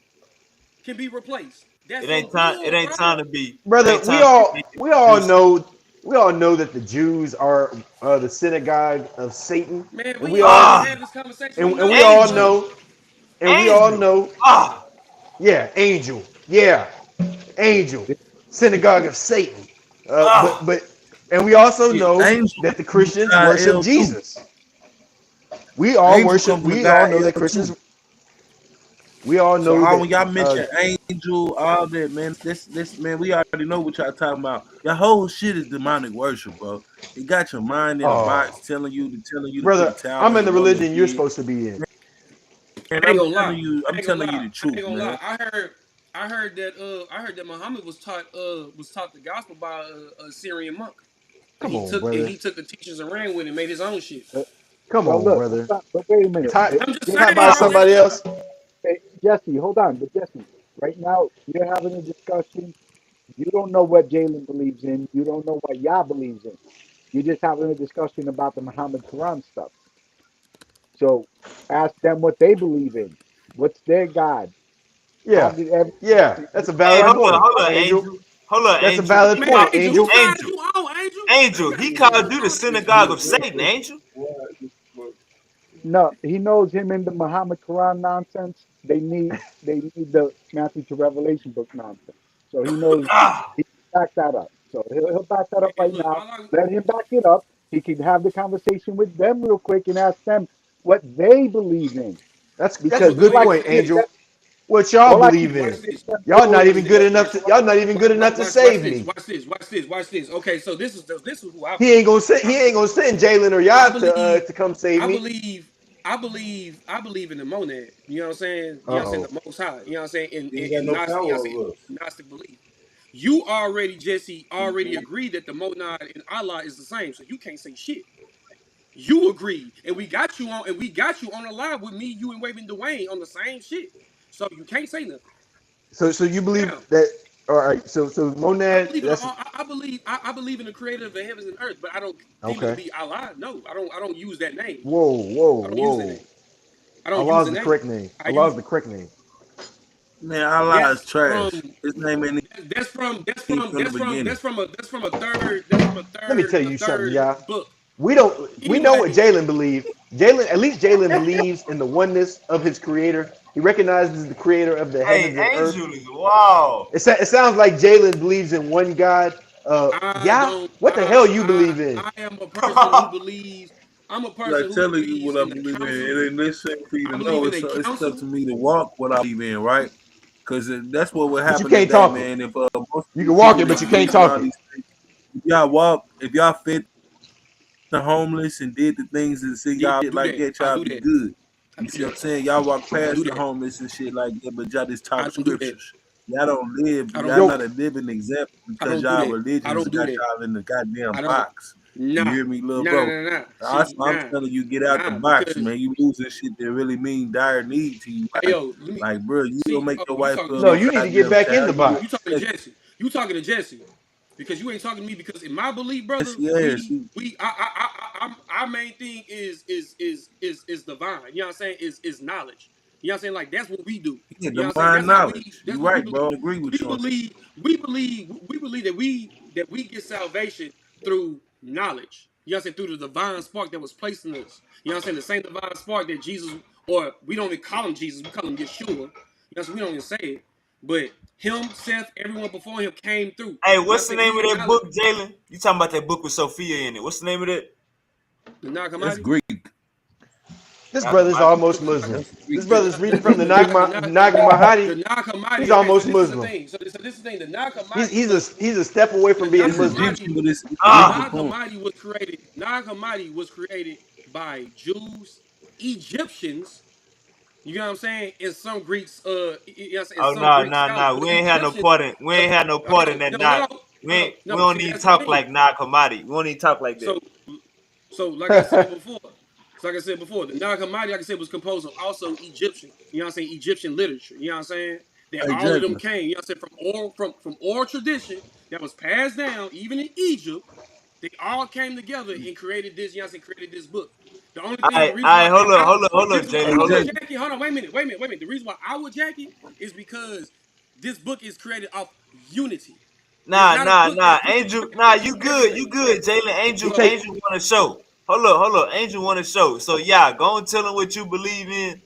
can be replaced. That's It some ain't time. It bull, ain't bro. time to be. It Brother, ain't time to be making we no all juices. know that the Jews are the synagogue of Satan, Man, and we we ain't all gotta Ah, have this conversation. We know we that, all bro. angel, know, angel. Ah, yeah, angel, yeah, angel, synagogue of Satan. ah. And we also yeah, know angel that the come from the Christians God worship L too. Jesus. We all Angel come worship. from the We all God know that L Christians. too. We all So know all that. when y'all mention angel, all that man, this man, we already know what y'all talking about. Your whole shit is demonic worship, bro. It got your mind in a Oh, box telling you to put brother, a towel I'm on in your the mother's religion you're head. supposed to be in. And I ain't gonna lie. I I'm ain't gonna telling you lie. the I truth, ain't gonna lie. man. I heard that Muhammad was taught the gospel by a Syrian monk. And Come on, brother. he took the teachings and ran with it and made his own shit. Uh, Come well, on, look, brother. but wait a minute. Taught I'm just Jesse, taught saying, by bro. Ah, That's somebody else. Jesse, hold on. But Jesse, right now, you're having a discussion. You don't know what Jalen believes in. You don't know what Yah believes in. You're just having a discussion about the Muhammad Quran stuff. So ask them what they believe in. What's their God? How Yeah, did everything yeah. That's a hey, valid start? point, hold on, Angel. angel. Hold on, That's a angel. valid He man, called, point, Angel, who Angel. side angel, you on, Angel? Man, you angel. gotta He get called what's you the wrong with this synagogue nigga, of man. Satan, angel. No, he knows him in the Muhammad Quran nonsense. They need the Matthew to Revelation book nonsense. So he knows Ah, he can back that up. So he'll back that up Man, right look, now. all I Let him back it up. He can have the conversation with them real quick and ask them what they believe in. That's a Because but go good all I ahead, point, can go give ahead. Angel. them, What y'all all I can believe give in? Watch is this. them Y'all not Watch even stories. good this. enough to y'all not even good enough to Watch save this. me. Watch this. Okay, so this is who I He ain't believe. gonna send I, he ain't gonna send Jalen or I y'all believe to come save I me. believe I believe in the monad. You know what I'm saying? Uh You know what I'm saying? oh. The most high. You know what I'm saying? You ain't got In no Gnostic, you know power what I'm saying? over us. Gnostic belief. You already, Jesse, already agreed that the monad and Allah is the same. So you can't say shit. You agreed. And we got you on the live with me, you and Waving Dwayne on the same shit. So you can't say nothing. So you believe Now, that all right, so I Monad, believe in that's I believe in the creator of the heavens and earth, but I don't deem it to okay. be Allah. No, I don't use that name. I don't use that Whoa. name. I don't use Allah's the the name. correct name. I use Allah's the correct name. Man, Allah is that's from trash. His name ain't even from the beginning. that's from Let me tell a you something, third y'all. book. We know what Anyway, Jalen believes. At least Jalen believes in the oneness of his creator. He recognizes the creator of the hey, heavens and earth. angel is wow. It sounds like Jalen believes in one God. I Yeah, don't what the hell you believe in? I am a person who believes I'm a person Like who telling you believes what I in the believe in. council. It ain't necessary for you I to believe know. in a It's up council. to me to walk what I believe in, right? Because that's what would But you happen can't today, talk it. man. If most of You these can walk people it, but that you can't believe in talk all it. these things, if y'all fed the homeless and did the things and see Yeah, y'all I shit do like that. that, I y'all do be that. good. I You do see what that. I'm saying? Y'all walk I don't past do the that. homeless and shit like that, but y'all just I talk don't do that. scriptures. Y'all don't live. I don't Y'all do Yo, not a that. living example I because don't do y'all that. I religions don't do got that. y'all in the goddamn I don't. box. You Nah. hear me, little Nah, nah, bro? nah, nah. That's See, why I'm nah. telling you, get out the Nah, box, because man. You losing shit that really mean dire need to you. hey yo, let me Like, bro, you don't see. make Oh, your you wife talking to feel no, no you Jesse. need to get goddamn back in the child. You You box. talking to expect Jesse. You talking to Jesse. Because you ain't talking to me because in my belief, brother, yes, yes. our main thing is divine. You know what I'm saying? Is knowledge. You know what I'm saying? Like that's what we do. Yeah, You know what I'm saying? divine That's how we. knowledge. That's You what we right, bro. believe. I agree with We you on believe. We believe that we get salvation through knowledge. You know what I'm saying? Through the divine spark that was placed in us. You know what I'm saying? The same divine spark that Jesus, or we don't even call him Jesus, we call him Yeshua. You know what I'm saying? We don't even say it. But him, Seth, everyone before him came through. Hey, You know what I'm what's the saying? name We of that acknowledge book, Jalen? You talking about that book with Sophia in it? What's the name of that? the Nag that's Hammadi. Greek. This Nag brother's Hammadi. almost Muslim. That's This Greek. brother's reading from the The Nag Mahdi. Nag He's Hammadi. Okay, so almost this is the Muslim. thing. So this is the thing. The Nag He's Hammadi he's was a he's a step away the from being Nag It's Muslim. Egyptian, Hammadi. but it's The Greek Ah, Nag poem. Hammadi was created. Nag Hammadi was created by Jews, Egyptians. You know what I'm saying? And some Greeks. You know what I'm saying? And oh some no, Greek no, scholars. no. But We the ain't had no Egyptians. part in. We ain't had no part in No, that. no, Not. no, no, We no. don't See, need to that's the talk thing. like Nag Hammadi. We don't need to talk like that. So like I said before, the Nag Hammadi, like I said, was composed of also Egyptian. You know what I'm saying? Egyptian literature. You know what I'm saying? That Hey, all of them Jalen. came. You know what I'm saying? From oral tradition that was passed down, even in Egypt. They all came together and created this. You know what I'm saying? Created this book. The only thing, the reason why, and I, the Hold up, reason why Jalen, I Hey, hold would up. Jalen. jack it. Hold on, wait a minute. The reason why I would jack it is because this book is created off unity. It is Nah, not a nah, book nah. that preaches Angel, nah, everything. you good, Everything. you good, Jalen. he Angel, take Angel want to show. Hold up. Angel want to show. So yeah, go and tell him what you believe in.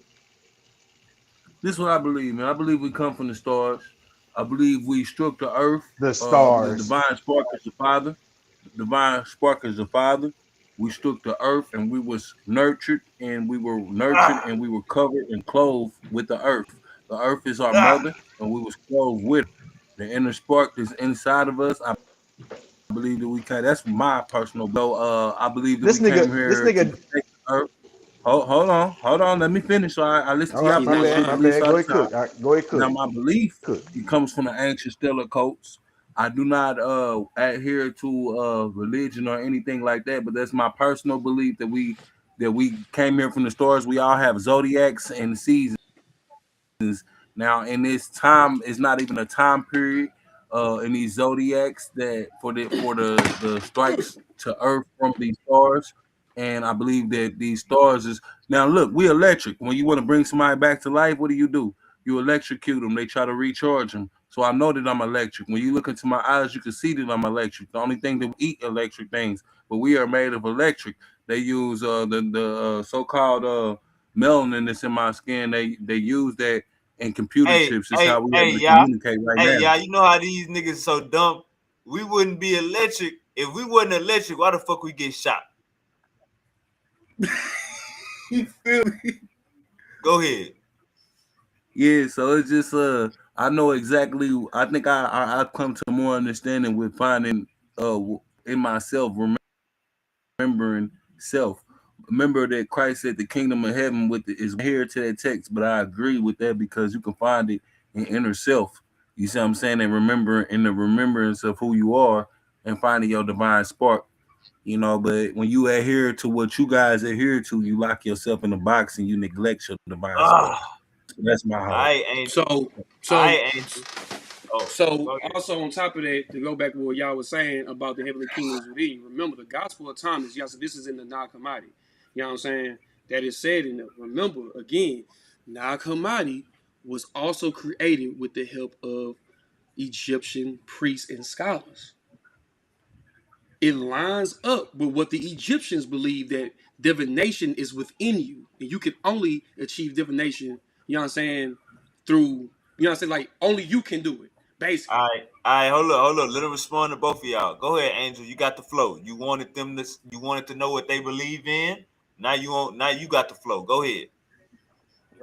This is what I believe, man. I believe we come from the stars. I believe we struck the earth. the The stars. divine spark is the Father. The divine spark is the Father. We struck the earth and we was nurtured Ah, and we were covered and clothed with the earth. The earth is our ah. mother and we was clothed with her. The inner spark is inside of us. I believe that we can. That's my personal. So I believe that we came This here to nigga. protect the earth. Hold on. Let me finish. So I listen All to y'all right, He's not bullshit lying. my beliefs bad. all Go the ahead, time. cook. All right, go ahead, Now cook. my belief Cook. it comes from the ancient stellar cults. I do not adhere to religion or anything like that, but that's my personal belief that we came here from the stars. We all have zodiacs and seasons. Now, in this time, it's not even a time period in these zodiacs that for the strikes to Earth from these stars. And I believe that these stars is now look, we electric. When you want to bring somebody back to life, what do? You electrocute them. They try to recharge them. So I know that I'm electric. When you look into my eyes, you can see that I'm electric. The only thing that we eat electric things, but we are made of electric. They use the so-called melanin that's in my skin. They use that and computer chips. It's how we able to Yeah, communicate right now. yeah. You know how these niggas so dumb. We wouldn't be electric if we wasn't electric. Why the fuck we get shot? You feel me? Go ahead. Yeah, so it's just I know exactly. I think I come to more understanding with finding in myself remembering self. Remember that Christ said the kingdom of heaven is here to that text, but I agree with that because you can find it in inner self. You see what I'm saying? And remember in the remembrance of who you are and finding your divine spark. But when you adhere to what you guys adhere to, you lock yourself in a box and you neglect your divine spark. Ah, So that's my whole. I Angel. So, I so, Angel. Oh, so go ahead. also on top of that, to go back to what y'all was saying about the heavenly kingdoms within you, remember the gospel of Thomas, y'all said this is in the Nag Hammadi. You know what I'm saying? That is said in it. Remember, again, Nag Hammadi was also created with the help of Egyptian priests and scholars. It lines up with what the Egyptians believed that divination is within you, and you can only achieve divination. You know what I'm saying? Through you know what I'm saying? Like only you can do it, basically. All right, hold up. Let him respond to both of y'all. Go ahead, Angel. You got the flow. You wanted to know what they believe in. Now you got the flow. Go ahead.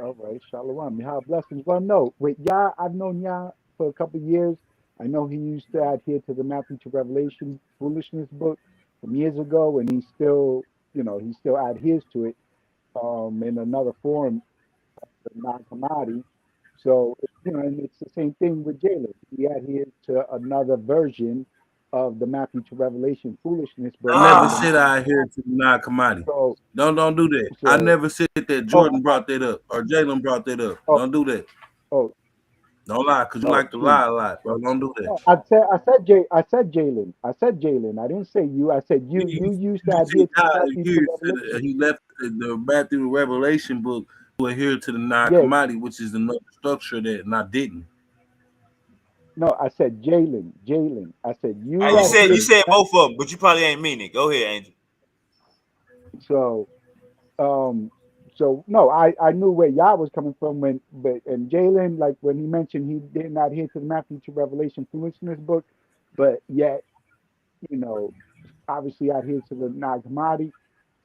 All right, Shalom. Y'all blessings. Well, no, with Yah, I've known Yah for a couple of years. I know he used to adhere to the Matthew to Revelation foolishness book from years ago, and he still adheres to it in another form, the non-commodity. So, and it's the same thing with Jalen. He adheres to another version of the Matthew to Revelation foolishness I book never called the Ah, said I adhere to the non-commodity. So, Don't do that. I so, never said that oh, Jordan brought that up or Jalen brought that up. oh, Don't do that. oh, Don't lie, cause you oh, like to please. lie a lot, bro. Don't do that. No, I said Jalen. I said Jalen. I didn't say you. I said you. You used to You see adhere to how the Matthew to here Revelation. he left the Matthew Revelation book adhere to the Yeah, non-commodity, which is another structure that I didn't. no, I said Jalen. I said you You Oh, said adhere you okay. to said that. both of them, but you probably ain't mean it. Go ahead, Angel. So um so no, I knew where y'all was coming from when but and Jalen, like when he mentioned he did not adhere to the Matthew to Revelation foolishness book, but yet, you know, obviously adhere to the Nag Hammadi.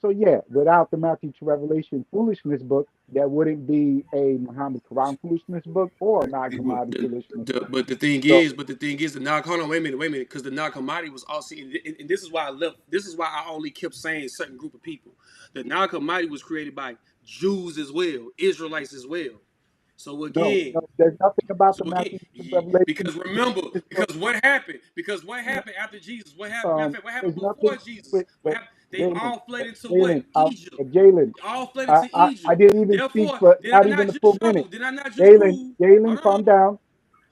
So yeah, without the Matthew to Revelation foolishness book, there wouldn't be a Muhammad Quran foolishness book or a Nag Hammadi foolishness book. So But the thing is, the knock. Hold on, wait a minute, because the knock Hammadi was also, and this is why I left. This is why I only kept saying certain group of people. The knock Hammadi was created by Jews as well, Israelites as well. So again, no, there's nothing about the Matthew to Revelation because remember, foolishness book. because what happened? Because what happened after Jesus? What happened? Matter of fact, what happened There's nothing before Jesus? with What happened? They Jalen, all fled into what? Jalen, Egypt. Jalen. They all fled into I Egypt. didn't even speak Therefore, for did not I even not a just full show? minute. Did I not just Jalen, prove? Jalen, Hold calm on. down.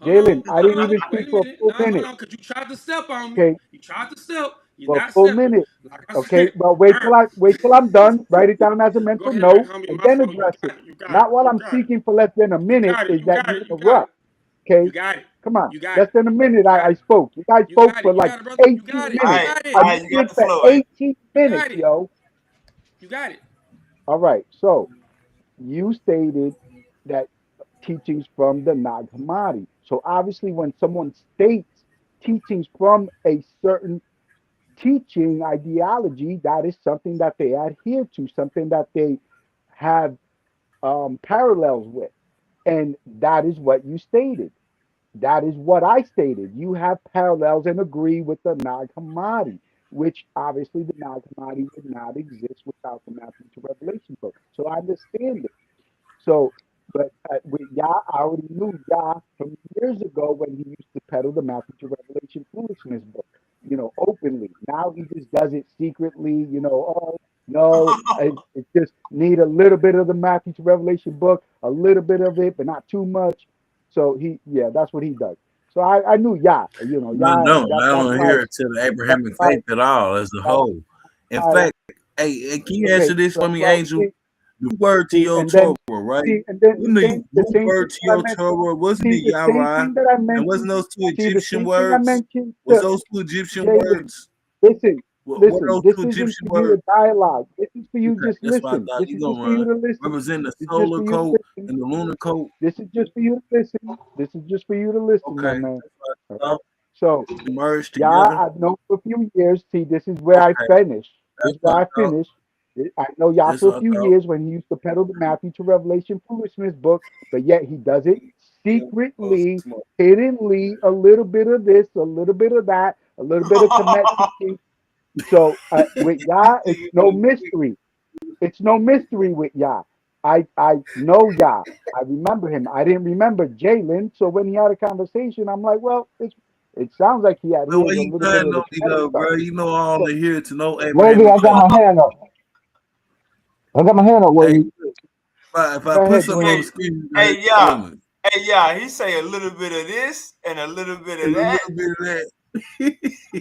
Hold Jalen, on, I didn't hold even on, wait speak a for a minute. full No, hold minute. on, because you tried to step on me. Okay, You tried to step. You're for a not full stepping. minute. Like I Okay, said, well, er, wait till I'm done. Write it down as a go mental ahead, man, note, homie. and My then fault. You address it. got it. You got it. Not while You I'm got it. speaking for less than a You minute. got it. Is You that got you it. You got it. interrupt? Okay, You got it. come on. You got Less it. than a minute. You got I it. spoke. You guys You spoke got for it. You like got it, brother. You 18 got it. All You minutes. right, got it. I all right, just you got did the for flow, Angel. 18 You minutes, got it. yo. You got it. All right. So you stated that teachings from the Nag Hammadi. So obviously, when someone states teachings from a certain teaching ideology, that is something that they adhere to, something that they have parallels with, and that is what you stated. That is what I stated. You have parallels and agree with the Nag Hammadi, which obviously the Nag Hammadi would not exist without the Matthew to Revelation book. So I understand it. So, but with Yah, I already knew Yah from years ago when he used to peddle the Matthew to Revelation foolishness book, openly. Now he just does it secretly, oh, no, it just need a little bit of the Matthew to Revelation book, a little bit of it, but not too much. So yeah, that's what he does. So I knew Yah, No, Yah, no, I that's don't why, adhere to the that's Abrahamic why, faith at all as a that's whole. In why, fact, hey, can you okay, answer this so for that's me, why, Angel? The word to your and Torah, then right? see, and then When the your same thing word to that I your mentioned. Torah wasn't See, it the same Yahweh? thing that I And wasn't mentioned. those two See, the Egyptian same thing I words? mentioned Was to those two Egyptian Jalen. words? Listen, What are listen. those This two isn't Egyptian for you words? to dialogue. This is for you Okay, just that's what I listen. thought. This You is just gonna for you run to listen. represent the It's just solar for you to coat listen. and the lunar coat. This is just for you to listen. This is just for you to listen, my Okay, man. that's what All I right. thought. So, Merged yeah, together. I've known for a few years. See, this is where I Okay, finish. This that's is where what I I thought. finish. I know y'all That's for a what I few thought. years when he used to peddle the Matthew to Revelation foolishness book, but yet he does it Oh, secretly, smoke. hiddenly, a little bit of this, a little bit of that, a little bit of Kemet teaching. So with Yah, it's no mystery. It's no mystery with Yah. I know Yah. I remember him. I didn't remember Jalen. So when he had a conversation, I'm like, well, it sounds like he But why adheres a you little bit cutting of the on me Kemetic though, stuff. bro? You know I So only here to know Wavy, Abrahamic I got faith. my hand up. I got my hand up, Hey, Wavy. if I go put ahead, something Dwayne. on Hey, the screen, you gonna hurt hey, your yeah, feelings. hey, yeah. He say a little bit of this and a little bit of And a that. little bit of that.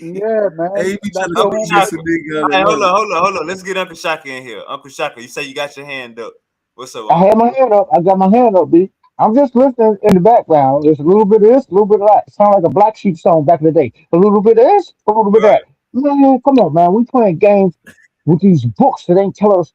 Yeah, Hey, man. he be trying That's to the Uncle spin whole this Shaka. a nigga All out at right, work. hold on. Let's get Uncle Shaka in here. Uncle Shaka, you say you got your hand up. What's up, I Uncle? had my hand up. I got my hand up, B. I'm just listening in the background. There's a little bit of this, a little bit of that. Sound like a Black Sheep song back in the day. A little bit of this, a little bit of Right. that. Man, come on, man. We playing games with these books that ain't telling us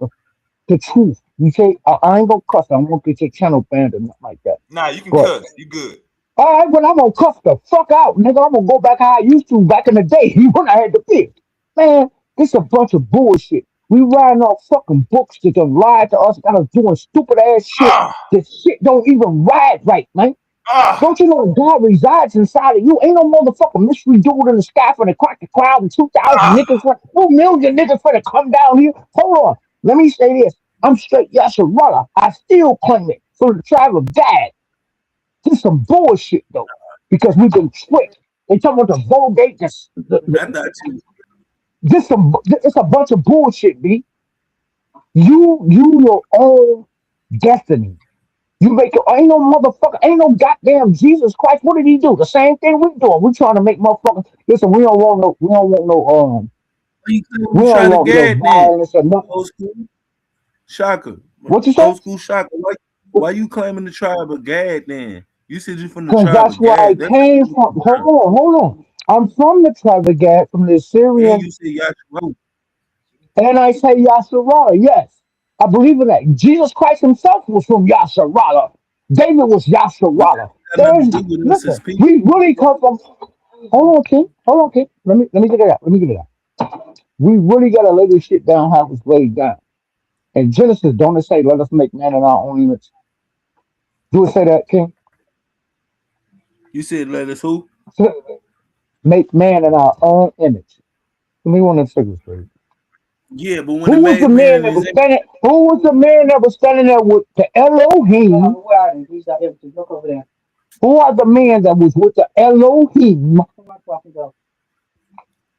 the truth. You say, I ain't gonna cuss. I won't get your channel banned or nothing like that. Nah, you can But cuss. You good. all right, well, I'm gonna cuss the fuck out, nigga. I'm gonna go back how I used to back in the day when I had the pick. Man, this a bunch of bullshit. We riding off fucking books that done lied to us, got us doing stupid ass shit. Ah, That shit don't even ride right, man. ah, Don't you know God resides inside of you? Ain't no motherfucking mystery dude in the sky for the crack the crowd and 2,000 ah. niggas, 2 million niggas for to come down here. Hold on. Let me say this. I'm straight Yasharala. I still claim it for the tribe of Gad. This some bullshit though, because we've been tricked. They talking about the Vulgate. I thought you It's a bunch of bullshit, B. You your own destiny. You make your ain't no motherfucker, ain't no goddamn Jesus Christ. What did he do? The same thing we doing. We trying to make motherfuckers. Listen, you we don't trying to want no get then. violence or nothing. Old school. Shaka. What you say? Old school shocker. Why you claiming the tribe of Gad then? You said you from the Because tribe that's of where I Gad. That's came from. Hold on. I'm from the tribe of Gad, from the and Syrian, you said Yahshua. and I say Yasharala. Yes, I believe in that. Jesus Christ himself was from Yasharala. David was What Yasharala. that got There's nothing to do with us as listen. people? We really come from. Hold on, King. Hold on, King. Let me get it out. Let me get it out. We really got to lay this shit down how it was laid down. In Genesis, don't it say, "Let us make man in our own image"? Do it say that, King? You said let us who? Make man in our own image. Give me one of the figures, please. Yeah, but when it Who was made the man man in that his was standing? Who was the man that was standing there with the Elohim? Who are the man that was with the Elohim?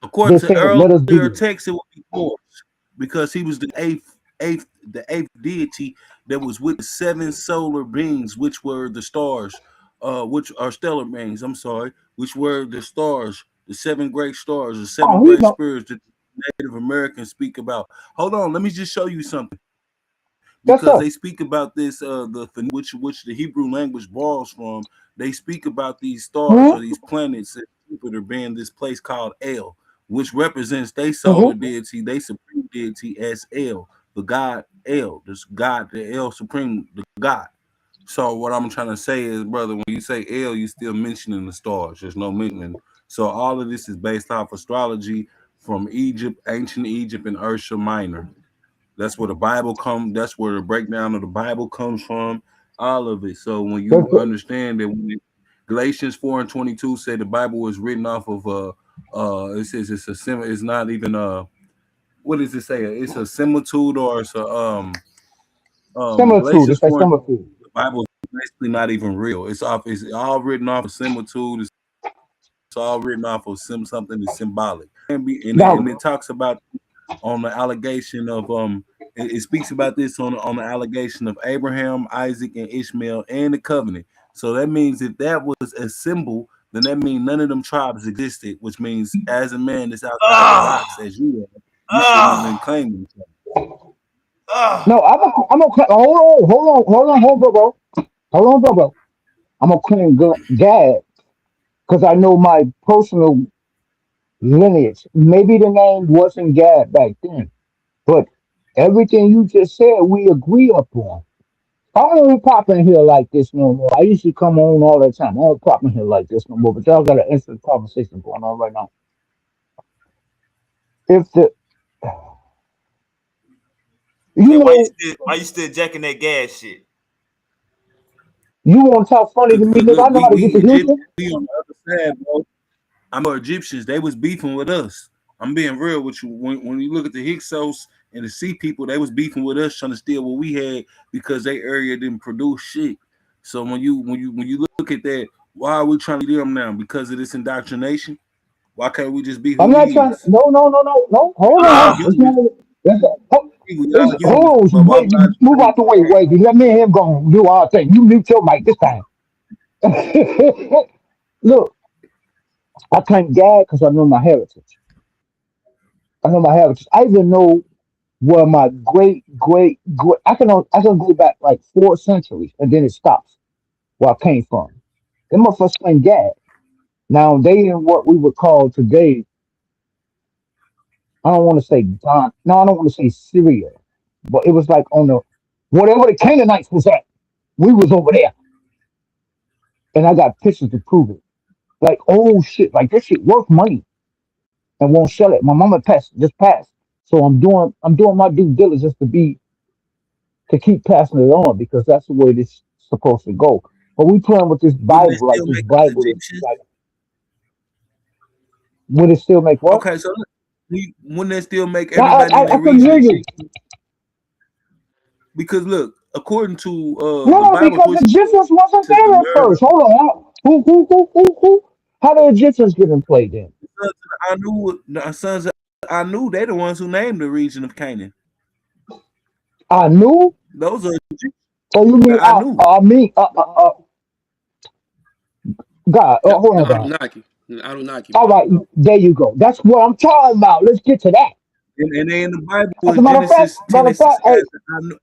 according They to said, "Let us do earlier this." text, it would be Horus because he was the eighth deity that was with the seven solar beings, which were the stars, which are stellar beings. I'm sorry, which were the stars, the seven great stars, the seven Oh, we great know. spirits that Native Americans speak about. Hold on, let me just show you something Yes, because sir. they speak about this which the Hebrew language borrows from. They speak about these stars or Mm-hmm. these planets and Jupiter being this place called El, which represents their solar Mm-hmm. deity, they supreme deity as El, the god El, this god, the El supreme, the god. So what I'm trying to say is, brother, when you say El, you still mentioning the stars. There's no mentioning. So all of this is based off astrology from Egypt, ancient Egypt, and Ursa Minor. That's where the Bible comes. That's where the breakdown of the Bible comes from. All of it. So when you understand that when Galatians 4:22 say the Bible was written off of it says it's a it's not even what does it say? It's a similitude or it's a Similitude. Galatians It's like 4, similitude. the Bible is basically not even real. It's all written off of similitude. It's all written off of something that's symbolic. And it Now, talks about on the allegation of it speaks about this on the allegation of Abraham, Isaac, and Ishmael and the covenant. So that means if that was a symbol, then that means none of them tribes existed, which means as a man that's outside the Ah, box as you are, you shouldn't even ah, claim them. ah. no, I'm gonna hold on, bro. Hold on, bro. I'm gonna claim Gad because I know my personal lineage. Maybe the name wasn't Gad back then, but everything you just said, we agree upon. I don't pop in here like this no more. I used to come on all the time. I don't pop in here like this no more. But y'all got an instant conversation going on right now. If the you Hey, know why you still jacking that gas shit? you want to talk funny to Because me, nigga, look, I know how to we get to Egyptians, Houston. we on the other side, bro. I'm Egyptians. They was beefing with us. I'm being real with you. When you look at the Hyksos and the Sea people, they was beefing with us, trying to steal what we had because their area didn't produce shit. So when you look at that, why are we trying to lead them now? Because of this indoctrination? Why can't we just be who I'm not we trying. is? No. Hold We on. Ah, It's arguing not. That's, we it's, arguing hold but on. why Wait, we not just move saying, out the way, wait. Let me and him go and do our thing. You mute your mic this time. Look, I claim God because I know my heritage. I know my heritage. I even know where my great. I can go back like 4 centuries and then it stops where I came from. Them motherfuckers claim God. Now they in what we would call today. I don't want to say Don. No, I don't want to say Syria, but it was like on the whatever the Canaanites was at. We was over there, and I got pictures to prove it. Like oh shit, like this shit worth money and won't sell it. My mama just passed, so I'm doing my due diligence to keep passing it on because that's the way this is supposed to go. But we playing with this wouldn't they Bible like still this make us Bible is Egyptians? like would it still make what? Okay, so look, wouldn't that still make I I, everybody in I that I couldn't region hear you. Egyptian? Because look, according to the No, Bible because the twisted Egyptians wasn't says the there at nerve first. Hold on. Who? How the Egyptians get in play then? the sons of Anu, they the ones who named the region of Canaan. I knew. Those are Oh, you the mean Anu. I mean God? The, Hold the on, God. Anunnaki. The Anunnaki, All bro. right, there you go. That's what I'm talking about. Let's get to that. And they in the Bible As was a matter of fact, Genesis 10 and 6 hey, as the Anu.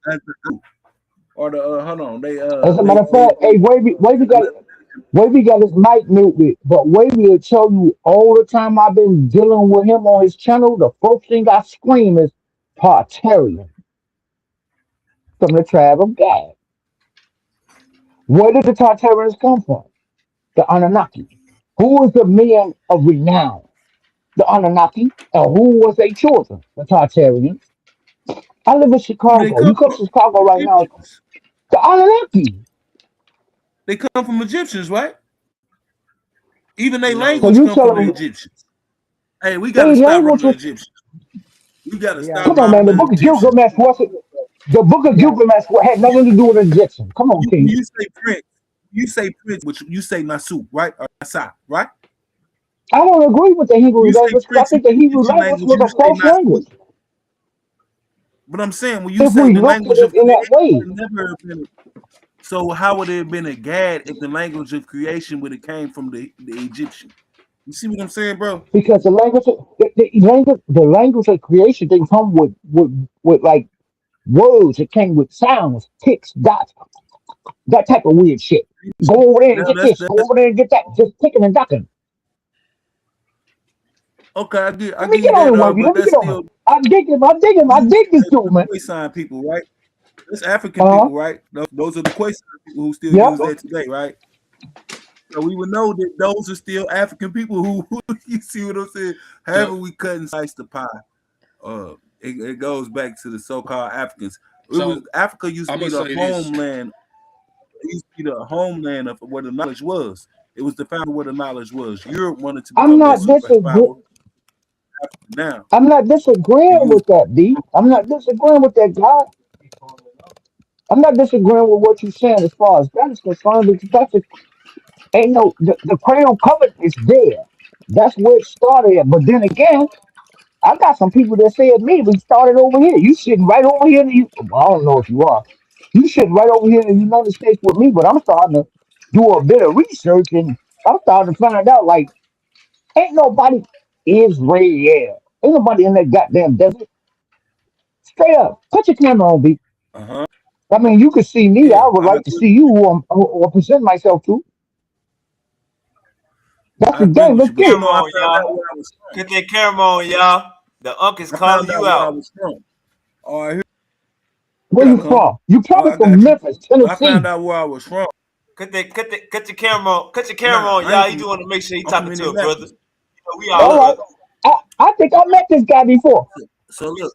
or the hold on, As a matter of fact, hey, Wavy got his mic muted, but Wavy will tell you all the time I've been dealing with him on his channel. The first thing I scream is Tartarian from the tribe of Gad. Where did the Tartarians come from? The Anunnaki. Who was the men of renown? The Anunnaki. And who was their children? The Tartarians. I live in who they Chicago. come You come from? to Chicago right now, Egyptians. the Anunnaki. They come from Egyptians, right? Even their No, So language you come from the telling me Egyptians. Hey, we gotta they stop language robbing the was Egyptians. We gotta Yeah, stop come on, yeah, man. robbing The the book of Egyptians. Gilgamesh wasn't the book of yeah. Gilgamesh had nothing to do with Egyptian. Come on, When King. you say prince, which you say Nasu, right? Or Nasa, right? I don't agree with the When Hebrew you say language because I prince in think the the Hebrew Egyptian language language, was you a say first Nasu. language. But I'm saying when you If say we the looked at language it of in that creation way, would never have been so how would it have been a Gad if the language of creation would have came from the Egyptian? You see what I'm saying, bro? because the language of creation didn't come with like words. It came with sounds, ticks, dots, that type of weird shit. Go over there and Now get that's this. Go over there and get that. Just ticking and ducking. okay. I Let me give you get on that. it, Wavy. But Let me that's get on it. still I dig him. I dig him. I dig this dude, the man. Khoisan people, right? That's African Uh huh. people, right? Those are the Khoisan people who still Yep. use that today, right? So we would know that those are still African people who you see what I'm saying? However, we cut and slice the pie. It goes back to the so-called Africans. Africa used to be the homeland. It used to be the homeland of where the knowledge was. It was the founder where the knowledge was. Europe wanted to I'm become that not superpower. disagreeing. Now, I'm not if disagreeing you with that, D. I'm not disagreeing with that, guy. I'm not disagreeing with what you're saying as far as that is concerned because ain't no the crayon covenant is there. That's where it started at. But then again, I got some people that say it me, we started over here. You sitting right over here. Well, I don't know if you are. You sitting right over here in the United States with me, but I'm starting to do a bit of research and I'm starting to find out like ain't nobody Israel. Ain't nobody in that goddamn desert. Straight up. Put your camera on, B. uh-huh. I mean, you can see me. Yeah, I would like to see you who I present myself to. That's I the agree game. with Let's you. But get you it. know Camera I on, found y'all. out where I was from. Get that camera on, y'all. The unk is I calling found you out where I out. was from. All right, Where here I you come. from? You Oh, probably I from got you. Memphis, But I found Tennessee. out where I was from. Cut your camera on. Cut your camera Nah, on, I ain't y'all. You from. do want to make sure you I'm from talking to a brother. Indianapolis. You know, we But all All look, right. brothers. I think I met this guy before. look.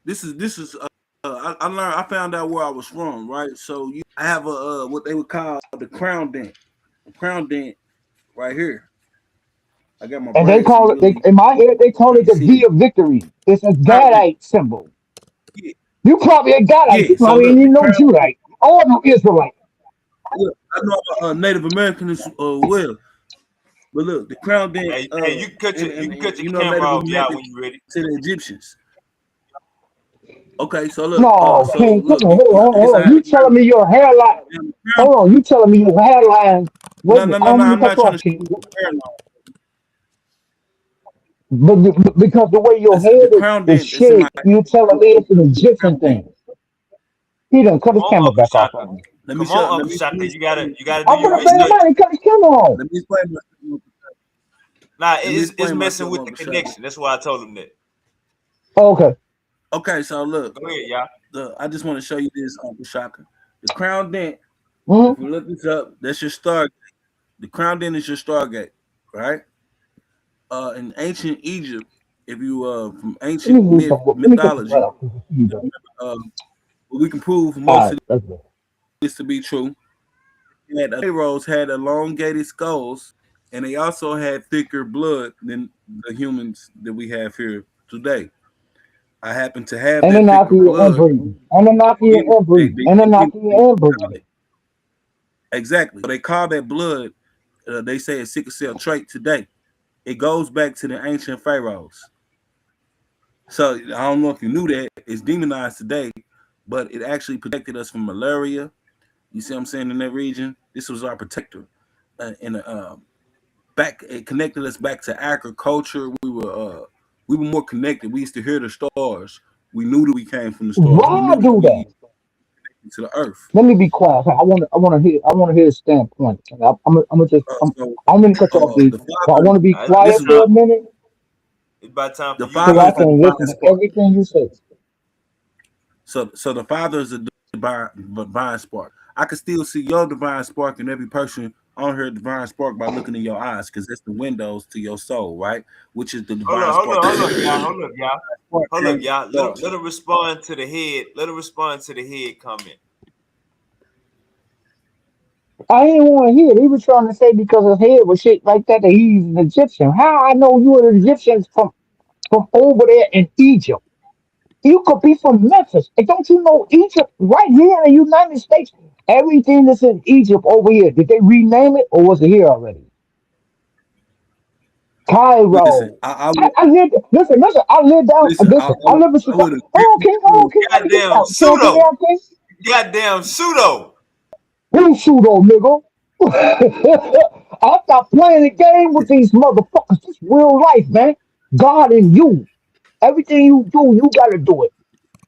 This is. I learned. I found out where I was from. Right. So I have a what they would call the crown dent. The crown dent right here. I got my And they braids, so call you it, really in my head, they call can't it the see it. V of victory. It's a Crown dent. Gadite symbol. Yeah. You probably a Gadite. Yeah. You So probably ain't look, the even no crown. Judite. Or no Israelite. Look, I know I'm a Native American as well. But look, the crown dent, Hey, you can cut your you know, camera Native off, y'all, American when you're ready. to the Egyptians. Okay, so look, No, King, come on, this hold how on. You telling me your hairline, hold on, you telling me your hairline no, wasn't, no, I no, don't no. mean to I'm cut not you trying off, to show King. you hairline. But because the way your Listen, the head crown is dent that's in my shaped, you telling me it's an crown Egyptian dent. thing. He done cut Come his on, camera Uncle back off Shaka. on me. Come on, Let Uncle me Shaka. You gotta do I'm your gonna pay the research. money, cut his camera on. let me explain myself. Nah, Let me it's explain messing myself, with the Uncle Shaka. connection. That's why I told him that. Okay. Okay, so look, Go ahead, y'all. I just want to show you this, Uncle Shaka. The crown dent. If Mm-hmm. we look this up, that's your star. The crown dent is your stargate, right? In ancient Egypt, if you from ancient Let me cut this right mythology, off. You if done. you we can prove All most right, of that's good. this to be true. And pharaohs had elongated skulls, and they also had thicker blood than the humans that we have here today. I happen to have that thicker Anunnaki and blood. breeding. Anunnaki Yeah, and breeding. Anunnaki they and call breeding. it exactly. So they call that blood. They say a sickle cell trait today. It goes back to the ancient pharaohs. So I don't know if you knew that it's demonized today, but it actually protected us from malaria. You see what I'm saying in that region? This was our protector, and back it connected us back to agriculture. We were more connected. We used to hear the stars. We knew that we came from the stars. We Why knew that do that? we to the earth. Let me be quiet. I want to hear his standpoint. And I'm gonna just, So I'm gonna cut you off, B, the but I father, want to be All right, it's this quiet is for about a minute it's about time for the you to father so I is go. the can divine listen to spark. everything you say. So the father is the divine spark. I can still see your divine spark in every person on her divine spark by looking in your eyes, because that's the windows to your soul, right? Which is the Hold divine up, hold spark. up, The hold up, divine y'all. Hold up, y'all. spark Hold up, came from y'all. the stars. Let her respond to the head. Let her respond to the head comment. I didn't want to hear it. He was trying to say because his head was shaped like that he's an Egyptian. How I know you are Egyptians from over there in Egypt? You could be from Memphis. And don't you know Egypt right here in the United States? Everything that's in Egypt over here, did they rename it or was it here already? Listen, Cairo. I lived, listen, I lived down, I live in I would Chicago. agree Oh, with King, oh, you. King, let me get Goddamn out. Can I get pseudo. out, King? Goddamn pseudo. Who pseudo, nigga? I stop playing the game with these motherfuckers. This real life, man. God and you. Everything you do, you gotta do it.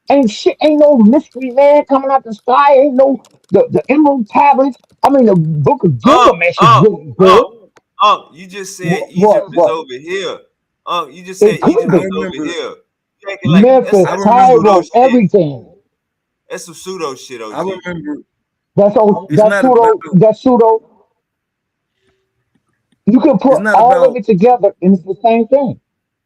Ain't shit, ain't no mystery man coming out the sky. Ain't no the emerald tablets. I mean, the book of Um, Gilgamesh is um, really um, good. you just said What, Egypt is what? over here. You just said It could Egypt I is be over remember, here. You acting like Memphis, I that's some remember, pseudo Cairo, shit. everything. That's some pseudo shit, I OG. remember. That's all. It's not about. That's pseudo. You can It's put not all of about. it together, and it's the same thing.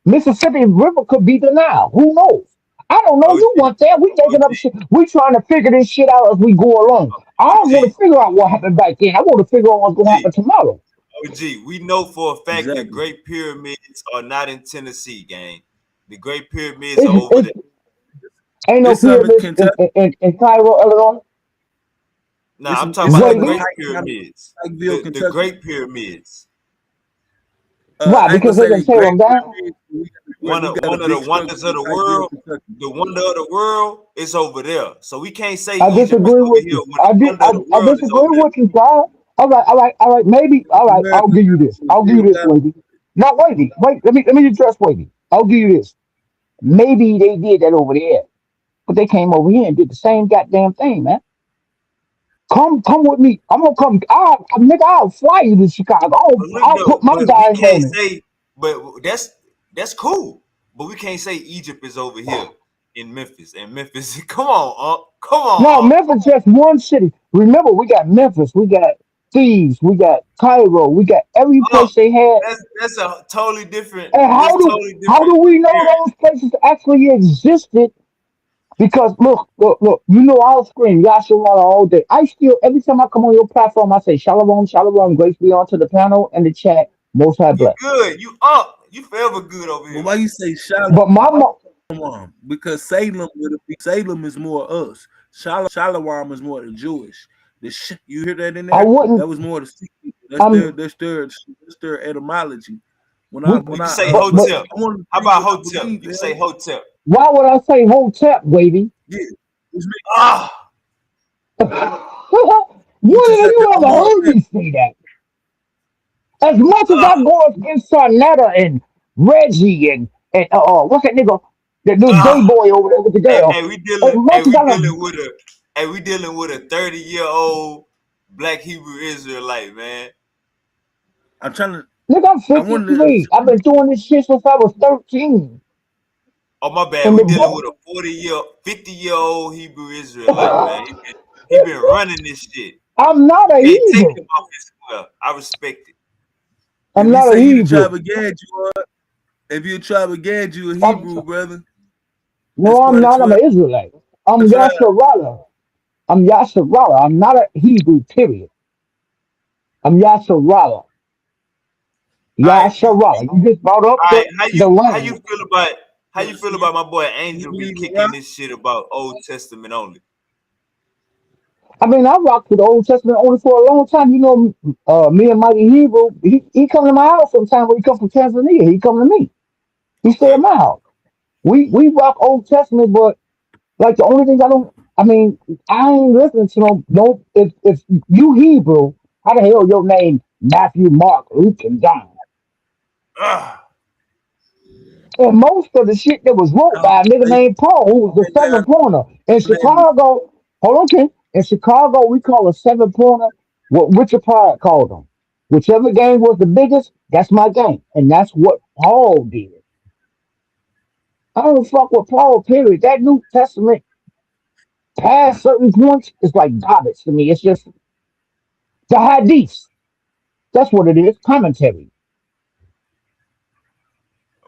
Mississippi River could be the Nile. Who knows? I don't know. OG, You want that? We taking OG, up shit. We trying to figure this shit out as we go along. I don't want to figure out what happened back then. I want to figure out what's going to happen tomorrow. OG. We know for a fact the Exactly. Great Pyramids are not in Tennessee, gang. The Great Pyramids are over there. It's ain't no It's some in pyramids Kentucky. in Cairo, Illinois. Nah, I'm talking It's about the some in Wait, Great Pike County, Pyramids. Pikeville, The Kentucky. Great Pyramids. why? I ain't gonna Because they say can they tear great them down. pyramids. One We of got a one of the big structure wonders of in the Pikeville, world. Kentucky. The wonder of the world is over there. So we can't say I Egypt is disagree over with here you. when the wonder of the I world is disagree over there. with you, Kyle. All right. Maybe. All right. I'll America give you this. is I'll give you still this, got. Wavy. Now, wait. Let me address Wavy. I'll give you this. Maybe they did that over there, but they came over here and did the same goddamn thing, man. Come with me. I'm gonna come. Nigga, I'll fly you to Chicago. But look I'll put though, my but we dime can't on it. say. But that's cool. But we can't say Egypt is over here in Memphis. And Memphis, come on, come No, on, Memphis just one city. Remember, we got Memphis, we got Thieves, we got Cairo, we got every place they had. That's a totally different. And That's totally how different do we know period. those places actually existed? Because look, you know I'll scream Yasharala all day. I still every time I come on your platform, I say Shalom, Shalom, grace be onto the panel and the chat, most high You bless. good. You up. You forever good over But here. why you say But my Shalom? Because Salem is more us. Shalom is more the Jewish. You hear that in I there? wouldn't That was more the sea people. I'm That's their etymology. we You can say but Hotep. I want to How believe about what I Hotep? believe, You can say man. Hotep. why would I say Hotep, Wavy? Yeah, it's me. Ah, When You just have have to you ever Omar heard Pimp. me say that? As much as I ah, go against Sarnetta and Reggie and what's that nigga, that little gay ah. boy over there with the girl. Hey, we As dealing. Hey, much as we I love, dealing with a. Hey, we dealing with a 30-year-old Black Hebrew Israelite, man. I'm trying to. nigga, I'm I wanted to. 53. I've been doing this shit since I was 13. Oh my bad. And We the dealing with book, a 50-year-old Hebrew Israelite, man. He been running this shit. I'm not a Can't take him Hebrew. off his square. I respect it. If I'm you not a say you the Hebrew. tribe of Gad, you are. If you a tribe of Gad, you a I'm, Hebrew, brother. That's no, I'm part of not. I'm 12 an Israelite. I'm tribe. Yasharala. I'm Yasharala. I'm not a Hebrew, period. I'm Yasharala. All right, Yasharala. You just brought up all right. How the you land. feel about how So, you so feel you, about my boy you Angel be believe in Ra? kicking this shit about Old Testament only? I mean, I rocked with the Old Testament only for a long time. You know, me and Mighty Hebrew, he come to my house sometime when he come from Tanzania. He come to me. He stay at Okay. my house. We rock Old Testament, but like the only thing I don't, I mean, I ain't listening to no. If you Hebrew, how the hell your name Matthew, Mark, Luke, and John? Ah, And most of the shit that was wrote by a nigga Conversation named Paul, who was the went down seven pointer. In planning. Chicago, hold on, Ken. In Chicago, we call a seven pointer what Richard Pryor called them. Whichever game was the biggest, that's my game. And that's what Paul did. I don't fuck with Paul, period. That New Testament past certain points is like garbage to me. It's just the hadiths. That's what it is. Commentary.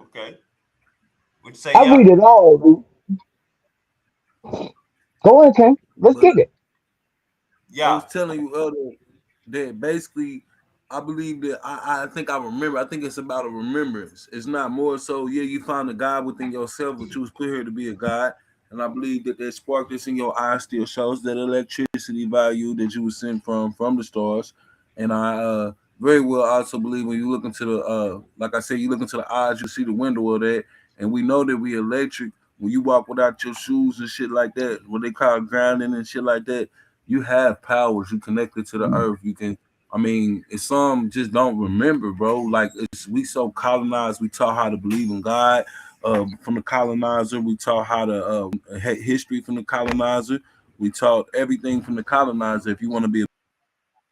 Okay. What you say, I yeah? read it all, dude. Go in, Ken. Let's But get it. I was Yeah. telling you earlier that basically I believe that I think I remember. I think it's about a remembrance. It's not more so, yeah, you found a God within yourself, but you was put here to be a God. And I believe that that spark that's in your eye still shows that electricity value that you was sent from the stars. And I very well also believe when you look into the like I said, you look into the eyes, you see the window of that. And we know that we electric. When you walk without your shoes and shit like that, what they call grounding and shit like that, you have powers. You connected to the earth. You can. I mean, it's some just don't remember, bro. Like it's we so colonized. We taught how to believe in God. From the colonizer, we taught how to history from the colonizer. We taught everything from the colonizer. If you want to be a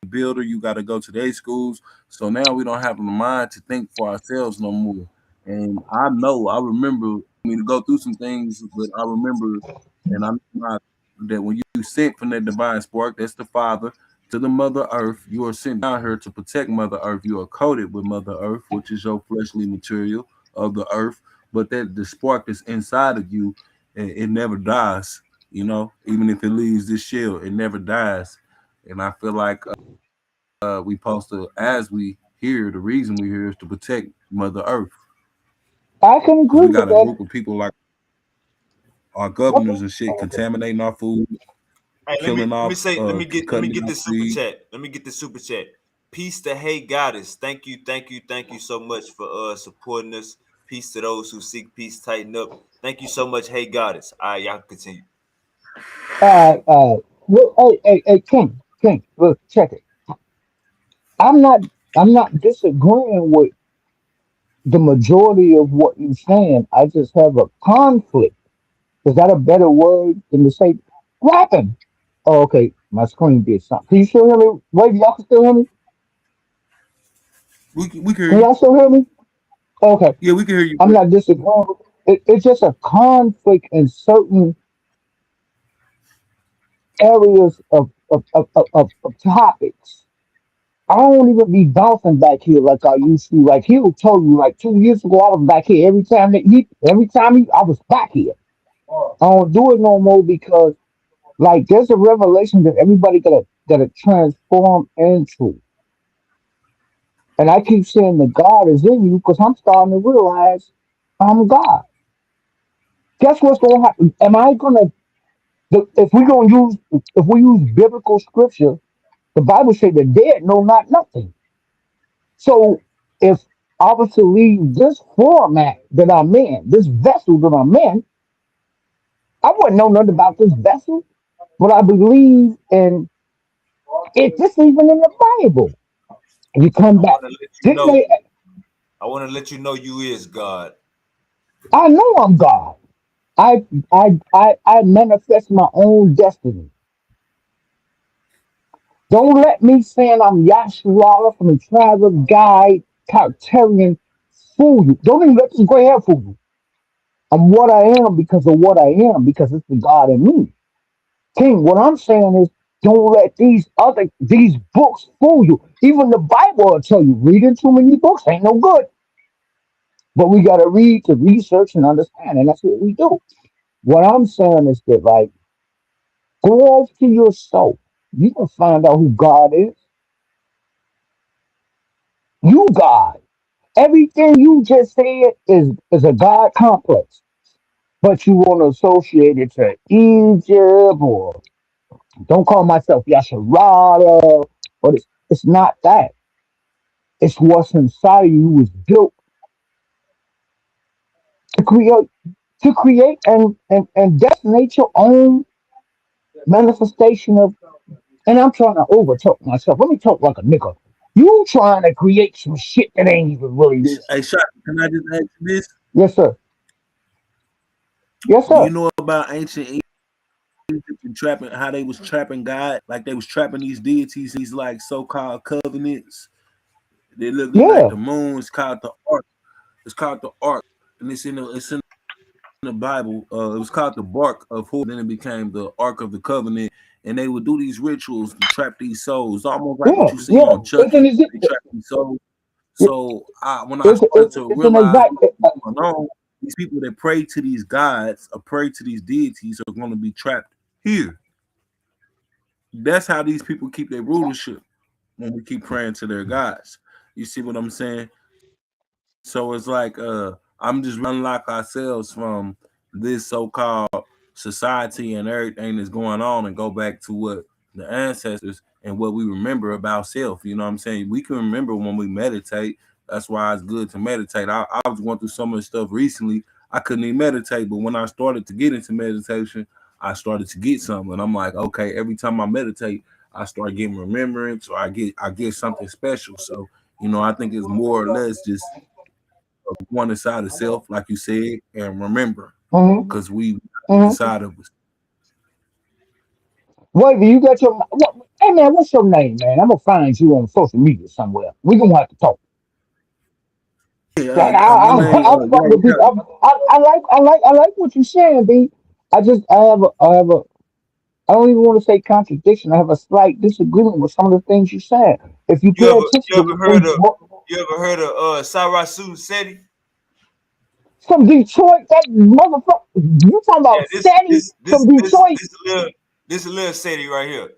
builder, you got to go to their schools. So now we don't have the mind to think for ourselves no more. And I know, I remember me to go through some things, but I remember, and I know that when you sent from that divine spark, that's the Father to the Mother Earth. You are sent down here to protect Mother Earth. You are coated with Mother Earth, which is your fleshly material of the earth. But that the spark that's inside of you, it never dies. You know, even if it leaves this shell, it never dies. And I feel like we supposed to, as we here, the reason we here is to protect Mother Earth, I can because agree we with got a that. group of people like our Okay. governors and shit contaminating our food, Hey, killing let me off, say, let me cutting get down this super trees. chat. Let me get this super chat. Peace to Hey Goddess. Thank you so much for supporting us. Peace to those who seek peace. Tighten up. Thank you so much, Hey Goddess. All right, y'all can continue. Look, hey, King, look, check it. I'm not, I'm not disagreeing with the majority of what you're saying. I just have a conflict. Is that a better word than to say, what happened? Oh, okay, my screen did something. Can you still hear me? Wait, y'all can still hear me? We can hear Can you. y'all still hear me? Okay, Yeah, we can hear you. I'm not disagreeing. It's just a conflict in certain areas of topics. I don't even be bouncing back here like I used to. Like he told you, like 2 years ago, I was back here every time I was back here. I don't do it no more because like there's a revelation that everybody gotta transform into. And I keep saying that God is in you because I'm starting to realize I'm God. Guess what's gonna happen? Am I gonna if we gonna use if we use biblical scripture, the Bible say the dead know not nothing. So if I was to leave this format that I'm in, this vessel that I'm in, I wouldn't know nothing about this vessel, but I believe in it. This even in the Bible. You come I back. want to let you Didn't know. they? I want to let you know you is God. I know I'm God. I manifest my own destiny. Don't let me saying I'm Yasharala from the tribe of Guy, Cartarian, fool you. Don't even let this gray hair fool you. I'm what I am because of what I am, because it's the God in me. King, what I'm saying is don't let these books fool you. Even the Bible will tell you reading too many books ain't no good. But we gotta read to research and understand, and that's what we do. What I'm saying is that like go off to yourself. You can find out who God is. You God. Everything you just said is a God complex. But you want to associate it to Egypt or don't call myself Yasharada. But it's not that. It's what's inside of you was built to create and destinate your own manifestation of and I'm trying to overtalk myself. Let me talk like a nigga. You trying to create some shit that ain't even really this. Hey, Shot, can I just ask you this? Yes, sir. Yes, Do you sir. know about ancient Egypt and trapping, how they was trapping God, like they was trapping these deities, these like so-called covenants. They look like Yeah. the moon. It's called the ark. It's called the ark, and it's in the Bible. It was called the bark of who. Then it became the ark of the covenant, and they would do these rituals to trap these souls, almost like what Yeah. you see Yeah. on It's Chucky. an They exact. trap these souls. So when I started to It's an realize exact. what was going on, these people that pray to these gods or pray to these deities are going to be trapped here. That's how these people keep their rulership when we keep praying to their gods. You see what I'm saying? So it's like I'm just unlock ourselves from this so-called society and everything that's going on and go back to what the ancestors and what we remember about self. You know what I'm saying? We can remember when we meditate. That's why it's good to meditate. I was going through some of the stuff recently. I couldn't even meditate, but when I started to get into meditation, I started to get something. And I'm like, okay, every time I meditate, I start getting remembrance or I get something special. So, I think it's more or less just one inside of self, like you said, and remember, Mm-hmm. because we Mm-hmm. inside of us. Wait, you got your what, hey man, what's your name, man? I'm gonna find you on social media somewhere. We gonna have to talk. Yeah, Like, my name, I'm yeah, fucking with you got people. I like what you're saying, B. I I don't even want to say contradiction. I have a slight disagreement with some of the things you said. If you You pay ever attention you to ever the heard things, of Sarasu Seti? from Detroit, that motherfucker, you talking Yeah, about this Steady this from this this Detroit? this little Seti right here.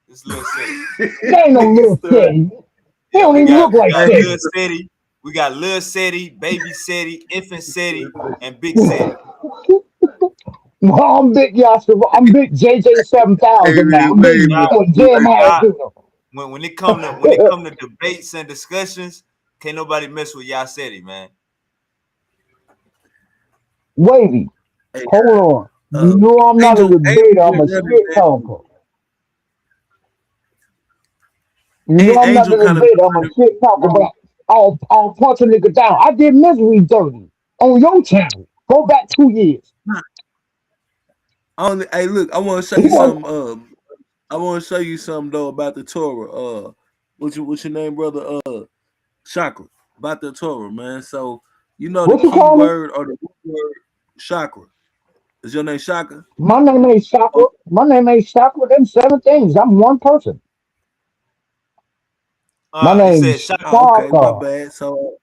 This little Seti. That ain't no Nigga little stupid. Steady. He Yeah, don't we even got look we like got hey, little Steady. Seti, we got little Seti, baby Seti, infant Seti, and big Seti. Well, I'm big Yasser. I'm big JJ hey 7000 now. man, I'm big Y'all, Jeremiah y'all Jr. when it come to debates and discussions, can't nobody mess with y'all Seti, man. Wavy, hey, hold on. You uh, know I'm not a Angel debater. I'm been a running, shit man. talker. You know I'm not Angel a kind of debater. I'm a shit talker, but I'll punch a nigga down. I did misery dirty on your channel. Go back 2 years. only. Hey, look, I want to show He you was something. I want to show you something though about the Torah. What's your name, brother? Chakra, about the Torah, man. So the what you key call me? word or the root word chakra. Is your name Shaka? My name ain't Shaka. Okay, My name ain't Shaka. Them seven things. I'm one person. My He name's said shot. okay, my Shaka. bad. So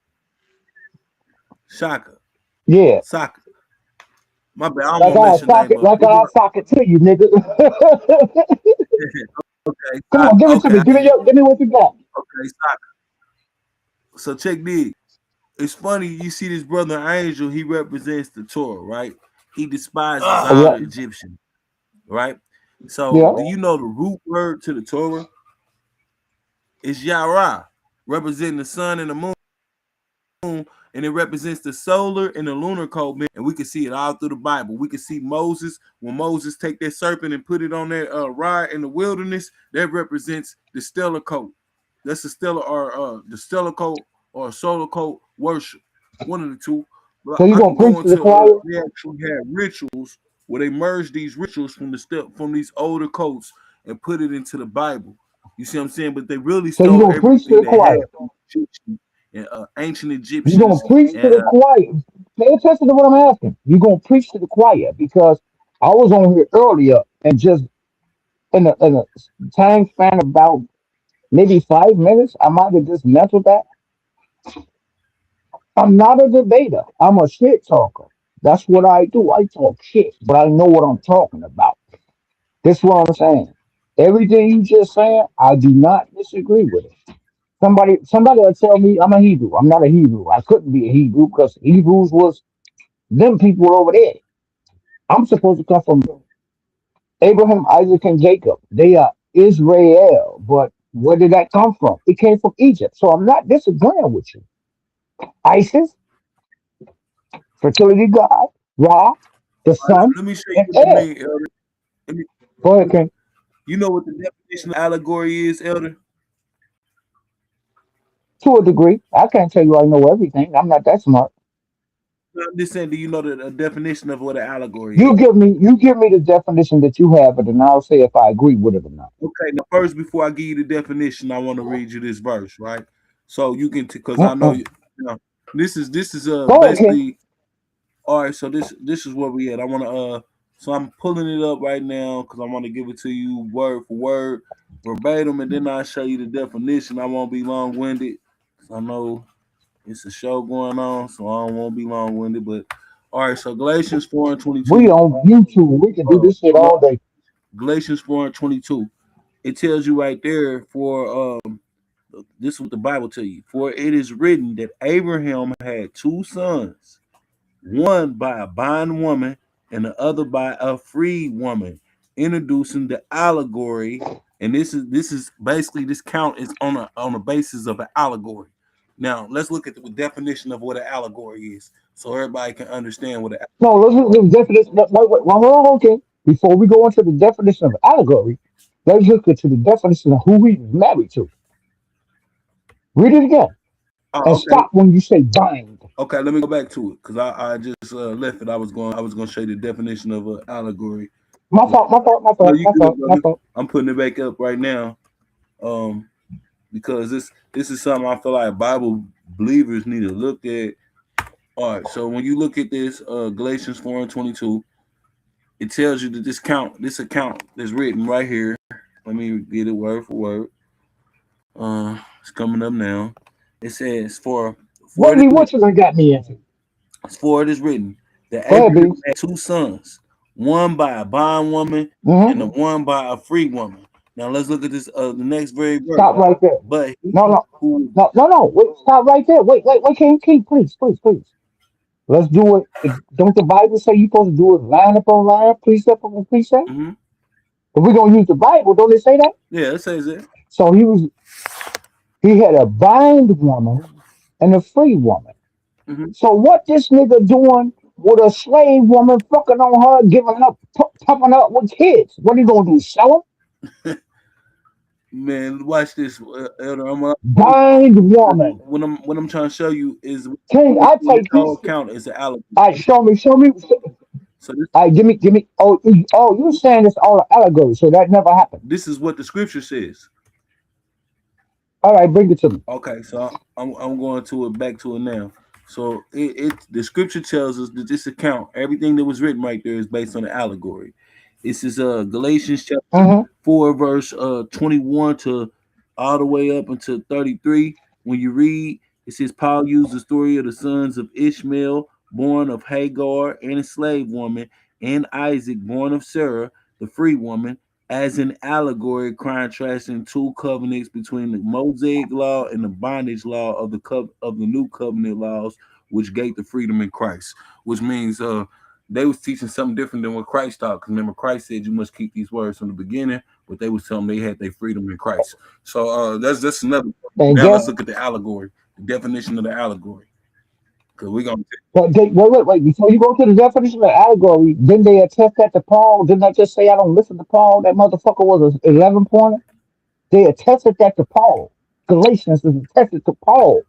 Shaka, Yeah. Saka. My bad. I don't want to mess your Sock name it up. like I'll sock it to you, nigga. Okay, Come on, Saka. give it to Okay, me. I hear you. Give me what you got. Okay, Saka. So check this. It's funny you see this brother Angel. He represents the Torah, right? He despises Ugh. all Yeah. the Egyptians, right? So Yeah. do you know the root word to the Torah is Yara, representing the sun and the moon, and it represents the solar and the lunar code. And we can see it all through the Bible. We can see Moses when Moses take that serpent and put it on that rod in the wilderness. That represents the stellar code. That's the stellar code or solar code worship. One of the two. But So you I gonna can go preach to the into choir? they actually have rituals where they merge these rituals from these older codes and put it into the Bible. You see what I'm saying? But they really So you stole gonna preach to everything the they had choir? from Egyptian and ancient You gonna Egyptians preach to and the choir? Pay attention to what I'm asking. You gonna preach to the choir because I was on here earlier and just in a time span about maybe 5 minutes, I might have just mentioned that. I'm not a debater. I'm a shit talker. That's what I do. I talk shit, but I know what I'm talking about. This is what I'm saying. Everything you just saying, I do not disagree with it. Somebody will tell me I'm a Hebrew. I'm not a Hebrew. I couldn't be a Hebrew because Hebrews was them people over there. I'm supposed to come from Abraham, Isaac, and Jacob. They are Israel. But where did that come from? It came from Egypt. So I'm not disagreeing with you. ISIS, fertility god, Ra, the sun, let me show you and what I air. mean, Elder. Let me- Go ahead, King. You know what the definition of allegory is, Elder? To a degree. I can't tell you I know everything. I'm not that smart. I'm just saying, do you know the definition of what an allegory is? You give me the definition that you have it, and I'll say if I agree with it or not. Okay, now first, before I give you the definition, I want to read you this verse, right? So you can, because I know Mm-mm. you know this is Go ahead, King. basically all right. So this is where we at. I want to so I'm pulling it up right now because I want to give it to you word for word, verbatim, and then I'll show you the definition. I won't be long winded. I know it's a show going on, so I don't want to be long winded. But all right, so Galatians 4:22. We on YouTube. We can do this shit Hold on. all day. Galatians 4:22. It tells you right there for this is what the Bible tell you. For it is written that Abraham had two sons, one by a bondwoman and the other by a free woman, introducing the allegory. And this is basically this count is on a basis of an allegory. Now let's look at the definition of what an allegory is, so everybody can understand what an. No, let's look at the definition. Wait, hold on, okay. Before we go into the definition of allegory, let's look into the definition of who he's married to. Read it again Oh, and okay. stop when you say bind. Okay, let me go back to it because I just left it. I was going to show you the definition of an allegory. My fault, my fault, my No, fault, you my good, fault, my brother. fault. I'm putting it back up right now, um, because this is something I feel like Bible believers need to look at. All right, so when you look at this, Galatians 4:22, it tells you that this account is written right here. Let me get it word for word. It's coming up now. It says, for What it me? is What you done got me into? For it is written that Go ahead, Abraham B. had two sons, one by a bondwoman and the Mm-hmm. one by a free woman. Now let's look at this the next very verse. Stop right there. But No, he no, who no. Wait, stop right there. Wait, King, please, please, please. Let's do it. Don't the Bible say you supposed to do it line upon line, precept upon precept? mm-hmm, If we're gonna use the Bible, don't it say that? yeah, it says it. So he had a bind woman and a free woman. Mm-hmm. So what this nigga doing with a slave woman fucking on her, giving up, pumping up with kids? What he gonna do? Sell Man, watch this, Elder. them? Bind woman. What I'm trying to show you is King, I this take whole this. account is an allegory. All right, show me. So this All right, give me. Oh, you saying it's all an allegory? So that never happened. this is what the scripture says. All right, bring it to me. Okay, so I'm going to it back to it now. So the scripture tells us that this account, everything that was written right there, is based on the allegory. This is Galatians chapter Mm-hmm. 4, verse 21 to all the way up until 33. When you read, it says Paul used the story of the sons of Ishmael, born of Hagar and a slave woman, and Isaac, born of Sarah, the free woman, as an allegory contrasting two covenants between the Mosaic law and the bondage law of the new covenant laws, which gave the freedom in Christ. Which means they was teaching something different than what Christ taught. Because remember, Christ said you must keep these words from the beginning, but they was telling them they had their freedom in Christ. So that's another. And Now guess let's look at the allegory, the definition of the allegory, because we're gonna. But wait. Before you go to the definition of allegory, didn't they attest that to Paul? Didn't I just say I don't listen to Paul? That motherfucker was an 11 pointer. They attested that to Paul. Galatians is attested to Paul.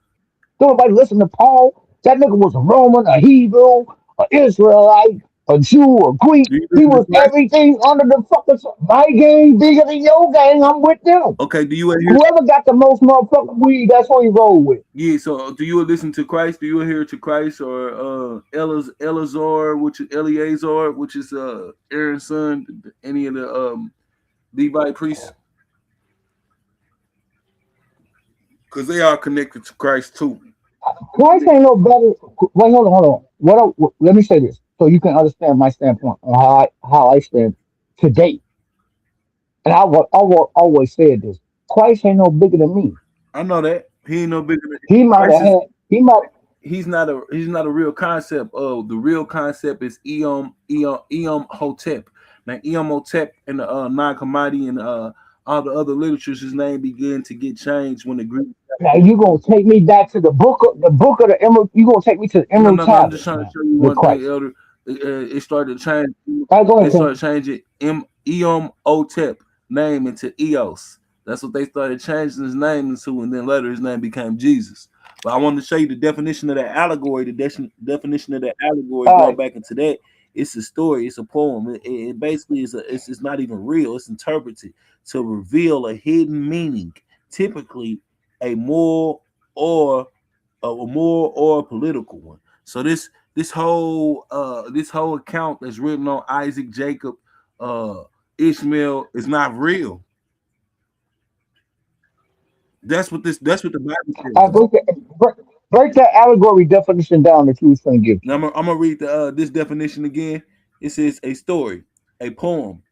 Don't nobody listen to Paul. That nigga was a Roman, a Hebrew, an Israelite, a Jew, a Greek. Do you He listen to was Christ? everything under the fucking sun. My gang bigger than your gang. I'm with them. Okay. Do you adhere? Whoever got the most motherfucking weed, that's what he roll with. Yeah, so do you listen to Christ? Do you adhere to Christ or Eleazar, which is Eleazar, which is Aaron's son, any of the Levite priests? Because they are connected to Christ too. Christ ain't no better. Wait, hold on. Let me say this so you can understand my standpoint on how I stand today. And I will always said this. Christ ain't no bigger than me. I know that he ain't no bigger than He might Christ have is. had. He might. He's not a real concept. The real concept is Eom Hotep. Now Eom Hotep and the non-commodity and all the other literatures, his name began to get changed when the Greek. Now you gonna take me back to the book of the Emerald. You gonna take me to the No, Emerald no, no. I'm just Tablets trying to now show you with one thing, Christ. Elder. It started to change. All right, go They ahead, King. started changing Eom Otep name into Eos. That's what they started changing his name into, and then later his name became Jesus. But I wanted to show you the definition of that allegory. The definition of that allegory, All going right. back into that, it's a story, it's a poem. It basically is it's not even real. It's interpreted to reveal a hidden meaning, typically a moral or a moral or a political one. So this whole account that's written on Isaac, Jacob, uh, Ishmael is not real. That's what the Bible I says. break that allegory definition down that you was going to give Now to me. I'm gonna read this definition again. It says a story, a poem,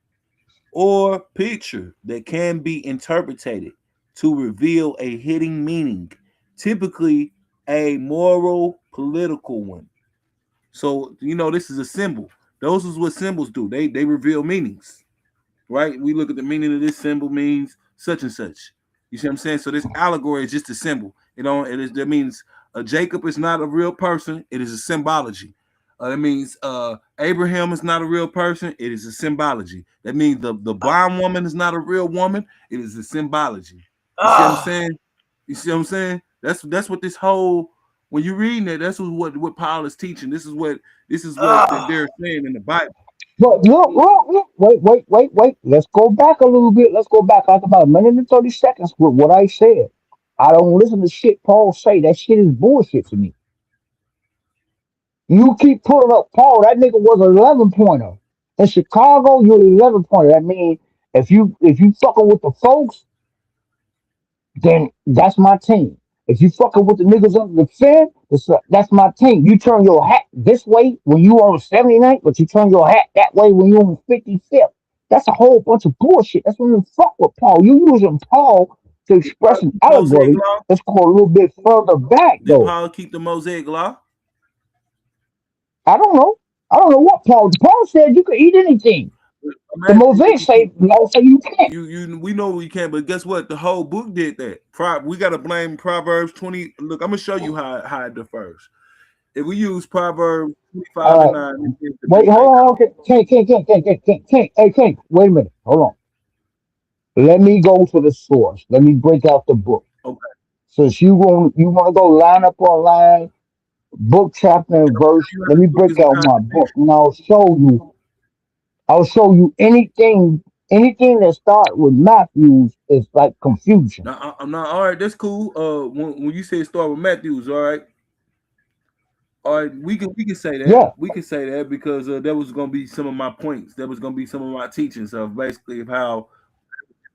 or picture that can be interpreted to reveal a hidden meaning, typically a moral, political one. So this is a symbol. Those is what symbols do. They reveal meanings, right? We look at the meaning of this symbol means such and such. You see what I'm saying? So this allegory is just a symbol. That means Jacob is not a real person. It is a symbology. That means Abraham is not a real person. It is a symbology. That means the blind woman is not a real woman. It is a symbology. You see what I'm Ah, saying? You see what I'm saying? That's what this whole when you're reading it, that's what Paul is teaching. This is what they're ah, saying in the Bible. But look, wait. Let's go back a little bit. Let's go back like about a minute and 30 seconds with what I said. I don't listen to shit Paul say. That shit is bullshit to me. You keep pulling up Paul. That nigga was an 11 pointer. In Chicago, you're an 11 pointer. That means if you fucking with the folks, then that's my team. If you fucking with the niggas under the fin, that's my team. You turn your hat this way when you on 79th, but you turn your hat that way when you on 55th. That's a whole bunch of bullshit. That's when you fuck with Paul. You using Paul to Did express Paul an keep the Mosaic allegory. law? Let's go a little bit further back Did though. Paul keep the Mosaic law? I don't know. I don't know what Paul said you could eat anything. I'm The asking you, Mosaic say no, say you can't. we know we can, but guess what? The whole book did that. We gotta blame Proverbs 20. Look, I'm gonna show you how it differs. If we use Proverbs 25 and Uh, 9, it says the wait, hold midnight on. hour. Okay. Can't. Hey, can't. Wait a minute. Hold on. Let me go to the source. Let me break out the book. Okay, Since you want to go line up on line, book chapter and verse. you know Let this me book break is a out my book, contradiction. and I'll show you. I'll show you anything that start with Matthews is like confusion. Now, I'm not all right. That's cool. When you say start with Matthews, all right, we can say that. Yeah. We can say that because that was gonna be some of my points. That was gonna be some of my teachings of basically of how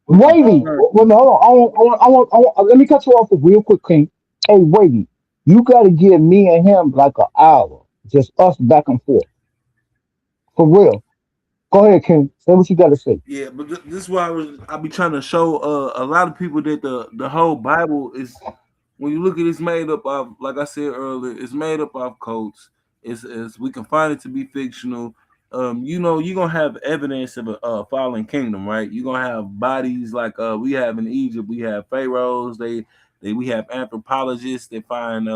book is Wavy. concerned. Well, no, hold on. Let me cut you off real quick, King. Hey, Wavy, you got to give me and him like an hour, just us back and forth, for real. Go ahead, King. Say what you got to say. Yeah, but this is why I be trying to show a lot of people that the whole Bible is when you look at it's made up of, like I said earlier, it's made up of quotes. It's we can find it to be fictional. You're gonna have evidence of a fallen kingdom, right? You're gonna have bodies like we have in Egypt. We have pharaohs. They we have anthropologists that find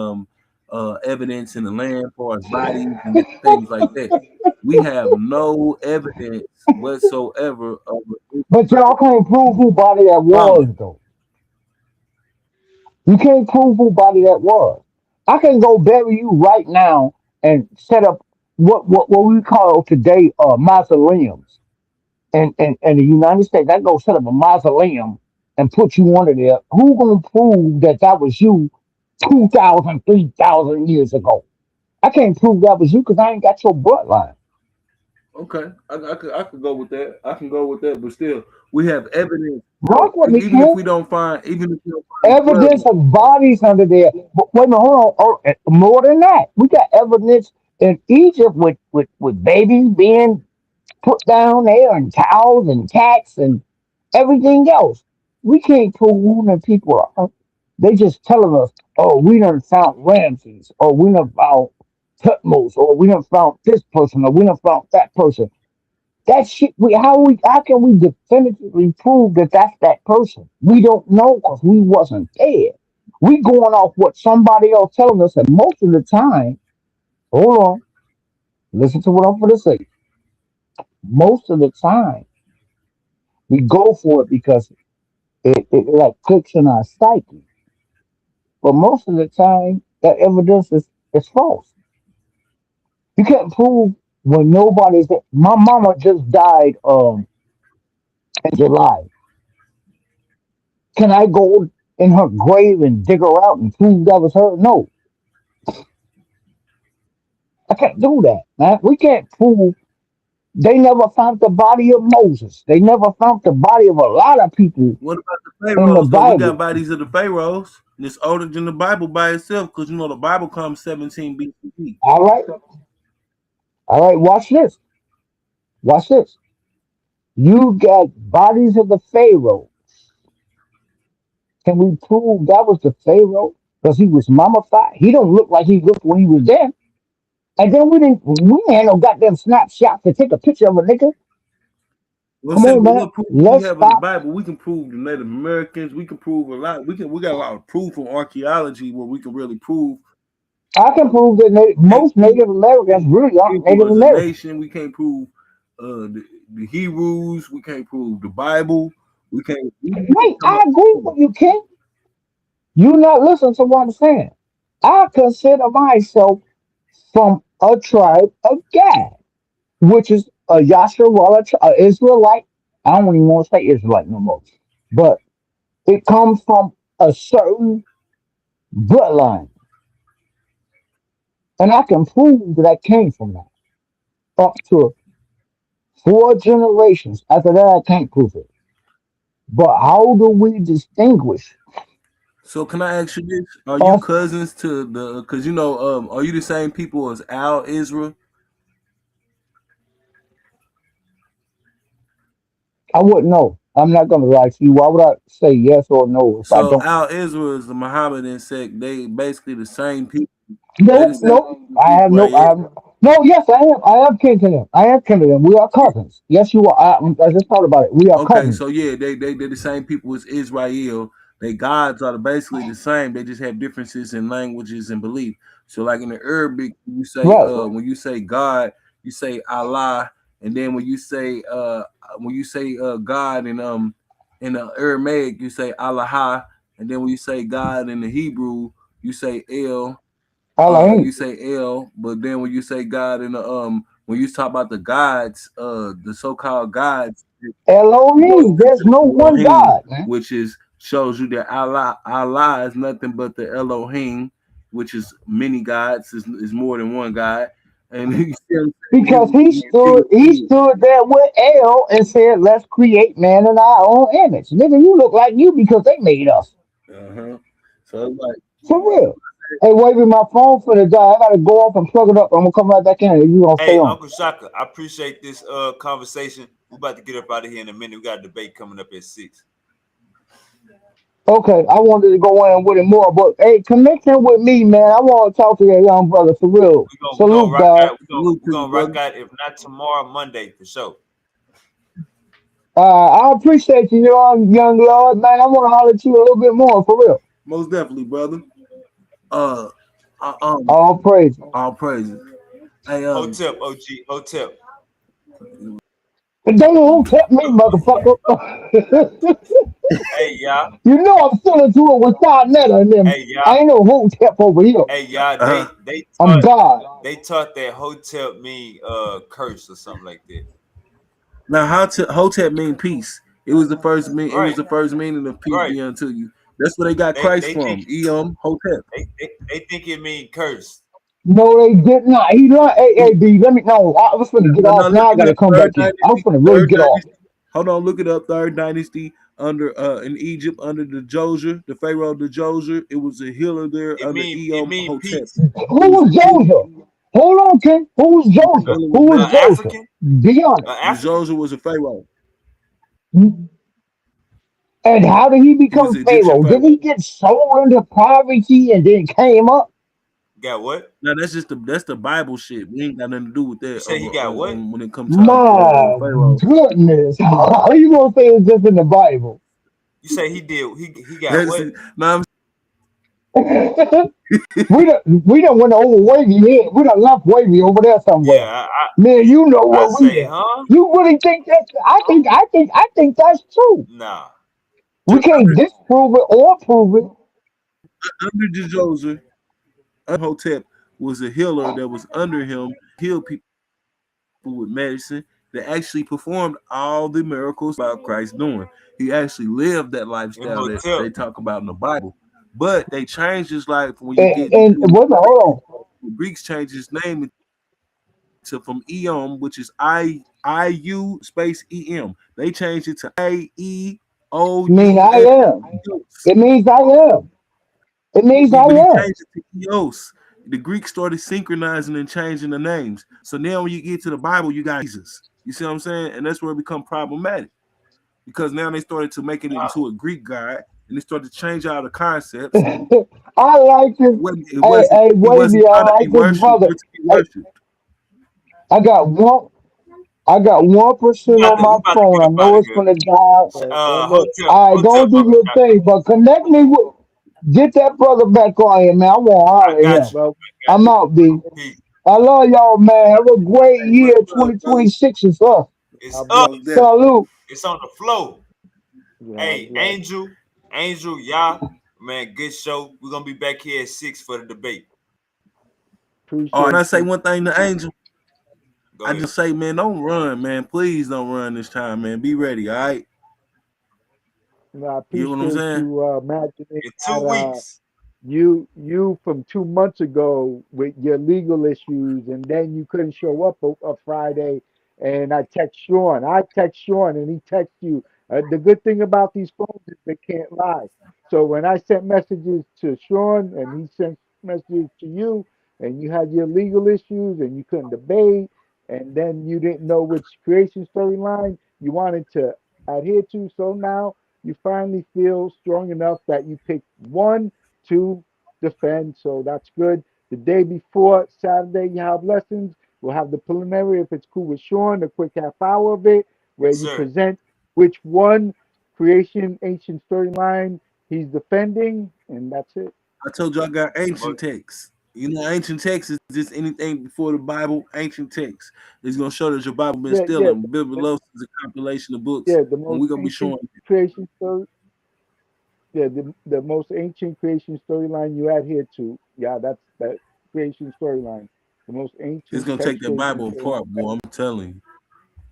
evidence in the land for as bodies and different things like that. We have no evidence whatsoever of a But y'all can't prove who body that was, fallen. though. You can't prove who body that was. I can go bury you right now and set up what we call today mausoleums. And the United States, I go set up a mausoleum and put you under there. Who gonna prove that that was you 2,000, 3,000 years ago? I can't prove that was you because I ain't got your bloodline. Okay, I could go with that. I can go with that, but still, we have evidence. So Rock with me, even if King. we don't find, even if we don't find the blood, Evidence of bodies under there. But wait a minute, hold on. Oh, more than that, we got evidence in Egypt with babies being put down there and cows and cats and everything else. We can't prove who the people are. They just telling us, oh, we done found Ramses, or we done found Tutmos, or we done found this person, or we done found that person. That shit. How can we definitively prove that that's that person? We don't know because we wasn't there. We going off what somebody else telling us, and most of the time, hold on, listen to what I'm going to say. Most of the time, we go for it because it like clicks in our psyche. but most of the time that evidence is false. You can't prove when nobody's there. My mama just died in July. Can I go in her grave and dig her out and prove that was her? No, I can't do that, man. We can't prove they never found the body of Moses. They never found the body of a lot of people What about the in the pharaohs though? We got Bible. bodies of the pharaohs, and it's older than the Bible by itself, because you know the Bible comes 17 BCE. All right, all right. Watch this. Watch this. You got bodies of the Pharaoh. Can we prove that was the Pharaoh? Because he was mummified. He don't look like he looked when he was there. And then we ain't no goddamn snapshot to take a picture of a nigga. Well, Come saying, on, but man. what proof do we Let's have of the stop. Bible? We can prove the Native Americans. We can prove a lot. We got a lot of proof from archaeology where we can really prove I can prove that can't most prove Native Americans really aren't Hebrew Native as a Americans. nation. We can't prove the Hebrews. We can't prove the Bible. We can't. We can Wait, come I up. agree with you, Ken. You not listening to what I'm saying. I consider myself from a tribe of Gad, which is a Yasharala, Israelite. I don't even want to say Israelite no more. But it comes from a certain bloodline. And I can prove that I came from that. Up to 4 generations. After that, I can't prove it. But how do we distinguish So can I ask you this? Are you us? cousins to the? Because you know, are you the same people as Al Israel? I wouldn't know. I'm not going to lie to you. Why would I say yes or no if I So don't Al know? Israel is the Mohammedan sect. They basically the same people. They the No, same no. people as I Israel. have no. Yes, I am. I am kin to them. I am kin to them. We are cousins. Yes, you are. I just thought about it. We are Okay, cousins. so yeah, they're the same people as Israel. They gods are basically the same. They just have differences in languages and belief. So like in the Arabic, Right. when you say God, you say Allah, and then when you say God in the Aramaic, you say Allah, and then when you say God in the Hebrew, you say El. You Elohim. say El, but then when you say God in the when you talk about the gods, the so-called gods, you go Elohim. There's into no the one Elohim, God, man. which is shows you that Allah is nothing but the Elohim, which is many gods, is more than one God. And you see what I'm saying? Because he stood there with El and said, "Let's create man in our own image." Nigga, you look like you because they made us. Uh-huh. So it's like For real. Hey, waving my phone for the guy. I gotta go off and plug it up. I'm gonna come right back in. You gonna stay Hey, on? Uncle Shaka, I appreciate this conversation. We about to get up out of here in a minute. We got a debate coming up at 6. Okay, I wanted to go in with it more, but hey, connection with me, man. I want to talk to that young brother for real. We gonna Salute, rock God. out. salute We to you, gonna rock brother. out. If not tomorrow, Monday for sure. I appreciate you, young Lord, man. I want to holler at you a little bit more for real. Most definitely, brother. Uh, um, All praise. all praises. Hey, Hotep, OG, Hotep. But don't tip me, motherfucker. Hey y'all. You know I'm still into it with Netta and them. Hey y'all. I ain't no hotep over here. Hey y'all. uh, I'm God. They taught that Hotep mean curse or something like that. now, Hotep mean peace. It was Right, the first meaning of peace right. be unto you. That's where they got They Christ they think from. Hotep. they think it mean curse. No, they did not. He learned. Hey, B, let me know. I was finna get Now off. look Now I it gotta up. come Third back in. I was dynasty. finna really Third get off. dynasty. Hold on, look it up. Third dynasty under in Egypt under the Joser, the Pharaoh the Joser. It was a healer there under It Eom mean Hotep. peace. Who He was was a healer. Joseph? Hold on, Ken. Who was The Joseph? healer was Who was named Joseph? African, Be honest. the African. Joser was a Pharaoh. And how did he He was become the Egyptian Pharaoh? Did he Pharaoh. get sold into poverty and then came up? Got what? Now that's the Bible shit. We ain't got nothing to do with You that say he got what? when it comes time to My Pharaoh. goodness. How you gonna say it's just in the Bible? You say he did? He got That's what? it. No, We don't went over wavy head. We done left wavy over there somewhere. Yeah, Man, you know I where we say, at. huh? You really think that? I think that's true. Nah. We can't disprove it or prove it. under Djoser, Hotep was a healer that was under him, healed people with medicine that actually performed all the miracles about Christ doing. He actually lived that lifestyle that Imhotep. they talk about in the Bible. But they changed his life when you get And into wait a minute, hold the Greeks changed his name to from Eom, which is I U space EM. They changed it to on. I mean, I AEOUS. am. It means I am. It means See, I but he am. changed it to Eos. The Greeks started synchronizing and changing the names. So now when you get to the Bible, you got Jesus. You see what I'm saying? And that's where it become problematic because now they started to making it into a Greek god and they started to change all the concepts. I like this. Hey, He wait a wasn't minute. I trying to be like this worshipped brother. or to be Hey, worshipped. I got one. I got 1% on We my about to phone. get I up out know of it's here. gonna die. Look, All right, Hotep, don't do brother, your shot. thing, but connect me with. Get that brother back on here, man. I want to I holler at got him. you. well, I got I'm you. out, B. Peace. I love y'all, man. Have a great Hey, year. much love, brother. 2026 is up. It's God up. bless. Most definitely. Salute. It's on the flow. God Hey, bless. Angel, y'all, man, good show. We're gonna be back here at 6 for the debate. Oh, and Appreciate I say you. one thing to Angel. Go I ahead. just say, man, don't run, man. Please don't run this time, man. Be ready, all right? You know, I You know what I'm appreciate saying? you mentioning In that 2 weeks. you from 2 months ago with your legal issues, and then you couldn't show up a Friday, and I text Sean, and he texts you. The good thing about these phones is they can't lie. So when I sent messages to Sean, and he sent messages to you, and you had your legal issues, and you couldn't debate, and then you didn't know which creation storyline you wanted to adhere to. So now you finally feel strong enough that you pick one to defend. So that's good. The day before Saturday, you have lessons. We'll have the preliminary, if it's cool with Sean, a quick half hour of it, where Yes, you sir. present which one creation, ancient storyline he's defending, and that's it. I told you I got Mo- ancient texts. You know, ancient text is just anything before the Bible. Ancient text is gonna show that your Bible been Yeah, yeah, stealing. Biblos is a compilation of books, yeah. The and most we're gonna be ancient showing. creation story. Yeah, the most ancient creation storyline you adhere to. Yeah, that's that creation storyline. The most It's ancient gonna take text that creation Bible storyline. apart, boy. I'm telling you.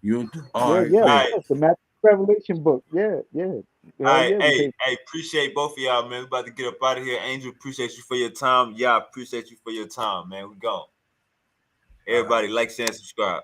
You all Yeah, right, yeah, of All bet. right, course. The Matthew Revelation book. Yeah, yeah. all Hell right. yeah, we Hey, take. hey, appreciate both of y'all, man. We about to get up out of here. Angel, appreciate you for your time. Yeah, appreciate you for your time, man. We gone. All right. Everybody, like, share, and subscribe.